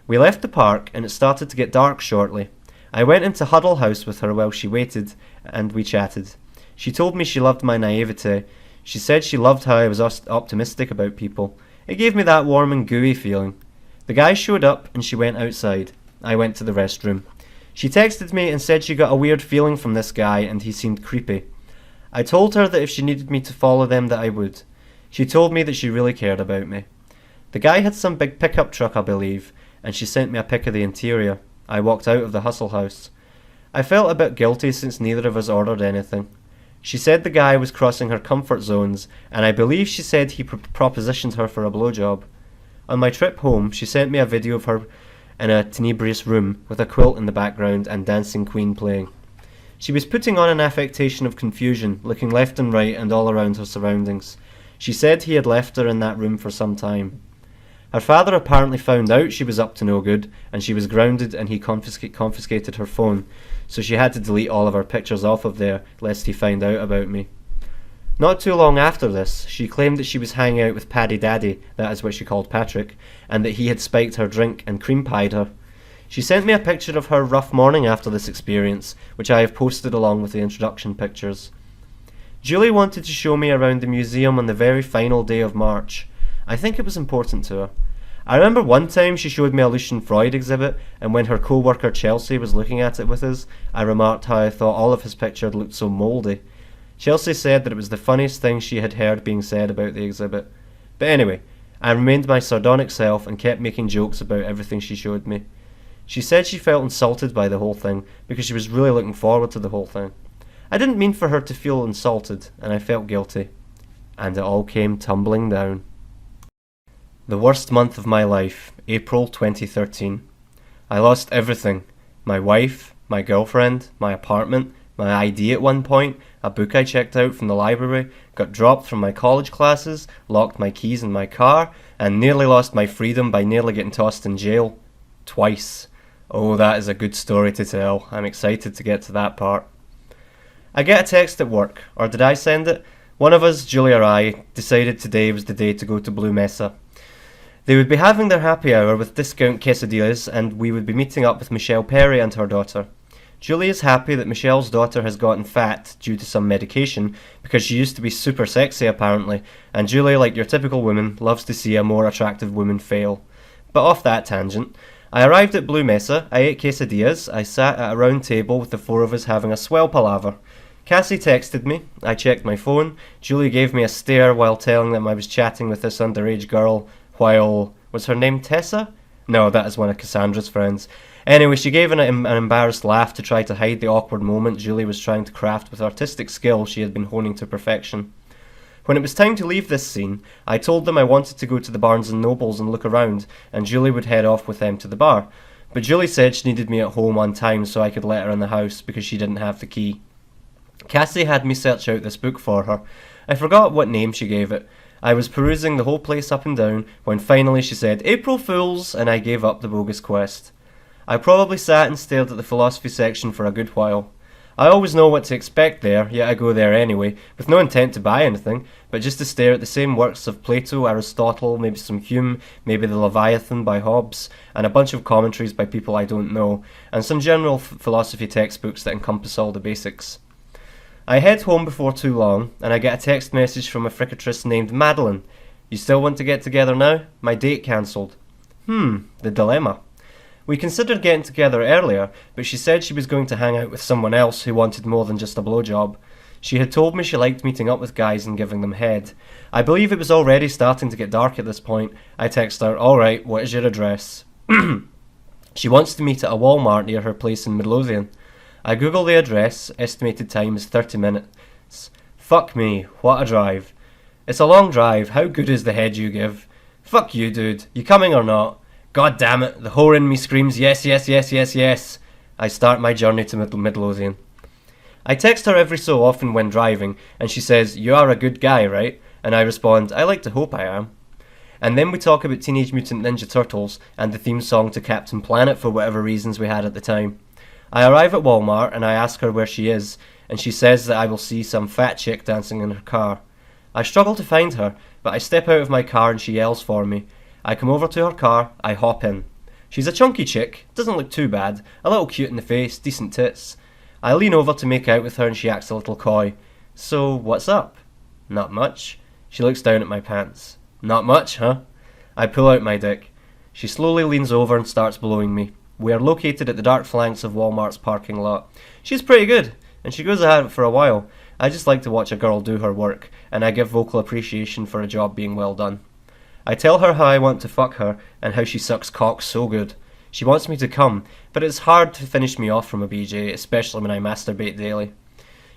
We left the park, and it started to get dark shortly. I went into Huddle House with her while she waited, and we chatted. She told me she loved my naivete. She said she loved how I was optimistic about people. It gave me that warm and gooey feeling. The guy showed up, and she went outside. I went to the restroom. She texted me and said she got a weird feeling from this guy, and he seemed creepy. I told her that if she needed me to follow them that I would. She told me that she really cared about me. The guy had some big pickup truck, I believe, and she sent me a pic of the interior. I walked out of the Hustle House. I felt a bit guilty since neither of us ordered anything. She said the guy was crossing her comfort zones, and I believe she said he propositioned her for a blowjob. On my trip home, she sent me a video of her in a tenebrous room with a quilt in the background and Dancing Queen playing. She was putting on an affectation of confusion, looking left and right and all around her surroundings. She said he had left her in that room for some time. Her father apparently found out she was up to no good, and she was grounded, and he confiscated her phone, so she had to delete all of her pictures off of there, lest he find out about me. Not too long after this, she claimed that she was hanging out with Paddy Daddy, that is what she called Patrick, and that he had spiked her drink and cream-pied her. She sent me a picture of her rough morning after this experience, which I have posted along with the introduction pictures. Julie wanted to show me around the museum on the very final day of March. I think it was important to her. I remember one time she showed me a Lucian Freud exhibit, and when her co-worker Chelsea was looking at it with us, I remarked how I thought all of his pictures looked so mouldy. Chelsea said that it was the funniest thing she had heard being said about the exhibit. But anyway, I remained my sardonic self and kept making jokes about everything she showed me. She said she felt insulted by the whole thing, because she was really looking forward to the whole thing. I didn't mean for her to feel insulted, and I felt guilty. And it all came tumbling down. The worst month of my life, April 2013. I lost everything. My wife, my girlfriend, my apartment, my ID at one point, a book I checked out from the library, got dropped from my college classes, locked my keys in my car, and nearly lost my freedom by nearly getting tossed in jail. Twice. Oh, that is a good story to tell. I'm excited to get to that part. I get a text at work, or did I send it? One of us, Julie or I, decided today was the day to go to Blue Mesa. They would be having their happy hour with discount quesadillas, and we would be meeting up with Michelle Perry and her daughter. Julie is happy that Michelle's daughter has gotten fat due to some medication, because she used to be super sexy apparently, and Julie, like your typical woman, loves to see a more attractive woman fail. But off that tangent, I arrived at Blue Mesa, I ate quesadillas, I sat at a round table with the four of us having a swell palaver. Cassie texted me, I checked my phone, Julie gave me a stare while telling them I was chatting with this underage girl, while... was her name Tessa? No, that is one of Cassandra's friends. Anyway, she gave an embarrassed laugh to try to hide the awkward moment Julie was trying to craft with artistic skill she had been honing to perfection. When it was time to leave this scene, I told them I wanted to go to the Barnes & Nobles and look around, and Julie would head off with them to the bar. But Julie said she needed me at home on time so I could let her in the house because she didn't have the key. Cassie had me search out this book for her. I forgot what name she gave it. I was perusing the whole place up and down when finally she said, "April Fools," and I gave up the bogus quest. I probably sat and stared at the philosophy section for a good while. I always know what to expect there, yet I go there anyway, with no intent to buy anything, but just to stare at the same works of Plato, Aristotle, maybe some Hume, maybe the Leviathan by Hobbes, and a bunch of commentaries by people I don't know, and some general philosophy textbooks that encompass all the basics. I head home before too long, and I get a text message from a fricatrice named Madeline. You still want to get together now? My date cancelled. The dilemma. We considered getting together earlier, but she said she was going to hang out with someone else who wanted more than just a blowjob. She had told me she liked meeting up with guys and giving them head. I believe it was already starting to get dark at this point. I text her, alright, what is your address? She wants to meet at a Walmart near her place in Midlothian. I Google the address, estimated time is 30 minutes. Fuck me, what a drive. It's a long drive, how good is the head you give? Fuck you, dude, you coming or not? God damn it, the whore in me screams yes, yes, yes, yes, yes. I start my journey to Midlothian. I text her every so often when driving, and she says, you are a good guy, right? And I respond, I like to hope I am. And then we talk about Teenage Mutant Ninja Turtles and the theme song to Captain Planet for whatever reasons we had at the time. I arrive at Walmart and I ask her where she is, and she says that I will see some fat chick dancing in her car. I struggle to find her, but I step out of my car and she yells for me. I come over to her car, I hop in. She's a chunky chick, doesn't look too bad, a little cute in the face, decent tits. I lean over to make out with her and she acts a little coy. So, what's up? Not much. She looks down at my pants. Not much, huh? I pull out my dick. She slowly leans over and starts blowing me. We are located at the dark flanks of Walmart's parking lot. She's pretty good, and she goes at it for a while. I just like to watch a girl do her work, and I give vocal appreciation for a job being well done. I tell her how I want to fuck her, and how she sucks cock so good. She wants me to come, but it's hard to finish me off from a BJ, especially when I masturbate daily.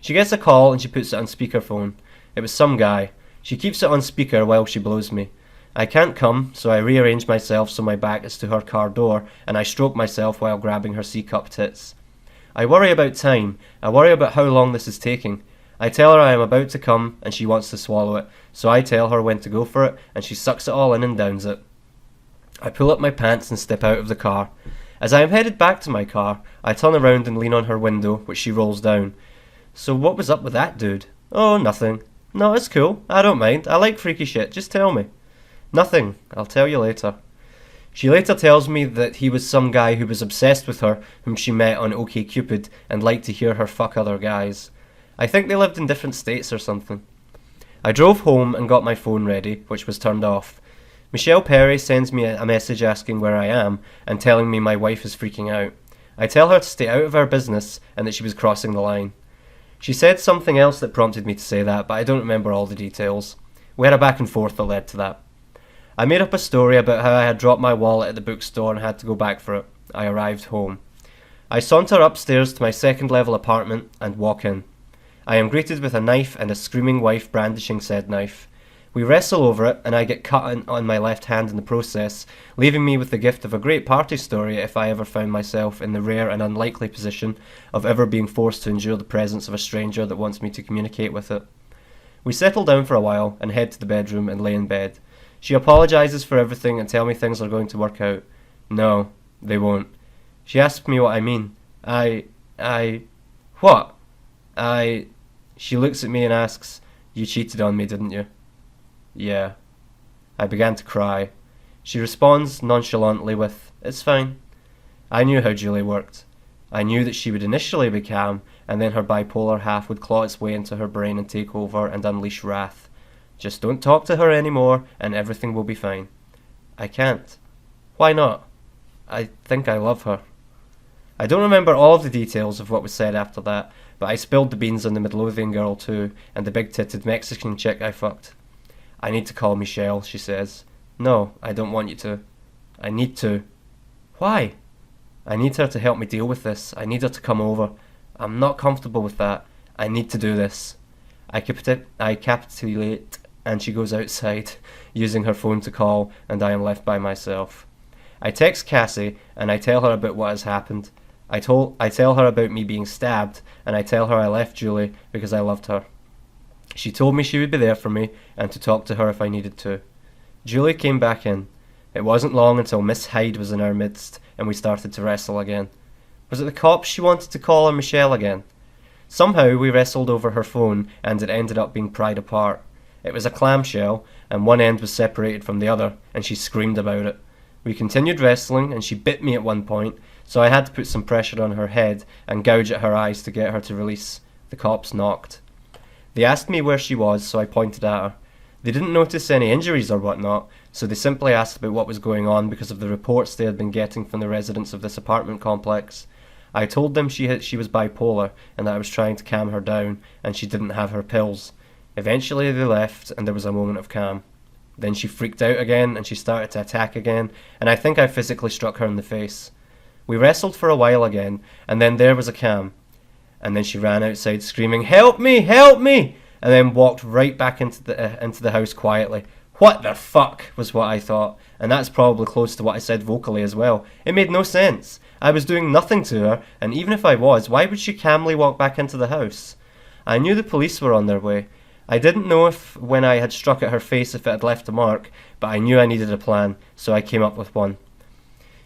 She gets a call and she puts it on speakerphone. It was some guy. She keeps it on speaker while she blows me. I can't come, so I rearrange myself so my back is to her car door, and I stroke myself while grabbing her C-cup tits. I worry about time. I worry about how long this is taking. I tell her I am about to come, and she wants to swallow it, so I tell her when to go for it, and she sucks it all in and downs it. I pull up my pants and step out of the car. As I am headed back to my car, I turn around and lean on her window, which she rolls down. So what was up with that dude? Oh, nothing. No, it's cool. I don't mind. I like freaky shit. Just tell me. Nothing. I'll tell you later. She later tells me that he was some guy who was obsessed with her, whom she met on OkCupid, and liked to hear her fuck other guys. I think they lived in different states or something. I drove home and got my phone ready, which was turned off. Michelle Perry sends me a message asking where I am and telling me my wife is freaking out. I tell her to stay out of our business and that she was crossing the line. She said something else that prompted me to say that, but I don't remember all the details. We had a back and forth that led to that. I made up a story about how I had dropped my wallet at the bookstore and had to go back for it. I arrived home. I saunter upstairs to my second-level apartment and walk in. I am greeted with a knife and a screaming wife brandishing said knife. We wrestle over it, and I get cut on my left hand in the process, leaving me with the gift of a great party story if I ever found myself in the rare and unlikely position of ever being forced to endure the presence of a stranger that wants me to communicate with it. We settle down for a while and head to the bedroom and lay in bed. She apologises for everything and tell me things are going to work out. No, they won't. She asks me what I mean. What? She looks at me and asks, you cheated on me, didn't you? Yeah. I began to cry. She responds nonchalantly with, it's fine. I knew how Julie worked. I knew that she would initially be calm, and then her bipolar half would claw its way into her brain and take over and unleash wrath. Just don't talk to her anymore, and everything will be fine. I can't. Why not? I think I love her. I don't remember all of the details of what was said after that, but I spilled the beans on the Midlothian girl too, and the big-titted Mexican chick I fucked. I need to call Michelle, she says. No, I don't want you to. I need to. Why? I need her to help me deal with this. I need her to come over. I'm not comfortable with that. I need to do this. I capitulate, and she goes outside, using her phone to call, and I am left by myself. I text Cassie, and I tell her about what has happened. I tell her about me being stabbed, and I tell her I left Julie because I loved her. She told me she would be there for me, and to talk to her if I needed to. Julie came back in. It wasn't long until Miss Hyde was in our midst, and we started to wrestle again. Was it the cops she wanted to call or Michelle again? Somehow we wrestled over her phone and it ended up being pried apart. It was a clamshell, and one end was separated from the other, and she screamed about it. We continued wrestling, and she bit me at one point, so I had to put some pressure on her head and gouge at her eyes to get her to release. The cops knocked. They asked me where she was, so I pointed at her. They didn't notice any injuries or whatnot, so they simply asked about what was going on because of the reports they had been getting from the residents of this apartment complex. I told them she was bipolar and that I was trying to calm her down and she didn't have her pills. Eventually they left and there was a moment of calm. Then she freaked out again and she started to attack again, and I think I physically struck her in the face. We wrestled for a while again, and then there was a calm. And then she ran outside screaming, "Help me! Help me!" and then walked right back into the house quietly. What the fuck was what I thought, and that's probably close to what I said vocally as well. It made no sense. I was doing nothing to her, and even if I was, why would she calmly walk back into the house? I knew the police were on their way. I didn't know if when I had struck at her face if it had left a mark, but I knew I needed a plan, so I came up with one.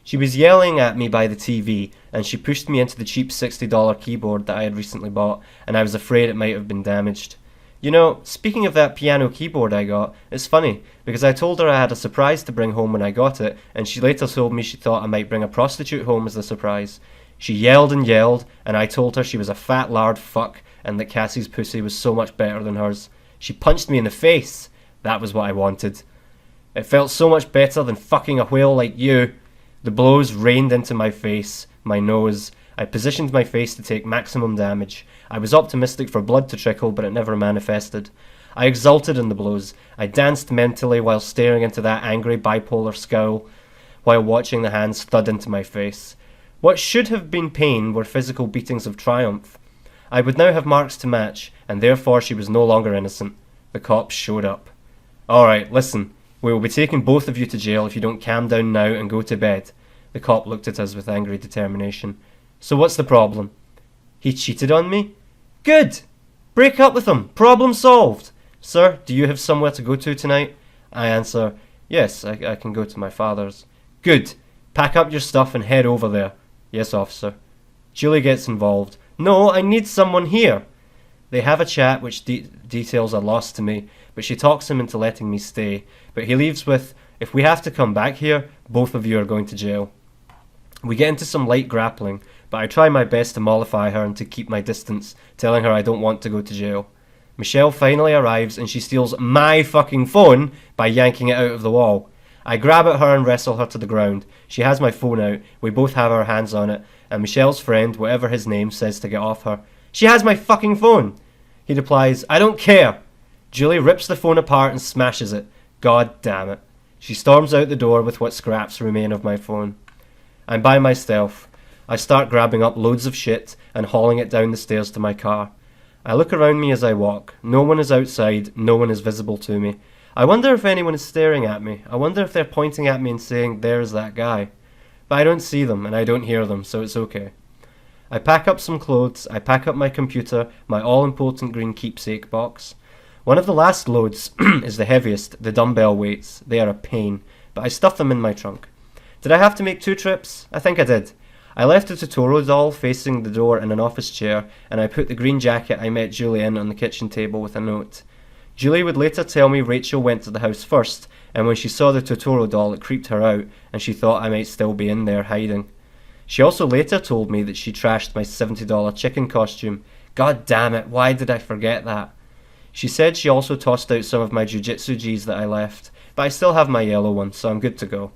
She was yelling at me by the TV, and she pushed me into the cheap $60 keyboard that I had recently bought, and I was afraid it might have been damaged. You know, speaking of that piano keyboard I got, it's funny, because I told her I had a surprise to bring home when I got it, and she later told me she thought I might bring a prostitute home as the surprise. She yelled and yelled, and I told her she was a fat lard fuck, and that Cassie's pussy was so much better than hers. She punched me in the face. That was what I wanted. It felt so much better than fucking a whale like you. The blows rained into my face, my nose. I positioned my face to take maximum damage. I was optimistic for blood to trickle, but it never manifested. I exulted in the blows. I danced mentally while staring into that angry bipolar scowl, while watching the hands thud into my face. What should have been pain were physical beatings of triumph. I would now have marks to match, and therefore she was no longer innocent. The cops showed up. "Alright, listen. We will be taking both of you to jail if you don't calm down now and go to bed." The cop looked at us with angry determination. "So what's the problem?" "He cheated on me." "Good! Break up with him. Problem solved." "Sir, do you have somewhere to go to tonight?" I answer, "Yes, I can go to my father's." "Good. Pack up your stuff and head over there." "Yes, officer." Julie gets involved. "No, I need someone here." They have a chat which details are lost to me, but she talks him into letting me stay. But he leaves with, "If we have to come back here, both of you are going to jail." We get into some light grappling, but I try my best to mollify her and to keep my distance, telling her I don't want to go to jail. Michelle finally arrives and she steals my fucking phone by yanking it out of the wall. I grab at her and wrestle her to the ground. She has my phone out, we both have our hands on it, and Michelle's friend, whatever his name, says to get off her. "She has my fucking phone!" He replies, "I don't care." Julie rips the phone apart and smashes it. God damn it. She storms out the door with what scraps remain of my phone. I'm by myself. I start grabbing up loads of shit and hauling it down the stairs to my car. I look around me as I walk. No one is outside, no one is visible to me. I wonder if anyone is staring at me. I wonder if they're pointing at me and saying, "There's that guy." But I don't see them and I don't hear them, so it's okay. I pack up some clothes, I pack up my computer, my all-important green keepsake box. One of the last loads is the heaviest, the dumbbell weights. They are a pain, but I stuff them in my trunk. Did I have to make 2 trips? I think I did. I left a Totoro doll facing the door in an office chair, and I put the green jacket I met Julie in on the kitchen table with a note. Julie would later tell me Rachel went to the house first, and when she saw the Totoro doll it creeped her out, and she thought I might still be in there hiding. She also later told me that she trashed my $70 chicken costume. God damn it, why did I forget that? She said she also tossed out some of my jiu-jitsu G's that I left, but I still have my yellow one, so I'm good to go.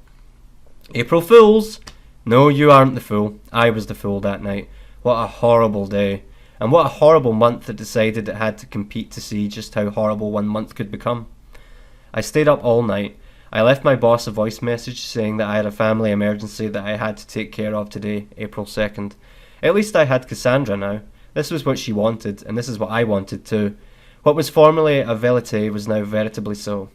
April Fools! No, you aren't the fool. I was the fool that night. What a horrible day. And what a horrible month that decided it had to compete to see just how horrible one month could become. I stayed up all night. I left my boss a voice message saying that I had a family emergency that I had to take care of today, April 2nd. At least I had Cassandra now. This was what she wanted, and this is what I wanted too. What was formerly a velite was now veritably so.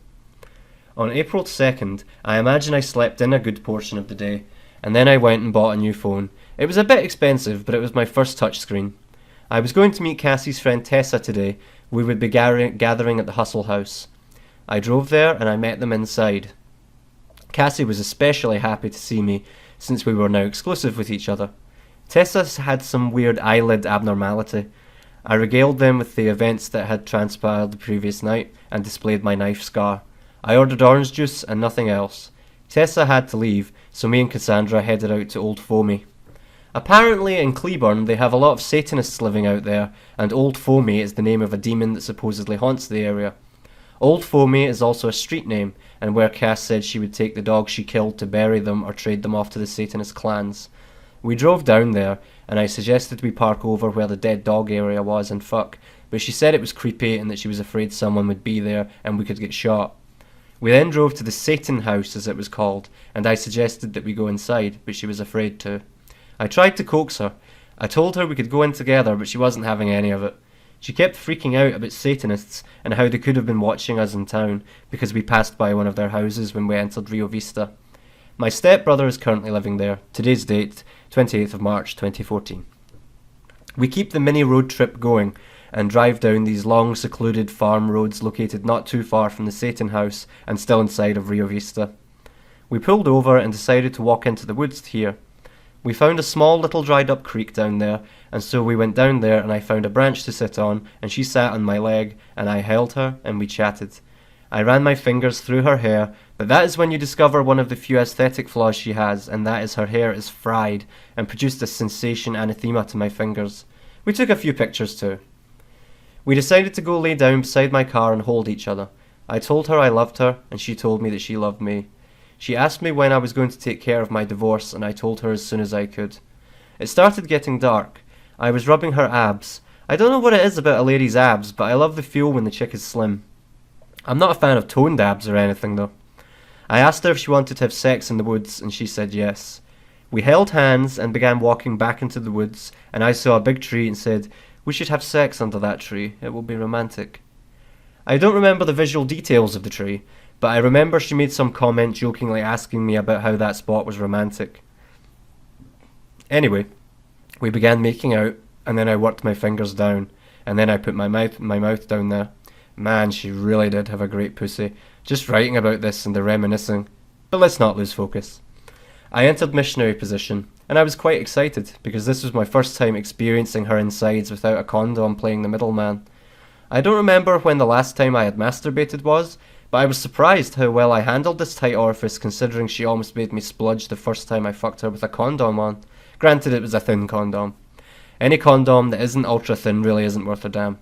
On April 2nd, I imagine I slept in a good portion of the day, and then I went and bought a new phone. It was a bit expensive, but it was my first touchscreen. I was going to meet Cassie's friend Tessa today. We would be gathering at the Hustle House. I drove there and I met them inside. Cassie was especially happy to see me, since we were now exclusive with each other. Tessa had some weird eyelid abnormality. I regaled them with the events that had transpired the previous night and displayed my knife scar. I ordered orange juice and nothing else. Tessa had to leave, so me and Cassandra headed out to Old Foamy. Apparently in Cleburne they have a lot of Satanists living out there, and Old Foamy is the name of a demon that supposedly haunts the area. Old Foamy is also a street name, and where Cass said she would take the dogs she killed to bury them or trade them off to the Satanist clans. We drove down there, and I suggested we park over where the dead dog area was and fuck, but she said it was creepy and that she was afraid someone would be there and we could get shot. We then drove to the Satan House, as it was called, and I suggested that we go inside, but she was afraid to. I tried to coax her. I told her we could go in together, but she wasn't having any of it. She kept freaking out about Satanists and how they could have been watching us in town because we passed by one of their houses when we entered Rio Vista. My stepbrother is currently living there. Today's date, 28th of March 2014. We keep the mini road trip going and drive down these long secluded farm roads located not too far from the Satan House and still inside of Rio Vista. We pulled over and decided to walk into the woods here. We found a small little dried up creek down there, and so we went down there and I found a branch to sit on, and she sat on my leg, and I held her, and we chatted. I ran my fingers through her hair, but that is when you discover one of the few aesthetic flaws she has, and that is her hair is fried, and produced a sensation anathema to my fingers. We took a few pictures too. We decided to go lay down beside my car and hold each other. I told her I loved her, and she told me that she loved me. She asked me when I was going to take care of my divorce, and I told her as soon as I could. It started getting dark. I was rubbing her abs. I don't know what it is about a lady's abs, but I love the feel when the chick is slim. I'm not a fan of toned abs or anything, though. I asked her if she wanted to have sex in the woods, and she said yes. We held hands and began walking back into the woods, and I saw a big tree and said, "We should have sex under that tree. It will be romantic." I don't remember the visual details of the tree, but I remember she made some comment jokingly asking me about how that spot was romantic. Anyway, we began making out, and then I worked my fingers down, and then I put my mouth down there. Man, she really did have a great pussy. Just writing about this and the reminiscing. But let's not lose focus. I entered missionary position, and I was quite excited, because this was my first time experiencing her insides without a condom playing the middleman. I don't remember when the last time I had masturbated was, but I was surprised how well I handled this tight orifice considering she almost made me spludge the first time I fucked her with a condom on. Granted, it was a thin condom. Any condom that isn't ultra thin really isn't worth a damn.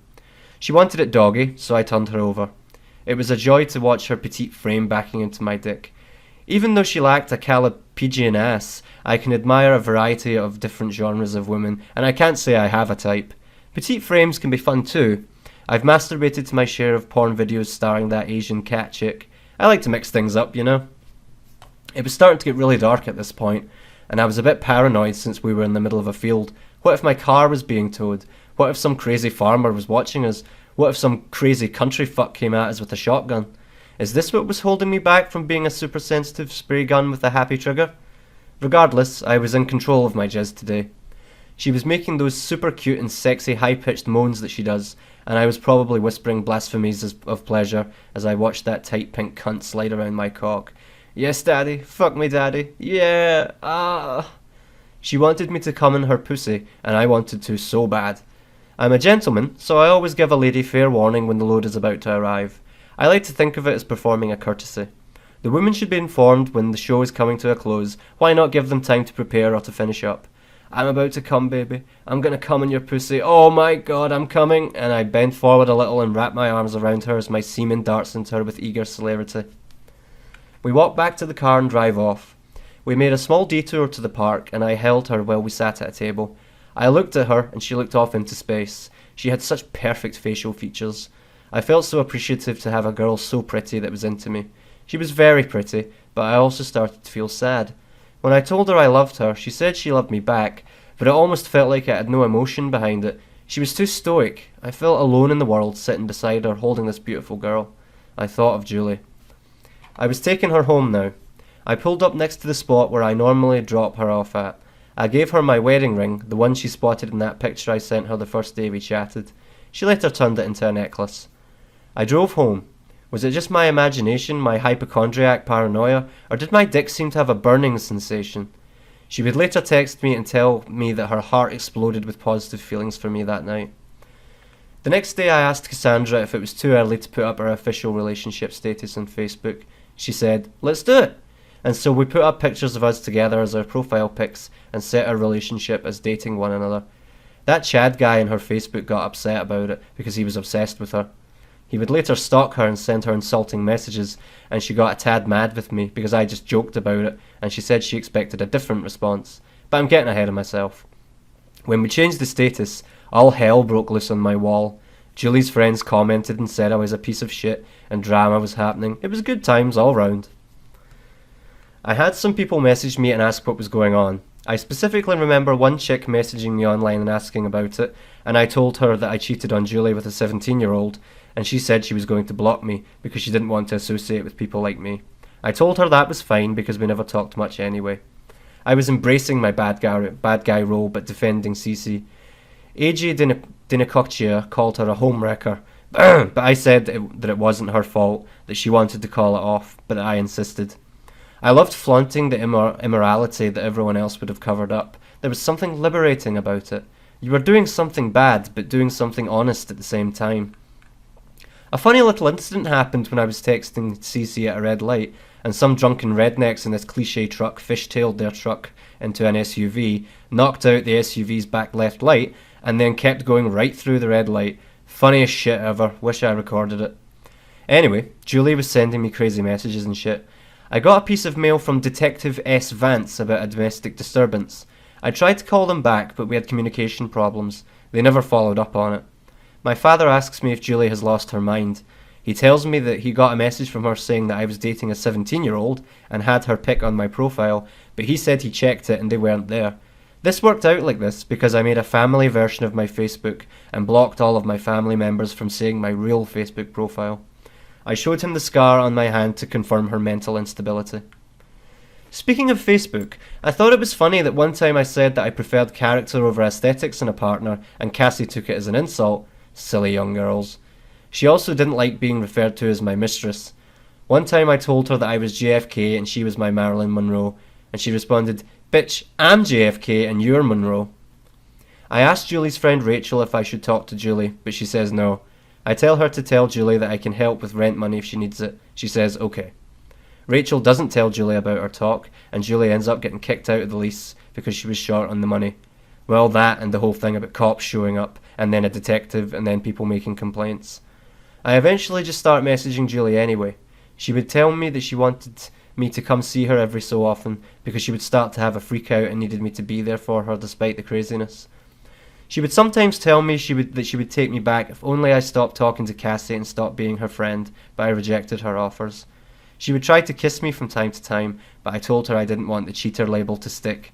She wanted it doggy, so I turned her over. It was a joy to watch her petite frame backing into my dick. Even though she lacked a callipygian ass, I can admire a variety of different genres of women, and I can't say I have a type. Petite frames can be fun too. I've masturbated to my share of porn videos starring that Asian cat chick. I like to mix things up, you know. It was starting to get really dark at this point, and I was a bit paranoid since we were in the middle of a field. What if my car was being towed? What if some crazy farmer was watching us? What if some crazy country fuck came at us with a shotgun? Is this what was holding me back from being a super sensitive spray gun with a happy trigger? Regardless, I was in control of my jizz today. She was making those super cute and sexy high-pitched moans that she does, and I was probably whispering blasphemies of pleasure as I watched that tight pink cunt slide around my cock. Yes, daddy. Fuck me, daddy. Yeah. Ah. She wanted me to come in her pussy, and I wanted to so bad. I'm a gentleman, so I always give a lady fair warning when the load is about to arrive. I like to think of it as performing a courtesy. The women should be informed when the show is coming to a close. Why not give them time to prepare or to finish up? I'm about to come, baby. I'm gonna come in your pussy. Oh my god, I'm coming. And I bend forward a little and wrap my arms around her as my semen darts into her with eager celerity. We walk back to the car and drive off. We made a small detour to the park, and I held her while we sat at a table. I looked at her, and she looked off into space. She had such perfect facial features. I felt so appreciative to have a girl so pretty that was into me. She was very pretty, but I also started to feel sad. When I told her I loved her, she said she loved me back, but it almost felt like it had no emotion behind it. She was too stoic. I felt alone in the world, sitting beside her, holding this beautiful girl. I thought of Julie. I was taking her home now. I pulled up next to the spot where I normally drop her off at. I gave her my wedding ring, the one she spotted in that picture I sent her the first day we chatted. She later turned it into a necklace. I drove home. Was it just my imagination, my hypochondriac paranoia, or did my dick seem to have a burning sensation? She would later text me and tell me that her heart exploded with positive feelings for me that night. The next day I asked Cassandra if it was too early to put up our official relationship status on Facebook. She said, "Let's do it." And so we put up pictures of us together as our profile pics and set our relationship as dating one another. That Chad guy on her Facebook got upset about it because he was obsessed with her. He would later stalk her and send her insulting messages, and she got a tad mad with me because I just joked about it, and she said she expected a different response. But I'm getting ahead of myself. When we changed the status, all hell broke loose on my wall. Julie's friends commented and said I was a piece of shit, and drama was happening. It was good times all round. I had some people message me and ask what was going on. I specifically remember one chick messaging me online and asking about it, and I told her that I cheated on Julie with a 17-year-old, and she said she was going to block me because she didn't want to associate with people like me. I told her that was fine because we never talked much anyway. I was embracing my bad guy role but defending Cece. AJ Dinakokchia called her a homewrecker, but I said that it wasn't her fault, that she wanted to call it off, but I insisted. I loved flaunting the immorality that everyone else would have covered up. There was something liberating about it. You were doing something bad, but doing something honest at the same time. A funny little incident happened when I was texting Cece at a red light, and some drunken rednecks in this cliché truck fishtailed their truck into an SUV, knocked out the SUV's back left light, and then kept going right through the red light. Funniest shit ever. Wish I recorded it. Anyway, Julie was sending me crazy messages and shit. I got a piece of mail from Detective S. Vance about a domestic disturbance. I tried to call them back, but we had communication problems. They never followed up on it. My father asks me if Julie has lost her mind. He tells me that he got a message from her saying that I was dating a 17-year-old and had her pic on my profile, but he said he checked it and they weren't there. This worked out like this because I made a family version of my Facebook and blocked all of my family members from seeing my real Facebook profile. I showed him the scar on my hand to confirm her mental instability. Speaking of Facebook, I thought it was funny that one time I said that I preferred character over aesthetics in a partner, and Cassie took it as an insult. Silly young girls. She also didn't like being referred to as my mistress. One time I told her that I was JFK and she was my Marilyn Monroe, and she responded, "Bitch, I'm JFK and you're Monroe." I asked Julie's friend Rachel if I should talk to Julie, but she says no. I tell her to tell Julie that I can help with rent money if she needs it. She says okay. Rachel doesn't tell Julie about our talk, and Julie ends up getting kicked out of the lease because she was short on the money. Well, that and the whole thing about cops showing up, and then a detective, and then people making complaints. I eventually just start messaging Julie anyway. She would tell me that she wanted me to come see her every so often because she would start to have a freak out and needed me to be there for her despite the craziness. She would sometimes tell me that she would take me back if only I stopped talking to Cassie and stopped being her friend, but I rejected her offers. She would try to kiss me from time to time, but I told her I didn't want the cheater label to stick.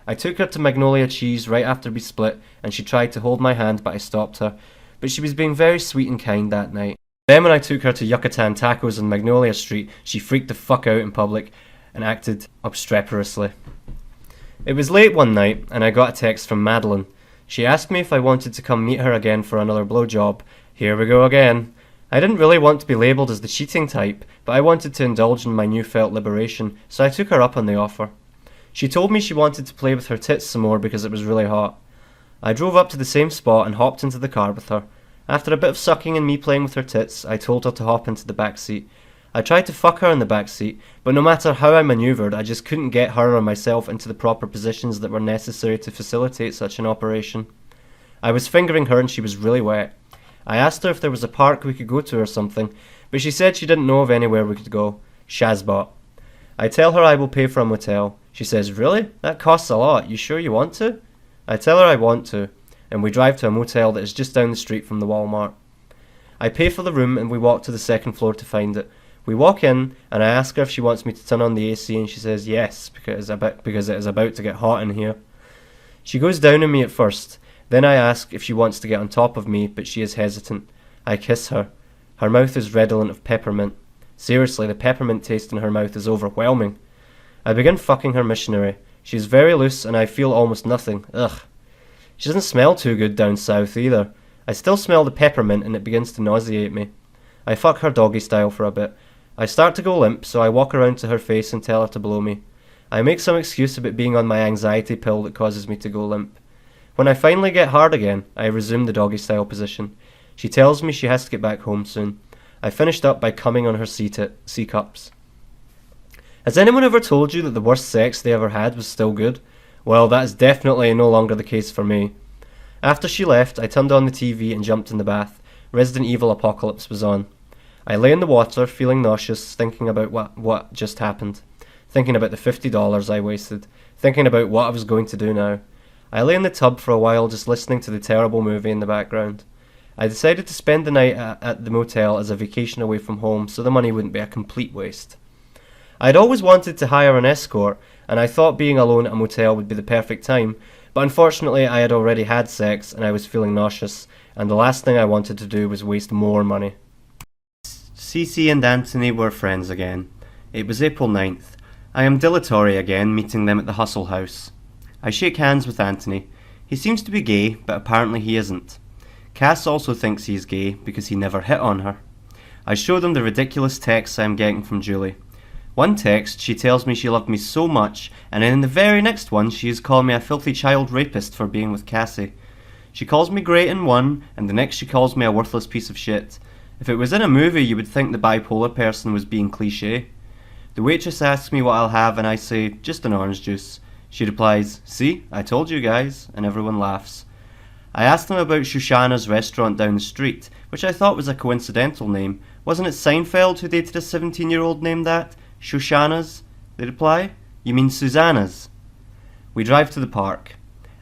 I took her to Magnolia Cheese right after we split, and she tried to hold my hand, but I stopped her. But she was being very sweet and kind that night. Then when I took her to Yucatan Tacos on Magnolia Street, she freaked the fuck out in public and acted obstreperously. It was late one night, and I got a text from Madeline. She asked me if I wanted to come meet her again for another blowjob. Here we go again. I didn't really want to be labelled as the cheating type, but I wanted to indulge in my new-felt liberation, so I took her up on the offer. She told me she wanted to play with her tits some more because it was really hot. I drove up to the same spot and hopped into the car with her. After a bit of sucking and me playing with her tits, I told her to hop into the back seat. I tried to fuck her in the back seat, but no matter how I manoeuvred, I just couldn't get her or myself into the proper positions that were necessary to facilitate such an operation. I was fingering her and she was really wet. I asked her if there was a park we could go to or something, but she said she didn't know of anywhere we could go. Shazbot. I tell her I will pay for a motel. She says, "Really? That costs a lot. You sure you want to?" I tell her I want to, and we drive to a motel that is just down the street from the Walmart. I pay for the room and we walk to the second floor to find it. We walk in, and I ask her if she wants me to turn on the AC, and she says yes, because it is about to get hot in here. She goes down on me at first. Then I ask if she wants to get on top of me, but she is hesitant. I kiss her. Her mouth is redolent of peppermint. Seriously, the peppermint taste in her mouth is overwhelming. I begin fucking her missionary. She is very loose, and I feel almost nothing. Ugh. She doesn't smell too good down south either. I still smell the peppermint, and it begins to nauseate me. I fuck her doggy style for a bit. I start to go limp, so I walk around to her face and tell her to blow me. I make some excuse about being on my anxiety pill that causes me to go limp. When I finally get hard again, I resume the doggy style position. She tells me she has to get back home soon. I finished up by coming on her C-cups. Has anyone ever told you that the worst sex they ever had was still good? Well, that is definitely no longer the case for me. After she left, I turned on the TV and jumped in the bath. Resident Evil Apocalypse was on. I lay in the water, feeling nauseous, thinking about what just happened. Thinking about the $50 I wasted. Thinking about what I was going to do now. I lay in the tub for a while, just listening to the terrible movie in the background. I decided to spend the night at the motel as a vacation away from home, so the money wouldn't be a complete waste. I had always wanted to hire an escort, and I thought being alone at a motel would be the perfect time, but unfortunately I had already had sex and I was feeling nauseous, and the last thing I wanted to do was waste more money.
Cece and Anthony were friends again. It was April 9th. I am dilatory again, meeting them at the Hustle House. I shake hands with Anthony. He seems to be gay, but apparently he isn't. Cass also thinks he is gay because he never hit on her. I show them the ridiculous texts I am getting from Julie. One text, she tells me she loved me so much, and in the very next one she is calling me a filthy child rapist for being with Cassie. She calls me great in one, and the next she calls me a worthless piece of shit. If it was in a movie, you would think the bipolar person was being cliché. The waitress asks me what I'll have, and I say, just an orange juice. She replies, see, I told you guys, and everyone laughs. I asked them about Shoshana's restaurant down the street, which I thought was a coincidental name. Wasn't it Seinfeld who dated a 17-year-old named that? Shoshana's? They reply, you mean Susanna's? We drive to the park.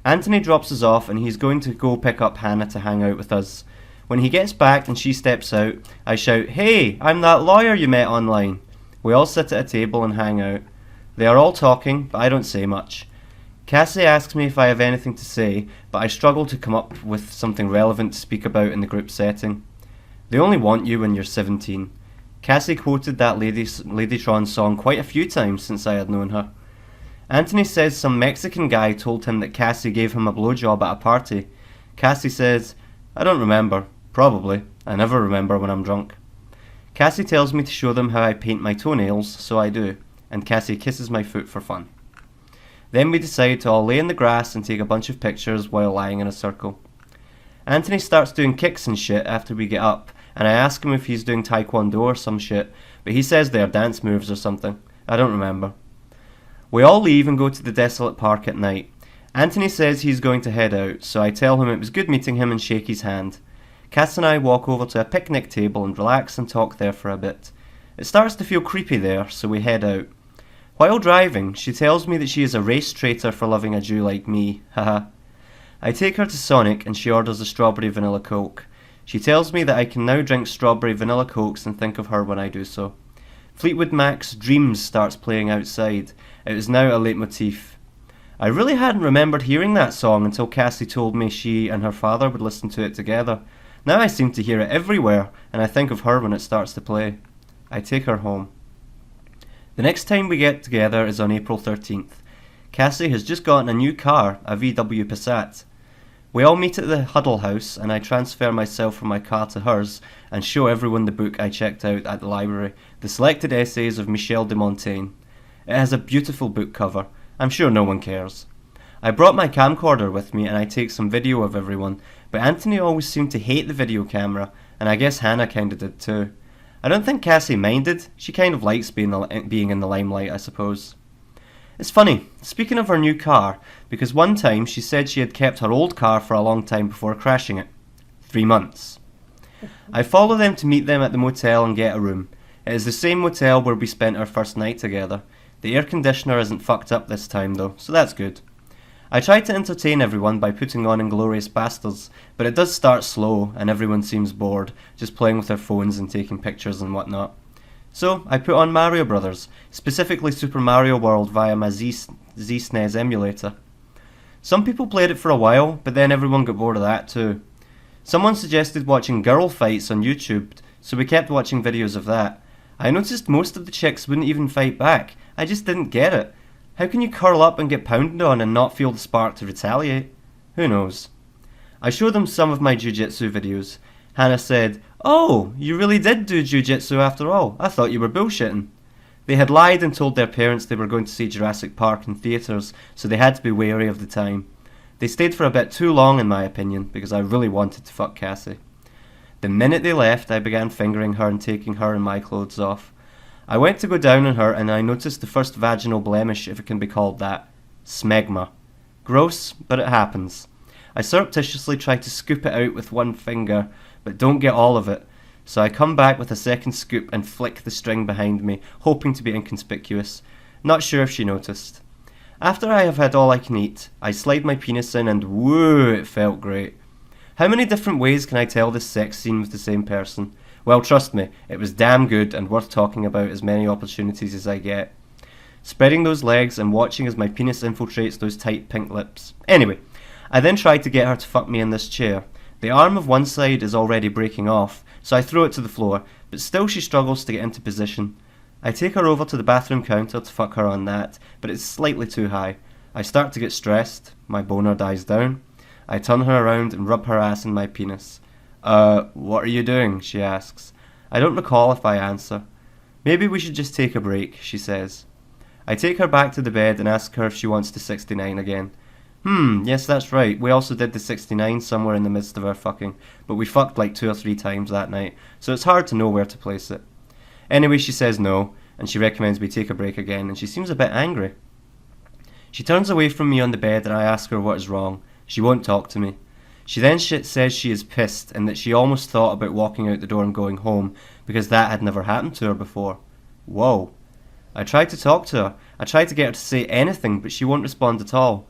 Anthony drops us off and he's going to go pick up Hannah to hang out with us. When he gets back and she steps out, I shout, hey, I'm that lawyer you met online. We all sit at a table and hang out. They are all talking, but I don't say much. Cassie asks me if I have anything to say, but I struggle to come up with something relevant to speak about in the group setting. They only want you when you're 17. Cassie quoted that Ladytron song quite a few times since I had known her. Anthony says some Mexican guy told him that Cassie gave him a blowjob at a party. Cassie says, I don't remember. Probably. I never remember when I'm drunk. Cassie tells me to show them how I paint my toenails, so I do, and Cassie kisses my foot for fun. Then we decide to all lay in the grass and take a bunch of pictures while lying in a circle. Anthony starts doing kicks and shit after we get up, and I ask him if he's doing taekwondo or some shit, but he says they are dance moves or something. I don't remember. We all leave and go to the desolate park at night. Anthony says he's going to head out, so I tell him it was good meeting him and shake his hand. Cass and I walk over to a picnic table and relax and talk there for a bit. It starts to feel creepy there, so we head out. While driving, she tells me that she is a race traitor for loving a Jew like me, haha. I take her to Sonic and she orders a strawberry vanilla Coke. She tells me that I can now drink strawberry vanilla Cokes and think of her when I do so. Fleetwood Mac's Dreams starts playing outside. It is now a leitmotif. I really hadn't remembered hearing that song until Cassie told me she and her father would listen to it together. Now I seem to hear it everywhere, and I think of her when it starts to play. I take her home. The next time we get together is on April 13th. Cassie has just gotten a new car, a VW Passat. We all meet at the Huddle House, and I transfer myself from my car to hers and show everyone the book I checked out at the library, The Selected Essays of Michel de Montaigne. It has a beautiful book cover. I'm sure no one cares. I brought my camcorder with me and I take some video of everyone, but Anthony always seemed to hate the video camera, and I guess Hannah kinda did too. I don't think Cassie minded. She kind of likes being in the limelight, I suppose. It's funny, speaking of her new car, because one time she said she had kept her old car for a long time before crashing it. 3 months. I follow them to meet them at the motel and get a room. It is the same motel where we spent our first night together. The air conditioner isn't fucked up this time though, so that's good. I try to entertain everyone by putting on Inglourious Basterds, but it does start slow and everyone seems bored, just playing with their phones and taking pictures and whatnot. So I put on Mario Brothers, specifically Super Mario World via my Z-SNES emulator. Some people played it for a while, but then everyone got bored of that too. Someone suggested watching girl fights on YouTube, so we kept watching videos of that. I noticed most of the chicks wouldn't even fight back. I just didn't get it. How can you curl up and get pounded on and not feel the spark to retaliate? Who knows? I showed them some of my jiu-jitsu videos. Hannah said, "Oh, you really did do jiu-jitsu after all. I thought you were bullshitting." They had lied and told their parents they were going to see Jurassic Park in theatres, so they had to be wary of the time. They stayed for a bit too long in my opinion, because I really wanted to fuck Cassie.
The minute they left, I began fingering her and taking her and my clothes off. I went to go down on her and I noticed the first vaginal blemish, if it can be called that. Smegma. Gross, but it happens. I surreptitiously try to scoop it out with one finger, but don't get all of it, so I come back with a second scoop and flick the string behind me, hoping to be inconspicuous. Not sure if she noticed. After I have had all I can eat, I slide my penis in and woo, it felt great. How many different ways can I tell this sex scene with the same person? Well, trust me, it was damn good and worth talking about as many opportunities as I get. Spreading those legs and watching as my penis infiltrates those tight pink lips. Anyway, I then try to get her to fuck me in this chair. The arm of one side is already breaking off, so I throw it to the floor, but still she struggles to get into position. I take her over to the bathroom counter to fuck her on that, but it's slightly too high. I start to get stressed, my boner dies down. I turn her around and rub her ass in my penis. What are you doing? She asks. I don't recall if I answer. Maybe we should just take a break, she says. I take her back to the bed and ask her if she wants to 69 again. Yes, that's right. We also did the 69 somewhere in the midst of our fucking, but we fucked like 2 or 3 times that night, so it's hard to know where to place it. Anyway, she says no, and she recommends we take a break again, and she seems a bit angry. She turns away from me on the bed and I ask her what is wrong. She won't talk to me. She then says she is pissed and that she almost thought about walking out the door and going home because that had never happened to her before. Whoa. I try to talk to her. I try to get her to say anything, but she won't respond at all.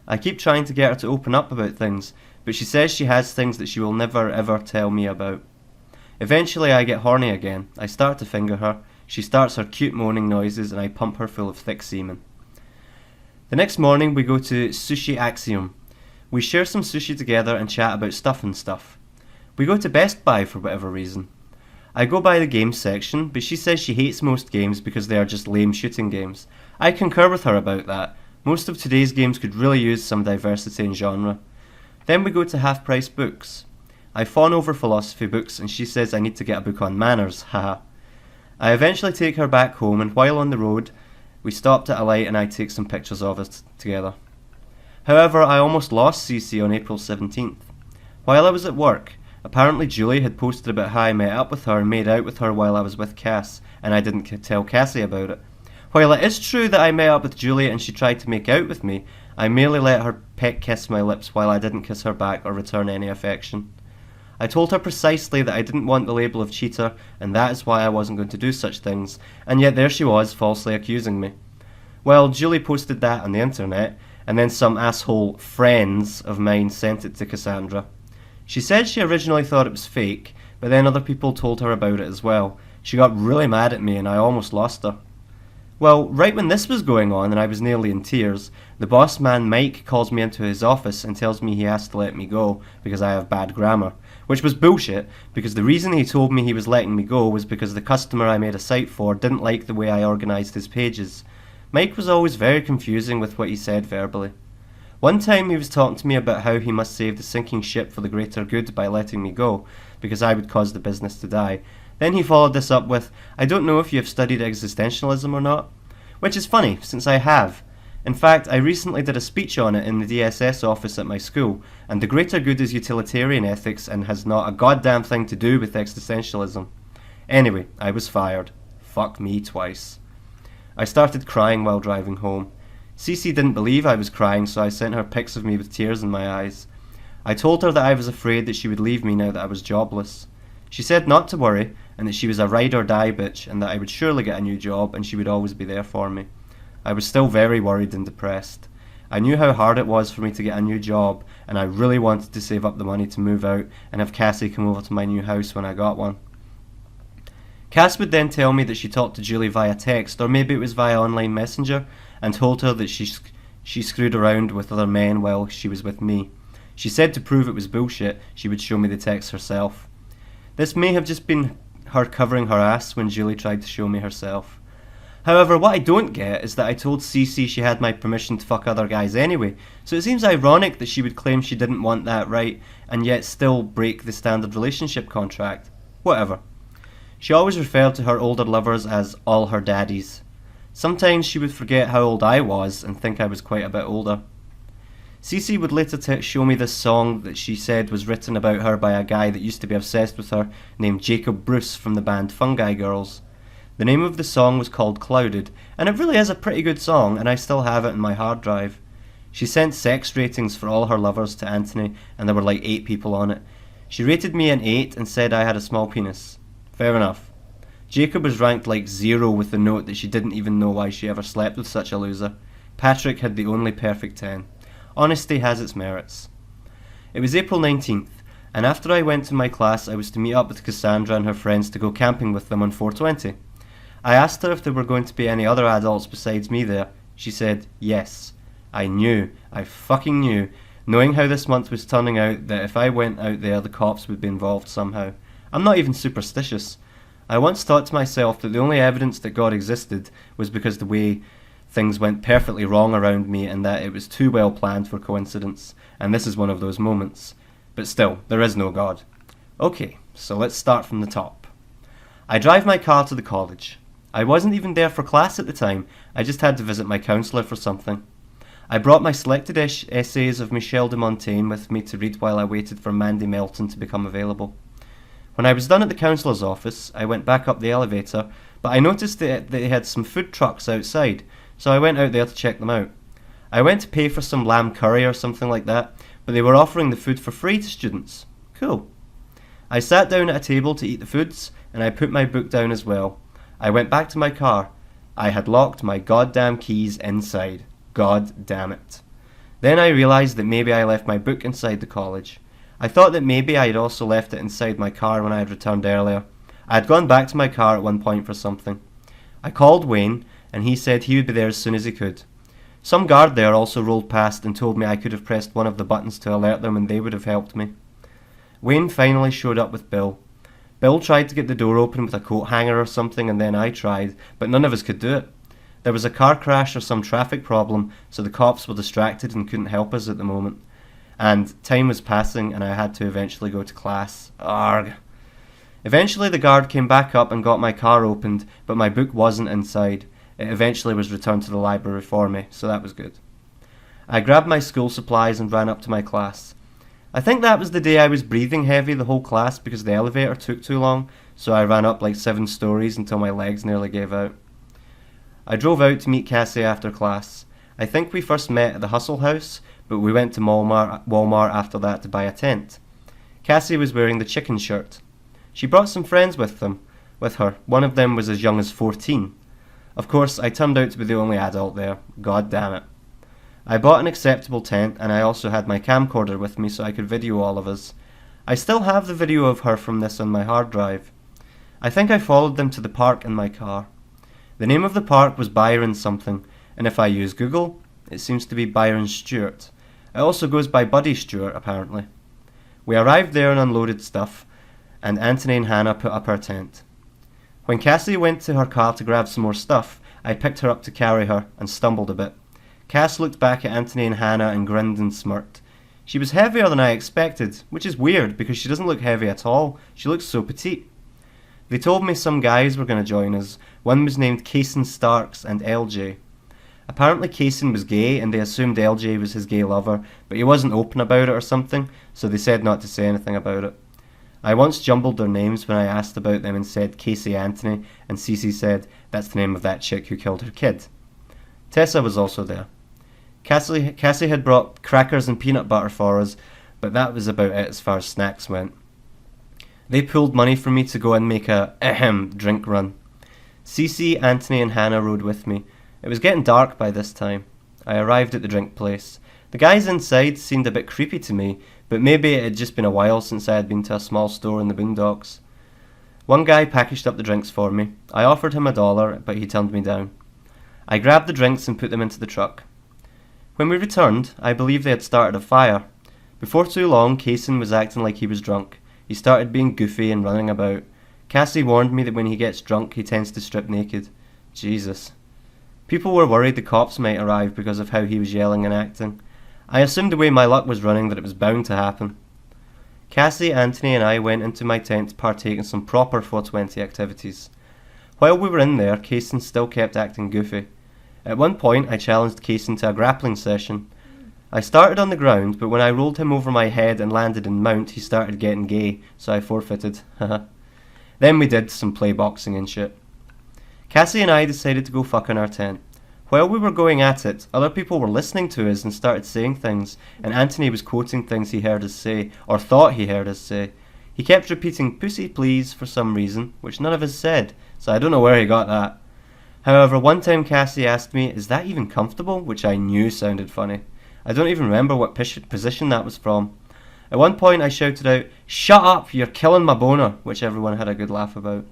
I keep trying to get her to open up about things, but she says she has things that she will never ever tell me about. Eventually I get horny again. I start to finger her. She starts her cute moaning noises and I pump her full of thick semen. The next morning we go to Sushi Axiom. We share some sushi together and chat about stuff and stuff. We go to Best Buy for whatever reason. I go by the games section, but she says she hates most games because they are just lame shooting games. I concur with her about that. Most of today's games could really use some diversity in genre. Then we go to Half Price Books. I fawn over philosophy books and she says I need to get a book on manners, haha. I eventually take her back home and while on the road, we stopped at a light and I take some pictures of us together. However, I almost lost CC on April 17th. While I was at work, apparently Julie had posted about how I met up with her and made out with her while I was with Cass, and I didn't tell Cassie about it. While it is true that I met up with Julie and she tried to make out with me, I merely let her peck kiss my lips while I didn't kiss her back or return any affection. I told her precisely that I didn't want the label of cheater, and that is why I wasn't going to do such things, and yet there she was, falsely accusing me. Well, Julie posted that on the internet, and then some asshole friends of mine sent it to Cassandra. She said she originally thought it was fake, but then other people told her about it as well. She got really mad at me and I almost lost her. Well, right when this was going on and I was nearly in tears, the boss man Mike calls me into his office and tells me he has to let me go because I have bad grammar. Which was bullshit, because the reason he told me he was letting me go was because the customer I made a site for didn't like the way I organised his pages. Mike was always very confusing with what he said verbally. One time he was talking to me about how he must save the sinking ship for the greater good by letting me go, because I would cause the business to die. Then he followed this up with, I don't know if you have studied existentialism or not. Which is funny, since I have. In fact, I recently did a speech on it in the DSS office at my school, and the greater good is utilitarian ethics and has not a goddamn thing to do with existentialism. Anyway, I was fired. Fuck me twice. I started crying while driving home. Cece didn't believe I was crying, so I sent her pics of me with tears in my eyes. I told her that I was afraid that she would leave me now that I was jobless. She said not to worry, and that she was a ride-or-die bitch, and that I would surely get a new job, and she would always be there for me. I was still very worried and depressed. I knew how hard it was for me to get a new job, and I really wanted to save up the money to move out and have Cassie come over to my new house when I got one. Cass would then tell me that she talked to Julie via text, or maybe it was via online messenger, and told her that she screwed around with other men while she was with me. She said to prove it was bullshit, she would show me the text herself. This may have just been her covering her ass when Julie tried to show me herself. However, what I don't get is that I told Cece she had my permission to fuck other guys anyway, so it seems ironic that she would claim she didn't want that right, and yet still break the standard relationship contract. Whatever. She always referred to her older lovers as all her daddies. Sometimes she would forget how old I was and think I was quite a bit older. Cece would later show me this song that she said was written about her by a guy that used to be obsessed with her named Jacob Bruce from the band Fungi Girls. The name of the song was called Clouded, and it really is a pretty good song, and I still have it in my hard drive. She sent sex ratings for all her lovers to Anthony, and there were like 8 people on it. She rated me an 8 and said I had a small penis. Fair enough. Jacob was ranked like 0 with the note that she didn't even know why she ever slept with such a loser. Patrick had the only perfect 10. Honesty has its merits. It was April 19th, and after I went to my class I was to meet up with Cassandra and her friends to go camping with them on 420. I asked her if there were going to be any other adults besides me there. She said, yes. I fucking knew, knowing how this month was turning out, that if I went out there the cops would be involved somehow. I'm not even superstitious. I once thought to myself that the only evidence that God existed was because the way things went perfectly wrong around me and that it was too well planned for coincidence, and this is one of those moments. But still, there is no God. Okay, so let's start from the top. I drive my car to the college. I wasn't even there for class at the time, I just had to visit my counsellor for something. I brought my selected essays of Michel de Montaigne with me to read while I waited for Mandy Melton to become available. When I was done at the counsellor's office, I went back up the elevator, but I noticed that they had some food trucks outside, so I went out there to check them out. I went to pay for some lamb curry or something like that, but they were offering the food for free to students. Cool. I sat down at a table to eat the foods, and I put my book down as well. I went back to my car. I had locked my goddamn keys inside. God damn it. Then I realised that maybe I left my book inside the college. I thought that maybe I had also left it inside my car when I had returned earlier. I had gone back to my car at one point for something. I called Wayne, and he said he would be there as soon as he could. Some guard there also rolled past and told me I could have pressed one of the buttons to alert them and they would have helped me. Wayne finally showed up with Bill. Bill tried to get the door open with a coat hanger or something, and then I tried, but none of us could do it. There was a car crash or some traffic problem, so the cops were distracted and couldn't help us at the moment. And time was passing and I had to eventually go to class. Arg. Eventually the guard came back up and got my car opened, but my book wasn't inside. It eventually was returned to the library for me, so that was good. I grabbed my school supplies and ran up to my class. I think that was the day I was breathing heavy the whole class because the elevator took too long, so I ran up like 7 stories until my legs nearly gave out. I drove out to meet Cassie after class. I think we first met at the Hustle House, but we went to Walmart after that to buy a tent. Cassie was wearing the chicken shirt. She brought some friends with her. One of them was as young as 14. Of course, I turned out to be the only adult there. God damn it. I bought an acceptable tent, and I also had my camcorder with me so I could video all of us. I still have the video of her from this on my hard drive. I think I followed them to the park in my car. The name of the park was Byron something, and if I use Google, it seems to be Byron Stewart. It also goes by Buddy Stewart, apparently. We arrived there and unloaded stuff, and Anthony and Hannah put up our tent. When Cassie went to her car to grab some more stuff, I picked her up to carry her and stumbled a bit. Cass looked back at Anthony and Hannah and grinned and smirked. She was heavier than I expected, which is weird because she doesn't look heavy at all. She looks so petite. They told me some guys were going to join us. One was named Kaysen Starks and LJ. Apparently Kaysen was gay and they assumed LJ was his gay lover, but he wasn't open about it or something, so they said not to say anything about it. I once jumbled their names when I asked about them and said Casey Anthony, and Cece said that's the name of that chick who killed her kid. Tessa was also there. Cassie had brought crackers and peanut butter for us, but that was about it as far as snacks went. They pulled money from me to go and make a drink run. Cece, Anthony and Hannah rode with me. It was getting dark by this time. I arrived at the drink place. The guys inside seemed a bit creepy to me, but maybe it had just been a while since I had been to a small store in the boondocks. One guy packaged up the drinks for me. I offered him $1, but he turned me down. I grabbed the drinks and put them into the truck. When we returned, I believe they had started a fire. Before too long, Kaysen was acting like he was drunk. He started being goofy and running about. Cassie warned me that when he gets drunk, he tends to strip naked. Jesus. People were worried the cops might arrive because of how he was yelling and acting. I assumed the way my luck was running that it was bound to happen. Cassie, Anthony and I went into my tent to partake in some proper 420 activities. While we were in there, Kaysen still kept acting goofy. At one point, I challenged Kaysen to a grappling session. I started on the ground, but when I rolled him over my head and landed in mount, he started getting gay, so I forfeited. Then we did some play boxing and shit. Cassie and I decided to go fuck in our tent. While we were going at it, other people were listening to us and started saying things, and Anthony was quoting things he heard us say, or thought he heard us say. He kept repeating "pussy please" for some reason, which none of us said, so I don't know where he got that. However, one time Cassie asked me, "Is that even comfortable?" which I knew sounded funny. I don't even remember what position that was from. At one point I shouted out, "Shut up, you're killing my boner," which everyone had a good laugh about.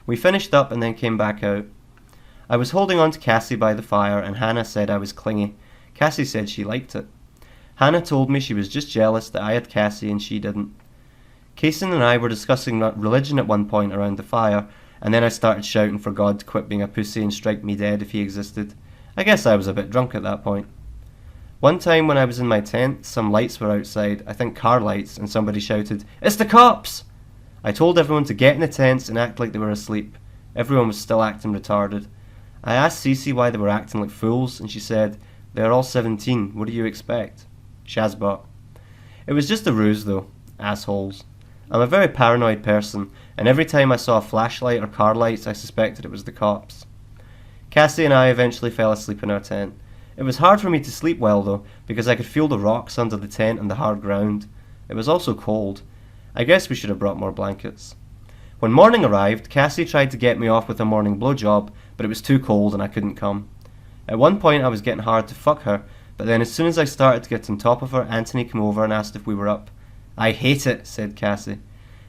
We finished up and then came back out. I was holding on to Cassie by the fire and Hannah said I was clingy. Cassie said she liked it. Hannah told me she was just jealous that I had Cassie and she didn't. Kaysen and I were discussing religion at one point around the fire, and then I started shouting for God to quit being a pussy and strike me dead if he existed. I guess I was a bit drunk at that point. One time when I was in my tent, some lights were outside, I think car lights, and somebody shouted, "It's the cops!" I told everyone to get in the tents and act like they were asleep. Everyone was still acting retarded. I asked Cece why they were acting like fools, and she said, "They're all 17, what do you expect?" Shazbot. It was just a ruse though. Assholes. I'm a very paranoid person, and every time I saw a flashlight or car lights I suspected it was the cops. Cassie and I eventually fell asleep in our tent. It was hard for me to sleep well though, because I could feel the rocks under the tent and the hard ground. It was also cold. I guess we should have brought more blankets. When morning arrived, Cassie tried to get me off with a morning blowjob, but it was too cold and I couldn't come. At one point I was getting hard to fuck her, but then as soon as I started to get on top of her, Anthony came over and asked if we were up. "I hate it," said Cassie.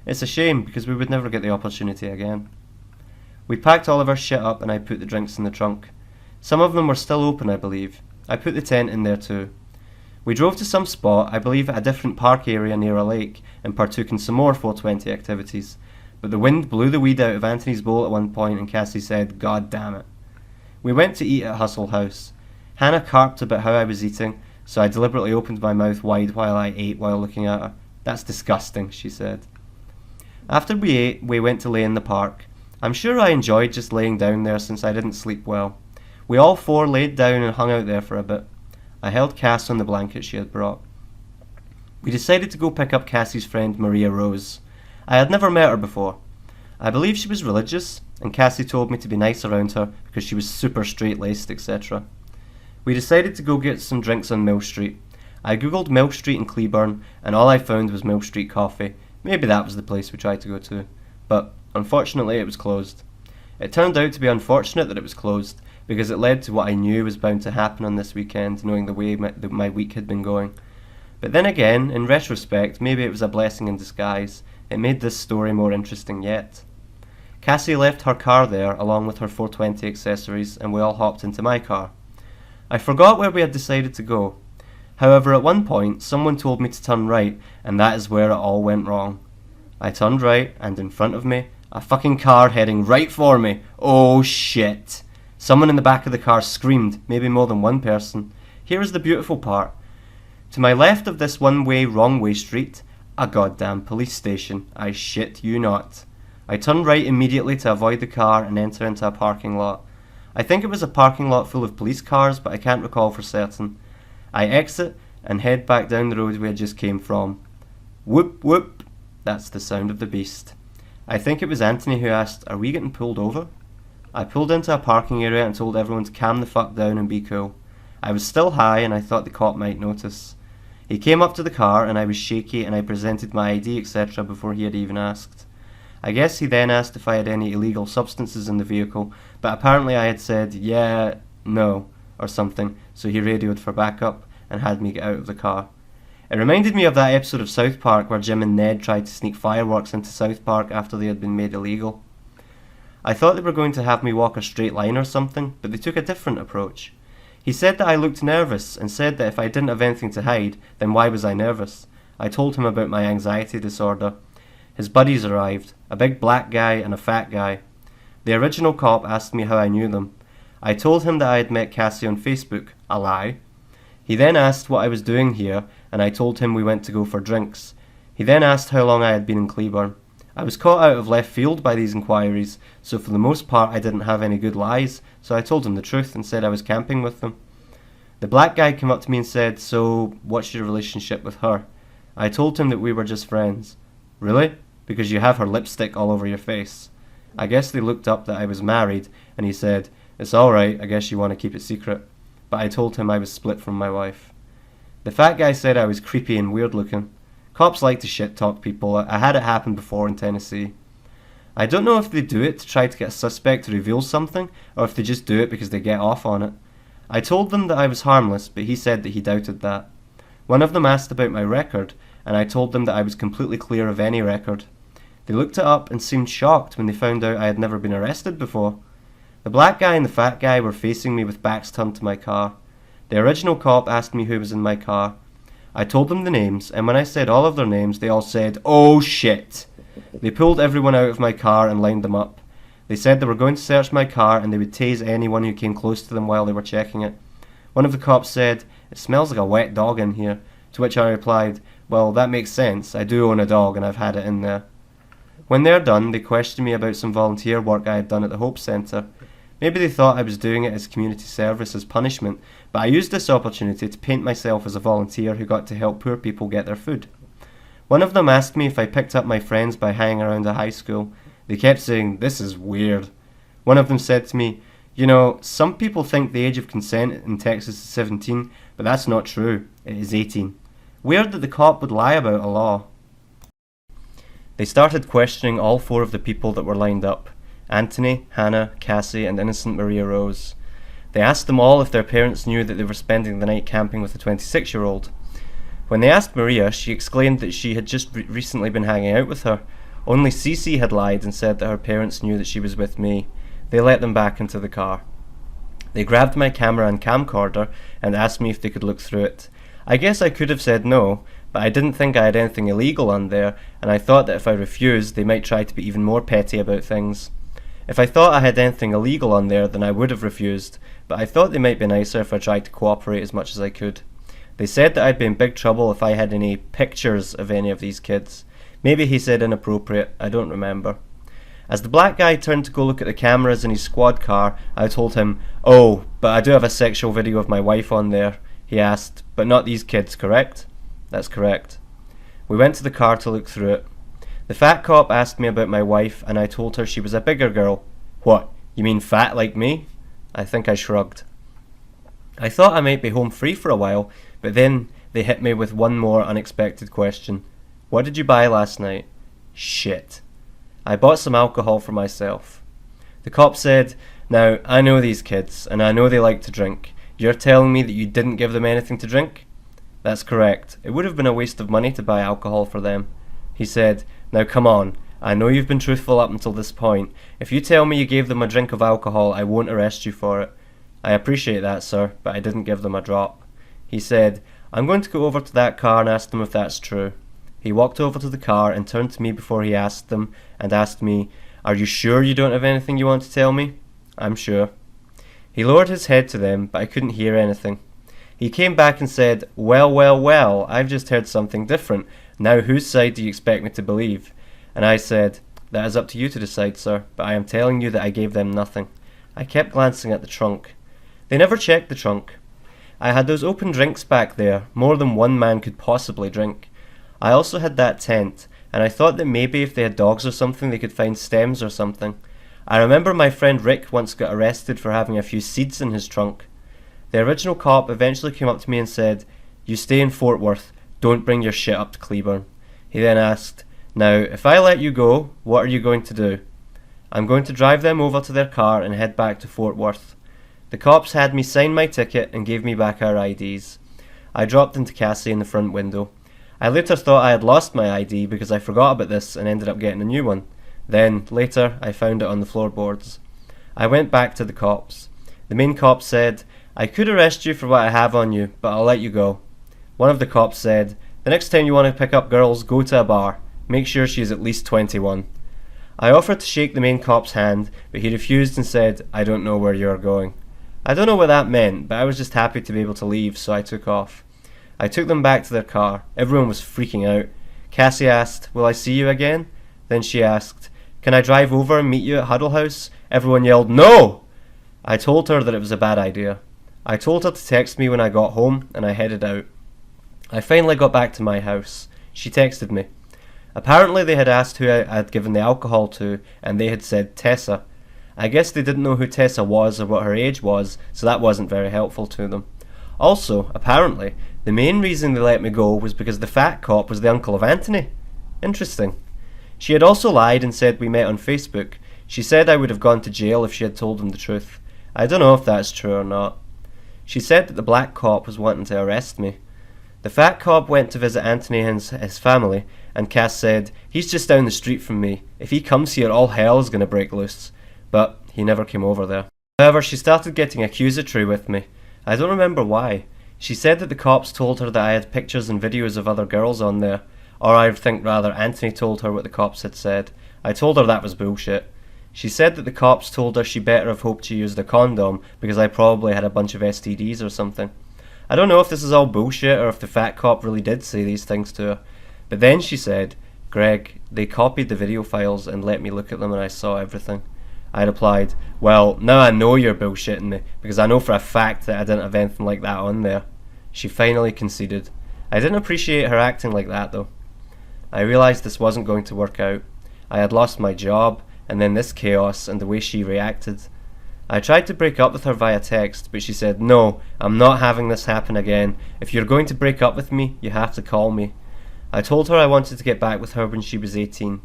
It's a shame, because we would never get the opportunity again. We packed all of our shit up and I put the drinks in the trunk. Some of them were still open, I believe. I put the tent in there too. We drove to some spot, I believe at a different park area near a lake, and partook in some more 420 activities. But the wind blew the weed out of Anthony's bowl at one point and Cassie said, "God damn it." We went to eat at Hustle House. Hannah carped about how I was eating, so I deliberately opened my mouth wide while I ate while looking at her. "That's disgusting," she said. After we ate, we went to lay in the park. I'm sure I enjoyed just laying down there since I didn't sleep well. We all four laid down and hung out there for a bit. I held Cass on the blanket she had brought. We decided to go pick up Cassie's friend Maria Rose. I had never met her before. I believe she was religious, and Cassie told me to be nice around her because she was super straight-laced, etc. We decided to go get some drinks on Mill Street. I googled Mill Street in Cleburne, and all I found was Mill Street Coffee. Maybe that was the place we tried to go to. But, unfortunately, it was closed. It turned out to be unfortunate that it was closed, because it led to what I knew was bound to happen on this weekend, knowing the way my week had been going. But then again, in retrospect, maybe it was a blessing in disguise. It made this story more interesting yet. Cassie left her car there, along with her 420 accessories, and we all hopped into my car. I forgot where we had decided to go. However, at one point, someone told me to turn right, and that is where it all went wrong. I turned right, and in front of me, a fucking car heading right for me. Oh shit. Someone in the back of the car screamed, maybe more than one person. Here is the beautiful part. To my left of this one-way, wrong-way street, a goddamn police station. I shit you not. I turned right immediately to avoid the car and enter into a parking lot. I think it was a parking lot full of police cars, but I can't recall for certain. I exit and head back down the road we had just came from. Whoop whoop. That's the sound of the beast. I think it was Anthony who asked, "Are we getting pulled over?" I pulled into a parking area and told everyone to calm the fuck down and be cool. I was still high and I thought the cop might notice. He came up to the car and I was shaky and I presented my ID etc. before he had even asked. I guess he then asked if I had any illegal substances in the vehicle, but apparently I had said, "Yeah, no," or something, so he radioed for backup and had me get out of the car. It reminded me of that episode of South Park where Jim and Ned tried to sneak fireworks into South Park after they had been made illegal. I thought they were going to have me walk a straight line or something, but they took a different approach. He said that I looked nervous and said that if I didn't have anything to hide, then why was I nervous? I told him about my anxiety disorder. His buddies arrived, a big black guy and a fat guy. The original cop asked me how I knew them. I told him that I had met Cassie on Facebook, a lie. He then asked what I was doing here, and I told him we went to go for drinks. He then asked how long I had been in Cleburne. I was caught out of left field by these inquiries, so for the most part I didn't have any good lies, so I told him the truth and said I was camping with them. The black guy came up to me and said, "So, what's your relationship with her?" I told him that we were just friends. "Really? Because you have her lipstick all over your face." I guess they looked up that I was married, and he said, "It's alright, I guess you want to keep it secret." But I told him I was split from my wife. The fat guy said I was creepy and weird looking. Cops like to shit talk people. I had it happen before in Tennessee. I don't know if they do it to try to get a suspect to reveal something, or if they just do it because they get off on it. I told them that I was harmless, but he said that he doubted that. One of them asked about my record, and I told them that I was completely clear of any record. They looked it up and seemed shocked when they found out I had never been arrested before. The black guy and the fat guy were facing me with backs turned to my car. The original cop asked me who was in my car. I told them the names, and when I said all of their names, they all said, "Oh shit!" They pulled everyone out of my car and lined them up. They said they were going to search my car and they would tase anyone who came close to them while they were checking it. One of the cops said, "It smells like a wet dog in here," to which I replied, "Well, that makes sense. I do own a dog and I've had it in there." When they're done, they questioned me about some volunteer work I had done at the Hope Centre. Maybe they thought I was doing it as community service as punishment, but I used this opportunity to paint myself as a volunteer who got to help poor people get their food. One of them asked me if I picked up my friends by hanging around a high school. They kept saying, "This is weird." One of them said to me, "You know, some people think the age of consent in Texas is 17, but that's not true. It is 18. Weird that the cop would lie about a law. They started questioning all four of the people that were lined up: Anthony, Hannah, Cassie, and innocent Maria Rose. They asked them all if their parents knew that they were spending the night camping with a 26-year-old. When they asked Maria, she exclaimed that she had just recently been hanging out with her. Only Cece had lied and said that her parents knew that she was with me. They let them back into the car. They grabbed my camera and camcorder and asked me if they could look through it. I guess I could have said no, but I didn't think I had anything illegal on there, and I thought that if I refused, they might try to be even more petty about things. If I thought I had anything illegal on there, then I would have refused, but I thought they might be nicer if I tried to cooperate as much as I could. They said that I'd be in big trouble if I had any pictures of any of these kids. Maybe he said inappropriate, I don't remember. As the black guy turned to go look at the cameras in his squad car, I told him, "Oh, but I do have a sexual video of my wife on there." He asked, "But not these kids, correct?" "That's correct." We went to the car to look through it. The fat cop asked me about my wife, and I told her she was a bigger girl. "What, you mean fat like me?" I think I shrugged. I thought I might be home free for a while, but then they hit me with one more unexpected question. "What did you buy last night?" "Shit." I bought some alcohol for myself. The cop said, "Now, I know these kids, and I know they like to drink. You're telling me that you didn't give them anything to drink?" "That's correct. It would have been a waste of money to buy alcohol for them." He said, "Now come on. I know you've been truthful up until this point. If you tell me you gave them a drink of alcohol, I won't arrest you for it." "I appreciate that, sir, but I didn't give them a drop." He said, "I'm going to go over to that car and ask them if that's true." He walked over to the car and turned to me before he asked them, and asked me, "Are you sure you don't have anything you want to tell me?" "I'm sure." He lowered his head to them, but I couldn't hear anything. He came back and said, well, I've just heard something different. Now whose side do you expect me to believe?" And I said, "That is up to you to decide, sir, but I am telling you that I gave them nothing." I kept glancing at the trunk. They never checked the trunk. I had those open drinks back there, more than one man could possibly drink. I also had that tent, and I thought that maybe if they had dogs or something they could find stems or something. I remember my friend Rick once got arrested for having a few seeds in his trunk. The original cop eventually came up to me and said, "You stay in Fort Worth, don't bring your shit up to Cleburne." He then asked, "Now, if I let you go, what are you going to do?" "I'm going to drive them over to their car and head back to Fort Worth." The cops had me sign my ticket and gave me back our IDs. I dropped into Cassie in the front window. I later thought I had lost my ID because I forgot about this and ended up getting a new one. Then, later, I found it on the floorboards. I went back to the cops. The main cop said, "I could arrest you for what I have on you, but I'll let you go." One of the cops said, "The next time you want to pick up girls, go to a bar. Make sure she is at least 21. I offered to shake the main cop's hand, but he refused and said, "I don't know where you are going." I don't know what that meant, but I was just happy to be able to leave, so I took off. I took them back to their car. Everyone was freaking out. Cassie asked, "Will I see you again?" Then she asked, "Can I drive over and meet you at Huddle House?" Everyone yelled, "No!" I told her that it was a bad idea. I told her to text me when I got home, and I headed out. I finally got back to my house. She texted me. Apparently they had asked who I had given the alcohol to, and they had said Tessa. I guess they didn't know who Tessa was or what her age was, so that wasn't very helpful to them. Also, apparently, the main reason they let me go was because the fat cop was the uncle of Anthony. Interesting. She had also lied and said we met on Facebook. She said I would have gone to jail if she had told them the truth. I don't know if that's true or not. She said that the black cop was wanting to arrest me. The fat cop went to visit Anthony and his family, and Cass said, "He's just down the street from me. If he comes here, all hell is going to break loose." But he never came over there. However, she started getting accusatory with me. I don't remember why. She said that the cops told her that I had pictures and videos of other girls on there. Or I think rather Anthony told her what the cops had said. I told her that was bullshit. She said that the cops told her she better have hoped she used a condom because I probably had a bunch of STDs or something. I don't know if this is all bullshit or if the fat cop really did say these things to her. But then she said, "Greg, they copied the video files and let me look at them and I saw everything." I replied, "Well, now I know you're bullshitting me because I know for a fact that I didn't have anything like that on there." She finally conceded. I didn't appreciate her acting like that though. I realised this wasn't going to work out. I had lost my job, and then this chaos and the way she reacted. I tried to break up with her via text, but she said, "No, I'm not having this happen again. If you're going to break up with me, you have to call me." I told her I wanted to get back with her when she was 18.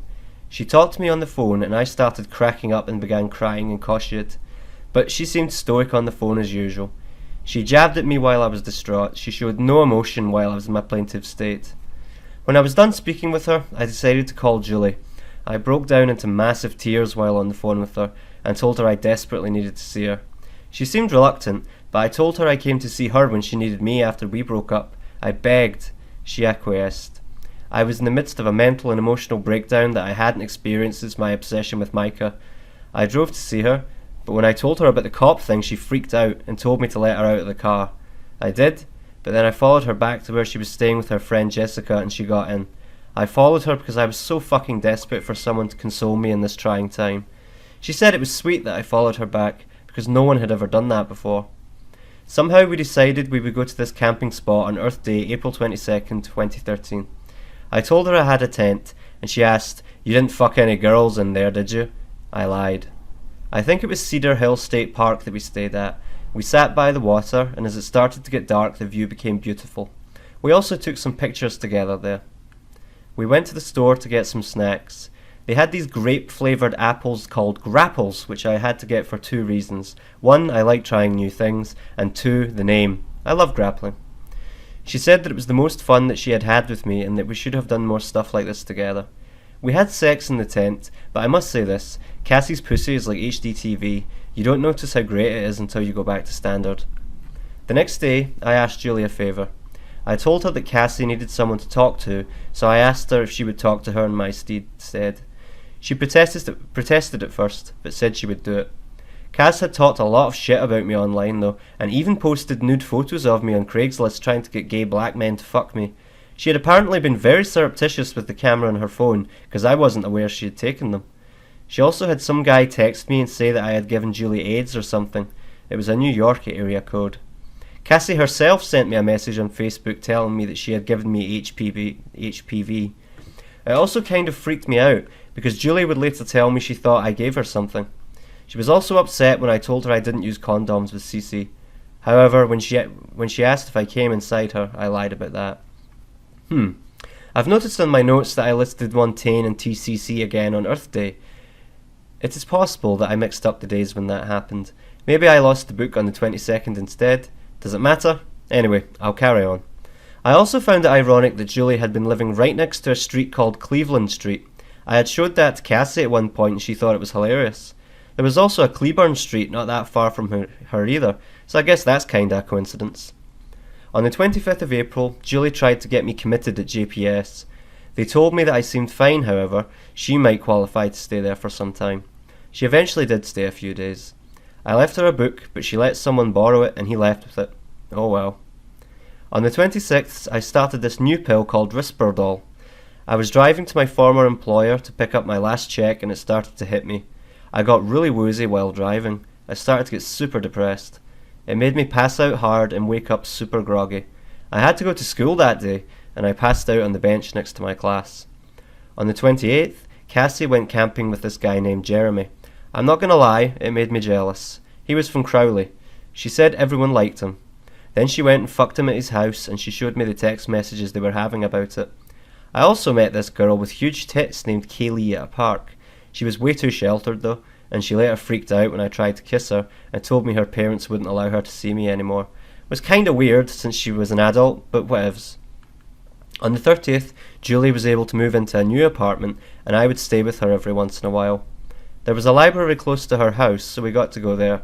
She talked to me on the phone, and I started cracking up and began crying and cautioned. But she seemed stoic on the phone as usual. She jabbed at me while I was distraught. She showed no emotion while I was in my plaintive state. When I was done speaking with her, I decided to call Julie. I broke down into massive tears while on the phone with her, and told her I desperately needed to see her. She seemed reluctant, but I told her I came to see her when she needed me after we broke up. I begged. She acquiesced. I was in the midst of a mental and emotional breakdown that I hadn't experienced since my obsession with Micah. I drove to see her, but when I told her about the cop thing, she freaked out and told me to let her out of the car. I did, but then I followed her back to where she was staying with her friend Jessica and she got in. I followed her because I was so fucking desperate for someone to console me in this trying time. She said it was sweet that I followed her back because no one had ever done that before. Somehow we decided we would go to this camping spot on Earth Day, April 22nd, 2013. I told her I had a tent, and she asked, "You didn't fuck any girls in there, did you?" I lied. I think it was Cedar Hill State Park that we stayed at. We sat by the water, and as it started to get dark, the view became beautiful. We also took some pictures together there. We went to the store to get some snacks. They had these grape-flavoured apples called grapples, which I had to get for two reasons. One, I like trying new things, and two, the name. I love grappling. She said that it was the most fun that she had had with me and that we should have done more stuff like this together. We had sex in the tent, but I must say this, Cassie's pussy is like HDTV. You don't notice how great it is until you go back to standard. The next day, I asked Julie a favour. I told her that Cassie needed someone to talk to, so I asked her if she would talk to her in my stead. She protested at first, but said she would do it. Cass had talked a lot of shit about me online though, and even posted nude photos of me on Craigslist trying to get gay black men to fuck me. She had apparently been very surreptitious with the camera on her phone, because I wasn't aware she had taken them. She also had some guy text me and say that I had given Julie AIDS or something. It was a New York area code. Cassie herself sent me a message on Facebook telling me that she had given me HPV. It also kind of freaked me out, because Julie would later tell me she thought I gave her something. She was also upset when I told her I didn't use condoms with Cece. However, when she asked if I came inside her, I lied about that. I've noticed on my notes that I listed Montaigne and TCC again on Earth Day. It is possible that I mixed up the days when that happened. Maybe I lost the book on the 22nd instead. Does it matter? Anyway, I'll carry on. I also found it ironic that Julie had been living right next to a street called Cleveland Street. I had showed that to Cassie at one point and she thought it was hilarious. There was also a Cleburne Street not that far from her either, so I guess that's kinda a coincidence. On the 25th of April, Julie tried to get me committed at JPS. They told me that I seemed fine, however, she might qualify to stay there for some time. She eventually did stay a few days. I left her a book, but she let someone borrow it and he left with it. Oh well. On the 26th, I started this new pill called Risperdal. I was driving to my former employer to pick up my last check and it started to hit me. I got really woozy while driving. I started to get super depressed. It made me pass out hard and wake up super groggy. I had to go to school that day, and I passed out on the bench next to my class. On the 28th, Cassie went camping with this guy named Jeremy. I'm not gonna lie, it made me jealous. He was from Crowley. She said everyone liked him. Then she went and fucked him at his house, and she showed me the text messages they were having about it. I also met this girl with huge tits named Kaylee at a park. She was way too sheltered though, and she later freaked out when I tried to kiss her and told me her parents wouldn't allow her to see me anymore. It was kinda weird since she was an adult, but whatevs. On the 30th, Julie was able to move into a new apartment, and I would stay with her every once in a while. There was a library close to her house, so we got to go there.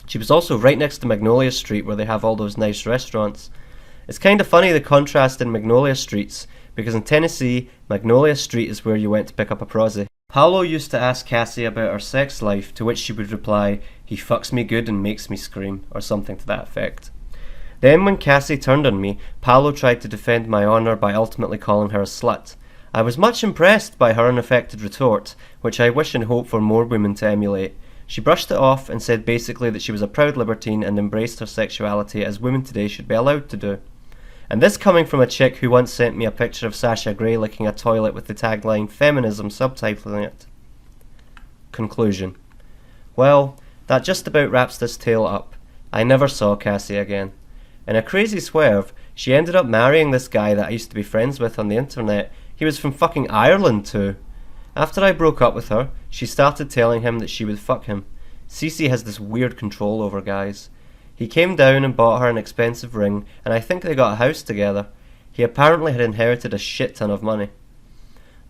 She was also right next to Magnolia Street, where they have all those nice restaurants. It's kinda funny the contrast in Magnolia Streets, because in Tennessee, Magnolia Street is where you went to pick up a prosy. Paolo used to ask Cassie about her sex life, to which she would reply, "He fucks me good and makes me scream," or something to that effect. Then when Cassie turned on me, Paolo tried to defend my honour by ultimately calling her a slut. I was much impressed by her unaffected retort, which I wish and hope for more women to emulate. She brushed it off and said basically that she was a proud libertine and embraced her sexuality as women today should be allowed to do. And this coming from a chick who once sent me a picture of Sasha Grey licking a toilet with the tagline "Feminism" subtitling it. Conclusion. Well, that just about wraps this tale up. I never saw Cassie again. In a crazy swerve, she ended up marrying this guy that I used to be friends with on the internet. He was from fucking Ireland too. After I broke up with her, she started telling him that she would fuck him. Cece has this weird control over guys. He came down and bought her an expensive ring, and I think they got a house together. He apparently had inherited a shit ton of money.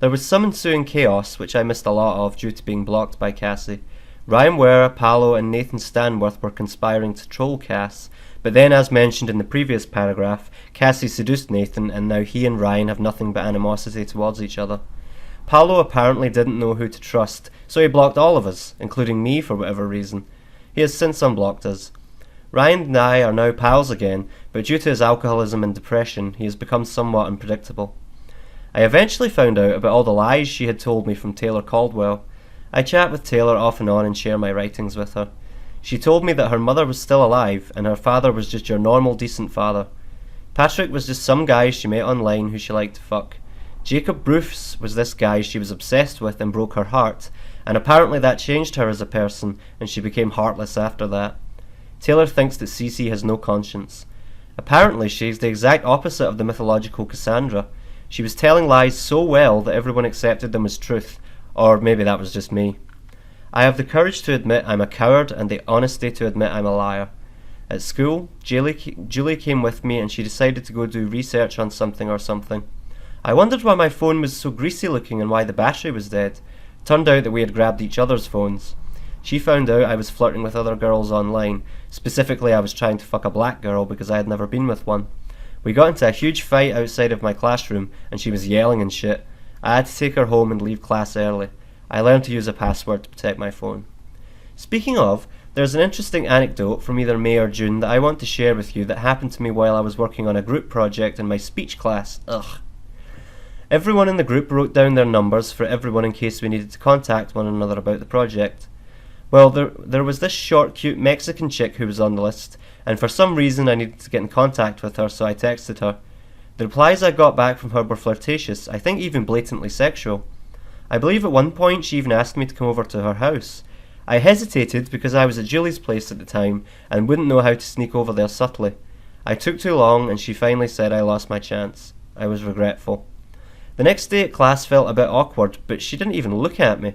There was some ensuing chaos, which I missed a lot of due to being blocked by Cassie. Ryan Ware, Paolo, and Nathan Stanworth were conspiring to troll Cass, but then, as mentioned in the previous paragraph, Cassie seduced Nathan, and now he and Ryan have nothing but animosity towards each other. Paolo apparently didn't know who to trust, so he blocked all of us, including me for whatever reason. He has since unblocked us. Ryan and I are now pals again, but due to his alcoholism and depression, he has become somewhat unpredictable. I eventually found out about all the lies she had told me from Taylor Caldwell. I chat with Taylor off and on and share my writings with her. She told me that her mother was still alive, and her father was just your normal decent father. Patrick was just some guy she met online who she liked to fuck. Jacob Bruce was this guy she was obsessed with and broke her heart, and apparently that changed her as a person, and she became heartless after that. Taylor thinks that Cece has no conscience. Apparently she's the exact opposite of the mythological Cassandra. She was telling lies so well that everyone accepted them as truth, or maybe that was just me. I have the courage to admit I'm a coward and the honesty to admit I'm a liar. At school, Julie came with me and she decided to go do research on something. I wondered why my phone was so greasy looking and why the battery was dead. Turned out that we had grabbed each other's phones. She found out I was flirting with other girls online. Specifically, I was trying to fuck a black girl because I had never been with one. We got into a huge fight outside of my classroom and she was yelling and shit. I had to take her home and leave class early. I learned to use a password to protect my phone. Speaking of, there's an interesting anecdote from either May or June that I want to share with you that happened to me while I was working on a group project in my speech class. Ugh. Everyone in the group wrote down their numbers for everyone in case we needed to contact one another about the project. Well, there was this short, cute Mexican chick who was on the list, and for some reason I needed to get in contact with her, so I texted her. The replies I got back from her were flirtatious, I think even blatantly sexual. I believe at one point she even asked me to come over to her house. I hesitated because I was at Julie's place at the time and wouldn't know how to sneak over there subtly. I took too long and she finally said I lost my chance. I was regretful. The next day at class felt a bit awkward, but she didn't even look at me,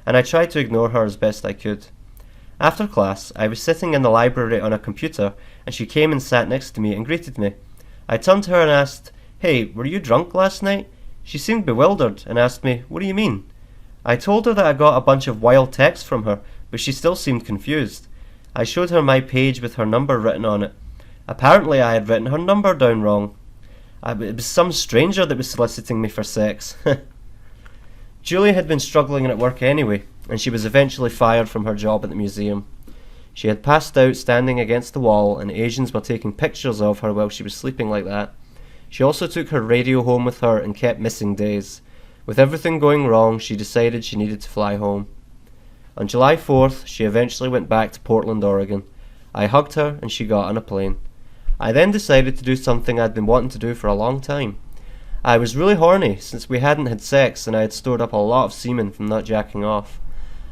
and I tried to ignore her as best I could. After class, I was sitting in the library on a computer, and she came and sat next to me and greeted me. I turned to her and asked, "Hey, were you drunk last night?" She seemed bewildered and asked me, "What do you mean?" I told her that I got a bunch of wild texts from her, but she still seemed confused. I showed her my page with her number written on it. Apparently I had written her number down wrong. It was some stranger that was soliciting me for sex. Julie had been struggling at work anyway, and she was eventually fired from her job at the museum. She had passed out standing against the wall, and Asians were taking pictures of her while she was sleeping like that. She also took her radio home with her and kept missing days. With everything going wrong, she decided she needed to fly home. On July 4th, she eventually went back to Portland, Oregon. I hugged her and she got on a plane. I then decided to do something I'd been wanting to do for a long time. I was really horny since we hadn't had sex and I had stored up a lot of semen from not jacking off.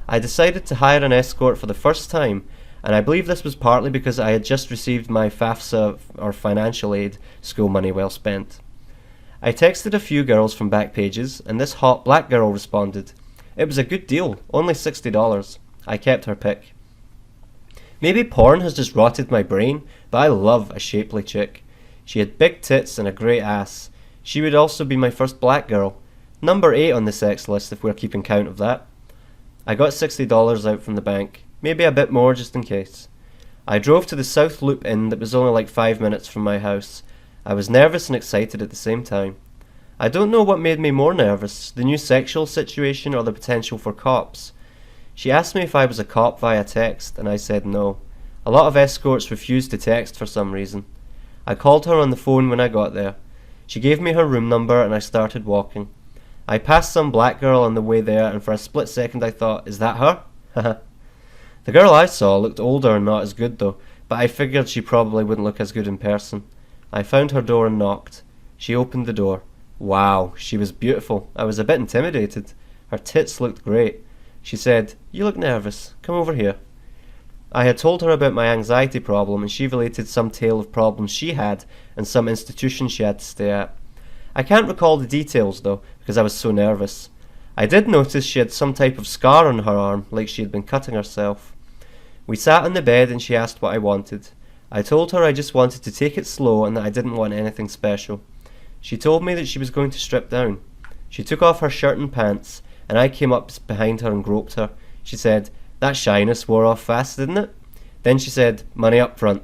I decided to hire an escort for the first time, and I believe this was partly because I had just received my FAFSA, or financial aid, school money well spent. I texted a few girls from Backpages, and this hot black girl responded. It was a good deal, only $60. I kept her pic. Maybe porn has just rotted my brain, but I love a shapely chick. She had big tits and a great ass. She would also be my first black girl. Number 8 on the sex list if we're keeping count of that. I got $60 out from the bank, maybe a bit more just in case. I drove to the South Loop Inn that was only like 5 minutes from my house. I was nervous and excited at the same time. I don't know what made me more nervous, the new sexual situation or the potential for cops. She asked me if I was a cop via text, and I said no. A lot of escorts refused to text for some reason. I called her on the phone when I got there. She gave me her room number and I started walking. I passed some black girl on the way there, and for a split second I thought, is that her? The girl I saw looked older and not as good though, but I figured she probably wouldn't look as good in person. I found her door and knocked. She opened the door. Wow, she was beautiful. I was a bit intimidated. Her tits looked great. She said, "You look nervous. Come over here." I had told her about my anxiety problem, and she related some tale of problems she had and some institution she had to stay at. I can't recall the details though, because I was so nervous. I did notice she had some type of scar on her arm, like she had been cutting herself. We sat on the bed and she asked what I wanted. I told her I just wanted to take it slow and that I didn't want anything special. She told me that she was going to strip down. She took off her shirt and pants, and I came up behind her and groped her. She said, "That shyness wore off fast, didn't it?" Then she said, "Money up front."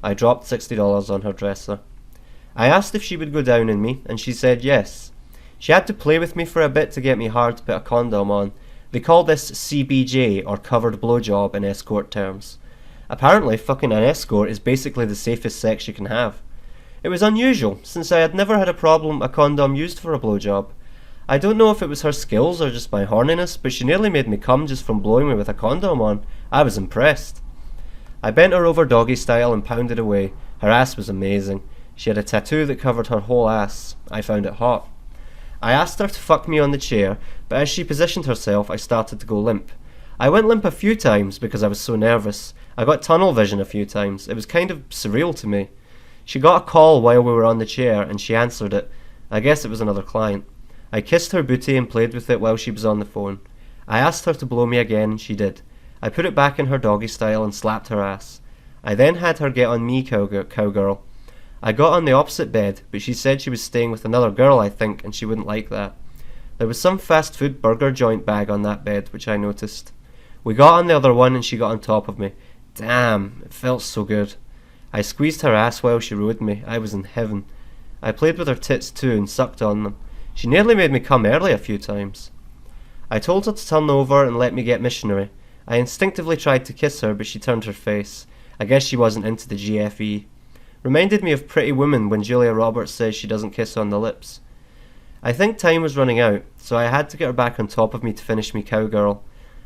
I dropped $60 on her dresser. I asked if she would go down on me, and she said yes. She had to play with me for a bit to get me hard to put a condom on. They call this CBJ, or covered blowjob, in escort terms. Apparently, fucking an escort is basically the safest sex you can have. It was unusual, since I had never had a condom used for a blowjob. I don't know if it was her skills or just my horniness, but she nearly made me come just from blowing me with a condom on. I was impressed. I bent her over doggy style and pounded away. Her ass was amazing. She had a tattoo that covered her whole ass. I found it hot. I asked her to fuck me on the chair, but as she positioned herself, I started to go limp. I went limp a few times because I was so nervous. I got tunnel vision a few times. It was kind of surreal to me. She got a call while we were on the chair, and she answered it. I guess it was another client. I kissed her booty and played with it while she was on the phone. I asked her to blow me again, and she did. I put it back in her doggy style and slapped her ass. I then had her get on me, cowgirl. I got on the opposite bed, but she said she was staying with another girl, I think, and she wouldn't like that. There was some fast food burger joint bag on that bed, which I noticed. We got on the other one and she got on top of me. Damn, it felt so good. I squeezed her ass while she rode me. I was in heaven. I played with her tits too and sucked on them. She nearly made me come early a few times. I told her to turn over and let me get missionary. I instinctively tried to kiss her, but she turned her face. I guess she wasn't into the GFE. Reminded me of Pretty Woman when Julia Roberts says she doesn't kiss on the lips. I think time was running out, so I had to get her back on top of me to finish me cowgirl.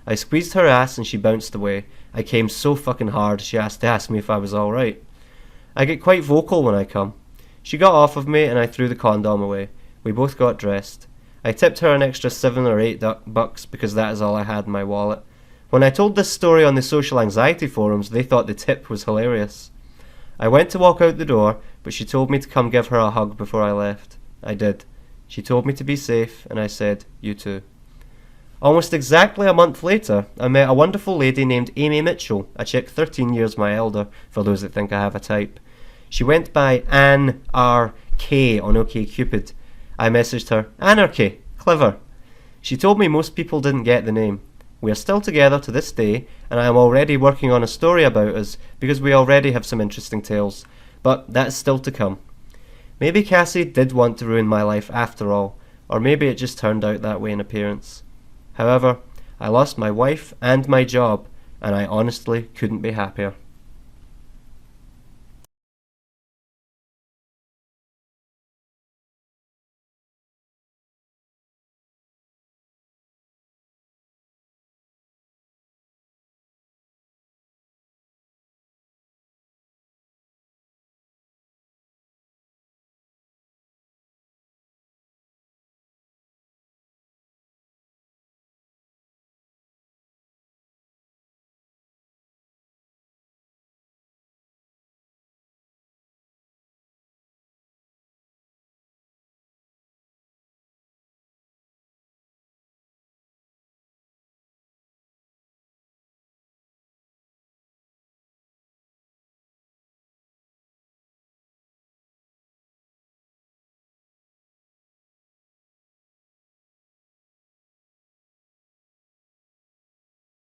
I squeezed her ass and she bounced away. I came so fucking hard she asked to ask me if I was alright. I get quite vocal when I come. She got off of me and I threw the condom away. We both got dressed. I tipped her an extra $7 or $8 because that is all I had in my wallet. When I told this story on the social anxiety forums, they thought the tip was hilarious. I went to walk out the door, but she told me to come give her a hug before I left. I did. She told me to be safe, and I said, "You too." Almost exactly a month later, I met a wonderful lady named Amy Mitchell, a chick 13 years my elder, for those that think I have a type. She went by Ann R. K on OkCupid. I messaged her, "Anarchy, clever." She told me most people didn't get the name. We are still together to this day, and I am already working on a story about us, because we already have some interesting tales, but that's still to come. Maybe Cassie did want to ruin my life after all, or maybe it just turned out that way in appearance. However, I lost my wife and my job, and I honestly couldn't be happier.